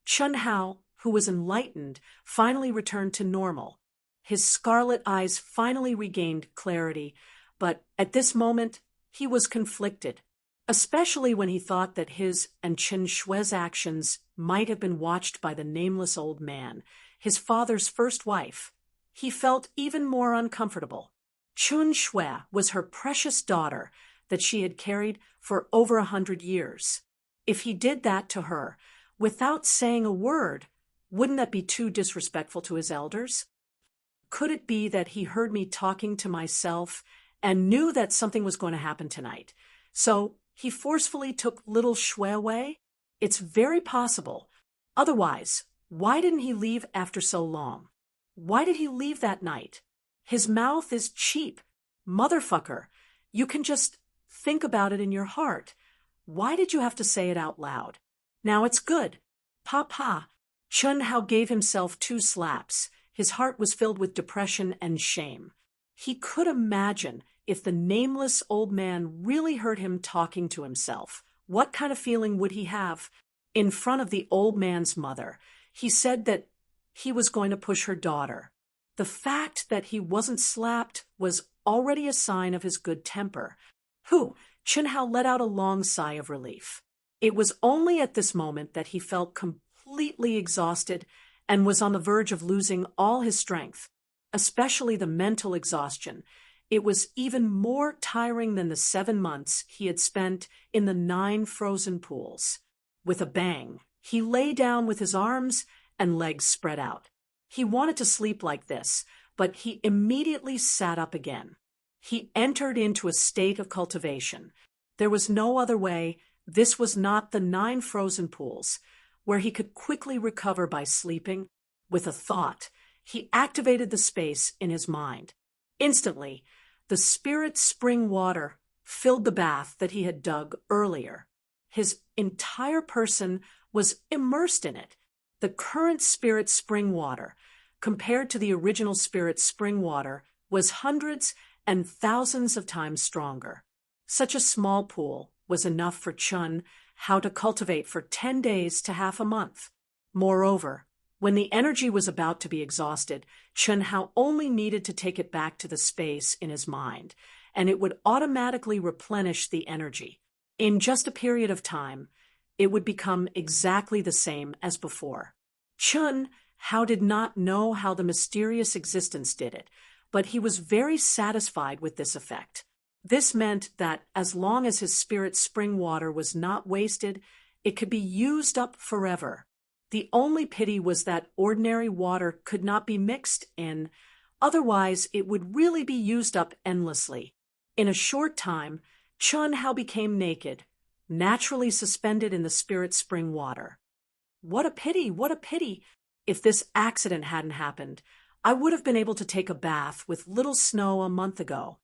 Chen Hao, who was enlightened, finally returned to normal. His scarlet eyes finally regained clarity, but at this moment, he was conflicted, especially when he thought that his and Chen Shui's actions might have been watched by the nameless old man, his father's first wife. He felt even more uncomfortable. Chen Shui was her precious daughter that she had carried for over 100 years. If he did that to her, without saying a word, wouldn't that be too disrespectful to his elders? Could it be that he heard me talking to myself and knew that something was going to happen tonight? So he forcefully took little Shui away? It's very possible. Otherwise, why didn't he leave after so long? Why did he leave that night? His mouth is cheap. Motherfucker, you can just think about it in your heart. Why did you have to say it out loud? Now it's good. Papa. Chen Hao gave himself 2 slaps. His heart was filled with depression and shame. He could imagine if the nameless old man really heard him talking to himself. What kind of feeling would he have? In front of the old man's mother, he said that he was going to push her daughter. The fact that he wasn't slapped was already a sign of his good temper. Chen Hao let out a long sigh of relief. It was only at this moment that he felt completely exhausted and was on the verge of losing all his strength, especially the mental exhaustion. It was even more tiring than the 7 months he had spent in the 9 frozen pools. With a bang, he lay down with his arms and legs spread out. He wanted to sleep like this, but he immediately sat up again. He entered into a state of cultivation. There was no other way. This was not the 9 frozen pools, where he could quickly recover by sleeping. With a thought, he activated the space in his mind. Instantly, the spirit spring water filled the bath that he had dug earlier. His entire person was immersed in it. The current spirit spring water, compared to the original spirit spring water, was hundreds and thousands of times stronger. Such a small pool was enough for Chun Hao to cultivate for 10 days to half a month. Moreover, when the energy was about to be exhausted, Chun Hao only needed to take it back to the space in his mind, and it would automatically replenish the energy. In just a period of time, it would become exactly the same as before. Chun Hao did not know how the mysterious existence did it, but he was very satisfied with this effect. This meant that as long as his spirit spring water was not wasted, it could be used up forever. The only pity was that ordinary water could not be mixed in, otherwise it would really be used up endlessly. In a short time, Chun Hao became naked, naturally suspended in the spirit spring water. What a pity, what a pity! If this accident hadn't happened, I would have been able to take a bath with little snow a month ago.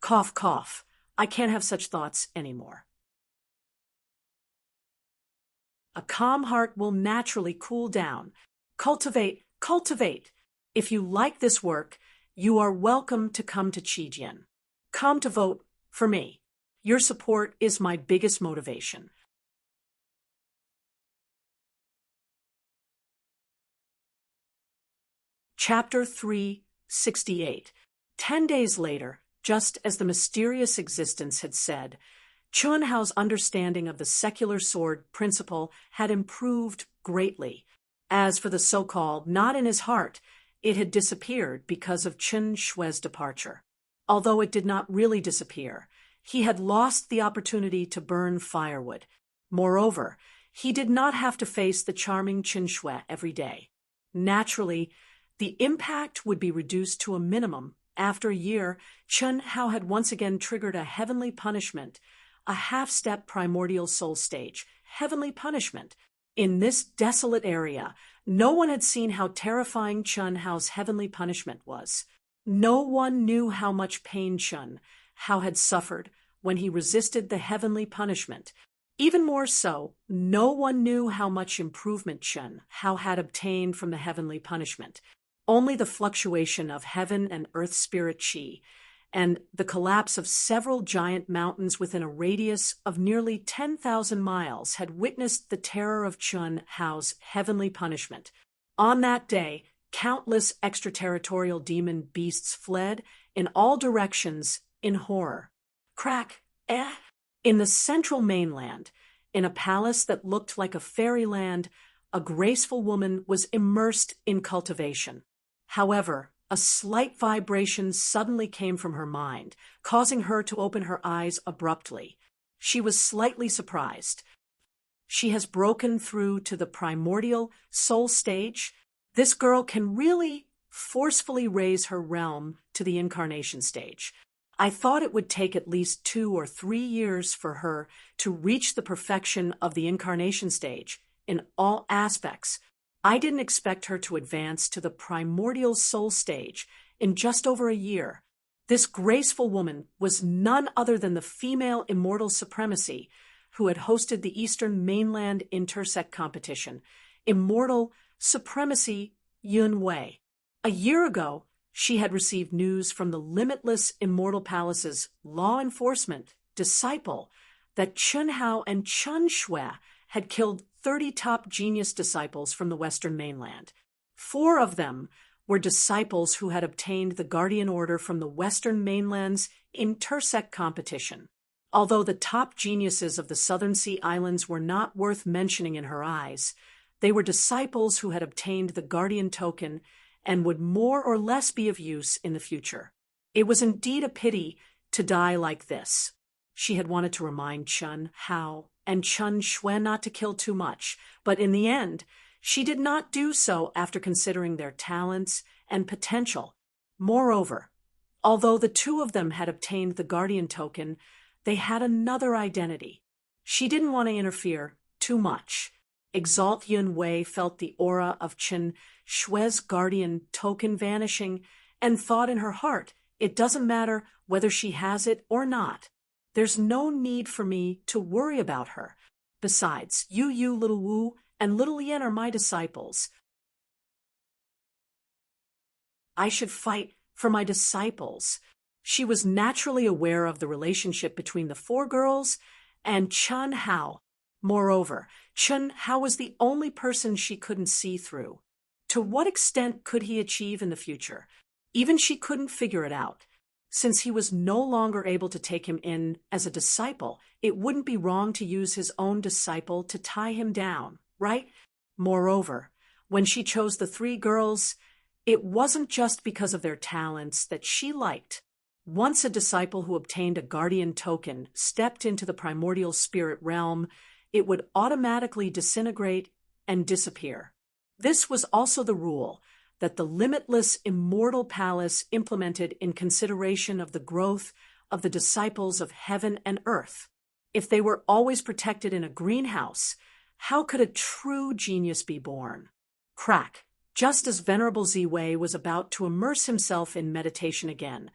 Cough, cough. I can't have such thoughts anymore. A calm heart will naturally cool down. Cultivate, cultivate. If you like this work, you are welcome to come to Qijian. Come to vote for me. Your support is my biggest motivation. Chapter 368. 10 days later, just as the mysterious existence had said, Chun Hao's understanding of the secular sword principle had improved greatly. As for the so-called knot in his heart, it had disappeared because of Chen Shui's departure. Although it did not really disappear, he had lost the opportunity to burn firewood. Moreover, he did not have to face the charming Chen Shui every day. Naturally, the impact would be reduced to a minimum. After a year, Chun Hao had once again triggered a heavenly punishment, a half-step primordial soul stage, heavenly punishment. In this desolate area, no one had seen how terrifying Chun Hao's heavenly punishment was. No one knew how much pain Chun Hao had suffered when he resisted the heavenly punishment. Even more so, no one knew how much improvement Chun Hao had obtained from the heavenly punishment. Only the fluctuation of heaven and earth spirit chi, and the collapse of several giant mountains within a radius of nearly 10,000 miles had witnessed the terror of Chun Hao's heavenly punishment. On that day, countless extraterritorial demon beasts fled in all directions in horror. Crack, eh? In the central mainland, in a palace that looked like a fairyland, a graceful woman was immersed in cultivation. However, a slight vibration suddenly came from her mind, causing her to open her eyes abruptly. She was slightly surprised. She has broken through to the primordial soul stage. This girl can really forcefully raise her realm to the incarnation stage. I thought it would take at least 2 or 3 years for her to reach the perfection of the incarnation stage in all aspects. I didn't expect her to advance to the primordial soul stage in just over a year. This graceful woman was none other than the female immortal supremacy who had hosted the Eastern Mainland Intersect competition, Immortal Supremacy Yun Wei. A year ago, she had received news from the Limitless Immortal Palace's law enforcement disciple that Chun Hao and Chun Shui had killed 30 top genius disciples from the Western mainland. 4 of them were disciples who had obtained the Guardian Order from the Western mainland's Intersect competition. Although the top geniuses of the Southern Sea Islands were not worth mentioning in her eyes, they were disciples who had obtained the Guardian Token and would more or less be of use in the future. It was indeed a pity to die like this. She had wanted to remind Chun Hao and Chun Shui not to kill too much, but in the end, she did not do so after considering their talents and potential. Moreover, although the 2 of them had obtained the Guardian Token, they had another identity. She didn't want to interfere too much. Exalt Yun Wei felt the aura of Chen Shui's guardian token vanishing and thought in her heart, it doesn't matter whether she has it or not. There's no need for me to worry about her. Besides, you, little Wu, and little Yen are my disciples. I should fight for my disciples. She was naturally aware of the relationship between the four girls and Chen Hao. Moreover, Chen Hao was the only person she couldn't see through. To what extent could he achieve in the future? Even she couldn't figure it out. Since he was no longer able to take him in as a disciple, it wouldn't be wrong to use his own disciple to tie him down, right? Moreover, when she chose the three girls, it wasn't just because of their talents that she liked. Once a disciple who obtained a guardian token stepped into the primordial spirit realm, it would automatically disintegrate and disappear. This was also the rule that the limitless immortal palace implemented in consideration of the growth of the disciples of heaven and earth. If they were always protected in a greenhouse, how could a true genius be born? Crack. Just as Venerable Ziwei was about to immerse himself in meditation again,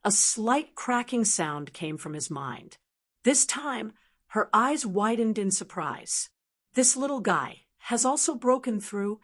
a slight cracking sound came from his mind. This time, her eyes widened in surprise. This little guy has also broken through.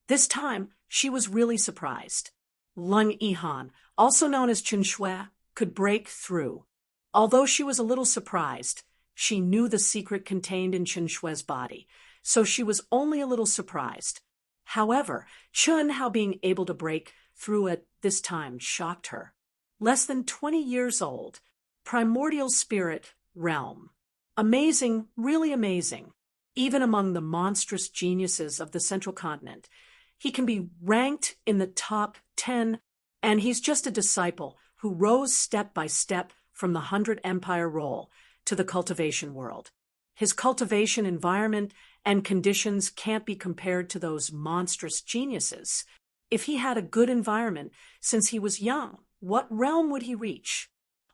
This time, she was really surprised. Lung Yihan, also known as Chen Shui, could break through. Although she was a little surprised, she knew the secret contained in Chen Shui's body, so she was only a little surprised. However, Chen Hao being able to break through at this time shocked her. Less than 20 years old, primordial spirit realm. Amazing, really amazing. Even among the monstrous geniuses of the Central Continent, he can be ranked in the top 10, and he's just a disciple who rose step by step from the 100 Empire role to the cultivation world. His cultivation environment and conditions can't be compared to those monstrous geniuses. If he had a good environment since he was young, what realm would he reach?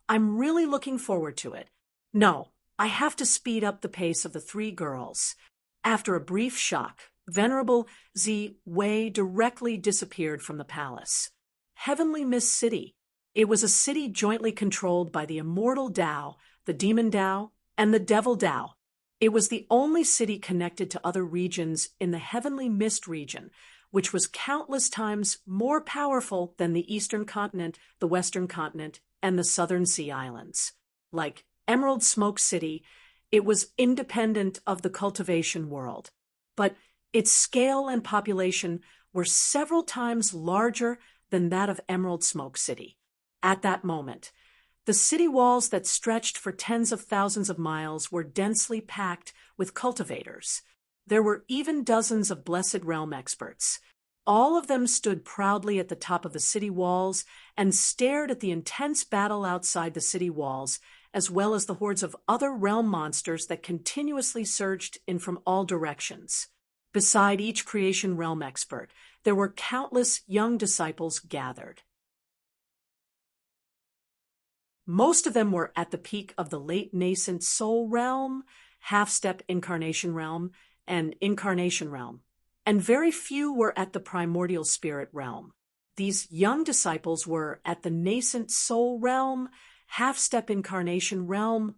I'm really looking forward to it. No, I have to speed up the pace of the three girls. After a brief shock, Venerable Ziwei directly disappeared from the palace. Heavenly Mist City. It was a city jointly controlled by the immortal Tao, the demon Tao, and the devil Tao. It was the only city connected to other regions in the Heavenly Mist region, which was countless times more powerful than the Eastern Continent, the Western Continent, and the Southern Sea Islands. Like Emerald Smoke City, it was independent of the cultivation world, but its scale and population were several times larger than that of Emerald Smoke City. At that moment, the city walls that stretched for tens of thousands of miles were densely packed with cultivators. There were even dozens of Blessed Realm experts. All of them stood proudly at the top of the city walls and stared at the intense battle outside the city walls, as well as the hordes of other realm monsters that continuously surged in from all directions. Beside each creation realm expert, there were countless young disciples gathered. Most of them were at the peak of the late nascent soul realm, half-step incarnation realm, and incarnation realm, and very few were at the primordial spirit realm. These young disciples were at the nascent soul realm, half-step incarnation realm,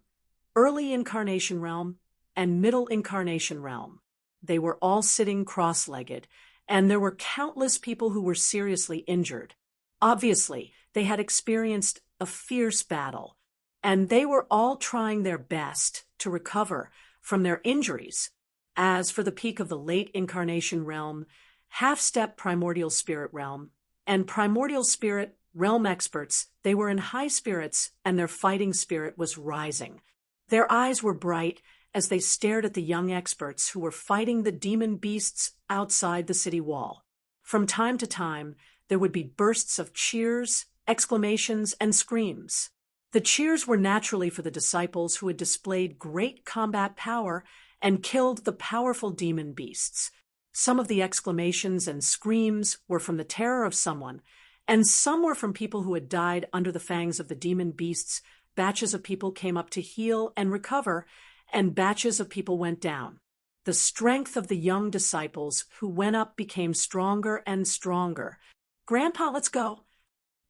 early incarnation realm, and middle incarnation realm. They were all sitting cross-legged, and there were countless people who were seriously injured. Obviously, they had experienced a fierce battle, and they were all trying their best to recover from their injuries. As for the peak of the late incarnation realm, half-step primordial spirit realm, and primordial spirit realm experts, they were in high spirits and their fighting spirit was rising. Their eyes were bright as they stared at the young experts who were fighting the demon beasts outside the city wall. From time to time, there would be bursts of cheers, exclamations, and screams. The cheers were naturally for the disciples who had displayed great combat power and killed the powerful demon beasts. Some of the exclamations and screams were from the terror of someone, and some were from people who had died under the fangs of the demon beasts. Batches of people came up to heal and recover, and batches of people went down. The strength of the young disciples who went up became stronger and stronger. Grandpa, let's go.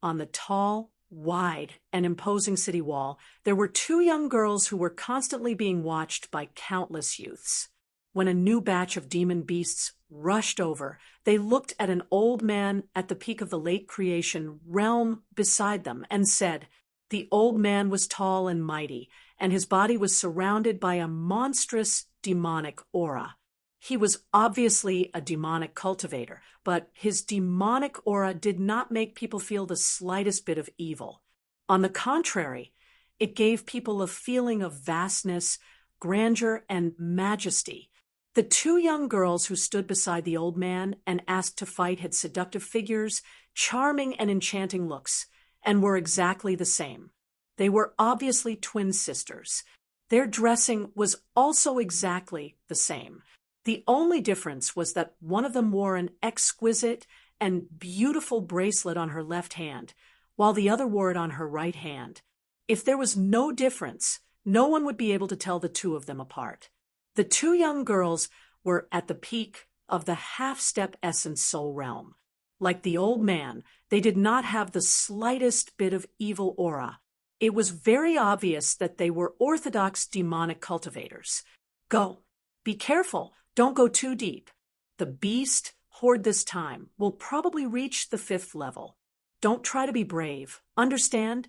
On the tall, wide, and imposing city wall, there were two young girls who were constantly being watched by countless youths. When a new batch of demon beasts rushed over, they looked at an old man at the peak of the late creation realm beside them and said, "The old man was tall and mighty, and his body was surrounded by a monstrous demonic aura." He was obviously a demonic cultivator, but his demonic aura did not make people feel the slightest bit of evil. On the contrary, it gave people a feeling of vastness, grandeur, and majesty. The two young girls who stood beside the old man and asked to fight had seductive figures, charming and enchanting looks, and were exactly the same. They were obviously twin sisters. Their dressing was also exactly the same. The only difference was that one of them wore an exquisite and beautiful bracelet on her left hand, while the other wore it on her right hand. If there was no difference, no one would be able to tell the two of them apart. The two young girls were at the peak of the half-step essence soul realm. Like the old man, they did not have the slightest bit of evil aura. It was very obvious that they were orthodox demonic cultivators. Go. Be careful. Don't go too deep. The beast horde this time will probably reach the 5th level. Don't try to be brave. Understand?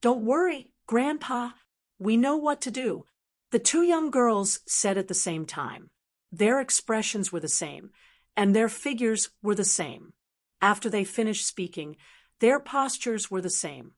Don't worry, Grandpa. We know what to do. The two young girls said at the same time. Their expressions were the same, and their figures were the same. After they finished speaking, their postures were the same.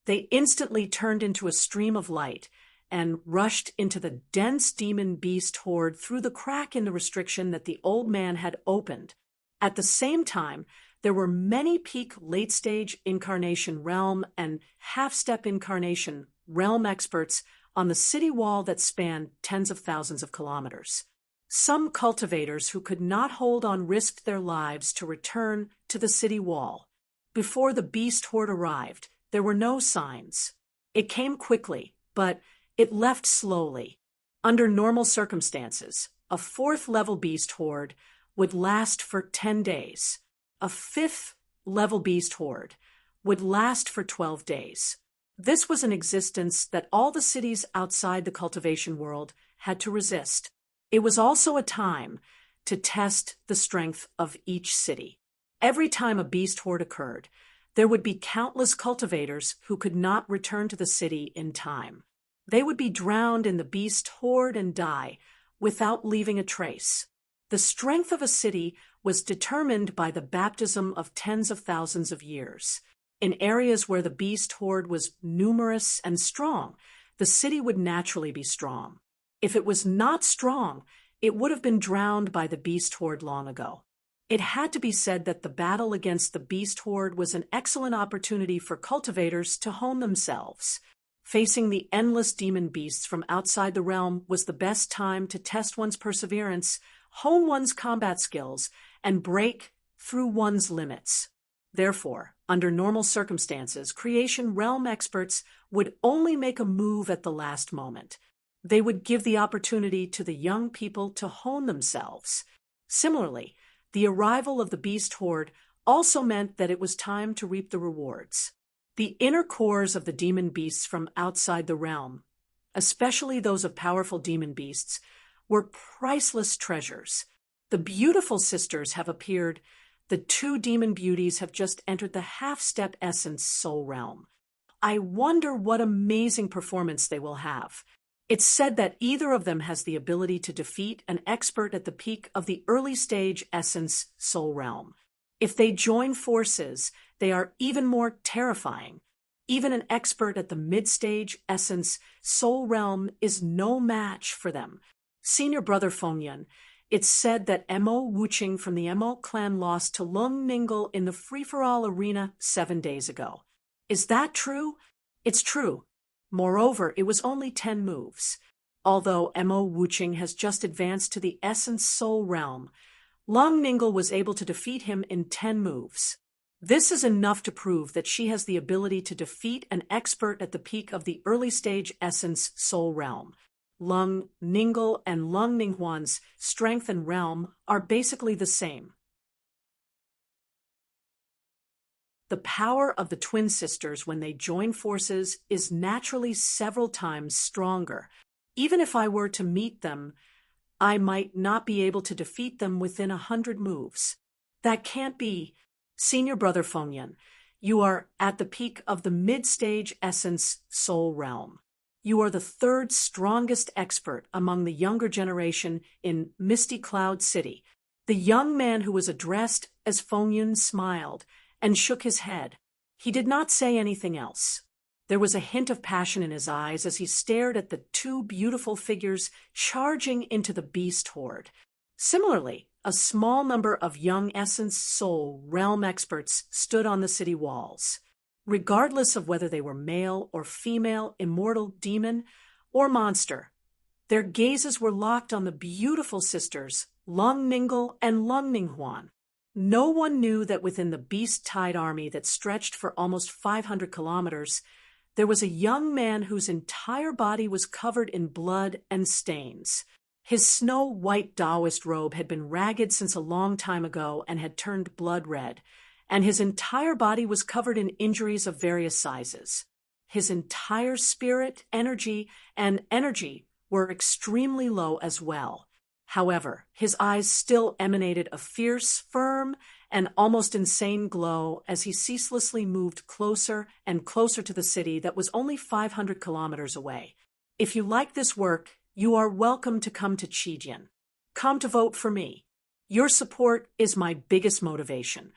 They instantly turned into a stream of light and rushed into the dense demon beast horde through the crack in the restriction that the old man had opened. At the same time, there were many peak late-stage incarnation realm and half-step incarnation realm experts on the city wall that spanned tens of thousands of kilometers. Some cultivators who could not hold on risked their lives to return to the city wall. Before the beast horde arrived, there were no signs. It came quickly, but it left slowly. Under normal circumstances, a 4th-level beast horde would last for 10 days. A 5th-level beast horde would last for 12 days. This was an existence that all the cities outside the cultivation world had to resist. It was also a time to test the strength of each city. Every time a beast horde occurred, there would be countless cultivators who could not return to the city in time. They would be drowned in the beast horde and die without leaving a trace. The strength of a city was determined by the baptism of tens of thousands of years. In areas where the beast horde was numerous and strong, the city would naturally be strong. If it was not strong, it would have been drowned by the beast horde long ago. It had to be said that the battle against the beast horde was an excellent opportunity for cultivators to hone themselves. Facing the endless demon beasts from outside the realm was the best time to test one's perseverance, hone one's combat skills, and break through one's limits. Therefore, under normal circumstances, creation realm experts would only make a move at the last moment. They would give the opportunity to the young people to hone themselves. Similarly, the arrival of the beast horde also meant that it was time to reap the rewards. The inner cores of the demon beasts from outside the realm, especially those of powerful demon beasts, were priceless treasures. The beautiful sisters have appeared. The two demon beauties have just entered the half-step essence soul realm. I wonder what amazing performance they will have. It's said that either of them has the ability to defeat an expert at the peak of the early stage essence soul realm. If they join forces, they are even more terrifying. Even an expert at the mid-stage essence soul realm is no match for them. Senior brother Fengyun, it's said that Mo Wuching from the Mo clan lost to Lung Ningle in the free-for-all arena 7 days ago. Is that true? It's true. Moreover, it was only 10 moves. Although Mo Wuching has just advanced to the essence soul realm, Lung Ningle was able to defeat him in 10 moves. This is enough to prove that she has the ability to defeat an expert at the peak of the early stage essence soul realm. Lung Ningle and Lung Ninghuan's strength and realm are basically the same. The power of the twin sisters when they join forces is naturally several times stronger. Even if I were to meet them, I might not be able to defeat them within 100 moves. That can't be. Senior Brother Fengyan, you are at the peak of the mid-stage essence soul realm. You are the third strongest expert among the younger generation in Misty Cloud City. The young man who was addressed as Fengyan smiled and shook his head. He did not say anything else. There was a hint of passion in his eyes as he stared at the two beautiful figures charging into the beast horde. Similarly, a small number of young Essence Soul realm experts stood on the city walls. Regardless of whether they were male or female, immortal, demon, or monster, their gazes were locked on the beautiful sisters, Lung Ningle and Lung Ninghuan. No one knew that within the beast-tide army that stretched for almost 500 kilometers, there was a young man whose entire body was covered in blood and stains. His snow-white Taoist robe had been ragged since a long time ago and had turned blood red, and his entire body was covered in injuries of various sizes. His entire spirit, energy, and energy were extremely low as well. However, his eyes still emanated a fierce, firm, and almost insane glow as he ceaselessly moved closer and closer to the city that was only 500 kilometers away. If you like this work, you are welcome to come to Qijian. Come to vote for me. Your support is my biggest motivation.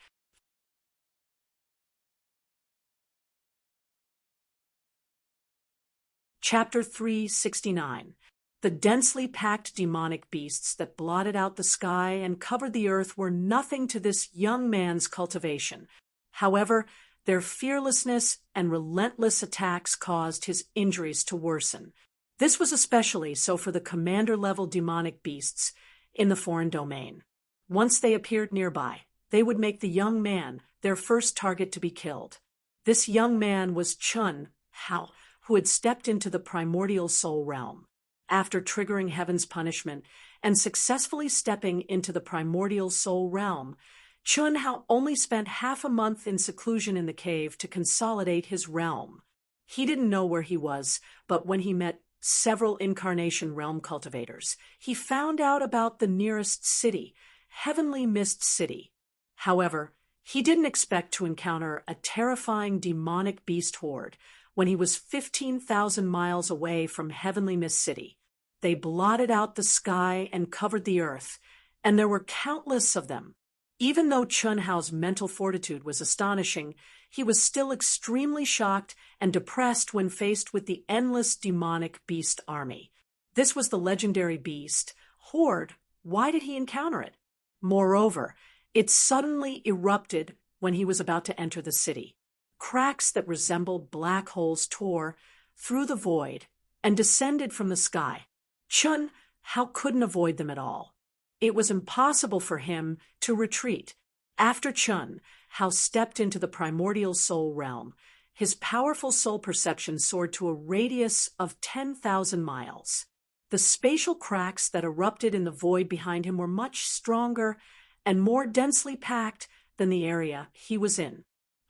Chapter 369. The densely packed demonic beasts that blotted out the sky and covered the earth were nothing to this young man's cultivation. However, their fearlessness and relentless attacks caused his injuries to worsen. This was especially so for the commander-level demonic beasts in the foreign domain. Once they appeared nearby, they would make the young man their first target to be killed. This young man was Chun Hao, who had stepped into the primordial soul realm. After triggering heaven's punishment and successfully stepping into the primordial soul realm, Chun Hao only spent half a month in seclusion in the cave to consolidate his realm. He didn't know where he was, but when he met several incarnation realm cultivators, he found out about the nearest city, Heavenly Mist City. However, he didn't expect to encounter a terrifying demonic beast horde when he was 15,000 miles away from Heavenly Mist City. They blotted out the sky and covered the earth, and there were countless of them. Even though Chun Hao's mental fortitude was astonishing, he was still extremely shocked and depressed when faced with the endless demonic beast army. This was the legendary beast horde. Why did he encounter it? Moreover, it suddenly erupted when he was about to enter the city. Cracks that resembled black holes tore through the void and descended from the sky. Chun Hao couldn't avoid them at all. It was impossible for him to retreat. After Chun Hao stepped into the primordial soul realm, his powerful soul perception soared to a radius of 10,000 miles. The spatial cracks that erupted in the void behind him were much stronger and more densely packed than the area he was in.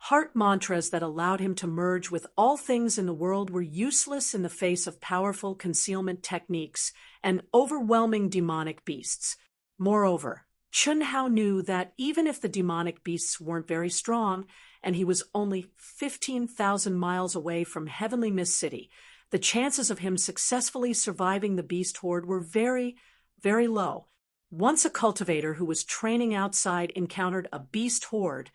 Heart mantras that allowed him to merge with all things in the world were useless in the face of powerful concealment techniques and overwhelming demonic beasts. Moreover, Chun Hao knew that even if the demonic beasts weren't very strong, and he was only 15,000 miles away from Heavenly Mist City, the chances of him successfully surviving the beast horde were very, very low. Once a cultivator who was training outside encountered a beast horde,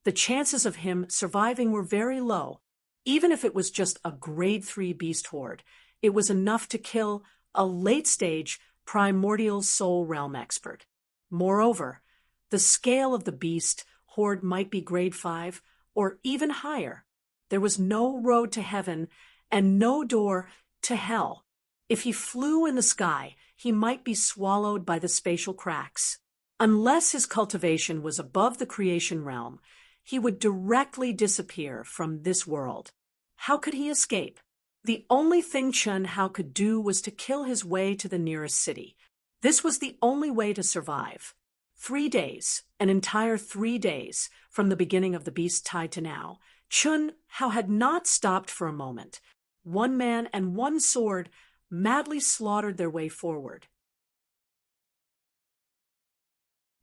the chances of him surviving were very low. Even if it was just a grade 3 beast horde, it was enough to kill a late-stage primordial soul realm expert. Moreover, the scale of the beast horde might be grade 5 or even higher. There was no road to heaven and no door to hell. If he flew in the sky, he might be swallowed by the spatial cracks. Unless his cultivation was above the creation realm, he would directly disappear from this world. How could he escape? The only thing Chun Hao could do was to kill his way to the nearest city. This was the only way to survive. 3 days, an entire 3 days, from the beginning of the beast tide to now, Chun Hao had not stopped for a moment. One man and one sword madly slaughtered their way forward.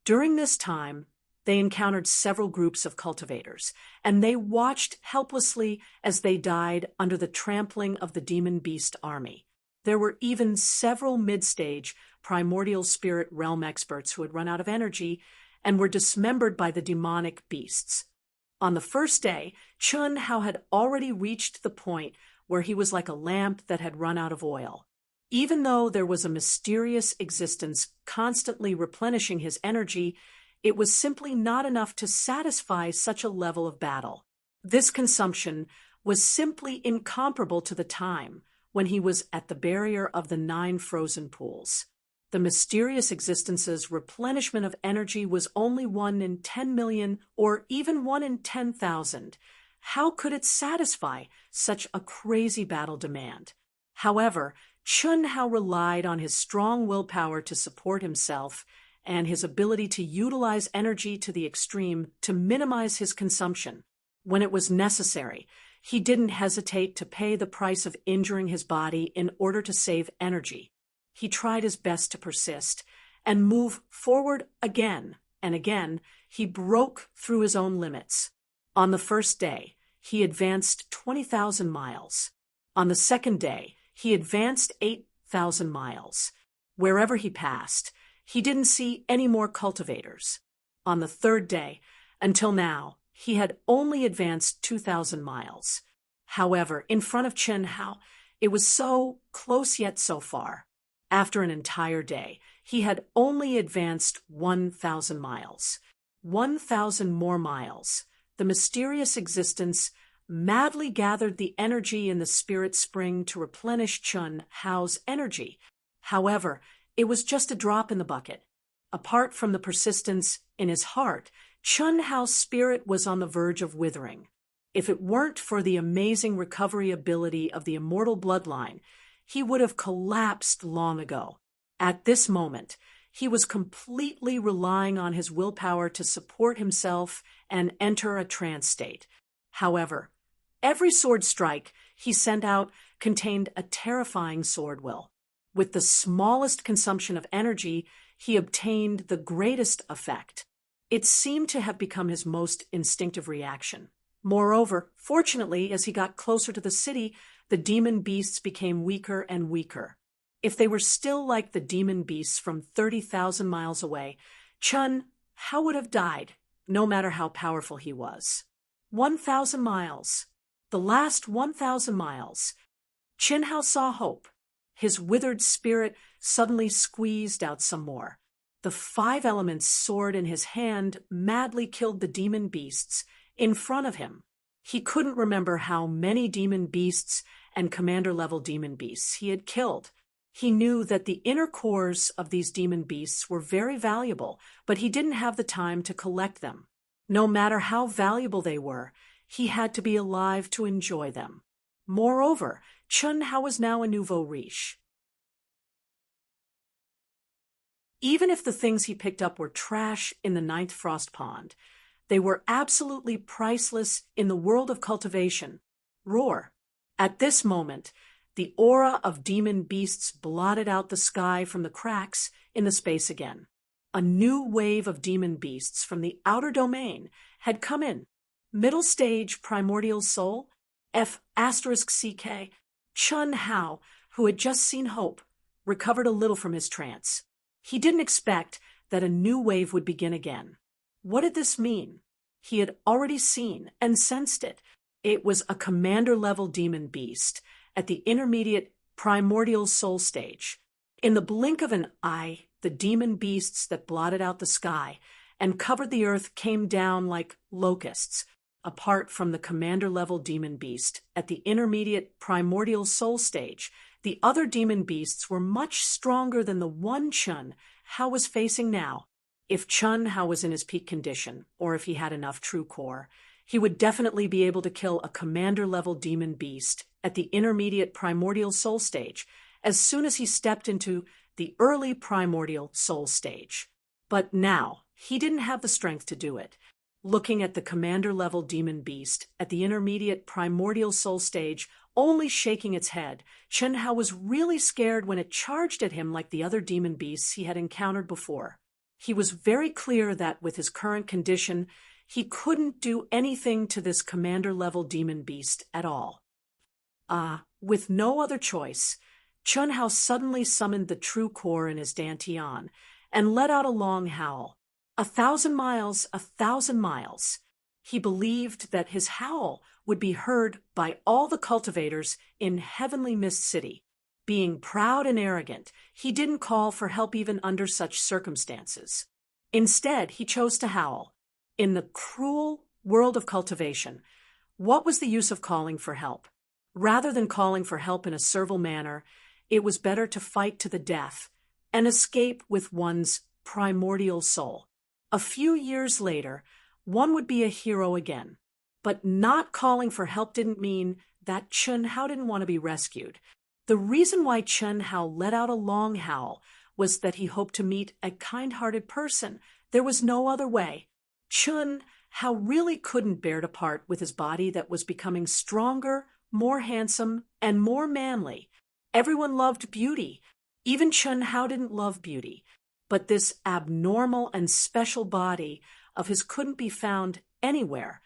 During this time, they encountered several groups of cultivators, and they watched helplessly as they died under the trampling of the demon beast army. There were even several mid-stage primordial spirit realm experts who had run out of energy and were dismembered by the demonic beasts. On the first day, Chun Hao had already reached the point where he was like a lamp that had run out of oil. Even though there was a mysterious existence constantly replenishing his energy, it was simply not enough to satisfy such a level of battle. This consumption was simply incomparable to the time when he was at the barrier of the 9 frozen pools. The mysterious existence's replenishment of energy was only 1 in 10 million or even 1 in 10,000. How could it satisfy such a crazy battle demand? However, Chun Hao relied on his strong willpower to support himself and his ability to utilize energy to the extreme to minimize his consumption. When it was necessary, he didn't hesitate to pay the price of injuring his body in order to save energy. He tried his best to persist and move forward again and again. He broke through his own limits. On the first day, he advanced 20,000 miles. On the second day, he advanced 8,000 miles. Wherever he passed, he didn't see any more cultivators. On the third day, until now, he had only advanced 2,000 miles. However, in front of Chun Hao, it was so close yet so far. After an entire day, he had only advanced 1,000 miles. 1,000 more miles. The mysterious existence madly gathered the energy in the spirit spring to replenish Chun Hao's energy. However, it was just a drop in the bucket. Apart from the persistence in his heart, Chun Hao's spirit was on the verge of withering. If it weren't for the amazing recovery ability of the immortal bloodline, he would have collapsed long ago. At this moment, he was completely relying on his willpower to support himself and enter a trance state. However, every sword strike he sent out contained a terrifying sword will. With the smallest consumption of energy, he obtained the greatest effect. It seemed to have become his most instinctive reaction. Moreover, fortunately, as he got closer to the city, the demon beasts became weaker and weaker. If they were still like the demon beasts from 30,000 miles away, Chun Hao would have died, no matter how powerful he was. 1,000 miles. The last 1,000 miles. Chun Hao saw hope. His withered spirit suddenly squeezed out some more. The 5 elements sword in his hand madly killed the demon beasts in front of him. He couldn't remember how many demon beasts and commander-level demon beasts he had killed. He knew that the inner cores of these demon beasts were very valuable, but he didn't have the time to collect them. No matter how valuable they were, he had to be alive to enjoy them. Moreover, Chun Hao was now a nouveau riche. Even if the things he picked up were trash in the 9th frost pond, they were absolutely priceless in the world of cultivation. Roar. At this moment, the aura of demon beasts blotted out the sky from the cracks in the space again. A new wave of demon beasts from the outer domain had come in. Middle stage primordial soul, F*CK, Chun Hao, who had just seen hope, recovered a little from his trance. He didn't expect that a new wave would begin again. What did this mean? He had already seen and sensed it. It was a commander-level demon beast at the intermediate primordial soul stage. In the blink of an eye, the demon beasts that blotted out the sky and covered the earth came down like locusts. Apart from the commander-level demon beast at the intermediate primordial soul stage, the other demon beasts were much stronger than the one Chun Hao was facing now. If Chun Hao was in his peak condition, or if he had enough true core, He would definitely be able to kill a commander-level demon beast at the intermediate primordial soul stage as soon as he stepped into the early primordial soul stage. But now, he didn't have the strength to do it. Looking at the commander-level demon beast at the intermediate primordial soul stage, only shaking its head, Chen Hao was really scared when it charged at him like the other demon beasts he had encountered before. He was very clear that with his current condition, he couldn't do anything to this commander-level demon beast at all. With no other choice, Chen Hao suddenly summoned the true core in his dantian and let out a long howl. 1,000 miles, 1,000 miles. He believed that his howl would be heard by all the cultivators in Heavenly Mist City. Being proud and arrogant, he didn't call for help even under such circumstances. Instead, he chose to howl. In the cruel world of cultivation, what was the use of calling for help? Rather than calling for help in a servile manner, it was better to fight to the death and escape with one's primordial soul. A few years later, one would be a hero again. But not calling for help didn't mean that Chen Hao didn't want to be rescued. The reason why Chen Hao let out a long howl was that he hoped to meet a kind-hearted person. There was no other way. Chen Hao really couldn't bear to part with his body that was becoming stronger, more handsome, and more manly. Everyone loved beauty. Even Chen Hao didn't love beauty. But this abnormal and special body of his couldn't be found anywhere.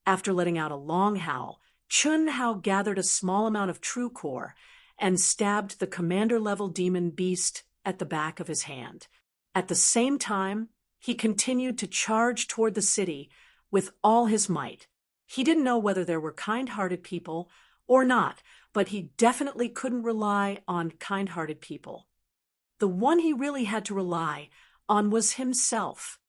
After letting out a long howl, Chen Hao gathered a small amount of true core and stabbed the commander-level demon beast at the back of his hand. At the same time, he continued to charge toward the city with all his might. He didn't know whether there were kind-hearted people or not, but he definitely couldn't rely on kind-hearted people. The one he really had to rely on was himself.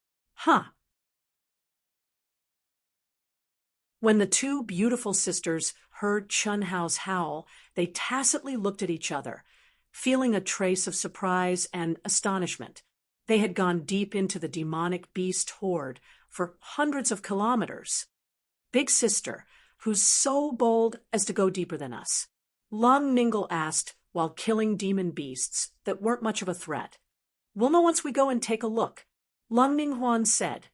When the two beautiful sisters heard Chen Hao's howl, they tacitly looked at each other, feeling a trace of surprise and astonishment. They had gone deep into the demonic beast horde for hundreds of kilometers. Big sister, who's so bold as to go deeper than us? Lung Ningle asked while killing demon beasts that weren't much of a threat. We'll know once we go and take a look, Lung Ninghuan said.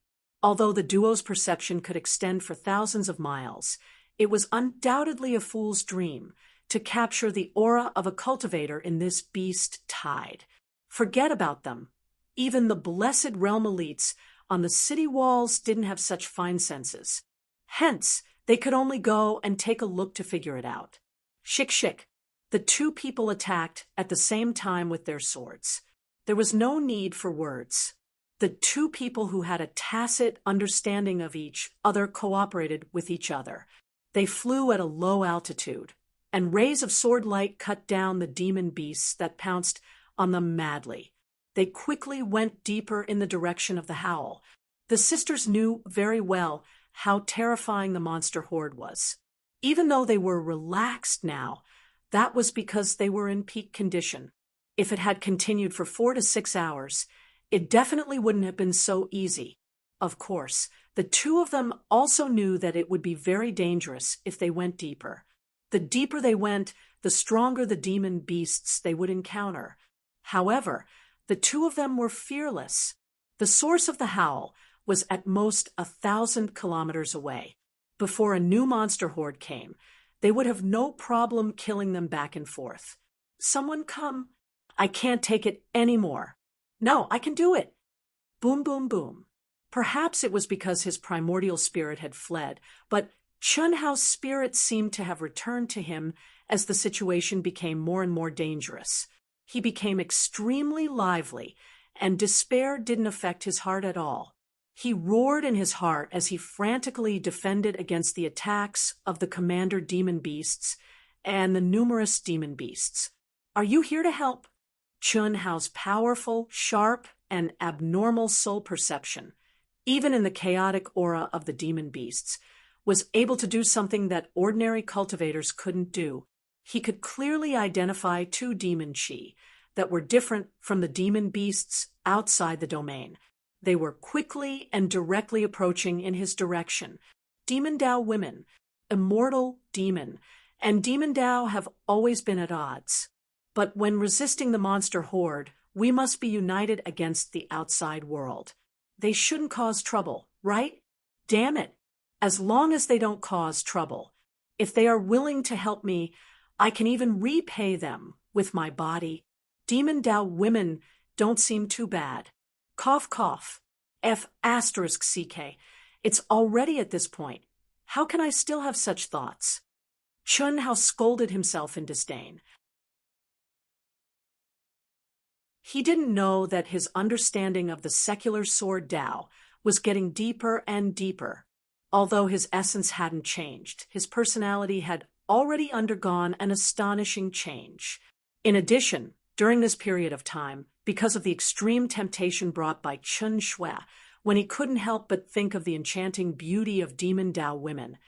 Although the duo's perception could extend for thousands of miles, it was undoubtedly a fool's dream to capture the aura of a cultivator in this beast tide. Forget about them. Even the blessed realm elites on the city walls didn't have such fine senses. Hence, they could only go and take a look to figure it out. Shik. The two people attacked at the same time with their swords. There was no need for words. The two people who had a tacit understanding of each other cooperated with each other. They flew at a low altitude, and rays of sword light cut down the demon beasts that pounced on them madly. They quickly went deeper in the direction of the howl. The sisters knew very well how terrifying the monster horde was. Even though they were relaxed now, that was because they were in peak condition. If it had continued for 4 to 6 hours, it definitely wouldn't have been so easy. Of course, the two of them also knew that it would be very dangerous if they went deeper. The deeper they went, the stronger the demon beasts they would encounter. However, the two of them were fearless. The source of the howl was at most 1,000 kilometers away. Before a new monster horde came, they would have no problem killing them back and forth. Someone come. I can't take it anymore. No, I can do it. Boom, boom, boom. Perhaps it was because his primordial spirit had fled, but Chen Hao's spirit seemed to have returned to him as the situation became more and more dangerous. He became extremely lively, and despair didn't affect his heart at all. He roared in his heart as he frantically defended against the attacks of the commander demon beasts and the numerous demon beasts. Are you here to help? Chen Hao's powerful, sharp, and abnormal soul perception, even in the chaotic aura of the demon beasts, was able to do something that ordinary cultivators couldn't do. He could clearly identify two demon chi that were different from the demon beasts outside the domain. They were quickly and directly approaching in his direction. Demon Dao women, immortal demon, and Demon Dao have always been at odds. But when resisting the monster horde, we must be united against the outside world. They shouldn't cause trouble, right? Damn it. As long as they don't cause trouble. If they are willing to help me, I can even repay them with my body. Demon Dao women don't seem too bad. Cough, cough. F***CK. It's already at this point. How can I still have such thoughts? Chun Hao scolded himself in disdain. He didn't know that his understanding of the secular sword Dao was getting deeper and deeper. Although his essence hadn't changed, his personality had already undergone an astonishing change. In addition, during this period of time, because of the extreme temptation brought by Chun Shui, when he couldn't help but think of the enchanting beauty of Demon Dao women,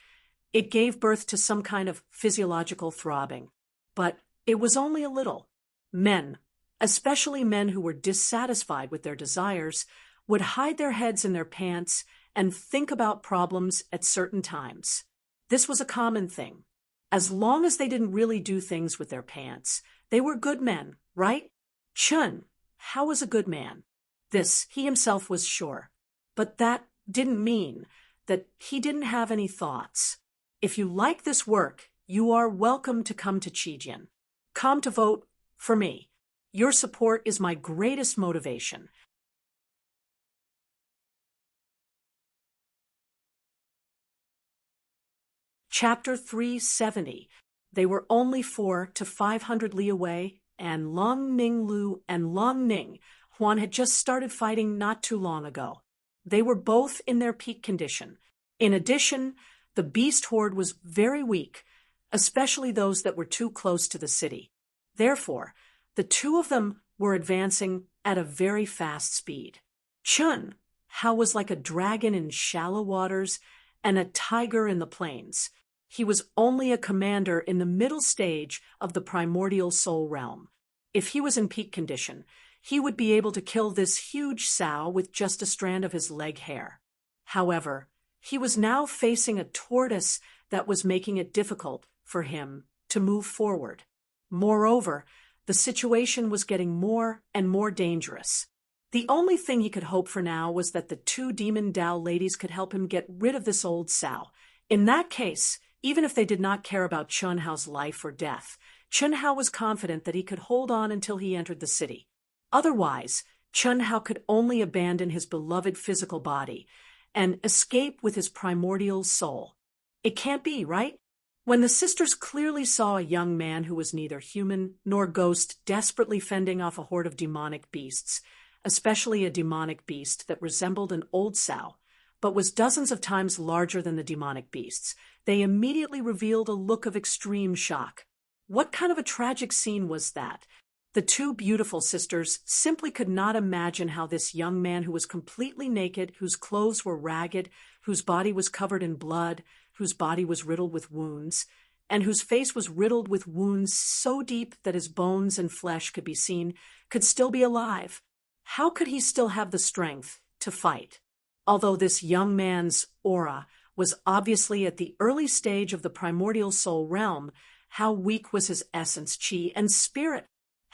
it gave birth to some kind of physiological throbbing. But it was only a little. Men, especially men who were dissatisfied with their desires, would hide their heads in their pants and think about problems at certain times. This was a common thing. As long as they didn't really do things with their pants, they were good men, right? Chun Hao was a good man. This, he himself was sure. But that didn't mean that he didn't have any thoughts. If you like this work, you are welcome to come to Qijian. Come to vote for me. Your support is my greatest motivation. Chapter 370. They were only 400 to 500 li away, and Long Ning Lu and Long Ning Huan had just started fighting not too long ago. They were both in their peak condition. In addition, the beast horde was very weak, especially those that were too close to the city. Therefore, the two of them were advancing at a very fast speed. Chun Hao was like a dragon in shallow waters and a tiger in the plains. He was only a commander in the middle stage of the primordial soul realm. If he was in peak condition, he would be able to kill this huge sow with just a strand of his leg hair. However, he was now facing a tortoise that was making it difficult for him to move forward. Moreover, the situation was getting more and more dangerous. The only thing he could hope for now was that the two Demon Dao ladies could help him get rid of this old sow. In that case, even if they did not care about Chun Hao's life or death, Chun Hao was confident that he could hold on until he entered the city. Otherwise, Chun Hao could only abandon his beloved physical body and escape with his primordial soul. It can't be, right? When the sisters clearly saw a young man who was neither human nor ghost desperately fending off a horde of demonic beasts, especially a demonic beast that resembled an old sow, but was dozens of times larger than the demonic beasts, they immediately revealed a look of extreme shock. What kind of a tragic scene was that? The two beautiful sisters simply could not imagine how this young man who was completely naked, whose clothes were ragged, whose body was covered in blood, whose body was riddled with wounds, and whose face was riddled with wounds so deep that his bones and flesh could be seen, could still be alive. How could he still have the strength to fight? Although this young man's aura was obviously at the early stage of the primordial soul realm, how weak was his essence, chi, and spirit?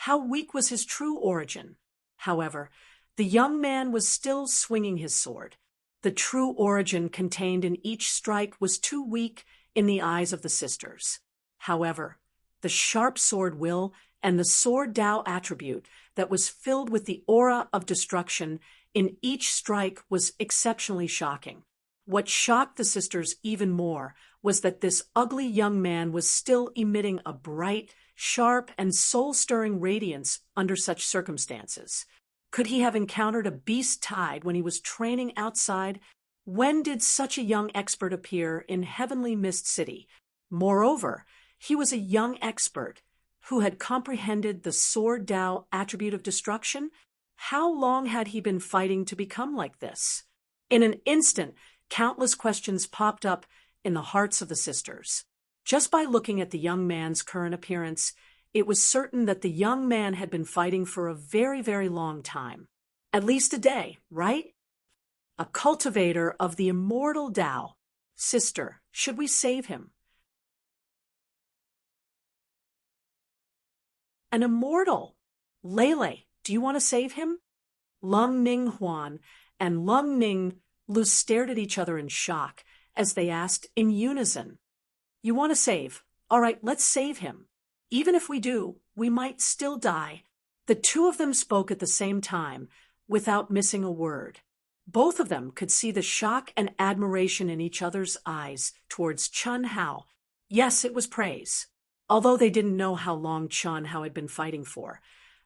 How weak was his true origin? However, the young man was still swinging his sword. The true origin contained in each strike was too weak in the eyes of the sisters. However, the sharp sword will and the sword Dao attribute that was filled with the aura of destruction in each strike was exceptionally shocking. What shocked the sisters even more was that this ugly young man was still emitting a bright, sharp, and soul-stirring radiance under such circumstances. Could he have encountered a beast tide when he was training outside? When did such a young expert appear in Heavenly Mist City? Moreover, he was a young expert who had comprehended the sword Dao attribute of destruction. How long had he been fighting to become like this? In an instant, countless questions popped up in the hearts of the sisters. Just by looking at the young man's current appearance, it was certain that the young man had been fighting for a very, very long time. At least a day, right? a cultivator of the immortal Tao. Sister, should we save him? An immortal! Lele, do you want to save him? Lung Ning Huan and Lung Ning Lu stared at each other in shock as they asked in unison. You want to save? All right, let's save him. Even if we do, we might still die. The two of them spoke at the same time, without missing a word. Both of them could see the shock and admiration in each other's eyes towards Chun Hao. Yes, it was praise. Although they didn't know how long Chun Hao had been fighting for,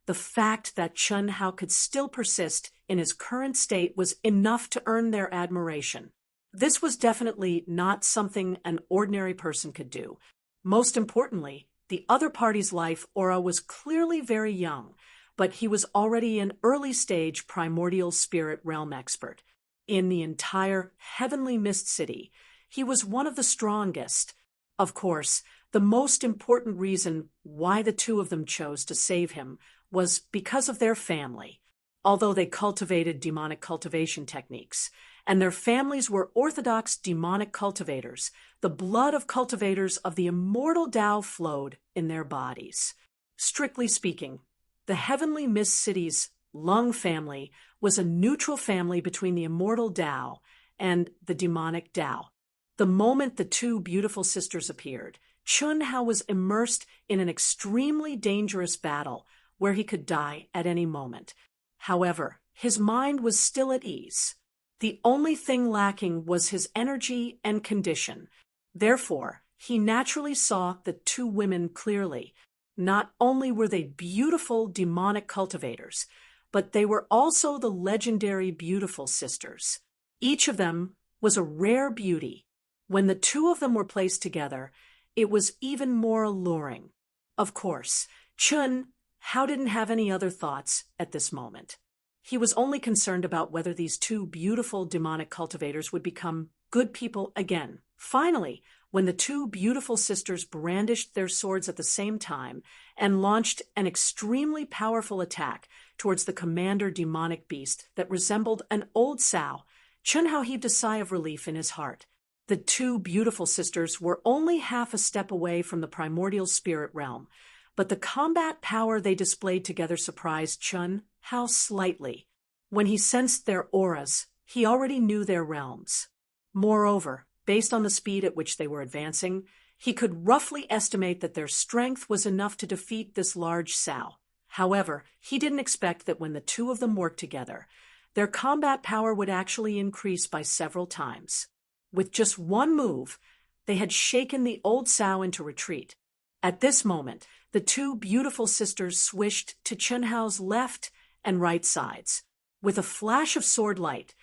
the fact that Chun Hao could still persist in his current state was enough to earn their admiration. This was definitely not something an ordinary person could do. Most importantly, the other party's life aura was clearly very young, but he was already an early-stage primordial spirit realm expert. In the entire Heavenly Mist City, he was one of the strongest. Of course, the most important reason why the two of them chose to save him was because of their family. Although they cultivated demonic cultivation techniques, and their families were orthodox demonic cultivators, the blood of cultivators of the immortal Tao flowed in their bodies. Strictly speaking, the Heavenly Mist City's Lung family was a neutral family between the immortal Tao and the demonic Tao. The moment the two beautiful sisters appeared, Chun Hao was immersed in an extremely dangerous battle where he could die at any moment. However, his mind was still at ease. The only thing lacking was his energy and condition. Therefore, he naturally saw the two women clearly. Not only were they beautiful demonic cultivators, but they were also the legendary beautiful sisters. Each of them was a rare beauty. When the two of them were placed together, it was even more alluring. Of course, Chun Hao didn't have any other thoughts at this moment. He was only concerned about whether these two beautiful demonic cultivators would become good people again. Finally, when the two beautiful sisters brandished their swords at the same time and launched an extremely powerful attack towards the commander demonic beast that resembled an old sow, Chun Hao heaved a sigh of relief in his heart. The two beautiful sisters were only half a step away from the primordial spirit realm, but the combat power they displayed together surprised Chun Hao slightly. When he sensed their auras, he already knew their realms. Moreover, based on the speed at which they were advancing, he could roughly estimate that their strength was enough to defeat this large sow. However, he didn't expect that when the two of them worked together, their combat power would actually increase by several times. With just one move, they had shaken the old sow into retreat. At this moment, the two beautiful sisters swished to Chun Hao's left and right sides. With a flash of sword light,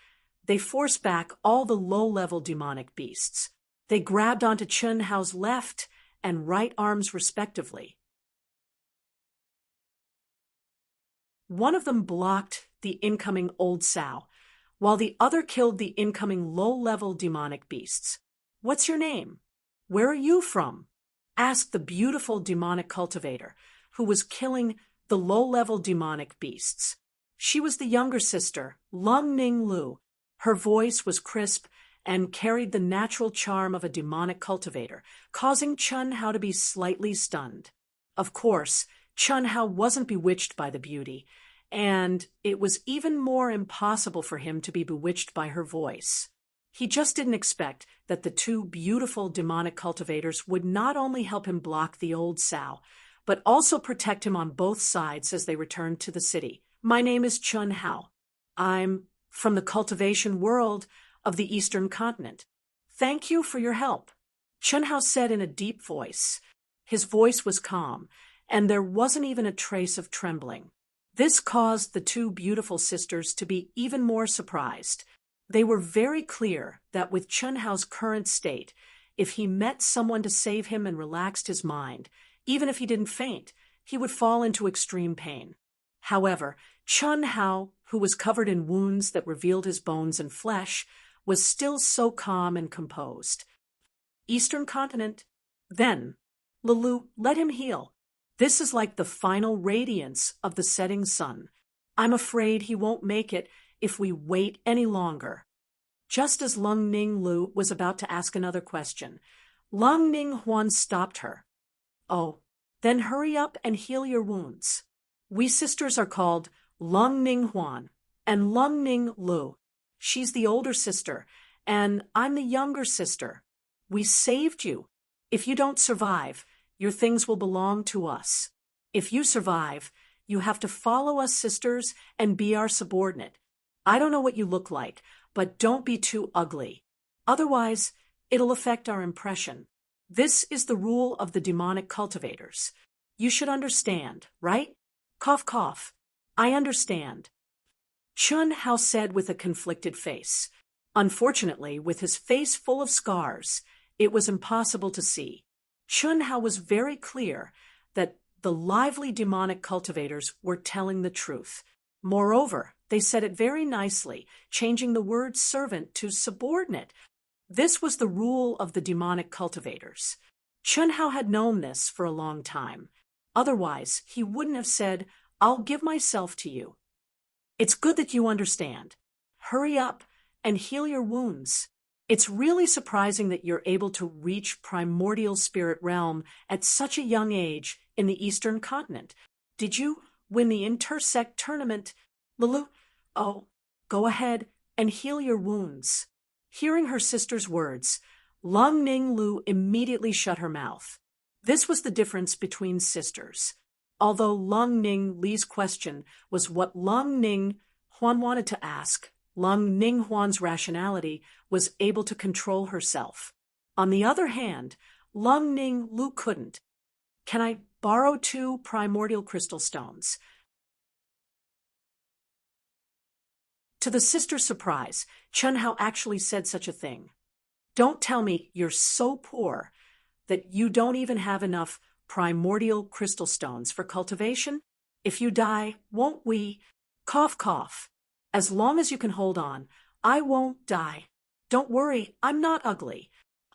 they forced back all the low-level demonic beasts. They grabbed onto Chun Hao's left and right arms respectively. One of them blocked the incoming old sow, while the other killed the incoming low-level demonic beasts. "What's your name? Where are you from?" asked the beautiful demonic cultivator, who was killing the low-level demonic beasts. She was the younger sister, Lung Ning Lu. Her voice was crisp and carried the natural charm of a demonic cultivator, causing Chun Hao to be slightly stunned. Of course, Chun Hao wasn't bewitched by the beauty, and it was even more impossible for him to be bewitched by her voice. He just didn't expect that the two beautiful demonic cultivators would not only help him block the old sow, but also protect him on both sides as they returned to the city. "My name is Chun Hao. I'm from the cultivation world of the Eastern continent. Thank you for your help," Chun Hao said in a deep voice. His voice was calm, and there wasn't even a trace of trembling. This caused the two beautiful sisters to be even more surprised. They were very clear that with Chun Hao's current state, if he met someone to save him and relaxed his mind, even if he didn't faint, he would fall into extreme pain. However, Chun Hao, who was covered in wounds that revealed his bones and flesh, was still so calm and composed. "Eastern continent. Then, Lulu, let him heal. This is like the final radiance of the setting sun. I'm afraid he won't make it if we wait any longer." Just as Lung Ning Lu was about to ask another question, Lung Ning Huan stopped her. Oh, then hurry up and heal your wounds. We sisters are called Lung Ning Huan and Lung Ning Lu. She's the older sister, and I'm the younger sister. We saved you. If you don't survive, your things will belong to us. If you survive, you have to follow us sisters and be our subordinate. I don't know what you look like, but don't be too ugly. Otherwise, it'll affect our impression. This is the rule of the demonic cultivators. You should understand, right? Cough, cough. I understand. Chun Hao said with a conflicted face. Unfortunately, with his face full of scars, it was impossible to see. Chun Hao was very clear that the lively demonic cultivators were telling the truth. Moreover, they said it very nicely, changing the word servant to subordinate. This was the rule of the demonic cultivators. Chun Hao had known this for a long time. Otherwise, he wouldn't have said, "I'll give myself to you." It's good that you understand. Hurry up and heal your wounds. It's really surprising that you're able to reach primordial spirit realm at such a young age in the Eastern continent. Did you win the intersect tournament? Lulu? Oh, go ahead and heal your wounds. Hearing her sister's words, Lung Ning Lu immediately shut her mouth. This was the difference between sisters. Although Lung Ning Li's question was what Lung Ning Huan wanted to ask, Lung Ning Huan's rationality was able to control herself. On the other hand, Lung Ning Lu couldn't. Can I borrow 2 primordial crystal stones? To the sister's surprise, Chun Hao actually said such a thing. Don't tell me you're so poor that you don't even have enough primordial crystal stones for cultivation? If you die, won't we? Cough, cough. As long as you can hold on, I won't die. Don't worry, I'm not ugly.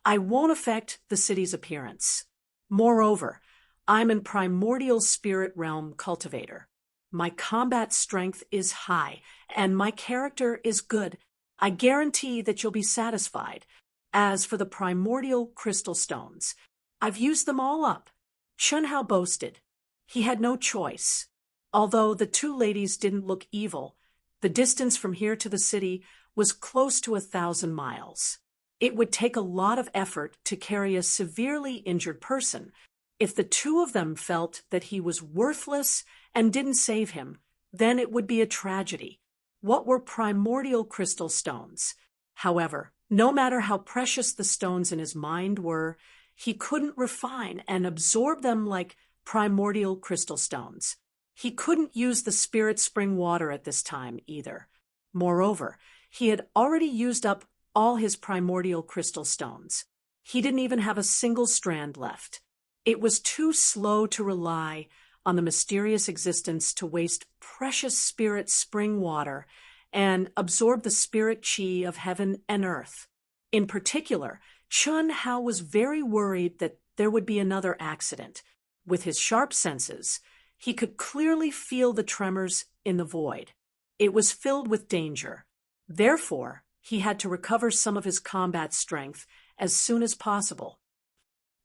I won't affect the city's appearance. Moreover, I'm a primordial spirit realm cultivator. My combat strength is high, and my character is good. I guarantee that you'll be satisfied. As for the primordial crystal stones, I've used them all up. Chun Hao boasted. He had no choice. Although the 2 ladies didn't look evil, the distance from here to the city was close to 1,000 miles. It would take a lot of effort to carry a severely injured person. If the 2 of them felt that he was worthless and didn't save him, then it would be a tragedy. What were primordial crystal stones? However, no matter how precious the stones in his mind were, he couldn't refine and absorb them like primordial crystal stones. He couldn't use the spirit spring water at this time either. Moreover, he had already used up all his primordial crystal stones. He didn't even have a single strand left. It was too slow to rely on the mysterious existence to waste precious spirit spring water and absorb the spirit chi of heaven and earth. In particular, Chun Hao was very worried that there would be another accident. With his sharp senses, he could clearly feel the tremors in the void. It was filled with danger. Therefore, he had to recover some of his combat strength as soon as possible.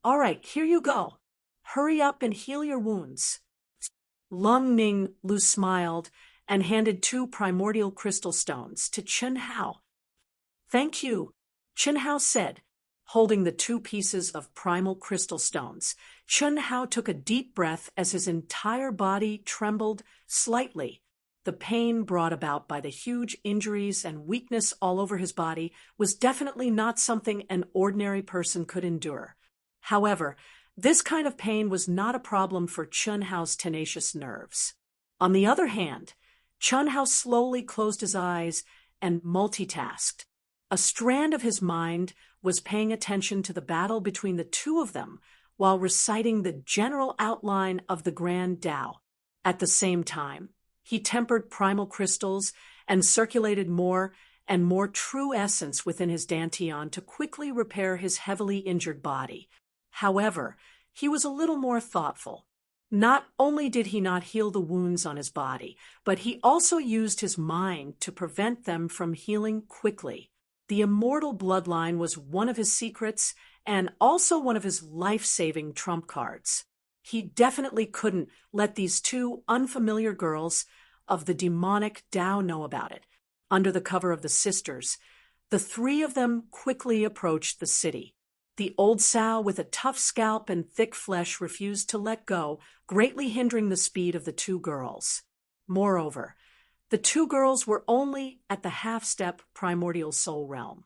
All right, here you go. Hurry up and heal your wounds. Lung Ning Lu smiled and handed 2 primordial crystal stones to Chun Hao. Thank you, Chun Hao said, holding the 2 pieces of primal crystal stones. Chun Hao took a deep breath as his entire body trembled slightly. The pain brought about by the huge injuries and weakness all over his body was definitely not something an ordinary person could endure. However, this kind of pain was not a problem for Chun Hao's tenacious nerves. On the other hand, Chun Hao slowly closed his eyes and multitasked. A strand of his mind was paying attention to the battle between the 2 of them while reciting the general outline of the Grand Tao. At the same time, he tempered primal crystals and circulated more and more true essence within his dantian to quickly repair his heavily injured body. However, he was a little more thoughtful. Not only did he not heal the wounds on his body, but he also used his mind to prevent them from healing quickly. The immortal bloodline was one of his secrets and also one of his life-saving trump cards. He definitely couldn't let these two unfamiliar girls of the demonic Tao know about it. Under the cover of the sisters, the three of them quickly approached the city. The old sow with a tough scalp and thick flesh refused to let go, greatly hindering the speed of the two girls. Moreover, the two girls were only at the half-step primordial soul realm.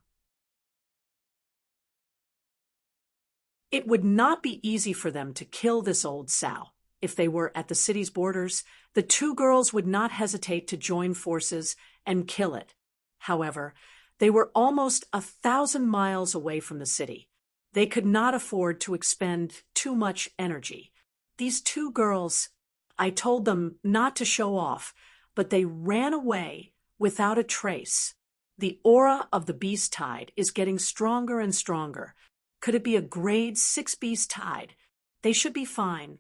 It would not be easy for them to kill this old sow. If they were at the city's borders, the two girls would not hesitate to join forces and kill it. However, they were almost 1,000 miles away from the city. They could not afford to expend too much energy. These two girls, I told them not to show off, but they ran away without a trace. The aura of the beast tide is getting stronger and stronger. Could it be a grade 6 beast tide? They should be fine.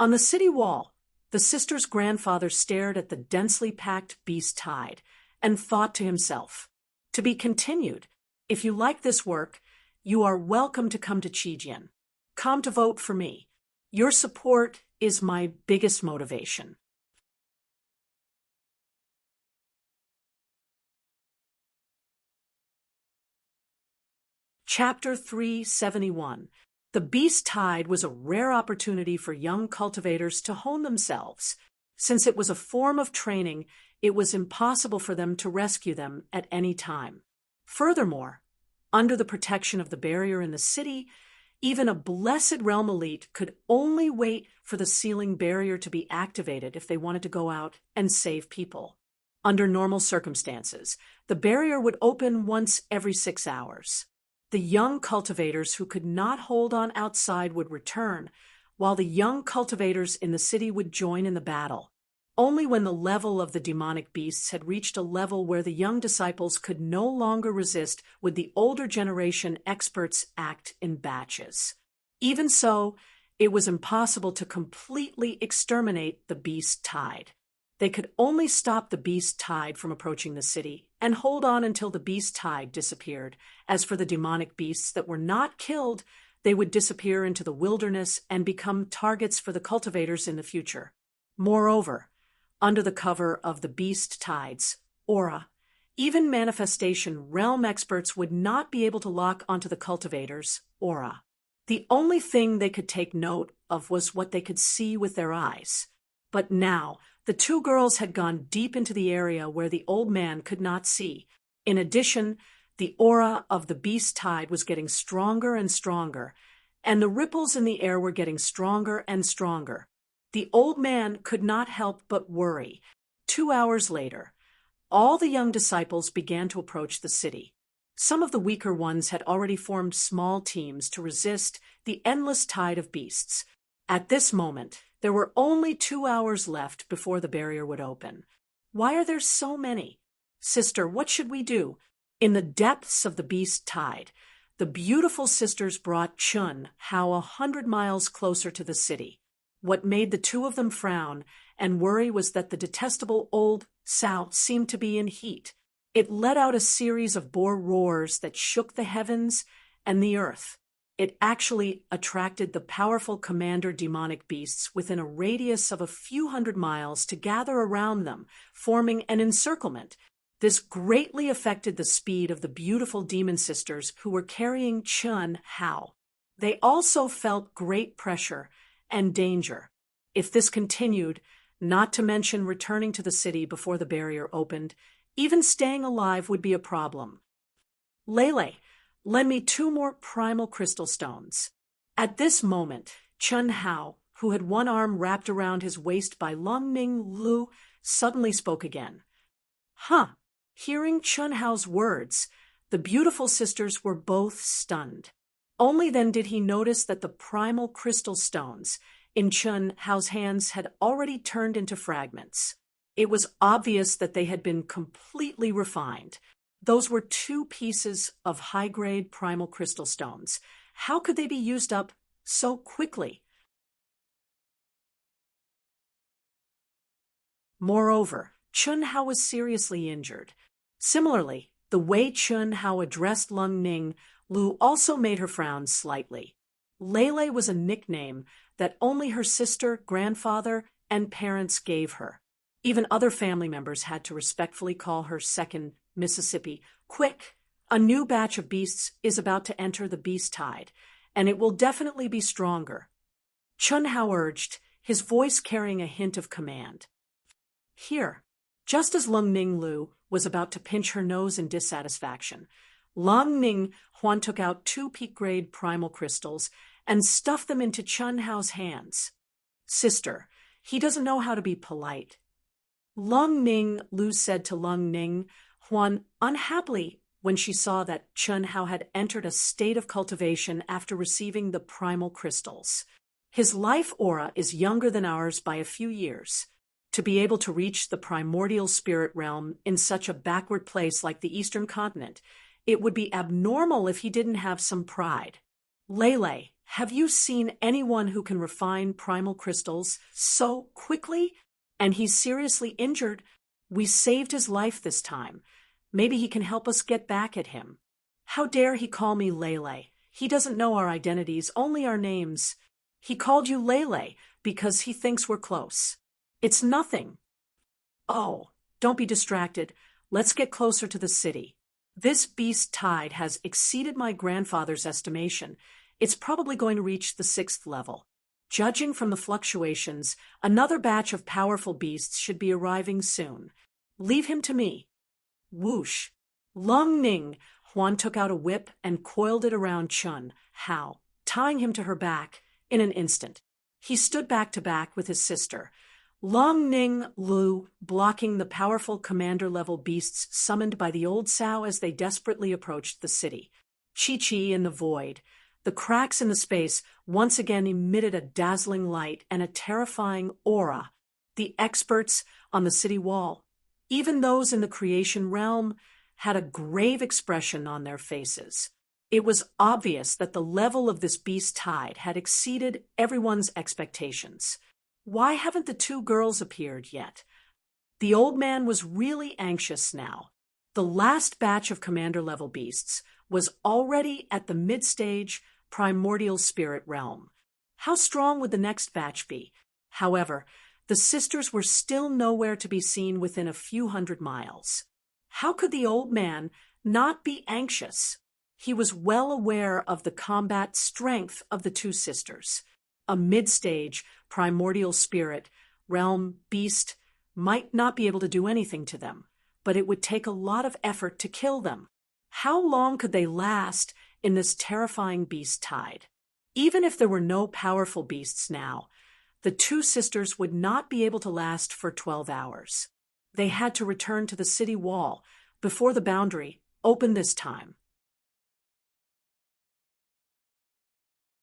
On the city wall, the sister's grandfather stared at the densely packed beast tide and thought to himself, "To be continued. If you like this work, you are welcome to come to Qijian. Come to vote for me. Your support is my biggest motivation." Chapter 371. The beast tide was a rare opportunity for young cultivators to hone themselves. Since it was a form of training, it was impossible for them to rescue them at any time. Furthermore, under the protection of the barrier in the city, even a blessed realm elite could only wait for the sealing barrier to be activated if they wanted to go out and save people. Under normal circumstances, the barrier would open once every 6 hours. The young cultivators who could not hold on outside would return, while the young cultivators in the city would join in the battle. Only when the level of the demonic beasts had reached a level where the young disciples could no longer resist would the older generation experts act in batches. Even so, it was impossible to completely exterminate the beast tide. They could only stop the beast tide from approaching the city and hold on until the beast tide disappeared. As for the demonic beasts that were not killed, they would disappear into the wilderness and become targets for the cultivators in the future. Moreover, under the cover of the beast tide's aura, even manifestation realm experts would not be able to lock onto the cultivator's aura. The only thing they could take note of was what they could see with their eyes. But now, the two girls had gone deep into the area where the old man could not see. In addition, the aura of the beast tide was getting stronger and stronger, and the ripples in the air were getting stronger and stronger. The old man could not help but worry. 2 hours later, all the young disciples began to approach the city. Some of the weaker ones had already formed small teams to resist the endless tide of beasts. At this moment, there were only 2 hours left before the barrier would open. Why are there so many? Sister, what should we do? In the depths of the beast tide, the beautiful sisters brought Chun Hao 100 miles closer to the city. What made the two of them frown and worry was that the detestable old sow seemed to be in heat. It let out a series of boar roars that shook the heavens and the earth. It actually attracted the powerful commander demonic beasts within a radius of a few hundred miles to gather around them, forming an encirclement. This greatly affected the speed of the beautiful demon sisters who were carrying Chun Hao. They also felt great pressure and danger. If this continued, not to mention returning to the city before the barrier opened, even staying alive would be a problem. Lele, lend me 2 more primal crystal stones. At this moment, Chun Hao, who had one arm wrapped around his waist by Lung Ming Lu, suddenly spoke again. Hearing Chun Hao's words, the beautiful sisters were both stunned. Only then did he notice that the primal crystal stones in Chun Hao's hands had already turned into fragments. It was obvious that they had been completely refined. Those were 2 pieces of high-grade primal crystal stones. How could they be used up so quickly? Moreover, Chun Hao was seriously injured. Similarly, The way Chun Hao addressed Lung Ning Lu also made her frown slightly. Lele was a nickname that only her sister, grandfather, and parents gave her. Even other family members had to respectfully call her Second Mississippi. Quick! A new batch of beasts is about to enter the beast tide, and it will definitely be stronger. Chun Hao urged, his voice carrying a hint of command. Here, just as Lung Ning Lu was about to pinch her nose in dissatisfaction, Lung Ning Huan took out 2 peak-grade primal crystals and stuffed them into Chun Hao's hands. Sister, he doesn't know how to be polite. Lung Ning Lu said to Lung Ning Huan unhappily when she saw that Chun Hao had entered a state of cultivation after receiving the primal crystals. His life aura is younger than ours by a few years. To be able to reach the primordial spirit realm in such a backward place like the Eastern continent, it would be abnormal if he didn't have some pride. Lele, have you seen anyone who can refine primal crystals so quickly? And he's seriously injured. We saved his life this time. Maybe he can help us get back at him. How dare he call me Lele? He doesn't know our identities, only our names. He called you Lele because he thinks we're close. It's nothing. Oh, don't be distracted. Let's get closer to the city. This beast tide has exceeded my grandfather's estimation. It's probably going to reach the 6th level. Judging from the fluctuations, another batch of powerful beasts should be arriving soon. Leave him to me. Whoosh! Lung Ning Huan took out a whip and coiled it around Chun Hao, tying him to her back in an instant. He stood back to back with his sister, Lung Ning Lu blocking the powerful commander-level beasts summoned by the old Sao as they desperately approached the city. Chi-Chi in the void. The cracks in the space once again emitted a dazzling light and a terrifying aura. The experts on the city wall, even those in the creation realm, had a grave expression on their faces. It was obvious that the level of this beast tide had exceeded everyone's expectations. Why haven't the 2 girls appeared yet? The old man was really anxious now. The last batch of commander-level beasts was already at the mid-stage primordial spirit realm. How strong would the next batch be? However, the sisters were still nowhere to be seen within a few hundred miles. How could the old man not be anxious? He was well aware of the combat strength of the 2 sisters. A mid-stage primordial spirit realm beast might not be able to do anything to them, but it would take a lot of effort to kill them. How long could they last in this terrifying beast tide? Even if there were no powerful beasts now, the 2 sisters would not be able to last for 12 hours. They had to return to the city wall before the boundary opened this time.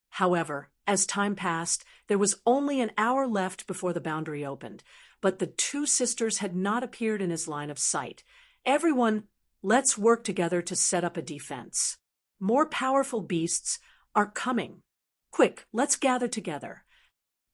However, as time passed, there was only an hour left before the boundary opened, but the 2 sisters had not appeared in his line of sight. Everyone, let's work together to set up a defense. More powerful beasts are coming. Quick, let's gather together.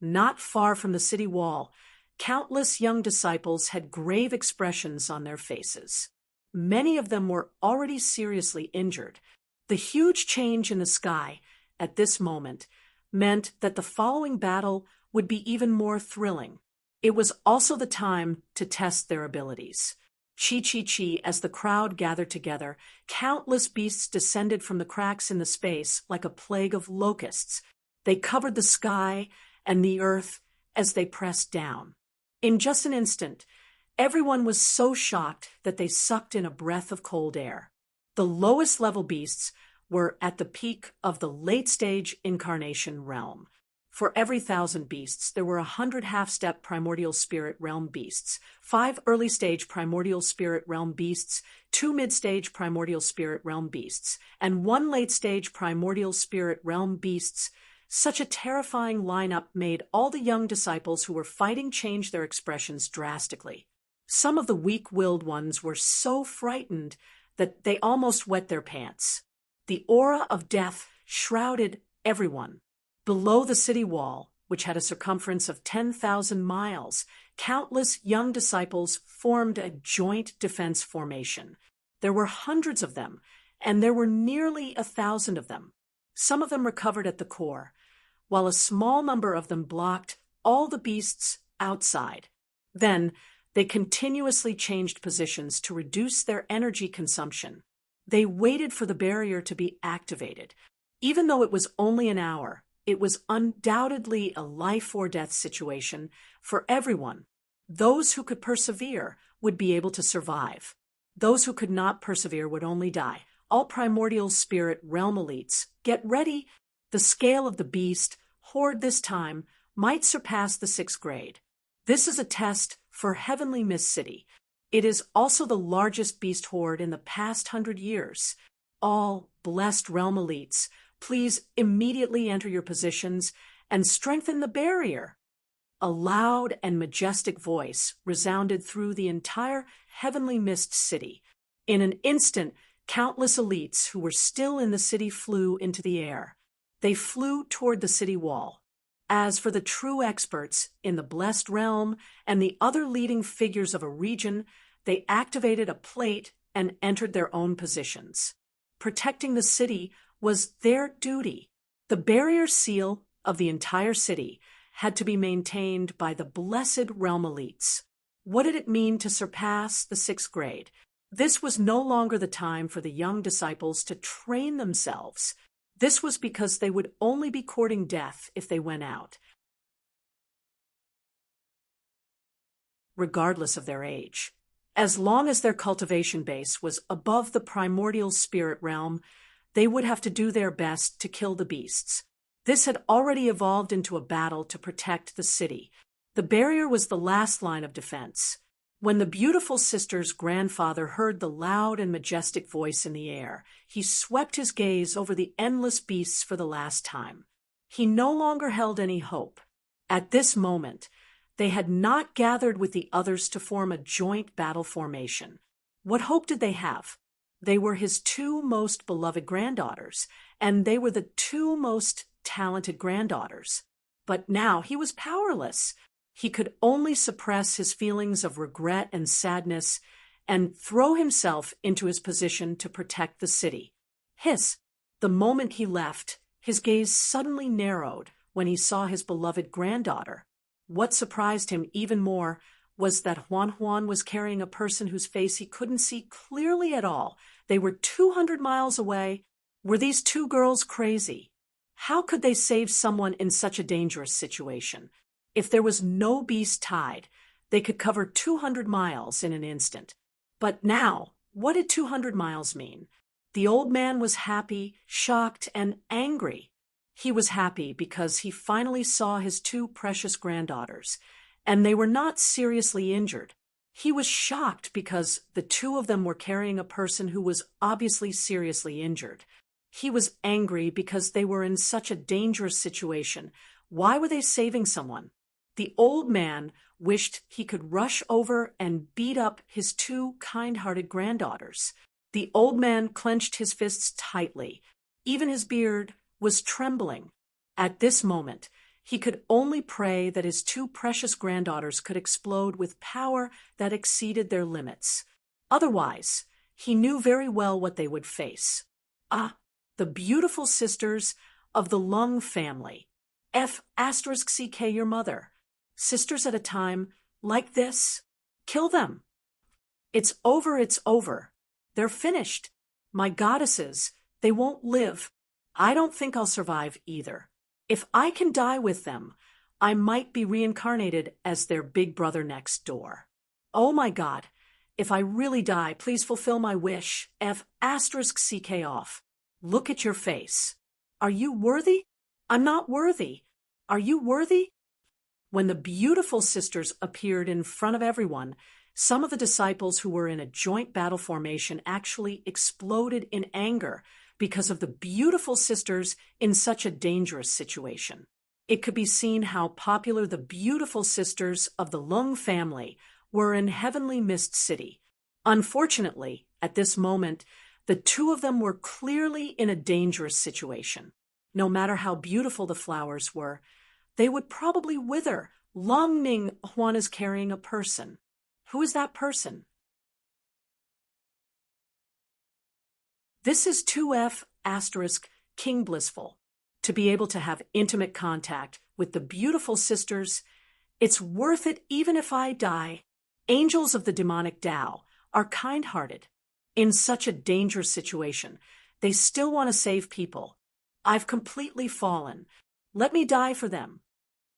Not far from the city wall, countless young disciples had grave expressions on their faces. Many of them were already seriously injured. The huge change in the sky at this moment meant that the following battle would be even more thrilling. It was also the time to test their abilities. Chi-chi-chi, as the crowd gathered together, countless beasts descended from the cracks in the space like a plague of locusts. They covered the sky and the earth as they pressed down. In just an instant, everyone was so shocked that they sucked in a breath of cold air. The lowest level beasts were at the peak of the late-stage incarnation realm. For every 1,000 beasts, there were 100 half-step primordial spirit realm beasts, 5 early-stage primordial spirit realm beasts, 2 mid-stage primordial spirit realm beasts, and 1 late-stage primordial spirit realm beasts. Such a terrifying lineup made all the young disciples who were fighting change their expressions drastically. Some of the weak-willed ones were so frightened that they almost wet their pants. The aura of death shrouded everyone. Below the city wall, which had a circumference of 10,000 miles, countless young disciples formed a joint defense formation. There were hundreds of them, and there were nearly 1,000 of them. Some of them recovered at the core, while a small number of them blocked all the beasts outside. Then, they continuously changed positions to reduce their energy consumption. They waited for the barrier to be activated. Even though it was only an hour, it was undoubtedly a life-or-death situation for everyone. Those who could persevere would be able to survive. Those who could not persevere would only die. All primordial spirit realm elites, get ready. The scale of the beast, horde this time, might surpass the 6th grade. This is a test for Heavenly Mist City. It is also the largest beast horde in the past 100 years. All blessed realm elites, please immediately enter your positions and strengthen the barrier. A loud and majestic voice resounded through the entire Heavenly Mist City. In an instant, countless elites who were still in the city flew into the air. They flew toward the city wall. As for the true experts in the Blessed Realm and the other leading figures of a region, they activated a plate and entered their own positions. Protecting the city was their duty. The barrier seal of the entire city had to be maintained by the Blessed Realm elites. What did it mean to surpass the 6th grade? This was no longer the time for the young disciples to train themselves. This was because they would only be courting death if they went out, regardless of their age. As long as their cultivation base was above the primordial spirit realm, they would have to do their best to kill the beasts. This had already evolved into a battle to protect the city. The barrier was the last line of defense. When the beautiful sister's grandfather heard the loud and majestic voice in the air, he swept his gaze over the endless beasts for the last time. He no longer held any hope. At this moment, they had not gathered with the others to form a joint battle formation. What hope did they have? They were his 2 most beloved granddaughters, and they were the 2 most talented granddaughters. But now he was powerless. He could only suppress his feelings of regret and sadness and throw himself into his position to protect the city. The moment he left, his gaze suddenly narrowed when he saw his beloved granddaughter. What surprised him even more was that Juan was carrying a person whose face he couldn't see clearly at all. They were 200 miles away. Were these 2 girls crazy? How could they save someone in such a dangerous situation? If there was no beast tide, they could cover 200 miles in an instant. But now, what did 200 miles mean? The old man was happy, shocked, and angry. He was happy because he finally saw his 2 precious granddaughters, and they were not seriously injured. He was shocked because the 2 of them were carrying a person who was obviously seriously injured. He was angry because they were in such a dangerous situation. Why were they saving someone? The old man wished he could rush over and beat up his 2 kind-hearted granddaughters. The old man clenched his fists tightly. Even his beard was trembling. At this moment, he could only pray that his 2 precious granddaughters could explode with power that exceeded their limits. Otherwise, he knew very well what they would face. The beautiful sisters of the Lung family. F***ck your mother. Sisters at a time like this? Kill them. It's over. They're finished. My goddesses, they won't live. I don't think I'll survive either. If I can die with them, I might be reincarnated as their big brother next door. Oh my God, if I really die, please fulfill my wish. F***ck off. Look at your face. Are you worthy? I'm not worthy. Are you worthy? When the beautiful sisters appeared in front of everyone, some of the disciples who were in a joint battle formation actually exploded in anger because of the beautiful sisters in such a dangerous situation. It could be seen how popular the beautiful sisters of the Lung family were in Heavenly Mist City. Unfortunately, at this moment, the 2 of them were clearly in a dangerous situation. No matter how beautiful the flowers were, they would probably wither. Long Ming Huan is carrying a person. Who is that person? This is 2F asterisk King Blissful. To be able to have intimate contact with the beautiful sisters, it's worth it even if I die. Angels of the demonic Tao are kind-hearted. In such a dangerous situation, they still want to save people. I've completely fallen. Let me die for them.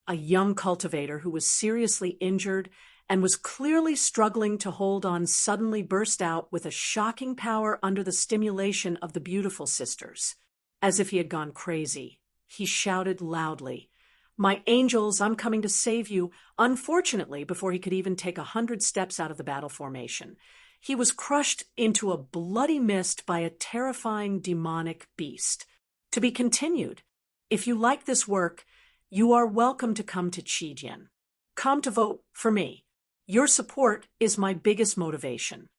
A young cultivator who was seriously injured and was clearly struggling to hold on suddenly burst out with a shocking power under the stimulation of the beautiful sisters. As if he had gone crazy, he shouted loudly, "My angels, I'm coming to save you." Unfortunately, before he could even take 100 steps out of the battle formation, he was crushed into a bloody mist by a terrifying demonic beast. To be continued. If you like this work, you are welcome to come to Chidian. Come to vote for me. Your support is my biggest motivation.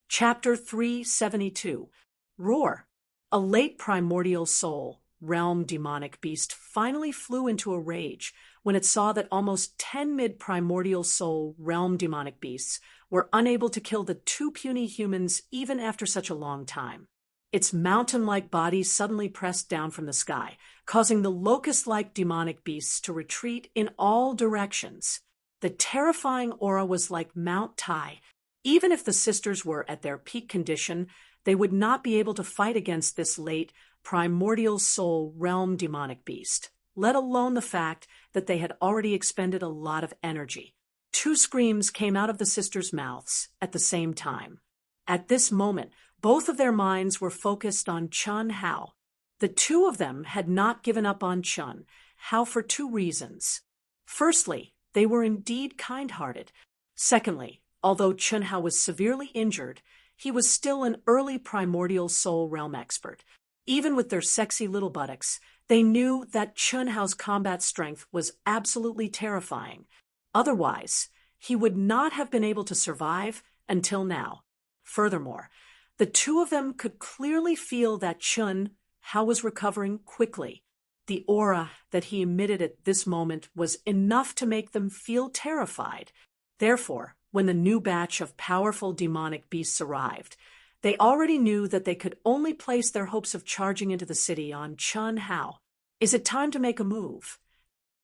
Chapter 372. Roar. A late primordial soul, realm demonic beast finally flew into a rage when it saw that almost 10 mid-primordial soul realm demonic beasts were unable to kill the 2 puny humans even after such a long time. Its mountain-like body suddenly pressed down from the sky, causing the locust-like demonic beasts to retreat in all directions. The terrifying aura was like Mount Tai. Even if the sisters were at their peak condition, they would not be able to fight against this late, primordial soul realm demonic beast, let alone the fact that they had already expended a lot of energy. 2 screams came out of the sisters' mouths at the same time. At this moment, both of their minds were focused on Chun Hao. The 2 of them had not given up on Chun Hao for 2 reasons. Firstly, they were indeed kind-hearted. Secondly, although Chun Hao was severely injured, he was still an early primordial soul realm expert. Even with their sexy little buttocks, they knew that Chun Hao's combat strength was absolutely terrifying. Otherwise, he would not have been able to survive until now. Furthermore, the 2 of them could clearly feel that Chun Hao was recovering quickly. The aura that he emitted at this moment was enough to make them feel terrified. Therefore, when the new batch of powerful demonic beasts arrived, they already knew that they could only place their hopes of charging into the city on Chun Hao. Is it time to make a move?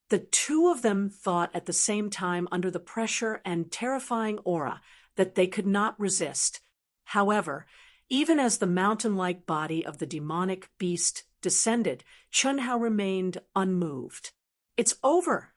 The 2 of them thought at the same time under the pressure and terrifying aura that they could not resist. However, even as the mountain-like body of the demonic beast descended, Chun Hao remained unmoved. "It's over."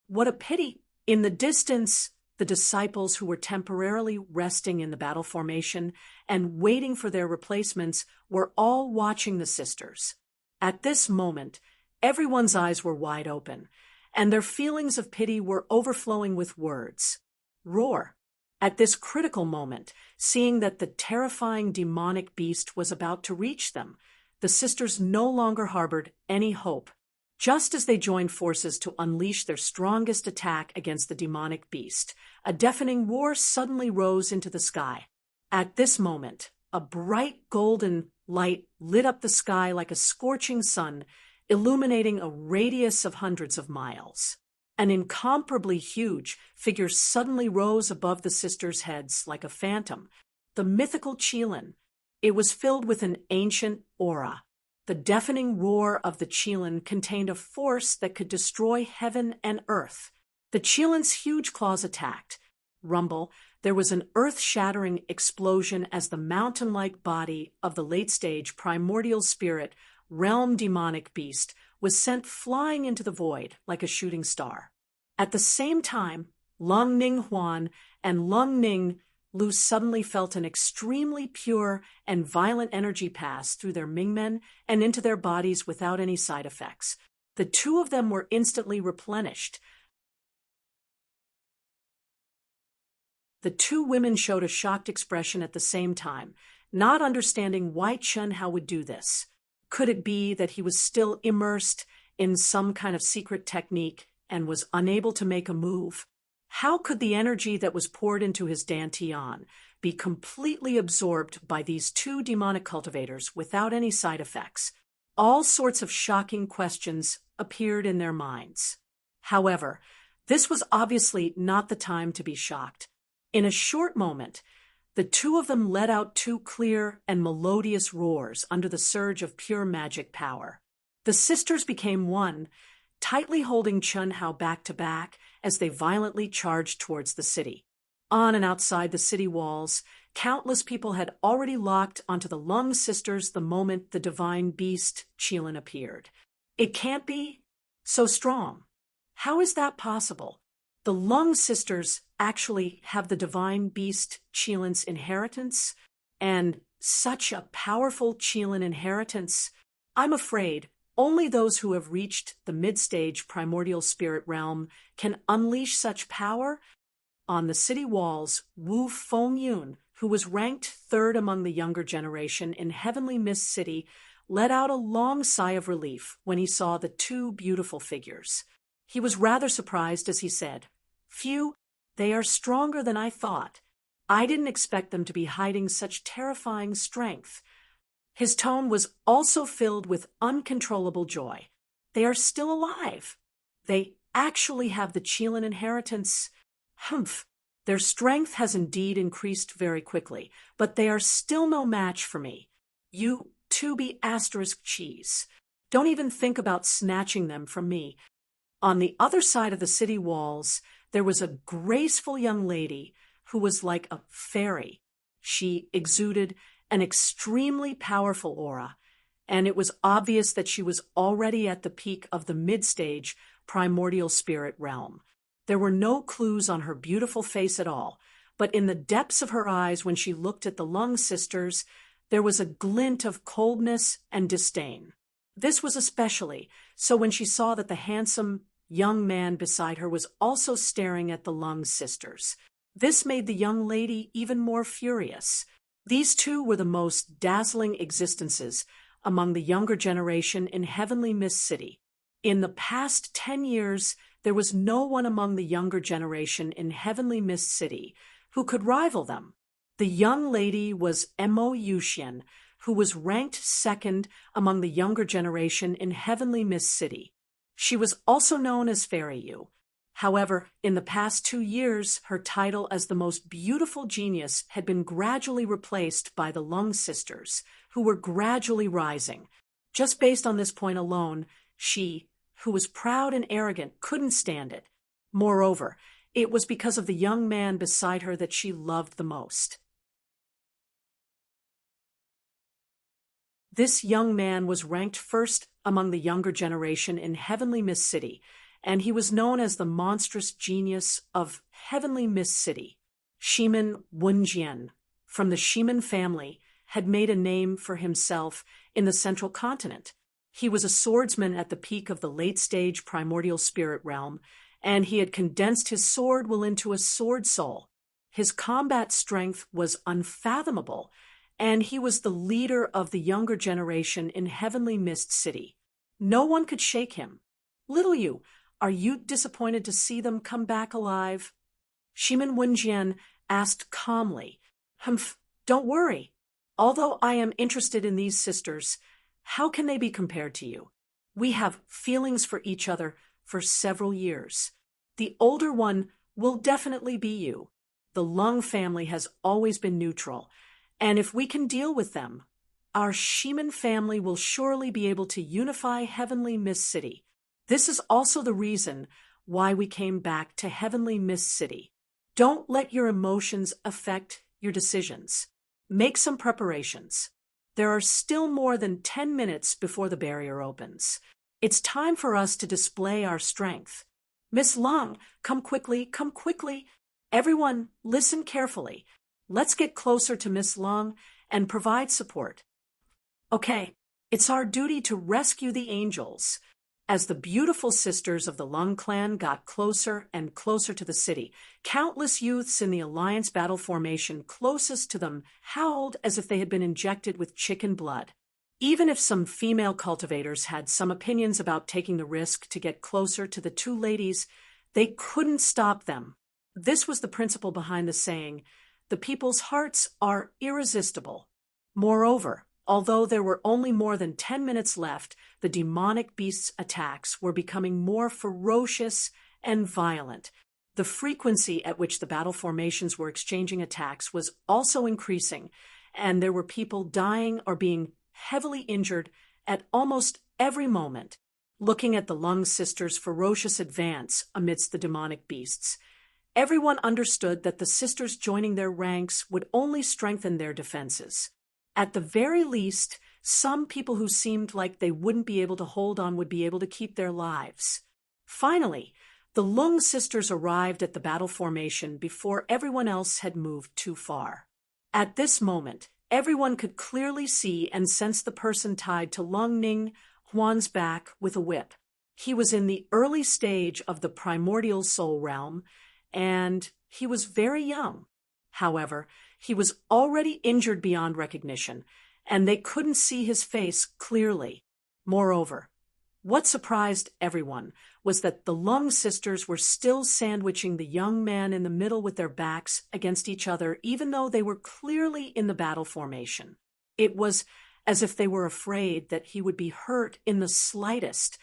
What a pity. In the distance, the disciples who were temporarily resting in the battle formation and waiting for their replacements were all watching the sisters. At this moment, everyone's eyes were wide open, and their feelings of pity were overflowing with words. Roar. At this critical moment, seeing that the terrifying demonic beast was about to reach them, the sisters no longer harbored any hope. Just as they joined forces to unleash their strongest attack against the demonic beast, a deafening roar suddenly rose into the sky. At this moment, a bright golden light lit up the sky like a scorching sun, illuminating a radius of hundreds of miles. An incomparably huge figure suddenly rose above the sisters' heads like a phantom, the mythical Qilin. It was filled with an ancient aura. The deafening roar of the Qilin contained a force that could destroy heaven and earth. The Qilin's huge claws attacked. Rumble, there was an earth-shattering explosion as the mountain-like body of the late-stage primordial spirit, realm demonic beast, was sent flying into the void like a shooting star. At the same time, Lung Ning Huan and Lung Ning Lu suddenly felt an extremely pure and violent energy pass through their Mingmen and into their bodies without any side effects. The 2 of them were instantly replenished. The 2 women showed a shocked expression at the same time, not understanding why Chun Hao would do this. Could it be that he was still immersed in some kind of secret technique and was unable to make a move? How could the energy that was poured into his dantian be completely absorbed by these 2 demonic cultivators without any side effects? All sorts of shocking questions appeared in their minds. However, This was obviously not the time to be shocked. In a short moment, the two of them let out two clear and melodious roars under the surge of pure magic power. The sisters became one, tightly holding Chun Hao back to back as they violently charged towards the city. On and outside the city walls, countless people had already locked onto the Lung sisters the moment the divine beast, Qilin, appeared. It can't be so strong. How is that possible? The Lung sisters actually have the divine beast Qilin's inheritance, and such a powerful Qilin inheritance. I'm afraid only those who have reached the mid-stage primordial spirit realm can unleash such power. On the city walls, Wu Fengyun, who was ranked third among the younger generation in Heavenly Mist City, let out a long sigh of relief when he saw the two beautiful figures. He was rather surprised as he said, "Phew, they are stronger than I thought. I didn't expect them to be hiding such terrifying strength." His tone was also filled with uncontrollable joy. They are still alive. They actually have the Qilin inheritance. Humph. Their strength has indeed increased very quickly, but they are still no match for me. You, 2B asterisk cheese. Don't even think about snatching them from me. On the other side of the city walls, there was a graceful young lady who was like a fairy. She exuded an extremely powerful aura, and it was obvious that she was already at the peak of the mid-stage primordial spirit realm. There were no clues on her beautiful face at all, but in the depths of her eyes when she looked at the Lung sisters, there was a glint of coldness and disdain. This was especially so when she saw that the handsome young man beside her was also staring at the Lung sisters. This made the young lady even more furious. These two were the most dazzling existences among the younger generation in Heavenly Mist City. In the past 10 years, there was no one among the younger generation in Heavenly Mist City who could rival them. The young lady was Mo Yuxian, who was ranked second among the younger generation in Heavenly Mist City. She was also known as Fairy Yu. However, in the past 2 years, her title as the most beautiful genius had been gradually replaced by the Lung sisters, who were gradually rising. Just based on this point alone, she, who was proud and arrogant, couldn't stand it. Moreover, it was because of the young man beside her that she loved the most. This young man was ranked first among the younger generation in Heavenly Mist City, and he was known as the monstrous genius of Heavenly Mist City. Shimin Wenjian, from the Shimin family, had made a name for himself in the central continent. He was a swordsman at the peak of the late-stage primordial spirit realm, and he had condensed his sword will into a sword soul. His combat strength was unfathomable, and he was the leader of the younger generation in Heavenly Mist City. No one could shake him. Little you, are you disappointed to see them come back alive? Shimin Wenjian asked calmly. Humph, don't worry. Although I am interested in these sisters, how can they be compared to you? We have feelings for each other for several years. The older one will definitely be you. The Lung family has always been neutral, and if we can deal with them, our Shimin family will surely be able to unify Heavenly Mist City. This is also the reason why we came back to Heavenly Mist City. Don't let your emotions affect your decisions. Make some preparations. There are still more than 10 minutes before the barrier opens. It's time for us to display our strength. Miss Lung, come quickly, come quickly. Everyone, listen carefully. Let's get closer to Miss Lung and provide support. Okay, it's our duty to rescue the angels. As the beautiful sisters of the Lung clan got closer and closer to the city, countless youths in the alliance battle formation closest to them howled as if they had been injected with chicken blood. Even if some female cultivators had some opinions about taking the risk to get closer to the two ladies, they couldn't stop them. This was the principle behind the saying, "The people's hearts are irresistible." Moreover, although there were only more than 10 minutes left, the demonic beast's attacks were becoming more ferocious and violent. The frequency at which the battle formations were exchanging attacks was also increasing, and there were people dying or being heavily injured at almost every moment. Looking at the Lung sisters' ferocious advance amidst the demonic beasts, everyone understood that the sisters joining their ranks would only strengthen their defenses. At the very least, some people who seemed like they wouldn't be able to hold on would be able to keep their lives. Finally, the Lung sisters arrived at the battle formation before everyone else had moved too far. At this moment, everyone could clearly see and sense the person tied to Lung Ning Huan's back with a whip. He was in the early stage of the primordial soul realm, and he was very young. However, he was already injured beyond recognition, and they couldn't see his face clearly. Moreover, what surprised everyone was that the Lung sisters were still sandwiching the young man in the middle with their backs against each other, even though they were clearly in the battle formation. It was as if they were afraid that he would be hurt in the slightest.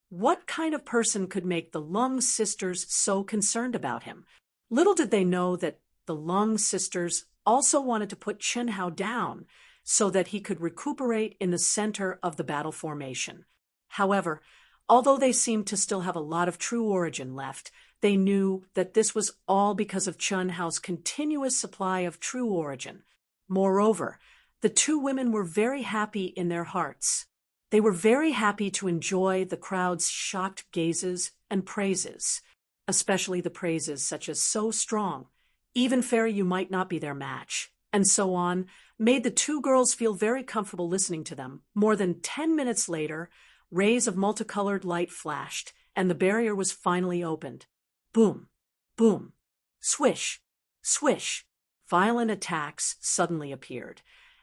What kind of person could make the Lung sisters so concerned about him? Little did they know that the Lung sisters also wanted to put Chen Hao down so that he could recuperate in the center of the battle formation. However, although they seemed to still have a lot of true origin left, they knew that this was all because of Chen Hao's continuous supply of true origin. Moreover, the two women were very happy in their hearts. They were very happy to enjoy the crowd's shocked gazes and praises, especially the praises such as "so strong," "even fairy you might not be their match," and so on, made the two girls feel very comfortable listening to them. More than 10 minutes later, rays of multicolored light flashed, and the barrier was finally opened. Boom, boom, swish, swish. Violent attacks suddenly appeared,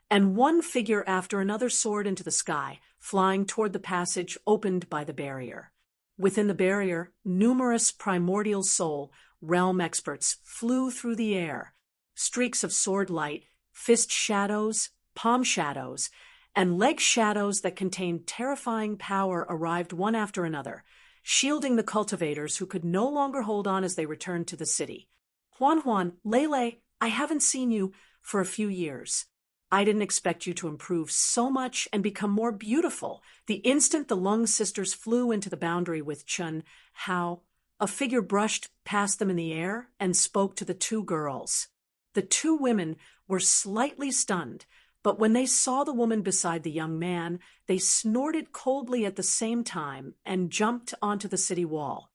and one figure after another soared into the sky, flying toward the passage opened by the barrier. Within the barrier, numerous primordial soul realm experts flew through the air. Streaks of sword light, fist shadows, palm shadows, and leg shadows that contained terrifying power arrived one after another, shielding the cultivators who could no longer hold on as they returned to the city. Huan, Lele, I haven't seen you for a few years. I didn't expect you to improve so much and become more beautiful. The instant the Lung sisters flew into the boundary with Chen Hao, a figure brushed past them in the air and spoke to the two girls. The two women were slightly stunned, but when they saw the woman beside the young man, they snorted coldly at the same time and jumped onto the city wall.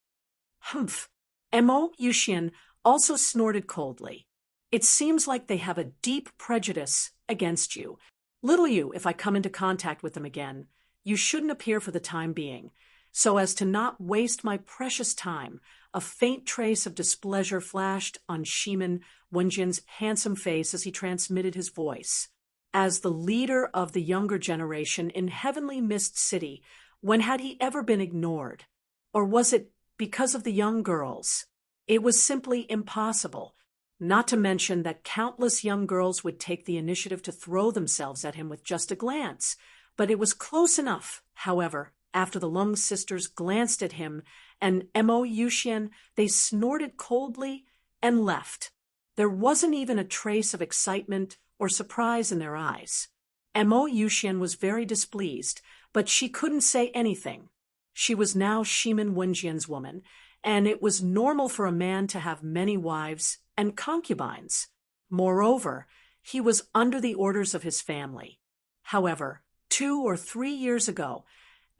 Humph! Mo Yuxian also snorted coldly. It seems like they have a deep prejudice against you. Little you, if I come into contact with them again, you shouldn't appear for the time being. So as to not waste my precious time, a faint trace of displeasure flashed on Shimin Wenjin's handsome face as he transmitted his voice. As the leader of the younger generation in Heavenly Mist City, when had he ever been ignored? Or was it because of the young girls? It was simply impossible. Not to mention that countless young girls would take the initiative to throw themselves at him with just a glance. But it was close enough, however, after the Lung sisters glanced at him and Mo Yuxian, they snorted coldly and left. There wasn't even a trace of excitement or surprise in their eyes. Mo Yuxian was very displeased, but she couldn't say anything. She was now Shimin Wenjian's woman, and it was normal for a man to have many wives and concubines. Moreover, he was under the orders of his family. However, 2 or 3 years ago,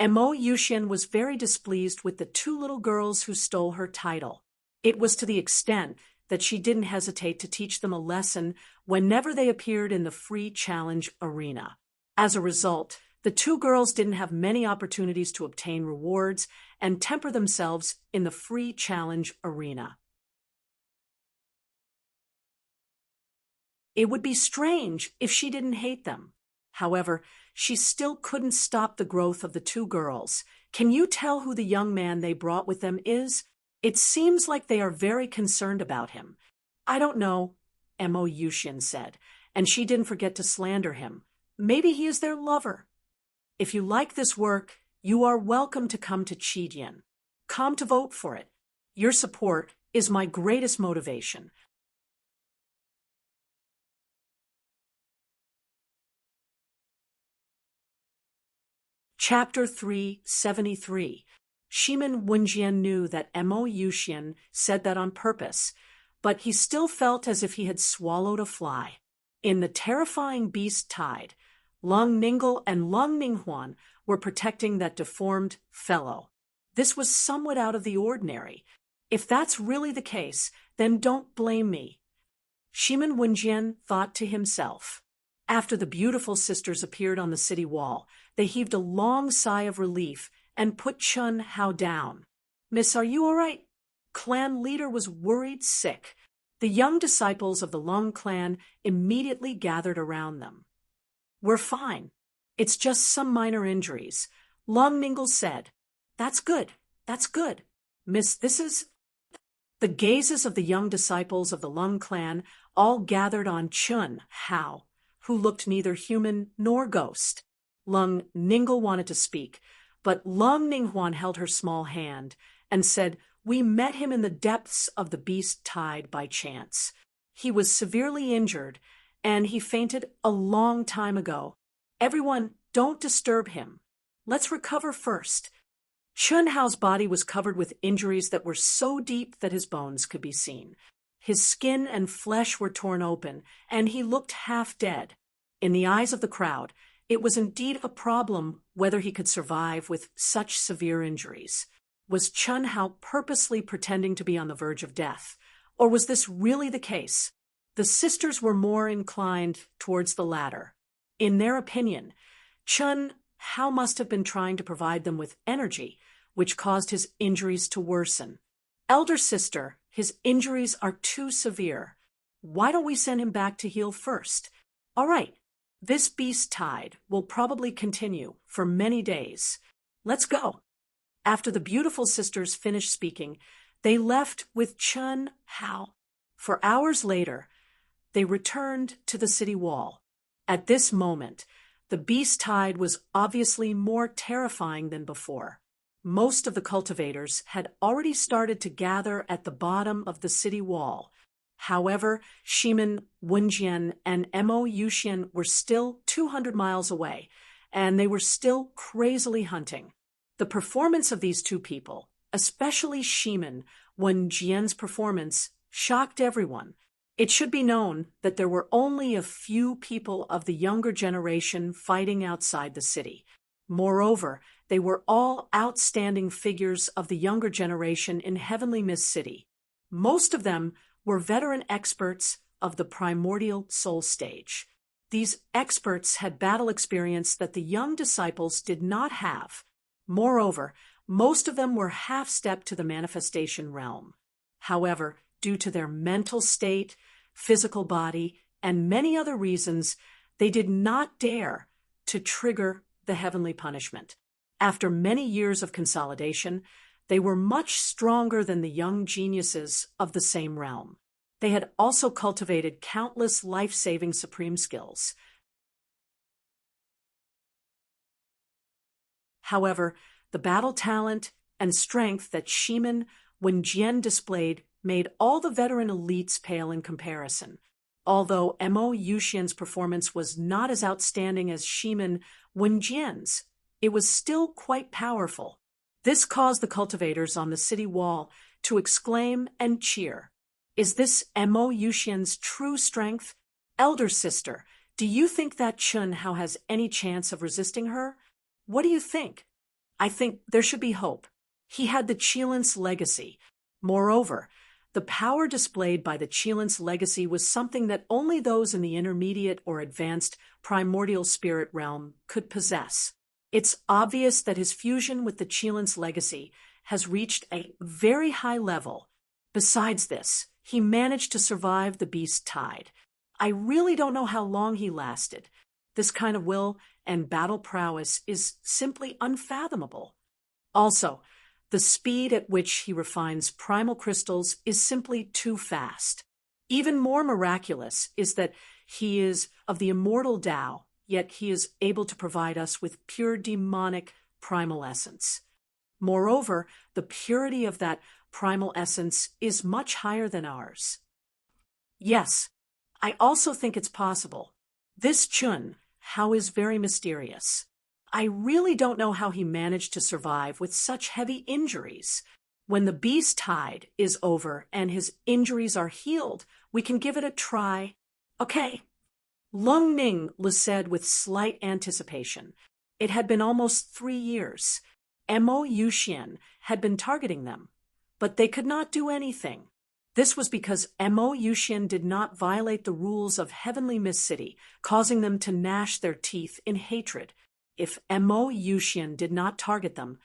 Mo Yuxian was very displeased with the 2 little girls who stole her title. It was to the extent that she didn't hesitate to teach them a lesson whenever they appeared in the free challenge arena. As a result, the 2 girls didn't have many opportunities to obtain rewards and temper themselves in the free challenge arena. It would be strange if she didn't hate them. However, she still couldn't stop the growth of the 2 girls. Can you tell who the young man they brought with them is? It seems like they are very concerned about him. I don't know, Mo Yuxian said, and she didn't forget to slander him. Maybe he is their lover. If you like this work, You are welcome to come to Chidian. Come to vote for it. Your support is my greatest motivation. Chapter 373. Shimin Wenjian knew that Mo Yuxian said that on purpose, but he still felt as if he had swallowed a fly. In the terrifying beast tide, Lung Ningle and Lung Ninghuan were protecting that deformed fellow. This was somewhat out of the ordinary. If that's really the case, then don't blame me. Shimin Wenjian thought to himself. After the beautiful sisters appeared on the city wall, they heaved a long sigh of relief and put Chun Hao down. Miss, are you all right? Clan leader was worried sick. The young disciples of the Lung clan immediately gathered around them. We're fine. It's just some minor injuries. Lung Ningle said. That's good. That's good. Miss, this is... The gazes of the young disciples of the Lung clan all gathered on Chun Hao, who looked neither human nor ghost. Lung Ningle wanted to speak, but Lung Ninghuan held her small hand and said, We met him in the depths of the beast tide by chance. He was severely injured, and he fainted a long time ago. Everyone, don't disturb him. Let's recover first. Chun Hao's body was covered with injuries that were so deep that his bones could be seen. His skin and flesh were torn open, and he looked half dead. In the eyes of the crowd, it was indeed a problem whether he could survive with such severe injuries. Was Chun Hao purposely pretending to be on the verge of death, or was this really the case? The sisters were more inclined towards the latter. In their opinion, Chun Hao must have been trying to provide them with energy, which caused his injuries to worsen. Elder sister, his injuries are too severe. Why don't we send him back to heal first? All right, this beast tide will probably continue for many days. Let's go. After the beautiful sisters finished speaking, they left with Chun Hao. For hours later, they returned to the city wall. At this moment, the beast tide was obviously more terrifying than before. Most of the cultivators had already started to gather at the bottom of the city wall. However, Shimin Wenjian and Mo Yuxian were still 200 miles away, and they were still crazily hunting. The performance of these two people, especially Shimin Wenjian's performance, shocked everyone. It should be known that there were only a few people of the younger generation fighting outside the city. Moreover, they were all outstanding figures of the younger generation in Heavenly Mist City. Most of them were veteran experts of the primordial soul stage. These experts had battle experience that the young disciples did not have. Moreover, most of them were half-stepped to the manifestation realm. However, due to their mental state, physical body, and many other reasons, they did not dare to trigger the heavenly punishment. After many years of consolidation, they were much stronger than the young geniuses of the same realm. They had also cultivated countless life-saving supreme skills. However, the battle talent and strength that Shimin Wenjian displayed made all the veteran elites pale in comparison. Although Mo Yuxian's performance was not as outstanding as Shimin Wenjian's, it was still quite powerful. This caused the cultivators on the city wall to exclaim and cheer. Is this Mo Yuxian's true strength? Elder sister, do you think that Chun Hao has any chance of resisting her? What do you think? I think there should be hope. He had the Qilin's legacy. Moreover, the power displayed by the Qilin's legacy was something that only those in the intermediate or advanced primordial spirit realm could possess. It's obvious that his fusion with the Qilin's legacy has reached a very high level. Besides this, he managed to survive the beast tide. I really don't know how long he lasted. This kind of will and battle prowess is simply unfathomable. Also, the speed at which he refines primal crystals is simply too fast. Even more miraculous is that he is of the immortal Tao, yet he is able to provide us with pure demonic primal essence. Moreover, the purity of that primal essence is much higher than ours. Yes, I also think it's possible. This Chun Hao is very mysterious. I really don't know how he managed to survive with such heavy injuries. When the beast tide is over and his injuries are healed, we can give it a try. Okay. Lung Ning said with slight anticipation. It had been almost 3 years. Mo Yuxian had been targeting them, but they could not do anything. This was because Mo Yuxian did not violate the rules of Heavenly Mist City, causing them to gnash their teeth in hatred. If Mo Yuxian did not target them,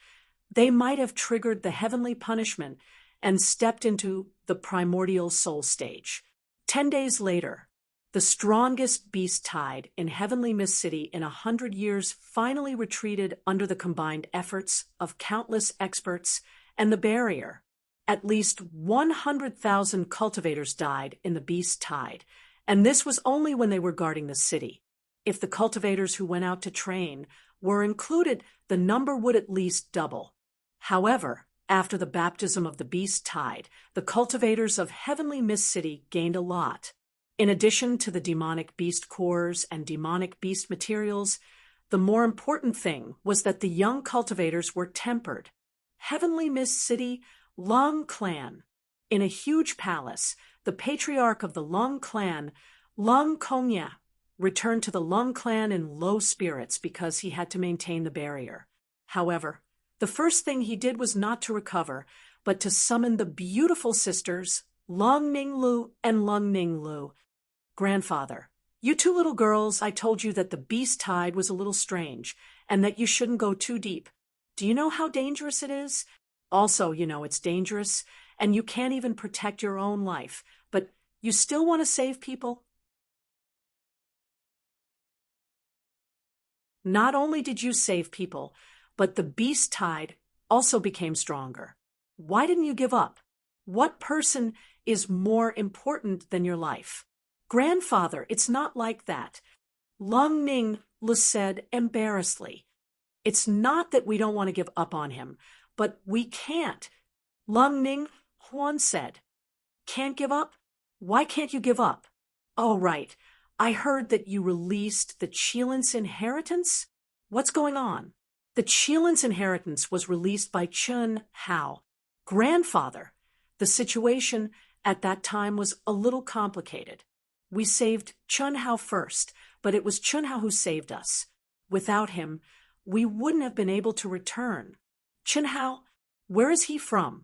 they might have triggered the heavenly punishment and stepped into the primordial soul stage. 10 days later, the strongest beast tide in Heavenly Mist City in 100 years finally retreated under the combined efforts of countless experts and the barrier. At least 100,000 cultivators died in the beast tide, and this was only when they were guarding the city. If the cultivators who went out to train were included, the number would at least double. However, after the baptism of the beast tide, the cultivators of Heavenly Mist City gained a lot. In addition to the demonic beast cores and demonic beast materials, the more important thing was that the young cultivators were tempered. Heavenly Mist City, Long Clan. In a huge palace, the patriarch of the Long Clan, Long Kongya, returned to the Lung clan in low spirits because he had to maintain the barrier. However, the first thing he did was not to recover, but to summon the beautiful sisters, Lung Ninglu and Lung Ninglu. Grandfather, you two little girls, I told you that the beast tide was a little strange, and that you shouldn't go too deep. Do you know how dangerous it is? Also, you know it's dangerous, and you can't even protect your own life, but you still want to save people? Not only did you save people, but the beast tide also became stronger. Why didn't you give up? What person is more important than your life? Grandfather, it's not like that. Lung Ning said embarrassedly. It's not that we don't want to give up on him, but we can't. Lung Ning, Huan said. Can't give up? Why can't you give up? Oh, right. I heard that you released the Qilin's inheritance? What's going on? The Qilin's inheritance was released by Chun Hao. Grandfather, the situation at that time was a little complicated. We saved Chun Hao first, but it was Chun Hao who saved us. Without him, we wouldn't have been able to return. Chun Hao, where is he from?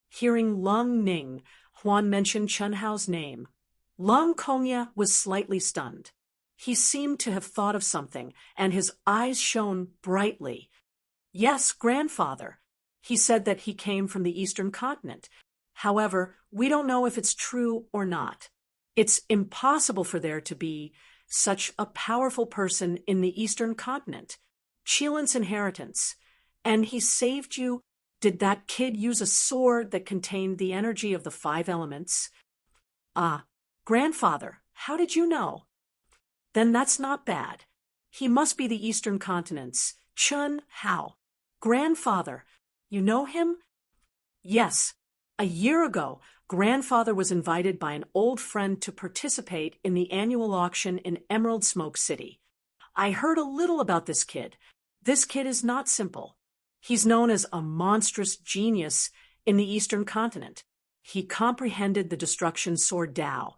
Hearing Lung Ning, Huan mentioned Chun Hao's name. Lung Kongya was slightly stunned. He seemed to have thought of something, and his eyes shone brightly. Yes, grandfather. He said that he came from the Eastern continent. However, we don't know if it's true or not. It's impossible for there to be such a powerful person in the Eastern continent. Qilin's inheritance. And he saved you. Did that kid use a sword that contained the energy of the 5 elements? Ah. Grandfather, how did you know? Then that's not bad. He must be the Eastern continent's Chun Hao. Grandfather, you know him? Yes. A year ago, Grandfather was invited by an old friend to participate in the annual auction in Emerald Smoke City. I heard a little about this kid. This kid is not simple. He's known as a monstrous genius in the Eastern continent. He comprehended the destruction sword Dao,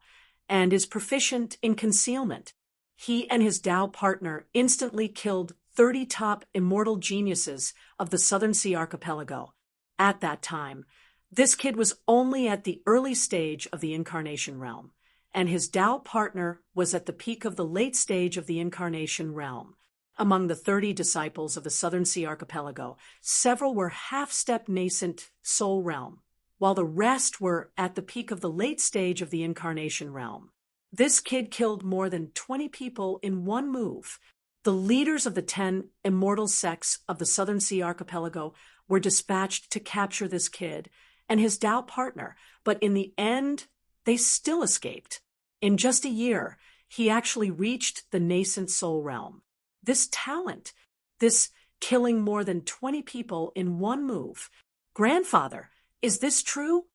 and is proficient in concealment. He and his Dao partner instantly killed 30 top immortal geniuses of the Southern Sea Archipelago. At that time, this kid was only at the early stage of the Incarnation Realm, and his Dao partner was at the peak of the late stage of the Incarnation Realm. Among the 30 disciples of the Southern Sea Archipelago, several were half-step nascent soul realm, while the rest were at the peak of the late stage of the Incarnation Realm. This kid killed more than 20 people in one move. The leaders of the 10 immortal sects of the Southern Sea Archipelago were dispatched to capture this kid and his Dao partner, but in the end, they still escaped. In just a year, he actually reached the nascent soul realm. This talent, this killing more than 20 people in one move. Grandfather, is this true?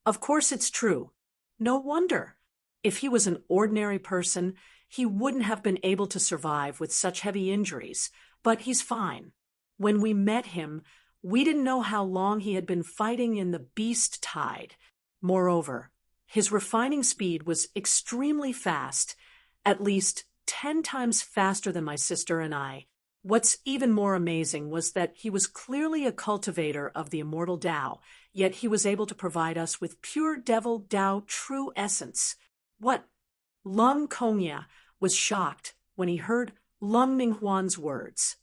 Of course it's true. No wonder. If he was an ordinary person, he wouldn't have been able to survive with such heavy injuries, but he's fine. When we met him, we didn't know how long he had been fighting in the beast tide. Moreover, his refining speed was extremely fast, at least 10 times faster than my sister and I. What's even more amazing was that he was clearly a cultivator of the immortal Tao, yet he was able to provide us with pure devil Tao true essence. What? Lung Kongya was shocked when he heard Lung Ninghuan's words.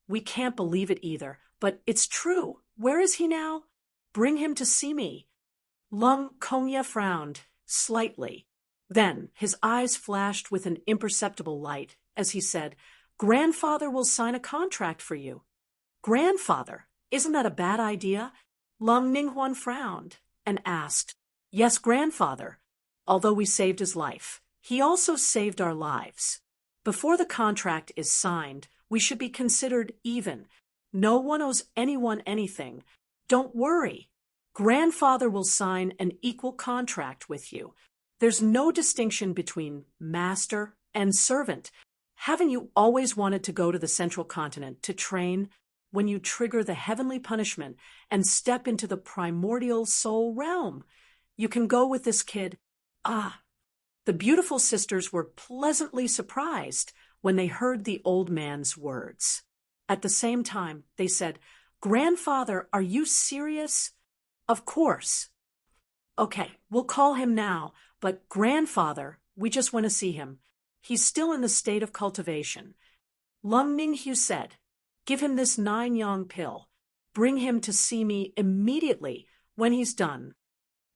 We can't believe it either, but it's true. Where is he now? Bring him to see me. Lung Kongya frowned slightly. Then his eyes flashed with an imperceptible light as he said, Grandfather will sign a contract for you. Grandfather, isn't that a bad idea? Lung Ninghuan frowned and asked, Yes, grandfather. Although we saved his life, he also saved our lives. Before the contract is signed, we should be considered even. No one owes anyone anything. Don't worry. Grandfather will sign an equal contract with you. There's no distinction between master and servant. Haven't you always wanted to go to the central continent to train? When you trigger the heavenly punishment and step into the primordial soul realm, you can go with this kid. The beautiful sisters were pleasantly surprised when they heard the old man's words. At the same time, they said, Grandfather, are you serious? Of course. Okay, we'll call him now, but grandfather, we just want to see him. He's still in the state of cultivation. Lung Ninghu said, Give him this 9-yang pill. Bring him to see me immediately when he's done.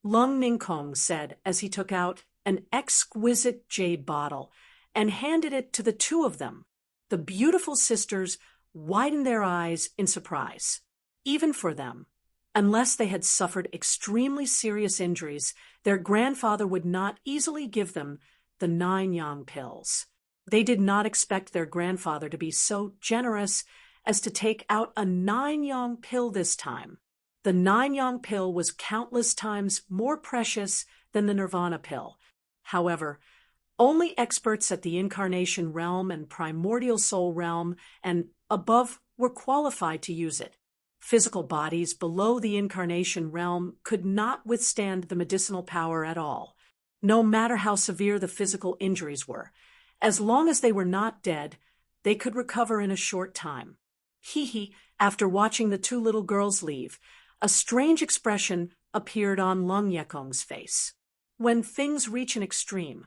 Lung Ningkong said as he took out an exquisite jade bottle and handed it to the two of them. The beautiful sisters widened their eyes in surprise. Even for them, unless they had suffered extremely serious injuries, their grandfather would not easily give them the 9-yang pills. They did not expect their grandfather to be so generous as to take out a 9-yang pill this time. The 9-yang pill was countless times more precious than the nirvana pill. However, only experts at the incarnation realm and primordial soul realm and above were qualified to use it. Physical bodies below the incarnation realm could not withstand the medicinal power at all, no matter how severe the physical injuries were. As long as they were not dead, they could recover in a short time. After watching the two little girls leave, a strange expression appeared on Lung Yekong's face. When things reach an extreme,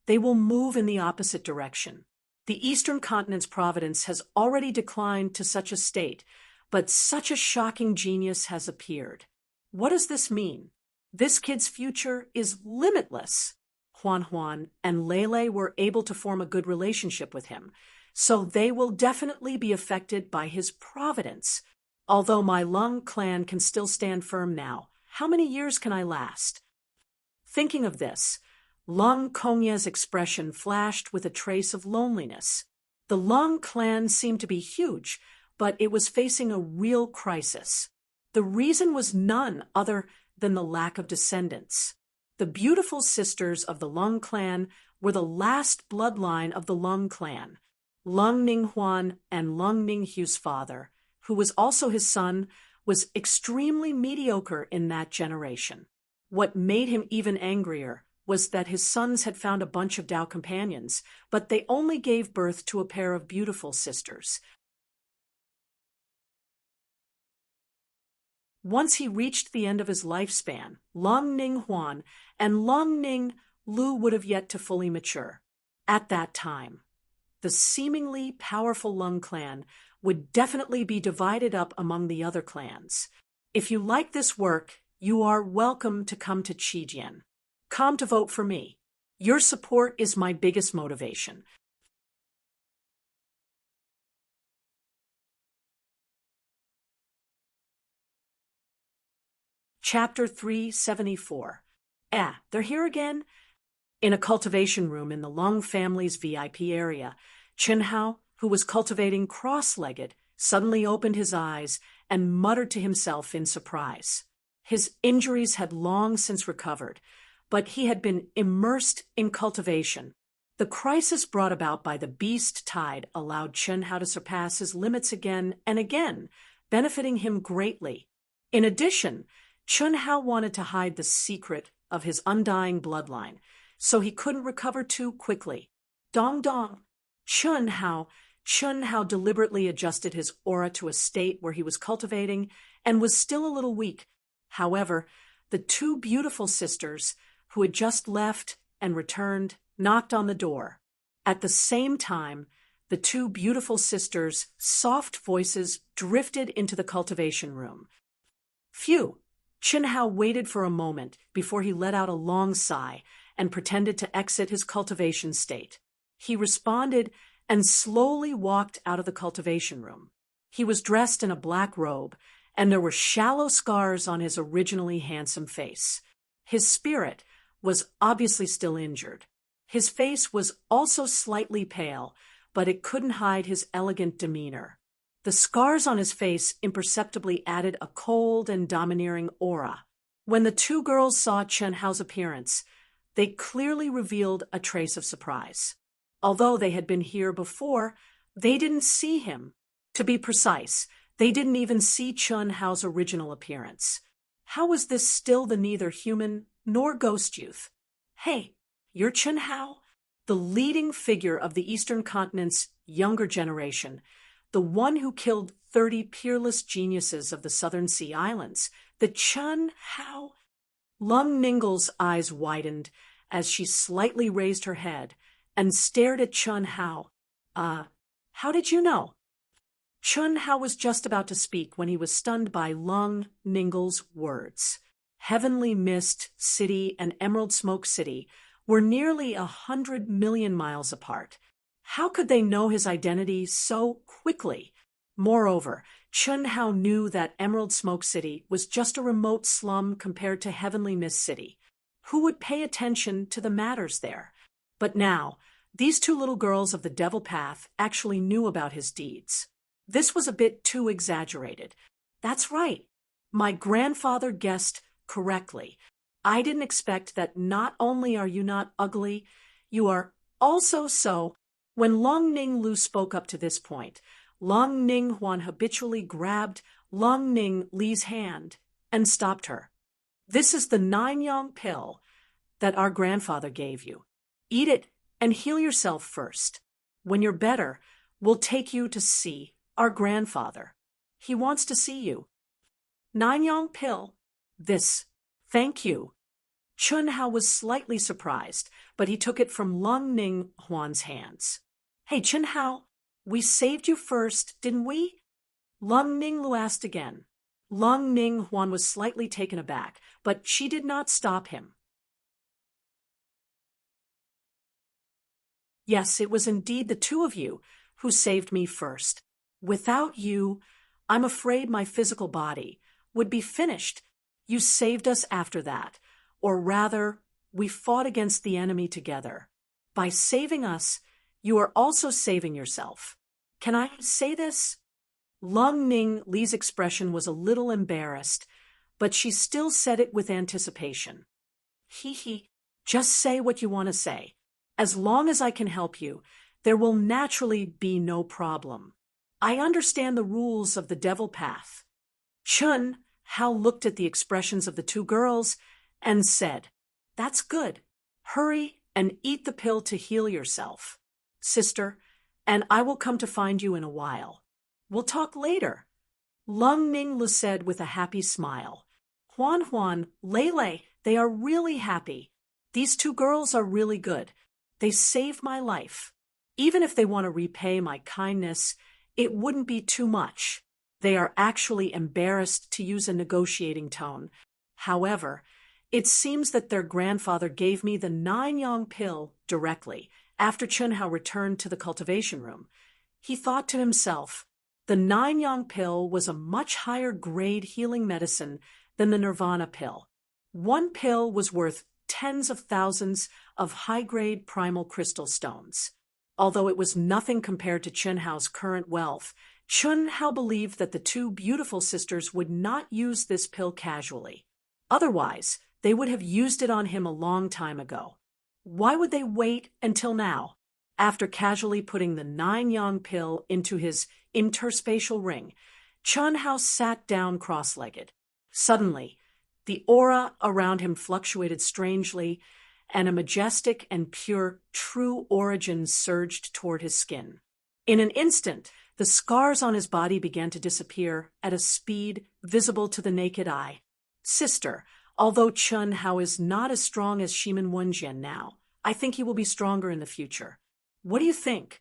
they will move in the opposite direction. The eastern continent's providence has already declined to such a state, but such a shocking genius has appeared. What does this mean? This kid's future is limitless. Huan and Lele were able to form a good relationship with him, so they will definitely be affected by his providence. Although my Lung clan can still stand firm now, how many years can I last? Thinking of this, Lung Kongya's expression flashed with a trace of loneliness. The Lung clan seemed to be huge, but it was facing a real crisis. The reason was none other than the lack of descendants. The beautiful sisters of the Lung clan were the last bloodline of the Lung clan. Lung Ninghuan and Lung Ninghu's father, who was also his son, was extremely mediocre in that generation. What made him even angrier was that his sons had found a bunch of Tao companions, but they only gave birth to a pair of beautiful sisters. Once he reached the end of his lifespan, Lung Ninghuan and Lung Ning Lu would have yet to fully mature. At that time, the seemingly powerful Lung clan would definitely be divided up among the other clans. If you like this work, you are welcome to come to Qijian. Come to vote for me. Your support is my biggest motivation. Chapter 374. They're here again? In a cultivation room in the Lung family's VIP area, Chenhao, who was cultivating cross-legged, suddenly opened his eyes and muttered to himself in surprise. His injuries had long since recovered, but he had been immersed in cultivation. The crisis brought about by the beast tide allowed Chenhao to surpass his limits again and again, benefiting him greatly. In addition, Chenhao wanted to hide the secret of his undying bloodline, so he couldn't recover too quickly. Dong dong. Chenhao deliberately adjusted his aura to a state where he was cultivating and was still a little weak. However, the two beautiful sisters, who had just left and returned, knocked on the door. At the same time, the two beautiful sisters' soft voices drifted into the cultivation room. Phew! Chenhao waited for a moment before he let out a long sigh and pretended to exit his cultivation state. He responded and slowly walked out of the cultivation room. He was dressed in a black robe, and there were shallow scars on his originally handsome face. His spirit was obviously still injured. His face was also slightly pale, but it couldn't hide his elegant demeanor. The scars on his face imperceptibly added a cold and domineering aura. When the two girls saw Chenhao's appearance, they clearly revealed a trace of surprise. Although they had been here before, they didn't see him. To be precise, they didn't even see Chenhao's original appearance. How was this still the neither human nor ghost youth? Hey, you're Chenhao, the leading figure of the Eastern continent's younger generation, the one who killed 30 peerless geniuses of the Southern Sea Islands, the Chenhao. Lung Ningle's eyes widened as she slightly raised her head and stared at Chenhao. How did you know? Chenhao was just about to speak when he was stunned by Lung Ningle's words. Heavenly Mist City and Emerald Smoke City were nearly 100 million miles apart. How could they know his identity so quickly? Moreover, Chenhao knew that Emerald Smoke City was just a remote slum compared to Heavenly Mist City. Who would pay attention to the matters there? But now, these two little girls of the Devil Path actually knew about his deeds. This was a bit too exaggerated. That's right. My grandfather guessed correctly. I didn't expect that not only are you not ugly, you are also so. When Long Ning Lu spoke up to this point, Long Ning Huan habitually grabbed Long Ning Li's hand and stopped her. This is the 9-yang pill that our grandfather gave you. Eat it and heal yourself first. When you're better, we'll take you to see our grandfather. He wants to see you. 9-yang pill. This. Thank you. Chenhao was slightly surprised, but he took it from Lung Ning Huan's hands. Hey, Chenhao, we saved you first, didn't we? Lung Ning Lu asked again. Lung Ning Huan was slightly taken aback, but she did not stop him. Yes, it was indeed the two of you who saved me first. Without you, I'm afraid my physical body would be finished. You saved us after that, or rather, we fought against the enemy together. By saving us, you are also saving yourself. Can I say this? Lung Ning Li's expression was a little embarrassed, but she still said it with anticipation. Just say what you want to say. As long as I can help you, there will naturally be no problem. I understand the rules of the Devil Path. Chenhao looked at the expressions of the two girls and said, That's good. Hurry and eat the pill to heal yourself, sister, and I will come to find you in a while. We'll talk later. Lung Ning Lu said with a happy smile. Huan, Lele, they are really happy. These two girls are really good. They saved my life. Even if they want to repay my kindness, it wouldn't be too much. They are actually embarrassed to use a negotiating tone. However, it seems that their grandfather gave me the 9-yang pill directly after Chenhao returned to the cultivation room. He thought to himself, the 9-yang pill was a much higher grade healing medicine than the Nirvana pill. One pill was worth tens of thousands of high-grade primal crystal stones. Although it was nothing compared to Chun Hao's current wealth, Chun Hao believed that the two beautiful sisters would not use this pill casually. Otherwise, they would have used it on him a long time ago. Why would they wait until now? After casually putting the 9-yang pill into his interspatial ring, Chun Hao sat down cross-legged. Suddenly, the aura around him fluctuated strangely, and a majestic and pure true origin surged toward his skin. In an instant, the scars on his body began to disappear at a speed visible to the naked eye. Sister, although Chun Hao is not as strong as Shimin Wenjian now, I think he will be stronger in the future. What do you think?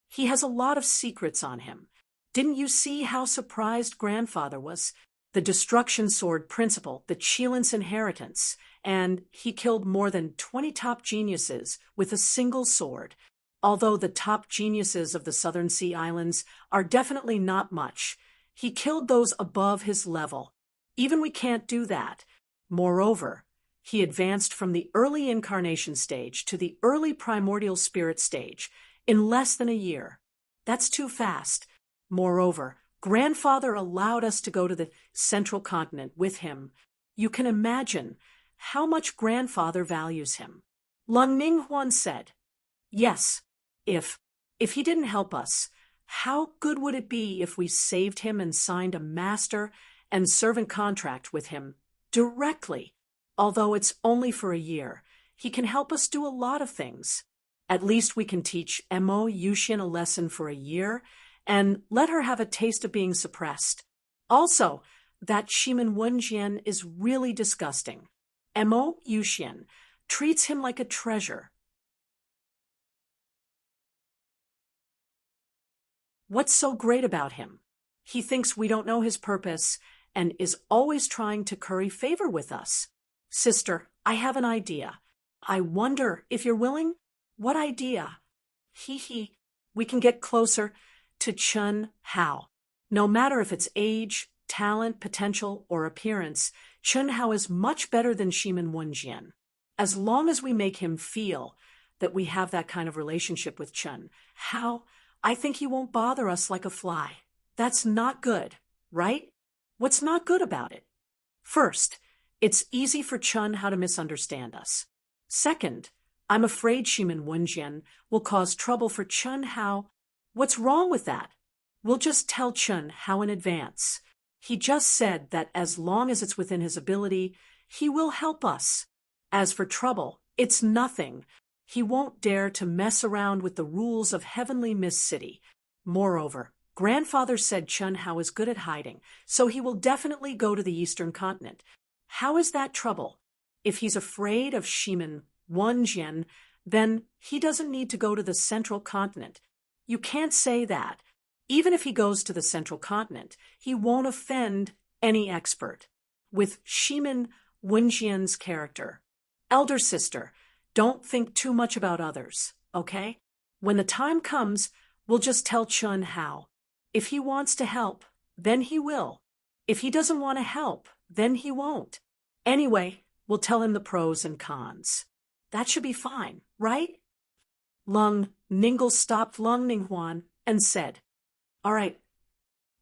He has a lot of secrets on him. Didn't you see how surprised grandfather was? The destruction sword principle, the Qilin's inheritance, and he killed more than 20 top geniuses with a single sword. Although the top geniuses of the Southern Sea Islands are definitely not much, he killed those above his level. Even we can't do that. Moreover, he advanced from the early incarnation stage to the early primordial spirit stage in less than a year. That's too fast. Moreover, grandfather allowed us to go to the central continent with him. You can imagine how much grandfather values him. Lung Ninghuan said, yes, if he didn't help us, how good would it be if we saved him and signed a master and servant contract with him directly? Although it's only for a year, he can help us do a lot of things. At least we can teach Mo Yushin a lesson for a year and let her have a taste of being suppressed. Also, that Shimin Wenjian is really disgusting. Mo Yushin treats him like a treasure. What's so great about him? He thinks we don't know his purpose and is always trying to curry favor with us. Sister, I have an idea. I wonder if you're willing? What idea? We can get closer to Chun Hao. No matter if it's age, talent, potential, or appearance, Chun Hao is much better than Shimin Wenjian. As long as we make him feel that we have that kind of relationship with Chun Hao, I think he won't bother us like a fly. That's not good, right? What's not good about it? First, it's easy for Chun Hao to misunderstand us. Second, I'm afraid Shimin Wenjian will cause trouble for Chun Hao. What's wrong with that? We'll just tell Chun Hao in advance. He just said that as long as it's within his ability, he will help us. As for trouble, it's nothing. He won't dare to mess around with the rules of Heavenly Mist City. Moreover, grandfather said Chun Hao is good at hiding, so he will definitely go to the Eastern Continent. How is that trouble? If he's afraid of Shimin Wenjian, then he doesn't need to go to the Central Continent. You can't say that. Even if he goes to the Central Continent, he won't offend any expert. With Shimin Wenjian's character, elder sister, don't think too much about others, okay? When the time comes, we'll just tell Chun Hao. If he wants to help, then he will. If he doesn't want to help, then he won't. Anyway, we'll tell him the pros and cons. That should be fine, right? Lung Ningle stopped Lung Ninghuan and said, all right.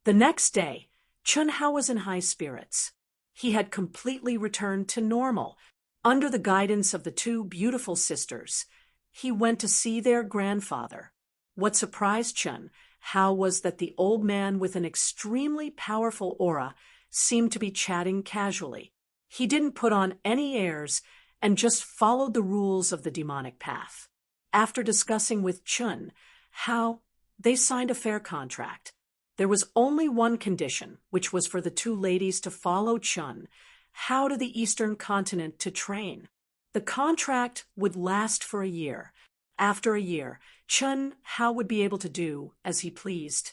The next day, Chun Hao was in high spirits. He had completely returned to normal. Under the guidance of the two beautiful sisters, he went to see their grandfather. What surprised Chun Hao was that the old man with an extremely powerful aura seemed to be chatting casually. He didn't put on any airs and just followed the rules of the demonic path. After discussing with Chun Hao, they signed a fair contract. There was only one condition, which was for the two ladies to follow Chun Hao to the Eastern Continent to train. The contract would last for a year. After a year, Chun Hao would be able to do as he pleased.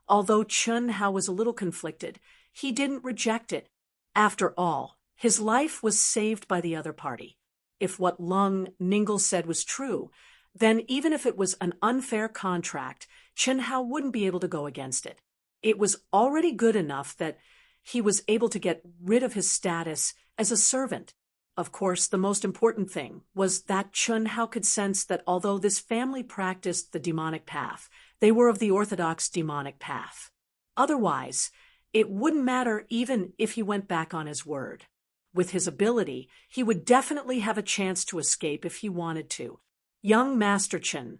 Although Chun Hao was a little conflicted, he didn't reject it. After all, his life was saved by the other party. If what Lung Ningle said was true, then even if it was an unfair contract, Chun Hao wouldn't be able to go against it. It was already good enough that he was able to get rid of his status as a servant. Of course, the most important thing was that Chun Hao could sense that although this family practiced the demonic path, they were of the orthodox demonic path. Otherwise, it wouldn't matter even if he went back on his word. With his ability, he would definitely have a chance to escape if he wanted to. Young Master Chun,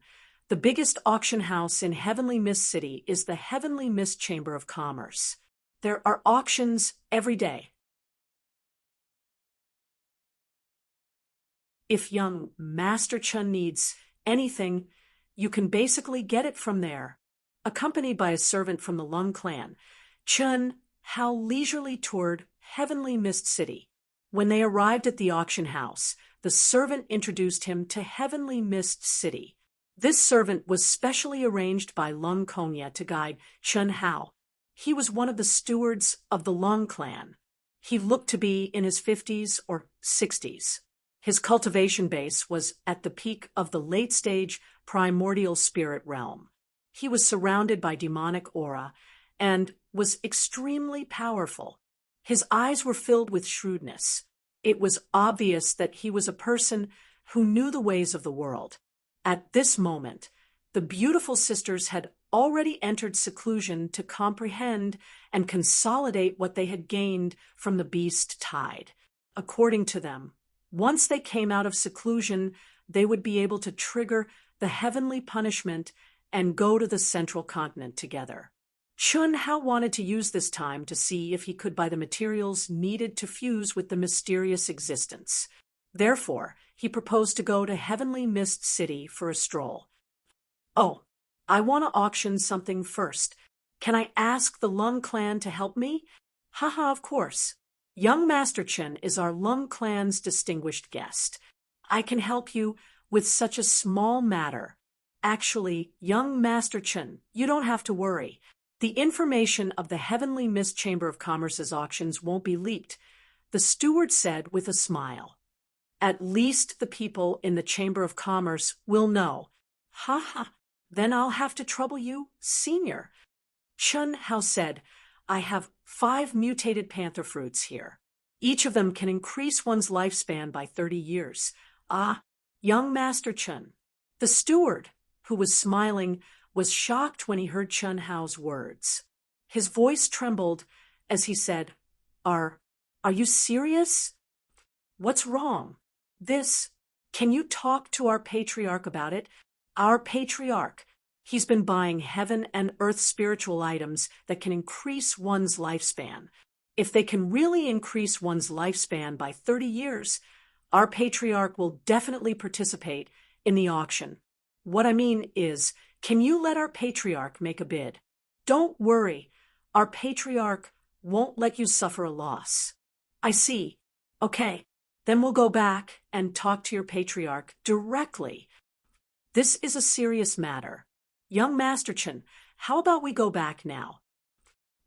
the biggest auction house in Heavenly Mist City is the Heavenly Mist Chamber of Commerce. There are auctions every day. If young Master Chun needs anything, you can basically get it from there. Accompanied by a servant from the Lung clan, Chun Hao leisurely toured Heavenly Mist City. When they arrived at the auction house, the servant introduced him to Heavenly Mist City. This servant was specially arranged by Lung Konya to guide Chun Hao. He was one of the stewards of the Lung clan. He looked to be in his 50s or 60s. His cultivation base was at the peak of the late-stage primordial spirit realm. He was surrounded by demonic aura and was extremely powerful. His eyes were filled with shrewdness. It was obvious that he was a person who knew the ways of the world. At this moment, the beautiful sisters had already entered seclusion to comprehend and consolidate what they had gained from the beast tide. According to them, once they came out of seclusion, they would be able to trigger the heavenly punishment and go to the central continent together. Chun Hao wanted to use this time to see if he could buy the materials needed to fuse with the mysterious existence. Therefore, he proposed to go to Heavenly Mist City for a stroll. Oh, I want to auction something first. Can I ask the Lung clan to help me? Haha, of course. Young Master Chun is our Lung clan's distinguished guest. I can help you with such a small matter. Actually, young Master Chun, you don't have to worry. The information of the Heavenly Mist Chamber of Commerce's auctions won't be leaked, the steward said with a smile. At least the people in the Chamber of Commerce will know. Ha ha, then I'll have to trouble you, senior. Chun Hao said, I have 5 mutated panther fruits here. Each of them can increase one's lifespan by 30 years. Ah, young Master Chun. The steward, who was smiling, was shocked when he heard Chun Hao's words. His voice trembled as he said, Are you serious? What's wrong? Can you talk to our patriarch about it? Our patriarch. He's been buying heaven and earth spiritual items that can increase one's lifespan. If they can really increase one's lifespan by 30 years, our patriarch will definitely participate in the auction. What I mean is, can you let our patriarch make a bid? Don't worry, our patriarch won't let you suffer a loss. I see. Okay, then we'll go back and talk to your patriarch directly. This is a serious matter. Young Master Chun, how about we go back now?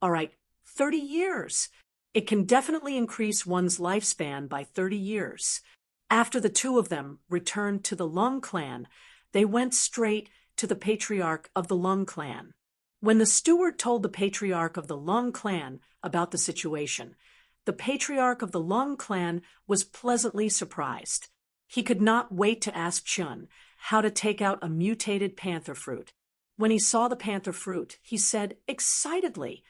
All right, 30 years. It can definitely increase one's lifespan by 30 years. After the two of them returned to the Lung clan, they went straight to the patriarch of the Lung clan. When the steward told the patriarch of the Lung clan about the situation, the patriarch of the Lung clan was pleasantly surprised. He could not wait to ask Chun how to take out a mutated panther fruit. When he saw the panther fruit, he said excitedly,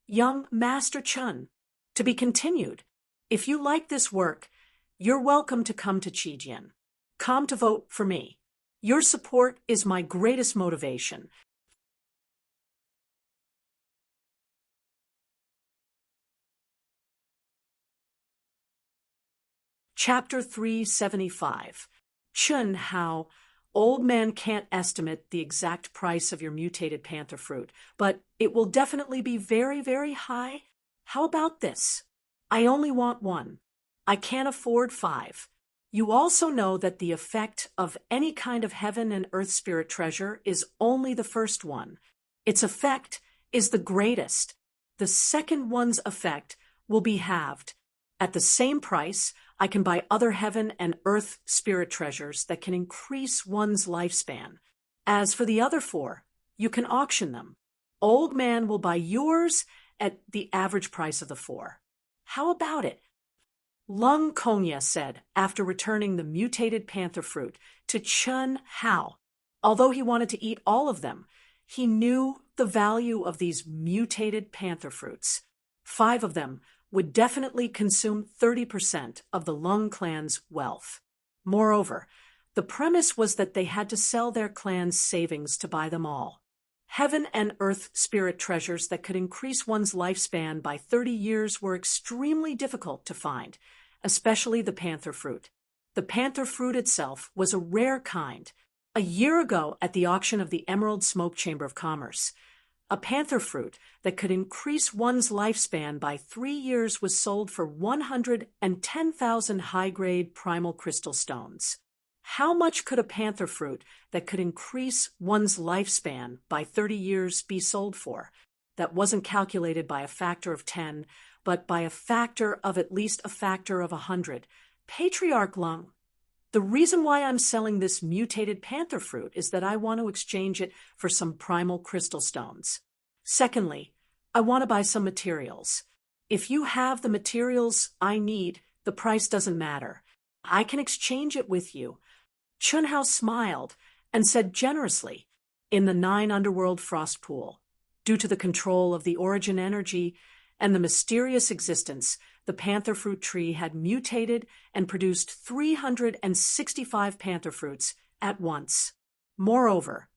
Young Master Chun, to be continued. If you like this work, you're welcome to come to Chijian. Come to vote for me. Your support is my greatest motivation. Chapter 375. Chun Hao. Old man can't estimate the exact price of your mutated panther fruit, but it will definitely be very, very high. How about this? I only want 1. I can't afford 5. You also know that the effect of any kind of heaven and earth spirit treasure is only the first one. Its effect is the greatest. The second one's effect will be halved. At the same price, I can buy other heaven and earth spirit treasures that can increase one's lifespan. As for the other 4, you can auction them. Old man will buy yours at the average price of the 4. How about it? Lung Konya said after returning the mutated panther fruit to Chun Hao. Although he wanted to eat all of them, he knew the value of these mutated panther fruits. 5 of them would definitely consume 30% of the Lung clan's wealth. Moreover, the premise was that they had to sell their clan's savings to buy them all. Heaven and earth spirit treasures that could increase one's lifespan by 30 years were extremely difficult to find, especially the panther fruit. The panther fruit itself was a rare kind. A year ago, at the auction of the Emerald Smoke Chamber of Commerce, a panther fruit that could increase one's lifespan by 3 years was sold for 110,000 high-grade primal crystal stones. How much could a panther fruit that could increase one's lifespan by 30 years be sold for? That wasn't calculated by a factor of 10, but by a factor of at least a factor of 100. Patriarch Lung, the reason why I'm selling this mutated panther fruit is that I want to exchange it for some primal crystal stones. Secondly, I want to buy some materials. If you have the materials I need, the price doesn't matter. I can exchange it with you. Chun Hao smiled and said generously, in the 9 underworld frost pool, due to the control of the origin energy and the mysterious existence, the panther fruit tree had mutated and produced 365 panther fruits at once. Moreover,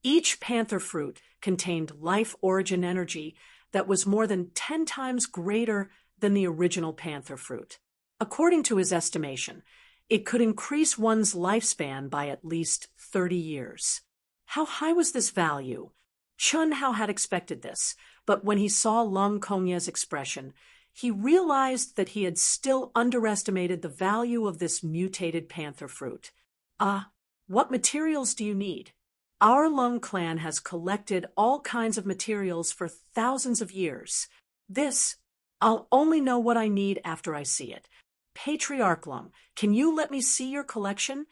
each panther fruit contained life origin energy that was more than 10 times greater than the original panther fruit. According to his estimation, it could increase one's lifespan by at least 30 years. How high was this value? Chun Hao had expected this, but when he saw Lung Konya's expression, he realized that he had still underestimated the value of this mutated panther fruit. What materials do you need? Our Lung clan has collected all kinds of materials for thousands of years. I'll only know what I need after I see it. Patriarch Lung, can you let me see your collection?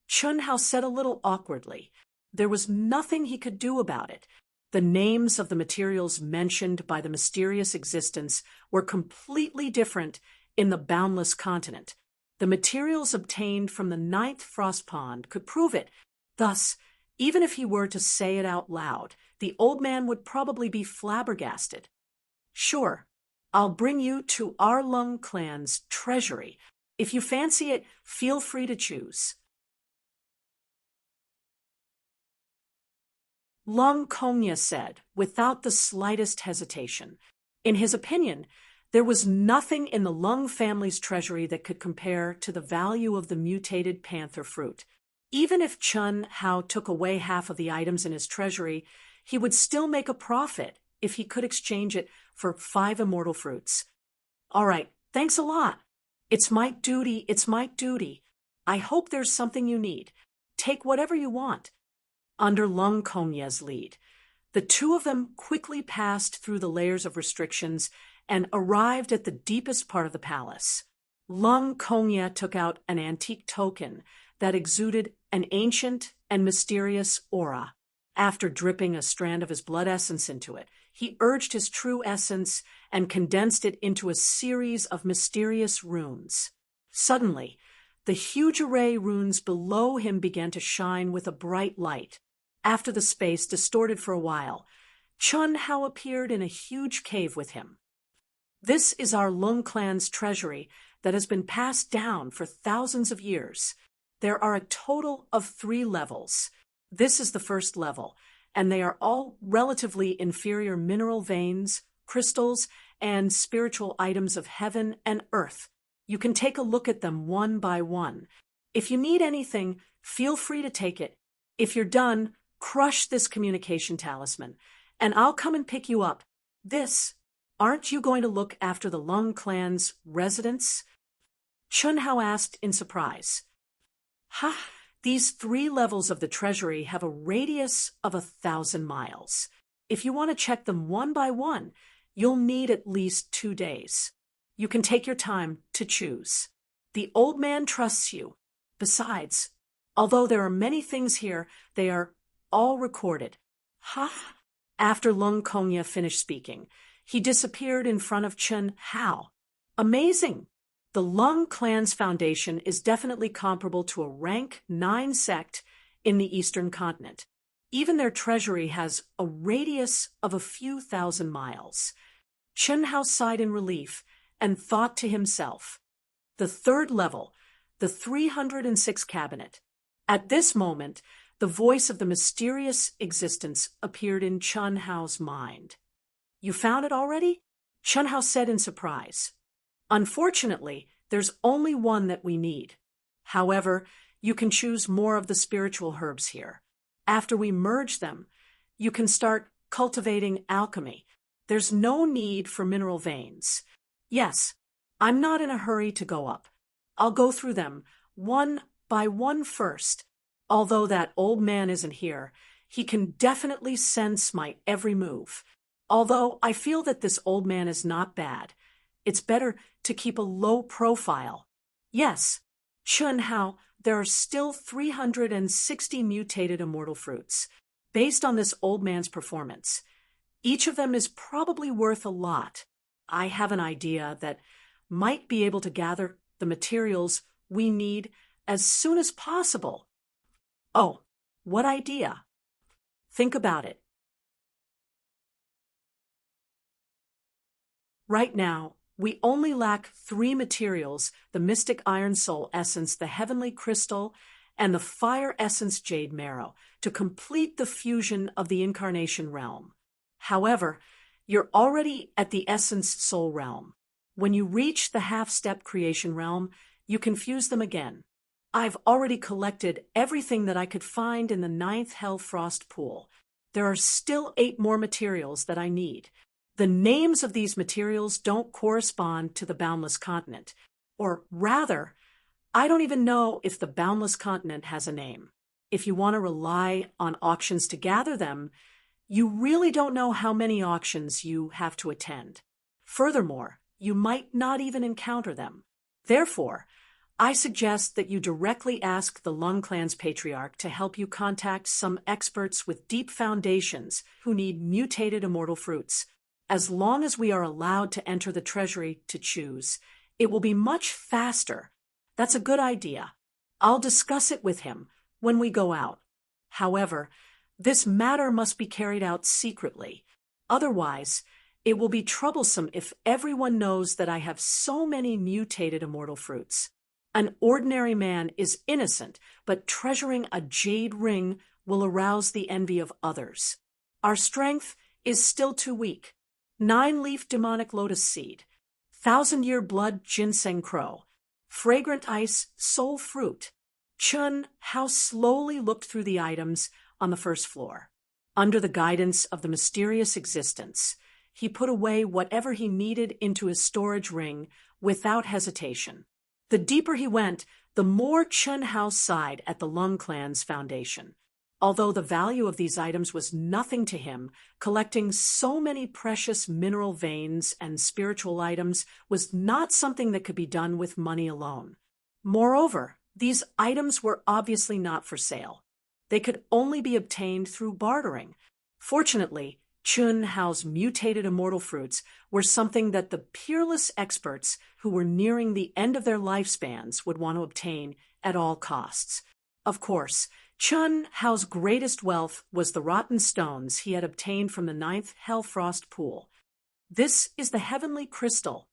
Chun Hao said a little awkwardly. There was nothing he could do about it. The names of the materials mentioned by the mysterious existence were completely different in the boundless continent. The materials obtained from the 9th frost pond could prove it. Thus, even if he were to say it out loud, the old man would probably be flabbergasted. Sure, I'll bring you to our Lung clan's treasury. If you fancy it, feel free to choose. Lung Konya said, without the slightest hesitation. In his opinion, there was nothing in the Lung family's treasury that could compare to the value of the mutated panther fruit. Even if Chun Hao took away half of the items in his treasury, he would still make a profit if he could exchange it for 5 immortal fruits. All right, thanks a lot. It's my duty. I hope there's something you need. Take whatever you want. Under Lung Konya's lead, the 2 of them quickly passed through the layers of restrictions and arrived at the deepest part of the palace. Lung Konya took out an antique token that exuded an ancient and mysterious aura. After dripping a strand of his blood essence into it, he urged his true essence and condensed it into a series of mysterious runes. Suddenly, the huge array runes below him began to shine with a bright light. After the space distorted for a while, Chun Hao appeared in a huge cave with him. This is our Lung clan's treasury that has been passed down for thousands of years. There are a total of 3 levels. This is the first level, and they are all relatively inferior mineral veins, crystals, and spiritual items of heaven and earth. You can take a look at them one by one. If you need anything, feel free to take it. If you're done, crush this communication talisman, and I'll come and pick you up. Aren't you going to look after the Lung clan's residents? Chun Hao asked in surprise. These 3 levels of the treasury have a radius of 1,000 miles. If you want to check them one by one, you'll need at least 2 days. You can take your time to choose. The old man trusts you. Besides, although there are many things here, they are all recorded. After Lung Konya finished speaking, he disappeared in front of Chun Hao. Amazing! The Lung clan's foundation is definitely comparable to a rank 9 sect in the Eastern continent. Even their treasury has a radius of a few thousand miles. Chen Hao sighed in relief and thought to himself, the third level, the 306 cabinet. At this moment, the voice of the mysterious existence appeared in Chen Hao's mind. You found it already? Chen Hao said in surprise. Unfortunately, there's only one that we need. However, you can choose more of the spiritual herbs here. After we merge them, you can start cultivating alchemy. There's no need for mineral veins. Yes, I'm not in a hurry to go up. I'll go through them one by one first. Although that old man isn't here, he can definitely sense my every move. Although I feel that this old man is not bad, it's better to keep a low profile. Yes, Chen Hao, there are still 360 mutated immortal fruits. Based on this old man's performance, each of them is probably worth a lot. I have an idea that might be able to gather the materials we need as soon as possible. Oh, what idea? Think about it. Right now, we only lack 3 materials: the mystic iron soul essence, the heavenly crystal, and the fire essence jade marrow, to complete the fusion of the incarnation realm. However, you're already at the essence soul realm. When you reach the half-step creation realm, you can fuse them again. I've already collected everything that I could find in the 9th Hell Frost pool. There are still 8 more materials that I need. The names of these materials don't correspond to the Boundless Continent. Or rather, I don't even know if the Boundless Continent has a name. If you want to rely on auctions to gather them, you really don't know how many auctions you have to attend. Furthermore, you might not even encounter them. Therefore, I suggest that you directly ask the Lung clan's patriarch to help you contact some experts with deep foundations who need mutated immortal fruits. As long as we are allowed to enter the treasury to choose, it will be much faster. That's a good idea. I'll discuss it with him when we go out. However, this matter must be carried out secretly. Otherwise, it will be troublesome if everyone knows that I have so many mutated immortal fruits. An ordinary man is innocent, but treasuring a jade ring will arouse the envy of others. Our strength is still too weak. 9-leaf demonic lotus seed, 1,000-year blood ginseng crow, fragrant ice soul fruit. Chen Hao slowly looked through the items on the first floor. Under the guidance of the mysterious existence, he put away whatever he needed into his storage ring without hesitation. The deeper he went, the more Chen Hao sighed at the Lung clan's foundation. Although the value of these items was nothing to him, collecting so many precious mineral veins and spiritual items was not something that could be done with money alone. Moreover, these items were obviously not for sale. They could only be obtained through bartering. Fortunately, Chen Hao's mutated immortal fruits were something that the peerless experts who were nearing the end of their lifespans would want to obtain at all costs. Of course, Chen Hao's greatest wealth was the rotten stones he had obtained from the 9th Hellfrost pool. This is the heavenly crystal.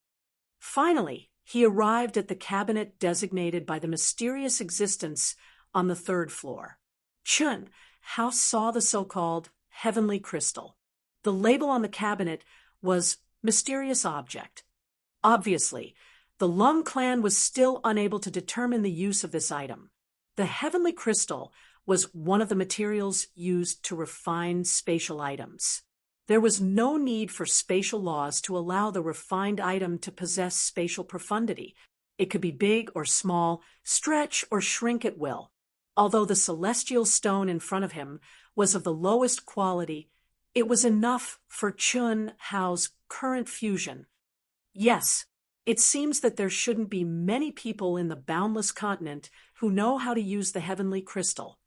Finally, he arrived at the cabinet designated by the mysterious existence on the 3rd floor. Chen Hao saw the so-called heavenly crystal. The label on the cabinet was mysterious object. Obviously, the Lung clan was still unable to determine the use of this item. The heavenly crystal was one of the materials used to refine spatial items. There was no need for spatial laws to allow the refined item to possess spatial profundity. It could be big or small, stretch or shrink at will. Although the celestial stone in front of him was of the lowest quality, it was enough for Chen Hao's current fusion. Yes, it seems that there shouldn't be many people in the Boundless Continent who know how to use the heavenly crystal.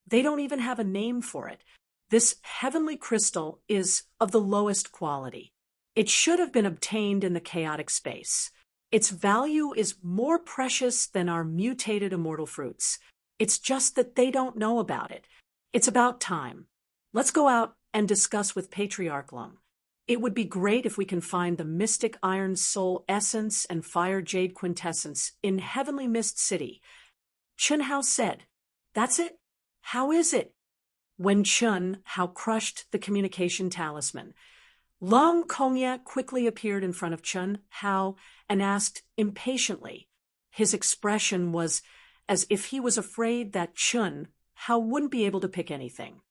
They don't even have a name for it. This heavenly crystal is of the lowest quality. It should have been obtained in the chaotic space. Its value is more precious than our mutated immortal fruits. It's just that they don't know about it. It's about time. Let's go out and discuss with Patriarch Lung. It would be great if we can find the mystic iron soul essence and fire jade quintessence in Heavenly Mist City. Chun Hao said, "That's it? How is it?" When Chun Hao crushed the communication talisman, Long Kongya quickly appeared in front of Chun Hao and asked impatiently. His expression was as if he was afraid that Chun Hao wouldn't be able to pick anything.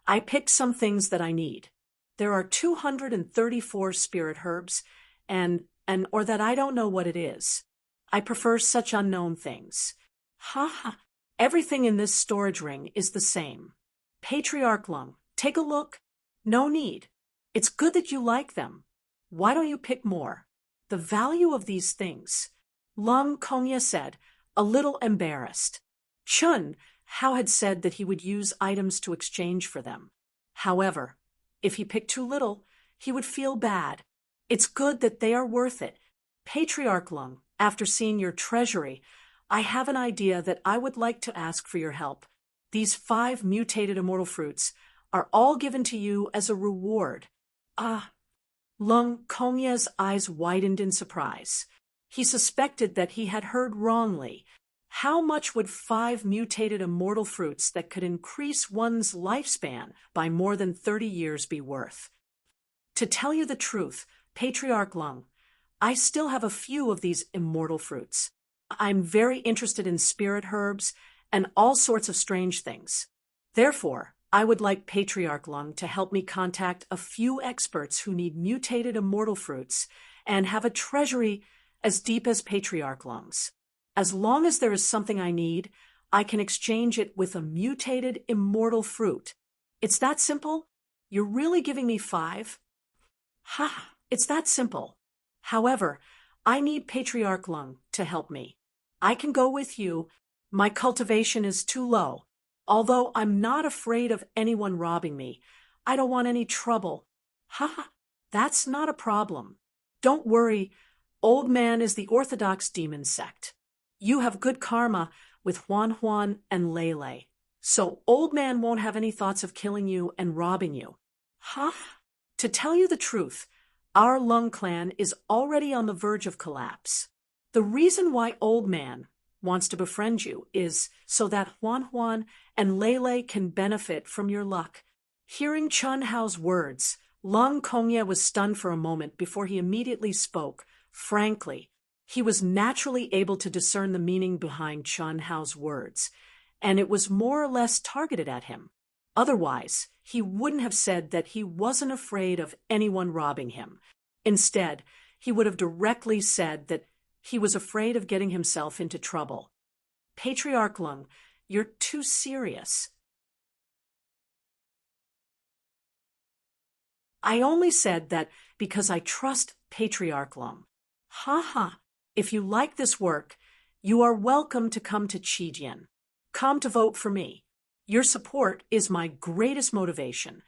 "I picked some things that I need. There are 234 spirit herbs, or that I don't know what it is. I prefer such unknown things." "Ha ha, everything in this storage ring is the same. Patriarch Lung, take a look." "No need. It's good that you like them. Why don't you pick more?" "The value of these things," Lung Kongya said, a little embarrassed. Chun Hao had said that he would use items to exchange for them. However, if he picked too little, he would feel bad. "It's good that they are worth it. Patriarch Lung, after seeing your treasury, I have an idea that I would like to ask for your help. These 5 mutated immortal fruits are all given to you as a reward." "Ah." Lung Kongya's eyes widened in surprise. He suspected that he had heard wrongly. How much would 5 mutated immortal fruits that could increase one's lifespan by more than 30 years be worth? "To tell you the truth, Patriarch Lung, I still have a few of these immortal fruits. I'm very interested in spirit herbs and all sorts of strange things. Therefore, I would like Patriarch Lung to help me contact a few experts who need mutated immortal fruits and have a treasury as deep as Patriarch Lung's. As long as there is something I need, I can exchange it with a mutated immortal fruit. It's that simple? You're really giving me 5? Ha, it's that simple. However, I need Patriarch Lung to help me. I can go with you. My cultivation is too low. Although I'm not afraid of anyone robbing me, I don't want any trouble." "Ha, that's not a problem. Don't worry, Old Man is the Orthodox demon sect. You have good karma with Huan Huan and Lele, so Old Man won't have any thoughts of killing you and robbing you." "Ha, to tell you the truth, our Lung clan is already on the verge of collapse. The reason why Old Man wants to befriend you is so that Huan Huan and Lele can benefit from your luck." Hearing Chun Hao's words, Lung Kongya was stunned for a moment before he immediately spoke. Frankly, he was naturally able to discern the meaning behind Chun Hao's words, and it was more or less targeted at him. Otherwise, he wouldn't have said that he wasn't afraid of anyone robbing him. Instead, he would have directly said that he was afraid of getting himself into trouble. "Patriarch Lung, you're too serious." "I only said that because I trust Patriarch Lung." "Ha ha. If you like this work, you are welcome to come to Qijian. Come to vote for me. Your support is my greatest motivation."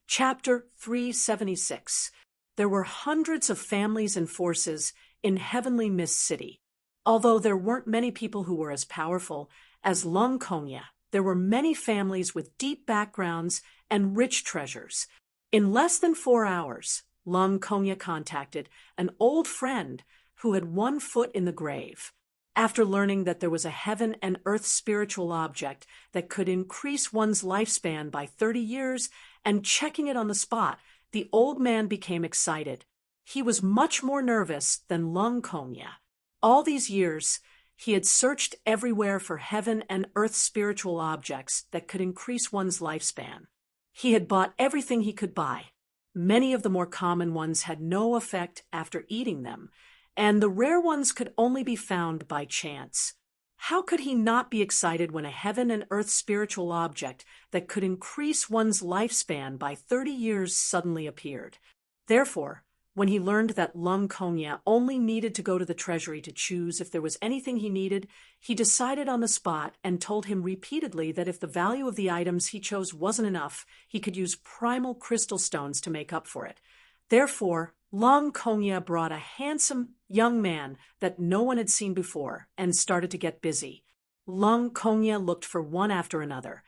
Chapter 376. There were hundreds of families and forces in Heavenly Mist City. Although there weren't many people who were as powerful as Lung Kongya, there were many families with deep backgrounds and rich treasures. In less than 4 hours, Lung Kongya contacted an old friend who had one foot in the grave. After learning that there was a heaven and earth spiritual object that could increase one's lifespan by 30 years and checking it on the spot, the old man became excited. He was much more nervous than Lung Kongya. All these years, he had searched everywhere for heaven and earth spiritual objects that could increase one's lifespan. He had bought everything he could buy. Many of the more common ones had no effect after eating them, and the rare ones could only be found by chance. How could he not be excited when a heaven and earth spiritual object that could increase one's lifespan by 30 years suddenly appeared? Therefore, When he learned that Lung Konya only needed to go to the treasury to choose if there was anything he needed, he decided on the spot and told him repeatedly that if the value of the items he chose wasn't enough, he could use primal crystal stones to make up for it. Therefore, Lung Konya brought a handsome young man that no one had seen before and started to get busy. Lung Konya looked for one after another,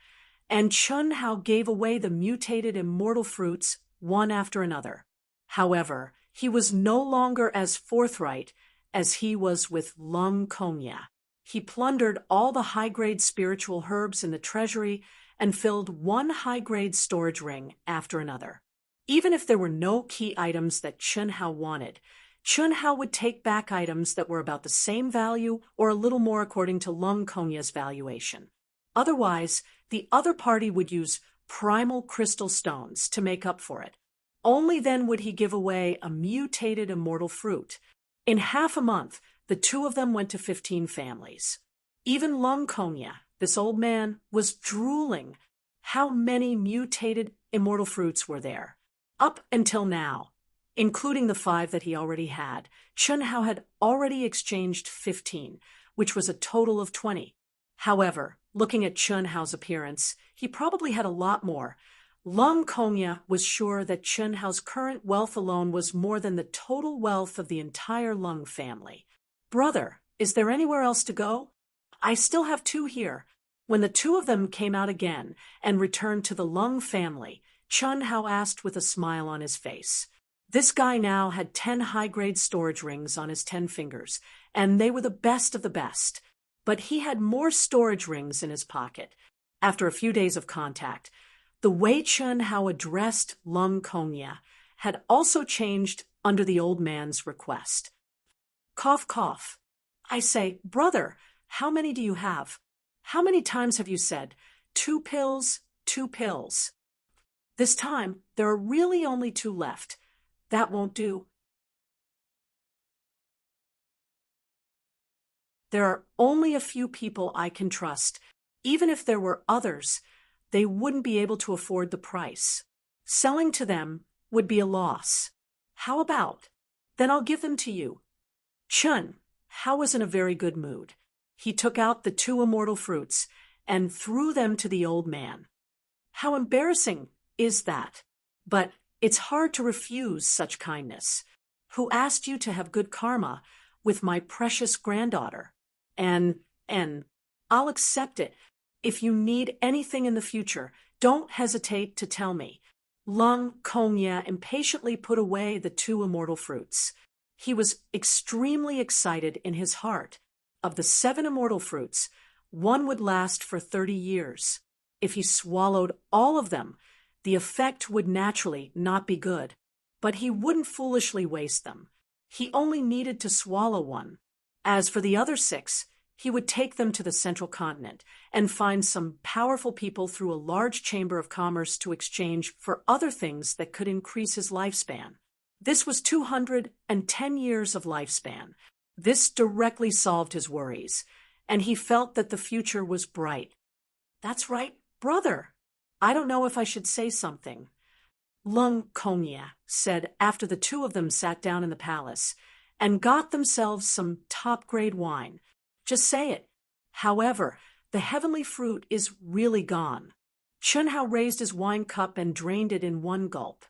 and Chun Hao gave away the mutated immortal fruits one after another. However, he was no longer as forthright as he was with Lung Konya. He plundered all the high-grade spiritual herbs in the treasury and filled one high-grade storage ring after another. Even if there were no key items that Chun Hao wanted, Chun Hao would take back items that were about the same value or a little more according to Lung Konya's valuation. Otherwise, the other party would use primal crystal stones to make up for it. Only then would he give away a mutated immortal fruit. In half a month, the two of them went to 15 families. Even Lung Konya, this old man, was drooling. How many mutated immortal fruits were there? Up until now, including the 5 that he already had, Chun Hao had already exchanged 15, which was a total of 20. However, looking at Chun Hao's appearance, he probably had a lot more. Lung Konya was sure that Chun Hao's current wealth alone was more than the total wealth of the entire Lung family. "Brother, is there anywhere else to go? I still have 2 here." When the 2 of them came out again and returned to the Lung family, Chun Hao asked with a smile on his face. This guy now had 10 high-grade storage rings on his 10 fingers, and they were the best of the best. But he had more storage rings in his pocket. After a few days of contact, the way Chun Hao addressed Lung Konya had also changed under the old man's request. "Cough, cough. I say, brother, how many do you have? How many times have you said, 2 pills, 2 pills? This time, there are really only 2 left. That won't do. There are only a few people I can trust. Even if there were others, they wouldn't be able to afford the price. Selling to them would be a loss. How about? Then I'll give them to you." Chun Hao was in a very good mood. He took out the 2 immortal fruits and threw them to the old man. How embarrassing is that? But it's hard to refuse such kindness. Who asked you to have good karma with my precious granddaughter? And I'll accept it. If you need anything in the future, don't hesitate to tell me. Lung Konya impatiently put away the 2 immortal fruits. He was extremely excited in his heart. Of the 7 immortal fruits, 1 would last for 30 years. If he swallowed all of them, the effect would naturally not be good. But he wouldn't foolishly waste them. He only needed to swallow 1. As for the other 6, he would take them to the central continent and find some powerful people through a large chamber of commerce to exchange for other things that could increase his lifespan. This was 210 years of lifespan. This directly solved his worries, and he felt that the future was bright. "That's right, brother. I don't know if I should say something," Lung Konya said after the 2 of them sat down in the palace and got themselves some top-grade wine. "Just say it. However, the heavenly fruit is really gone." Chun Hao raised his wine cup and drained it in 1 gulp.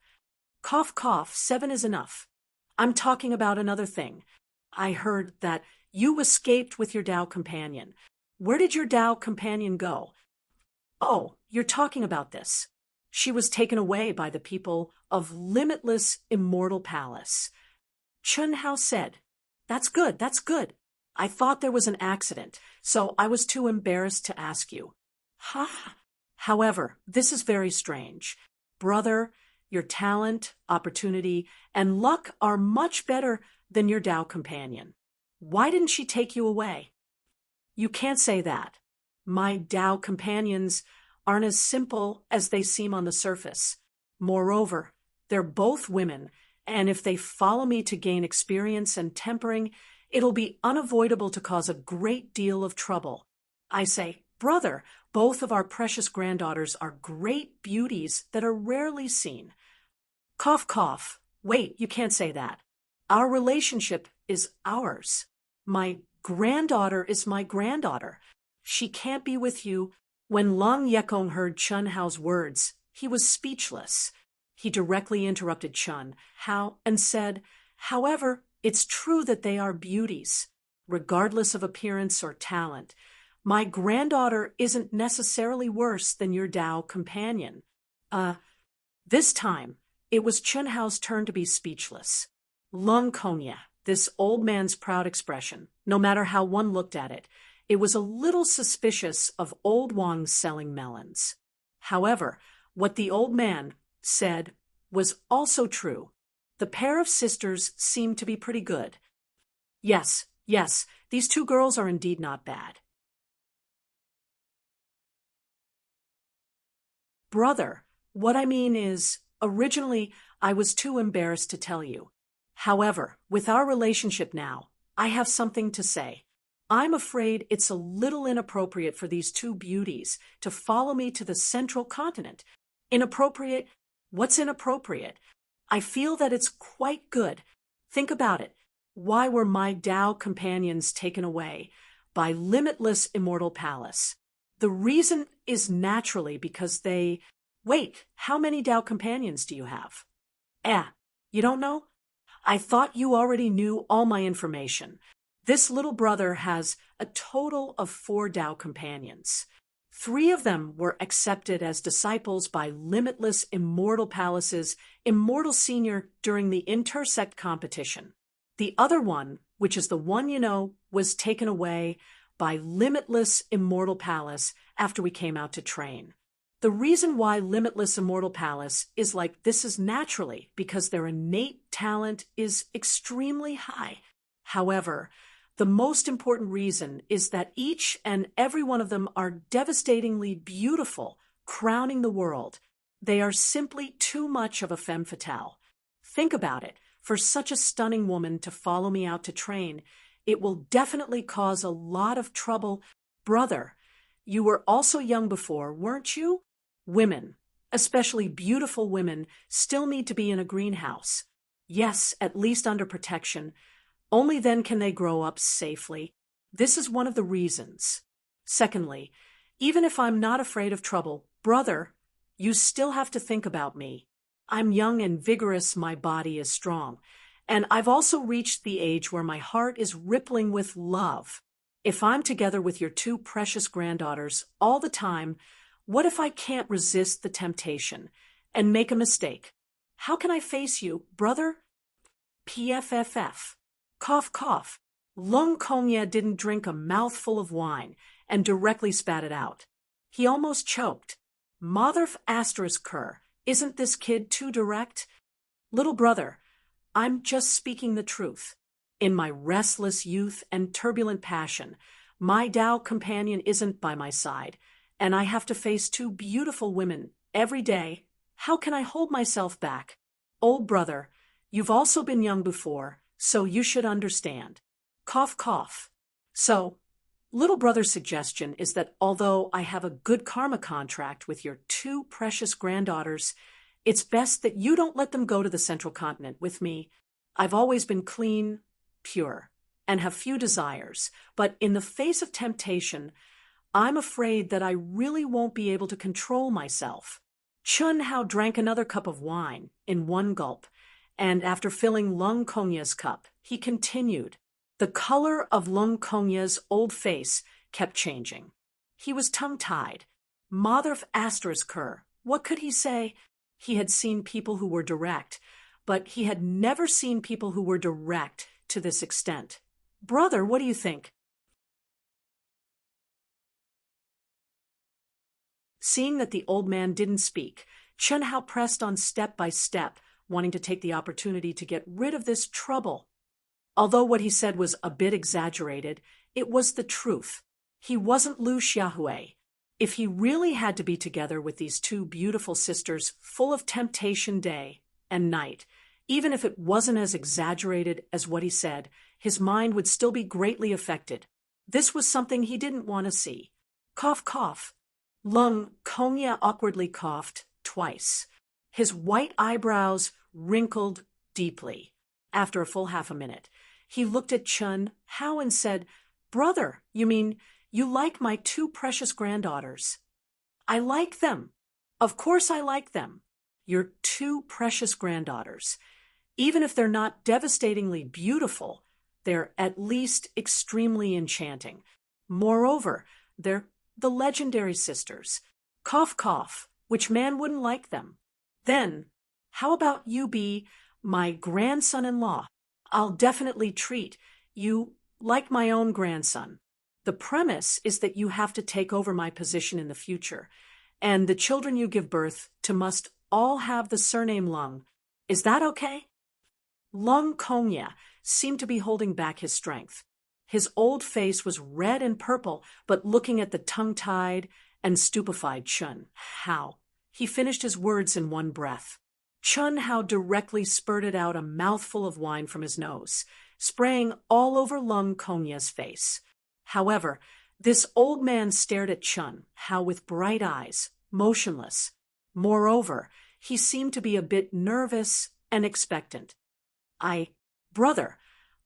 "Cough, cough, 7 is enough. I'm talking about another thing. I heard that you escaped with your Tao companion. Where did your Tao companion go?" "Oh, you're talking about this. She was taken away by the people of Limitless Immortal Palace." Chun Hao said, That's good. I thought there was an accident, so I was too embarrassed to ask you." "Ha! However, this is very strange. Brother, your talent, opportunity, and luck are much better than your Tao companion. Why didn't she take you away?" "You can't say that. My Tao companions aren't as simple as they seem on the surface. Moreover, they're both women, and if they follow me to gain experience and tempering, it'll be unavoidable to cause a great deal of trouble. I say, brother, both of our precious granddaughters are great beauties that are rarely seen." "Cough, cough. Wait, you can't say that. Our relationship is ours. My granddaughter is my granddaughter. She can't be with you. When Long Yekong heard Chun Hao's words, he was speechless. He directly interrupted Chun Hao and said, "However, it's true that they are beauties, regardless of appearance or talent. My granddaughter isn't necessarily worse than your Dao companion." This time, it was Chun Hao's turn to be speechless. Lung Kongya, this old man's proud expression, no matter how one looked at it, it was a little suspicious of old Wang selling melons. However, what the old man said was also true. The pair of sisters seemed to be pretty good. Yes, these two girls are indeed not bad. Brother, what I mean is, originally, I was too embarrassed to tell you. However, with our relationship now, I have something to say. I'm afraid it's a little inappropriate for these two beauties to follow me to the central continent. Inappropriate? What's inappropriate? I feel that it's quite good. Think about it. Why were my Dao companions taken away? By limitless immortal palace. The reason is naturally because they... Wait, how many Dao companions do you have? You don't know? I thought you already knew all my information. This little brother has a total of 4 Dao companions. 3 of them were accepted as disciples by Limitless Immortal Palace's Immortal Senior during the intersect competition. The other one, which is the one you know, was taken away by Limitless Immortal Palace after we came out to train. The reason why Limitless Immortal Palace is like this is naturally because their innate talent is extremely high. However, the most important reason is that each and every one of them are devastatingly beautiful, crowning the world. They are simply too much of a femme fatale. Think about it. For such a stunning woman to follow me out to train, it will definitely cause a lot of trouble. Brother, you were also young before, weren't you? Women, especially beautiful women, still need to be in a greenhouse. Yes, at least under protection. Only then can they grow up safely. This is one of the reasons. Secondly, even if I'm not afraid of trouble, brother, you still have to think about me. I'm young and vigorous, my body is strong, and I've also reached the age where my heart is rippling with love. If I'm together with your 2 precious granddaughters all the time, what if I can't resist the temptation and make a mistake? How can I face you, brother? PFFF. Cough, cough. Lung Kongya didn't drink a mouthful of wine and directly spat it out. He almost choked. Motherf asterisk her. Isn't this kid too direct? Little brother, I'm just speaking the truth. In my restless youth and turbulent passion, my Dao companion isn't by my side, and I have to face 2 beautiful women every day. How can I hold myself back? Old brother, you've also been young before, so you should understand. Cough, cough. So, little brother's suggestion is that although I have a good karma contract with your 2 precious granddaughters, it's best that you don't let them go to the central continent with me. I've always been clean, pure, and have few desires, but in the face of temptation, I'm afraid that I really won't be able to control myself. Chun Hao drank another cup of wine in one gulp, and after filling Lung Kongya's cup, he continued. The color of Lung Kongya's old face kept changing. He was tongue-tied. Motherf asterisk her. What could he say? He had seen people who were direct, but he had never seen people who were direct to this extent. Brother, what do you think? Seeing that the old man didn't speak, Chun Hao pressed on step by step, wanting to take the opportunity to get rid of this trouble. Although what he said was a bit exaggerated, it was the truth. He wasn't Lu Xiaohui. If he really had to be together with these 2 beautiful sisters full of temptation day and night, even if it wasn't as exaggerated as what he said, his mind would still be greatly affected. This was something he didn't want to see. Cough, cough. Lung Kongya awkwardly coughed twice. His white eyebrows wrinkled deeply. After a full half a minute, he looked at Chun Hao and said, "Brother, you mean you like my two precious granddaughters?" "I like them. Of course I like them. Your two precious granddaughters. Even if they're not devastatingly beautiful, they're at least extremely enchanting. Moreover, they're the legendary sisters. Cough, cough, which man wouldn't like them? Then, how about you be my grandson-in-law? I'll definitely treat you like my own grandson. The premise is that you have to take over my position in the future, and the children you give birth to must all have the surname Lung. Is that okay?" Lung Kongya seemed to be holding back his strength. His old face was red and purple, but looking at the tongue-tied and stupefied Chun Hao, he finished his words in one breath. Chun Hao directly spurted out a mouthful of wine from his nose, spraying all over Lung Kongya's face. However, this old man stared at Chun Hao with bright eyes, motionless. Moreover, he seemed to be a bit nervous and expectant. Brother,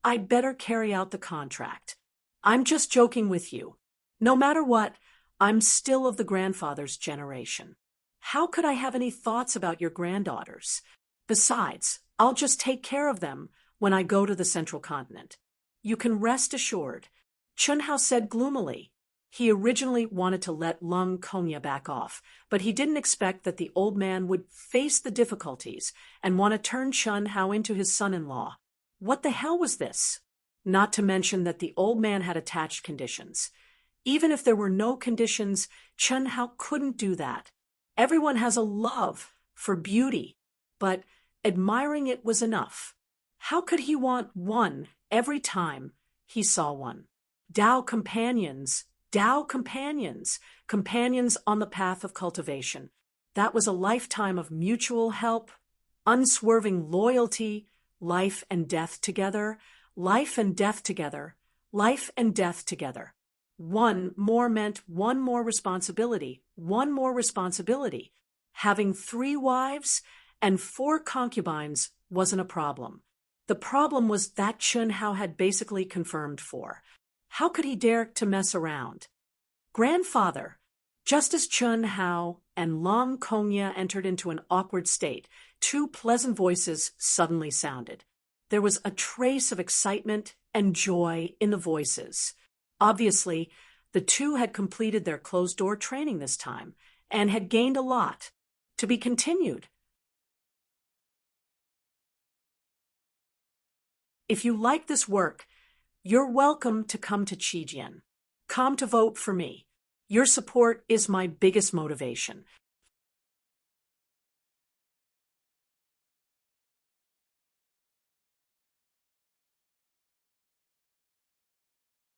I'd better carry out the contract. I'm just joking with you. No matter what, I'm still of the grandfather's generation. How could I have any thoughts about your granddaughters? Besides, I'll just take care of them when I go to the central continent. You can rest assured," Chun Hao said gloomily. He originally wanted to let Lung Kongya back off, but he didn't expect that the old man would face the difficulties and want to turn Chun Hao into his son-in-law. What the hell was this? Not to mention that the old man had attached conditions. Even if there were no conditions, Chun Hao couldn't do that. Everyone has a love for beauty, but admiring it was enough. How could he want one every time he saw one? Tao companions, companions on the path of cultivation. That was a lifetime of mutual help, unswerving loyalty, life and death together, life and death together, life and death together. One more meant one more responsibility, one more responsibility. Having 3 wives and 4 concubines wasn't a problem. The problem was that Chun Hao had basically confirmed 4. How could he dare to mess around? "Grandfather," just as Chun Hao and Lung Kongya entered into an awkward state, 2 pleasant voices suddenly sounded. There was a trace of excitement and joy in the voices. Obviously, the 2 had completed their closed-door training this time and had gained a lot. To be continued. If you like this work, you're welcome to come to Chijian. Come to vote for me. Your support is my biggest motivation.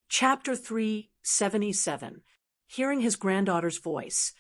Chapter 377. Hearing his granddaughter's voice,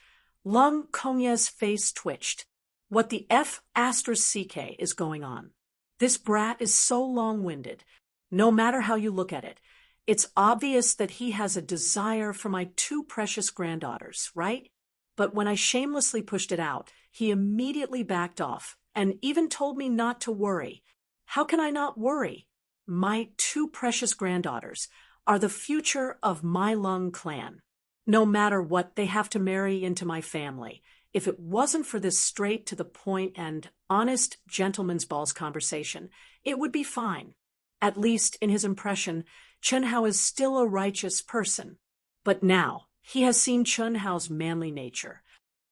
Lung Kongya's face twitched. What the F***CK is going on? This brat is so long-winded. No matter how you look at it, it's obvious that he has a desire for my 2 precious granddaughters, right? But when I shamelessly pushed it out, he immediately backed off and even told me not to worry. How can I not worry? My 2 precious granddaughters are the future of my Lung clan. No matter what, they have to marry into my family. If it wasn't for this straight-to-the-point and honest gentleman's balls conversation, it would be fine. At least, in his impression, Chun Hao is still a righteous person. But now, he has seen Chun Hao's manly nature.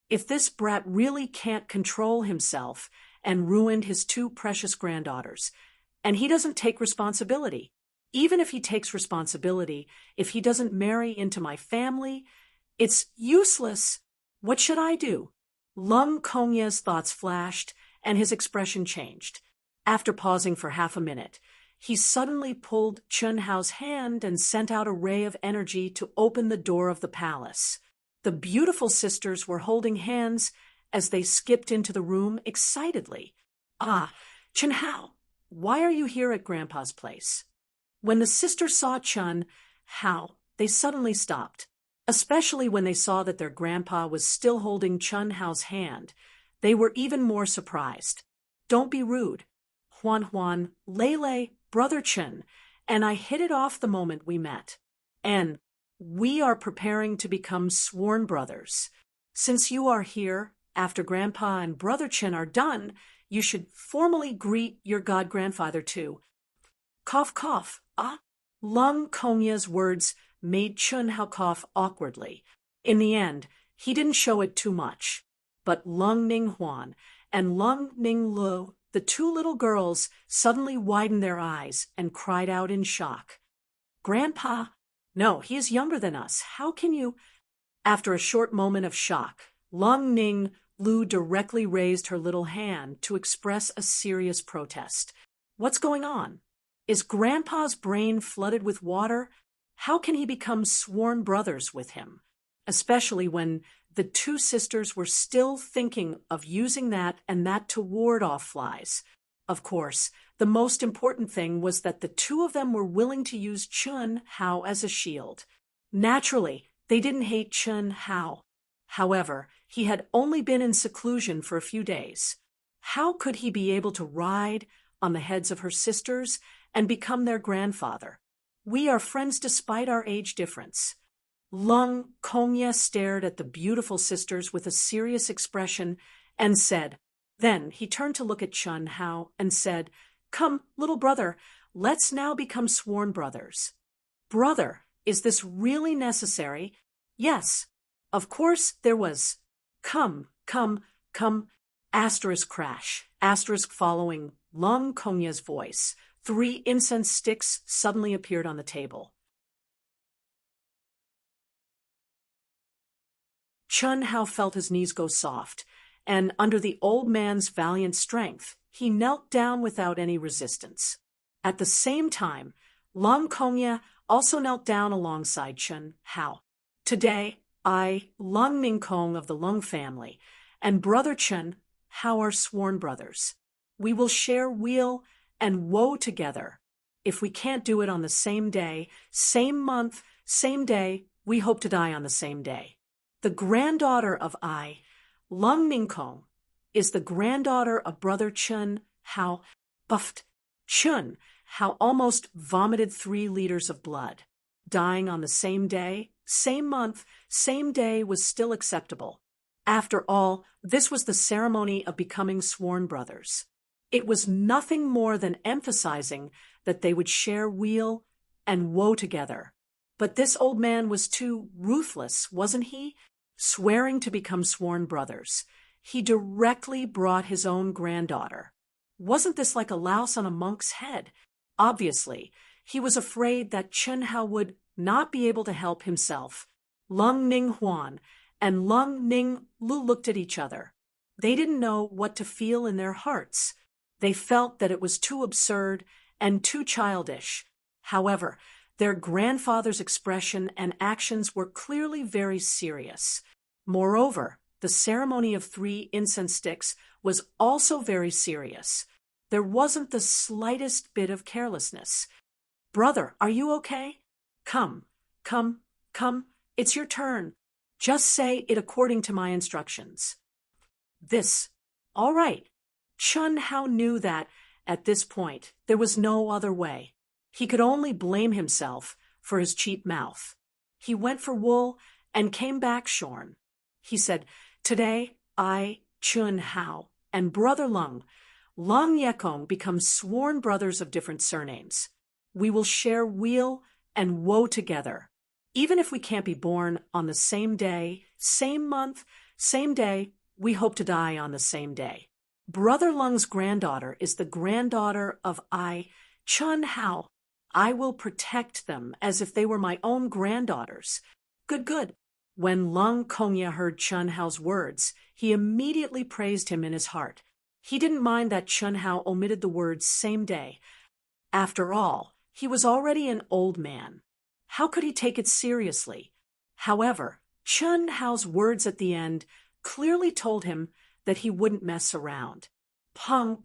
If this brat really can't control himself and ruined his 2 precious granddaughters, and he doesn't take responsibility, even if he takes responsibility, if he doesn't marry into my family, it's useless. What should I do? Lung Kongya's thoughts flashed, and his expression changed. After pausing for half a minute, he suddenly pulled Chun Hao's hand and sent out a ray of energy to open the door of the palace. The beautiful sisters were holding hands as they skipped into the room excitedly. "Ah, Chun Hao, why are you here at Grandpa's place?" When the sisters saw Chun Hao, they suddenly stopped, especially when they saw that their grandpa was still holding Chun Hao's hand. They were even more surprised. "Don't be rude. Huan, Lele, Brother Chen, and I hit it off the moment we met. And we are preparing to become sworn brothers. Since you are here, after Grandpa and Brother Chen are done, you should formally greet your god-grandfather too. Cough, cough. Ah. Lung Kongya's words made Chun Hao cough awkwardly. In the end, he didn't show it too much. But Lung Ning Huan and Lung Ning Lu, the two little girls, suddenly widened their eyes and cried out in shock. Grandpa? No, he is younger than us. How can you? After a short moment of shock, Lung Ning Lu directly raised her little hand to express a serious protest. What's going on? Is Grandpa's brain flooded with water? How can he become sworn brothers with him? Especially when the two sisters were still thinking of using that and that to ward off flies. Of course, the most important thing was that the two of them were willing to use Chun Hao as a shield. Naturally, they didn't hate Chun Hao. However, he had only been in seclusion for a few days. How could he be able to ride on the heads of her sisters and become their grandfather? We are friends despite our age difference. Lung Kongya stared at the beautiful sisters with a serious expression and said, then he turned to look at Chun Hao and said, Come, little brother, let's now become sworn brothers. Brother, is this really necessary? Yes, of course there was. Come, asterisk crash, asterisk following Lung Kongya's voice. 3 incense sticks suddenly appeared on the table. Chun Hao felt his knees go soft, and under the old man's valiant strength, he knelt down without any resistance. At the same time, Lung Kongya also knelt down alongside Chun Hao. Today, I, Lung Ningkong of the Lung family, and Brother Chun Hao are sworn brothers. We will share weal and woe together. If we can't do it on the same day, same month, same day, we hope to die on the same day. The granddaughter of I, Lung Ningkong, is the granddaughter of Brother Chun Hao. Buffed. Chun Hao almost vomited 3 liters of blood. Dying on the same day, same month, same day was still acceptable. After all, this was the ceremony of becoming sworn brothers. It was nothing more than emphasizing that they would share weal and woe together. But this old man was too ruthless, wasn't he? Swearing to become sworn brothers, he directly brought his own granddaughter. Wasn't this like a louse on a monk's head? Obviously, he was afraid that Chun Hao would not be able to help himself. Lung Ning Huan and Lung Ning Lu looked at each other. They didn't know what to feel in their hearts. They felt that it was too absurd and too childish. However, their grandfather's expression and actions were clearly very serious. Moreover, the ceremony of 3 incense sticks was also very serious. There wasn't the slightest bit of carelessness. Brother, are you okay? Come, it's your turn. Just say it according to my instructions. This. All right. Chun Hao knew that, at this point, there was no other way. He could only blame himself for his cheap mouth. He went for wool and came back shorn. He said, Today, I, Chun Hao, and Brother Lung Yekong become sworn brothers of different surnames. We will share weal and woe together. Even if we can't be born on the same day, same month, same day, we hope to die on the same day. Brother Lung's granddaughter is the granddaughter of I, Chun Hao. I will protect them as if they were my own granddaughters. Good. When Lung Kongya heard Chun Hao's words, he immediately praised him in his heart. He didn't mind that Chun Hao omitted the words same day. After all, he was already an old man. How could he take it seriously? However, Chun Hao's words at the end clearly told him that he wouldn't mess around. Pung.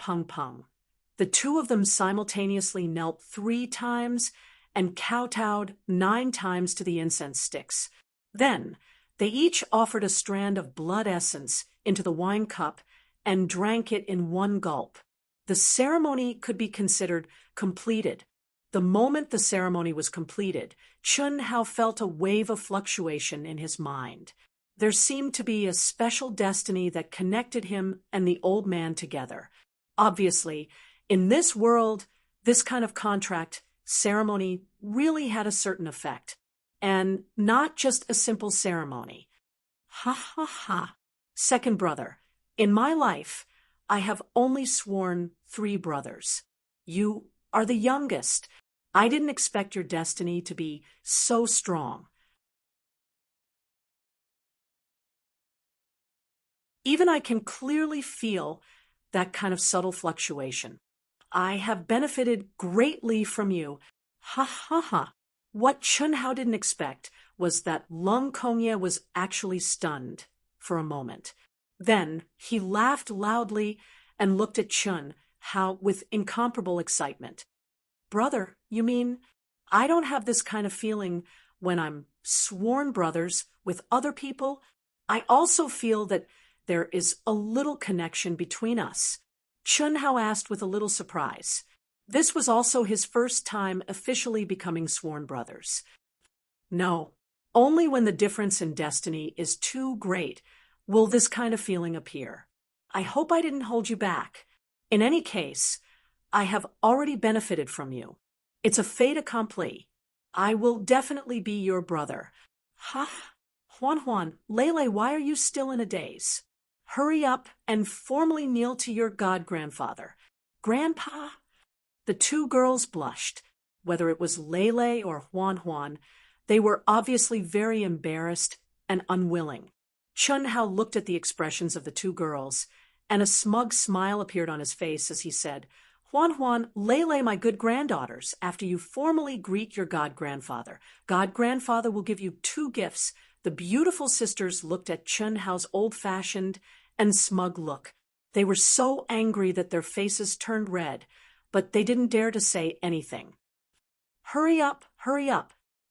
The two of them simultaneously knelt 3 times and kowtowed 9 times to the incense sticks. Then, they each offered a strand of blood essence into the wine cup and drank it in one gulp. The ceremony could be considered completed. The moment the ceremony was completed, Chun Hao felt a wave of fluctuation in his mind. There seemed to be a special destiny that connected him and the old man together. Obviously, in this world, this kind of contract ceremony really had a certain effect, and not just a simple ceremony. Ha ha ha. Second brother, in my life, I have only sworn 3 brothers. You are the youngest. I didn't expect your destiny to be so strong. Even I can clearly feel that kind of subtle fluctuation. I have benefited greatly from you. Ha ha ha. What Chun Hao didn't expect was that Lung Kongye was actually stunned for a moment. Then he laughed loudly and looked at Chun Hao with incomparable excitement. Brother, you mean I don't have this kind of feeling when I'm sworn brothers with other people? I also feel that there is a little connection between us. Chun Hao asked with a little surprise. This was also his first time officially becoming sworn brothers. No, only when the difference in destiny is too great will this kind of feeling appear. I hope I didn't hold you back. In any case, I have already benefited from you. It's a fait accompli. I will definitely be your brother. Ha! Huan, Lele, why are you still in a daze? Hurry up and formally kneel to your god-grandfather. Grandpa? The 2 girls blushed. Whether it was Lele or Huan, they were obviously very embarrassed and unwilling. Chun Hao looked at the expressions of the 2 girls, and a smug smile appeared on his face as he said, Huan, Lele, my good granddaughters, after you formally greet your god-grandfather. God-grandfather will give you 2 gifts. The beautiful sisters looked at Chun Hao's old-fashioned and smug look. They were so angry that their faces turned red, but they didn't dare to say anything. Hurry up.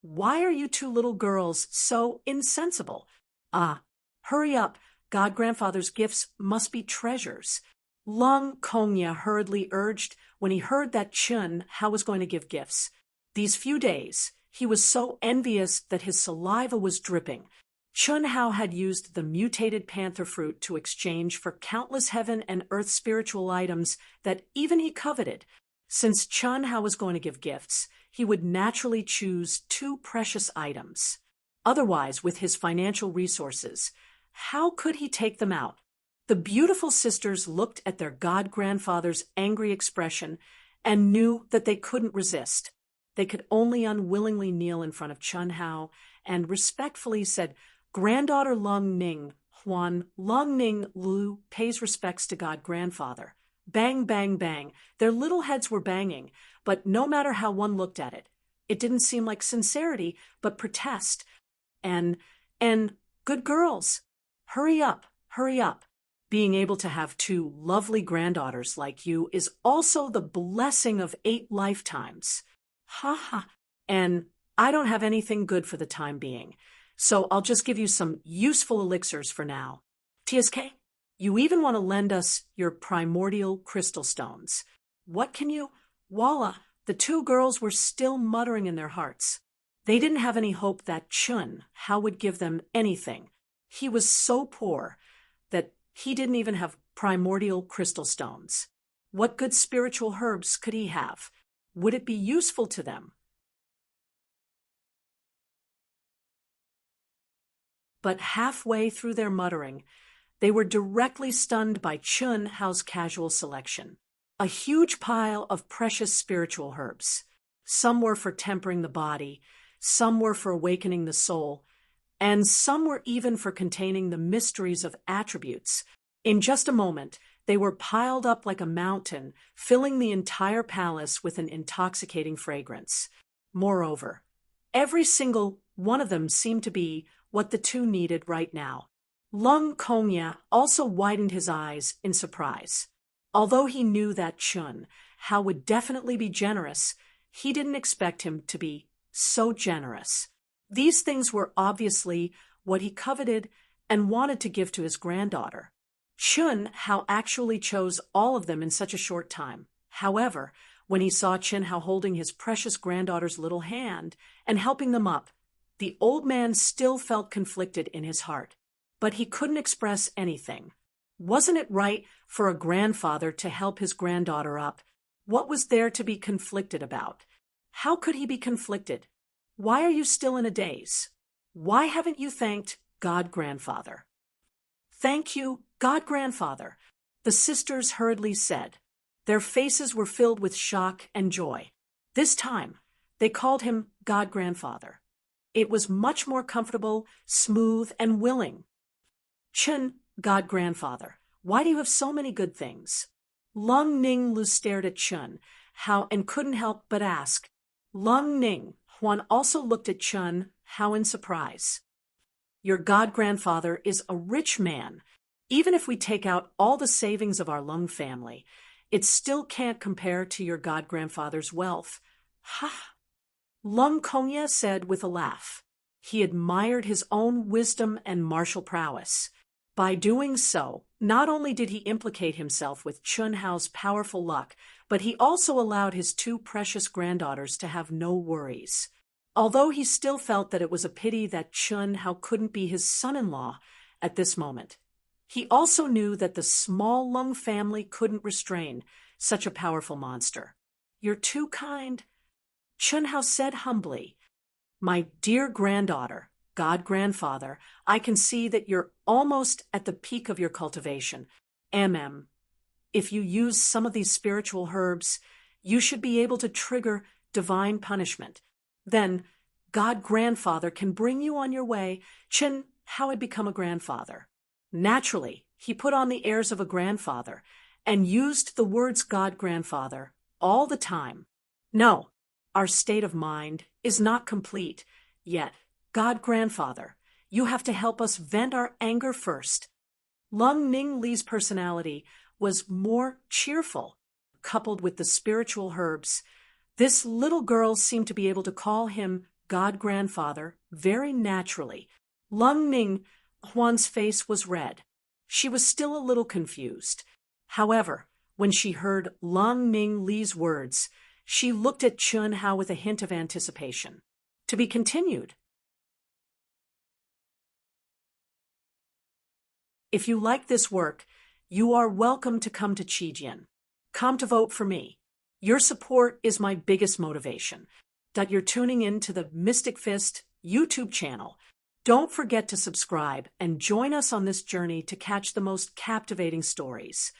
Why are you 2 little girls so insensible? Hurry up. God-grandfather's gifts must be treasures. Lung Kongya hurriedly urged when he heard that Chun Hao was going to give gifts. These few days, he was so envious that his saliva was dripping. Chun Hao had used the mutated panther fruit to exchange for countless heaven and earth spiritual items that even he coveted. Since Chun Hao was going to give gifts, he would naturally choose 2 precious items. Otherwise, with his financial resources, how could he take them out? The beautiful sisters looked at their god-grandfather's angry expression and knew that they couldn't resist. They could only unwillingly kneel in front of Chun Hao and respectfully said, Granddaughter Lung Ning, Huan, Lung Ning Lu pays respects to God-grandfather. Bang, bang, bang. Their little heads were banging, but no matter how one looked at it, it didn't seem like sincerity, but protest. And, good girls, hurry up. Being able to have 2 lovely granddaughters like you is also the blessing of 8 lifetimes. Ha ha. And I don't have anything good for the time being, so I'll just give you some useful elixirs for now. TSK, you even want to lend us your primordial crystal stones. What can you? Walla, the 2 girls were still muttering in their hearts. They didn't have any hope that Chun Hao would give them anything. He was so poor that he didn't even have primordial crystal stones. What good spiritual herbs could he have? Would it be useful to them? But halfway through their muttering, they were directly stunned by Chun Hao's casual selection. A huge pile of precious spiritual herbs. Some were for tempering the body, some were for awakening the soul, and some were even for containing the mysteries of attributes. In just a moment, they were piled up like a mountain, filling the entire palace with an intoxicating fragrance. Moreover, every single one of them seemed to be what the 2 needed right now. Lung Kongya also widened his eyes in surprise. Although he knew that Chun Hao would definitely be generous, he didn't expect him to be so generous. These things were obviously what he coveted and wanted to give to his granddaughter. Chun Hao actually chose all of them in such a short time. However, when he saw Chen Hao holding his precious granddaughter's little hand and helping them up, the old man still felt conflicted in his heart. But he couldn't express anything. Wasn't it right for a grandfather to help his granddaughter up? What was there to be conflicted about? How could he be conflicted? Why are you still in a daze? Why haven't you thanked God, grandfather? Thank you, God, grandfather, the sisters hurriedly said. Their faces were filled with shock and joy. This time, they called him God, grandfather. It was much more comfortable, smooth, and willing. Chen, God, grandfather, why do you have so many good things? Lung Ning Lu stared at Chun Hao and couldn't help but ask. Lung Ning Huan also looked at Chun Hao in surprise. Your god-grandfather is a rich man. Even if we take out all the savings of our Lung family, it still can't compare to your god-grandfather's wealth. Ha! Lung Kongya said with a laugh. He admired his own wisdom and martial prowess. By doing so, not only did he implicate himself with Chun Hao's powerful luck, but he also allowed his two precious granddaughters to have no worries. Although he still felt that it was a pity that Chun Hao couldn't be his son-in-law at this moment, he also knew that the small Lung family couldn't restrain such a powerful monster. You're too kind, Chun Hao said humbly. My dear granddaughter, god-grandfather, I can see that you're almost at the peak of your cultivation. If you use some of these spiritual herbs, you should be able to trigger divine punishment. Then, god-grandfather can bring you on your way. Chen Hao had become a grandfather. Naturally, he put on the airs of a grandfather and used the words god-grandfather all the time. No, our state of mind is not complete yet. God-grandfather, you have to help us vent our anger first. Lung Ning Li's personality was more cheerful, coupled with the spiritual herbs. This little girl seemed to be able to call him God-grandfather very naturally. Lung Ning Huan's face was red. She was still a little confused. However, when she heard Lung Ning Li's words, she looked at Chun Hao with a hint of anticipation. To be continued. If you like this work, you are welcome to come to Qijian. Come to vote for me. Your support is my biggest motivation. That you're tuning in to the Mystic Fist YouTube channel. Don't forget to subscribe and join us on this journey to catch the most captivating stories.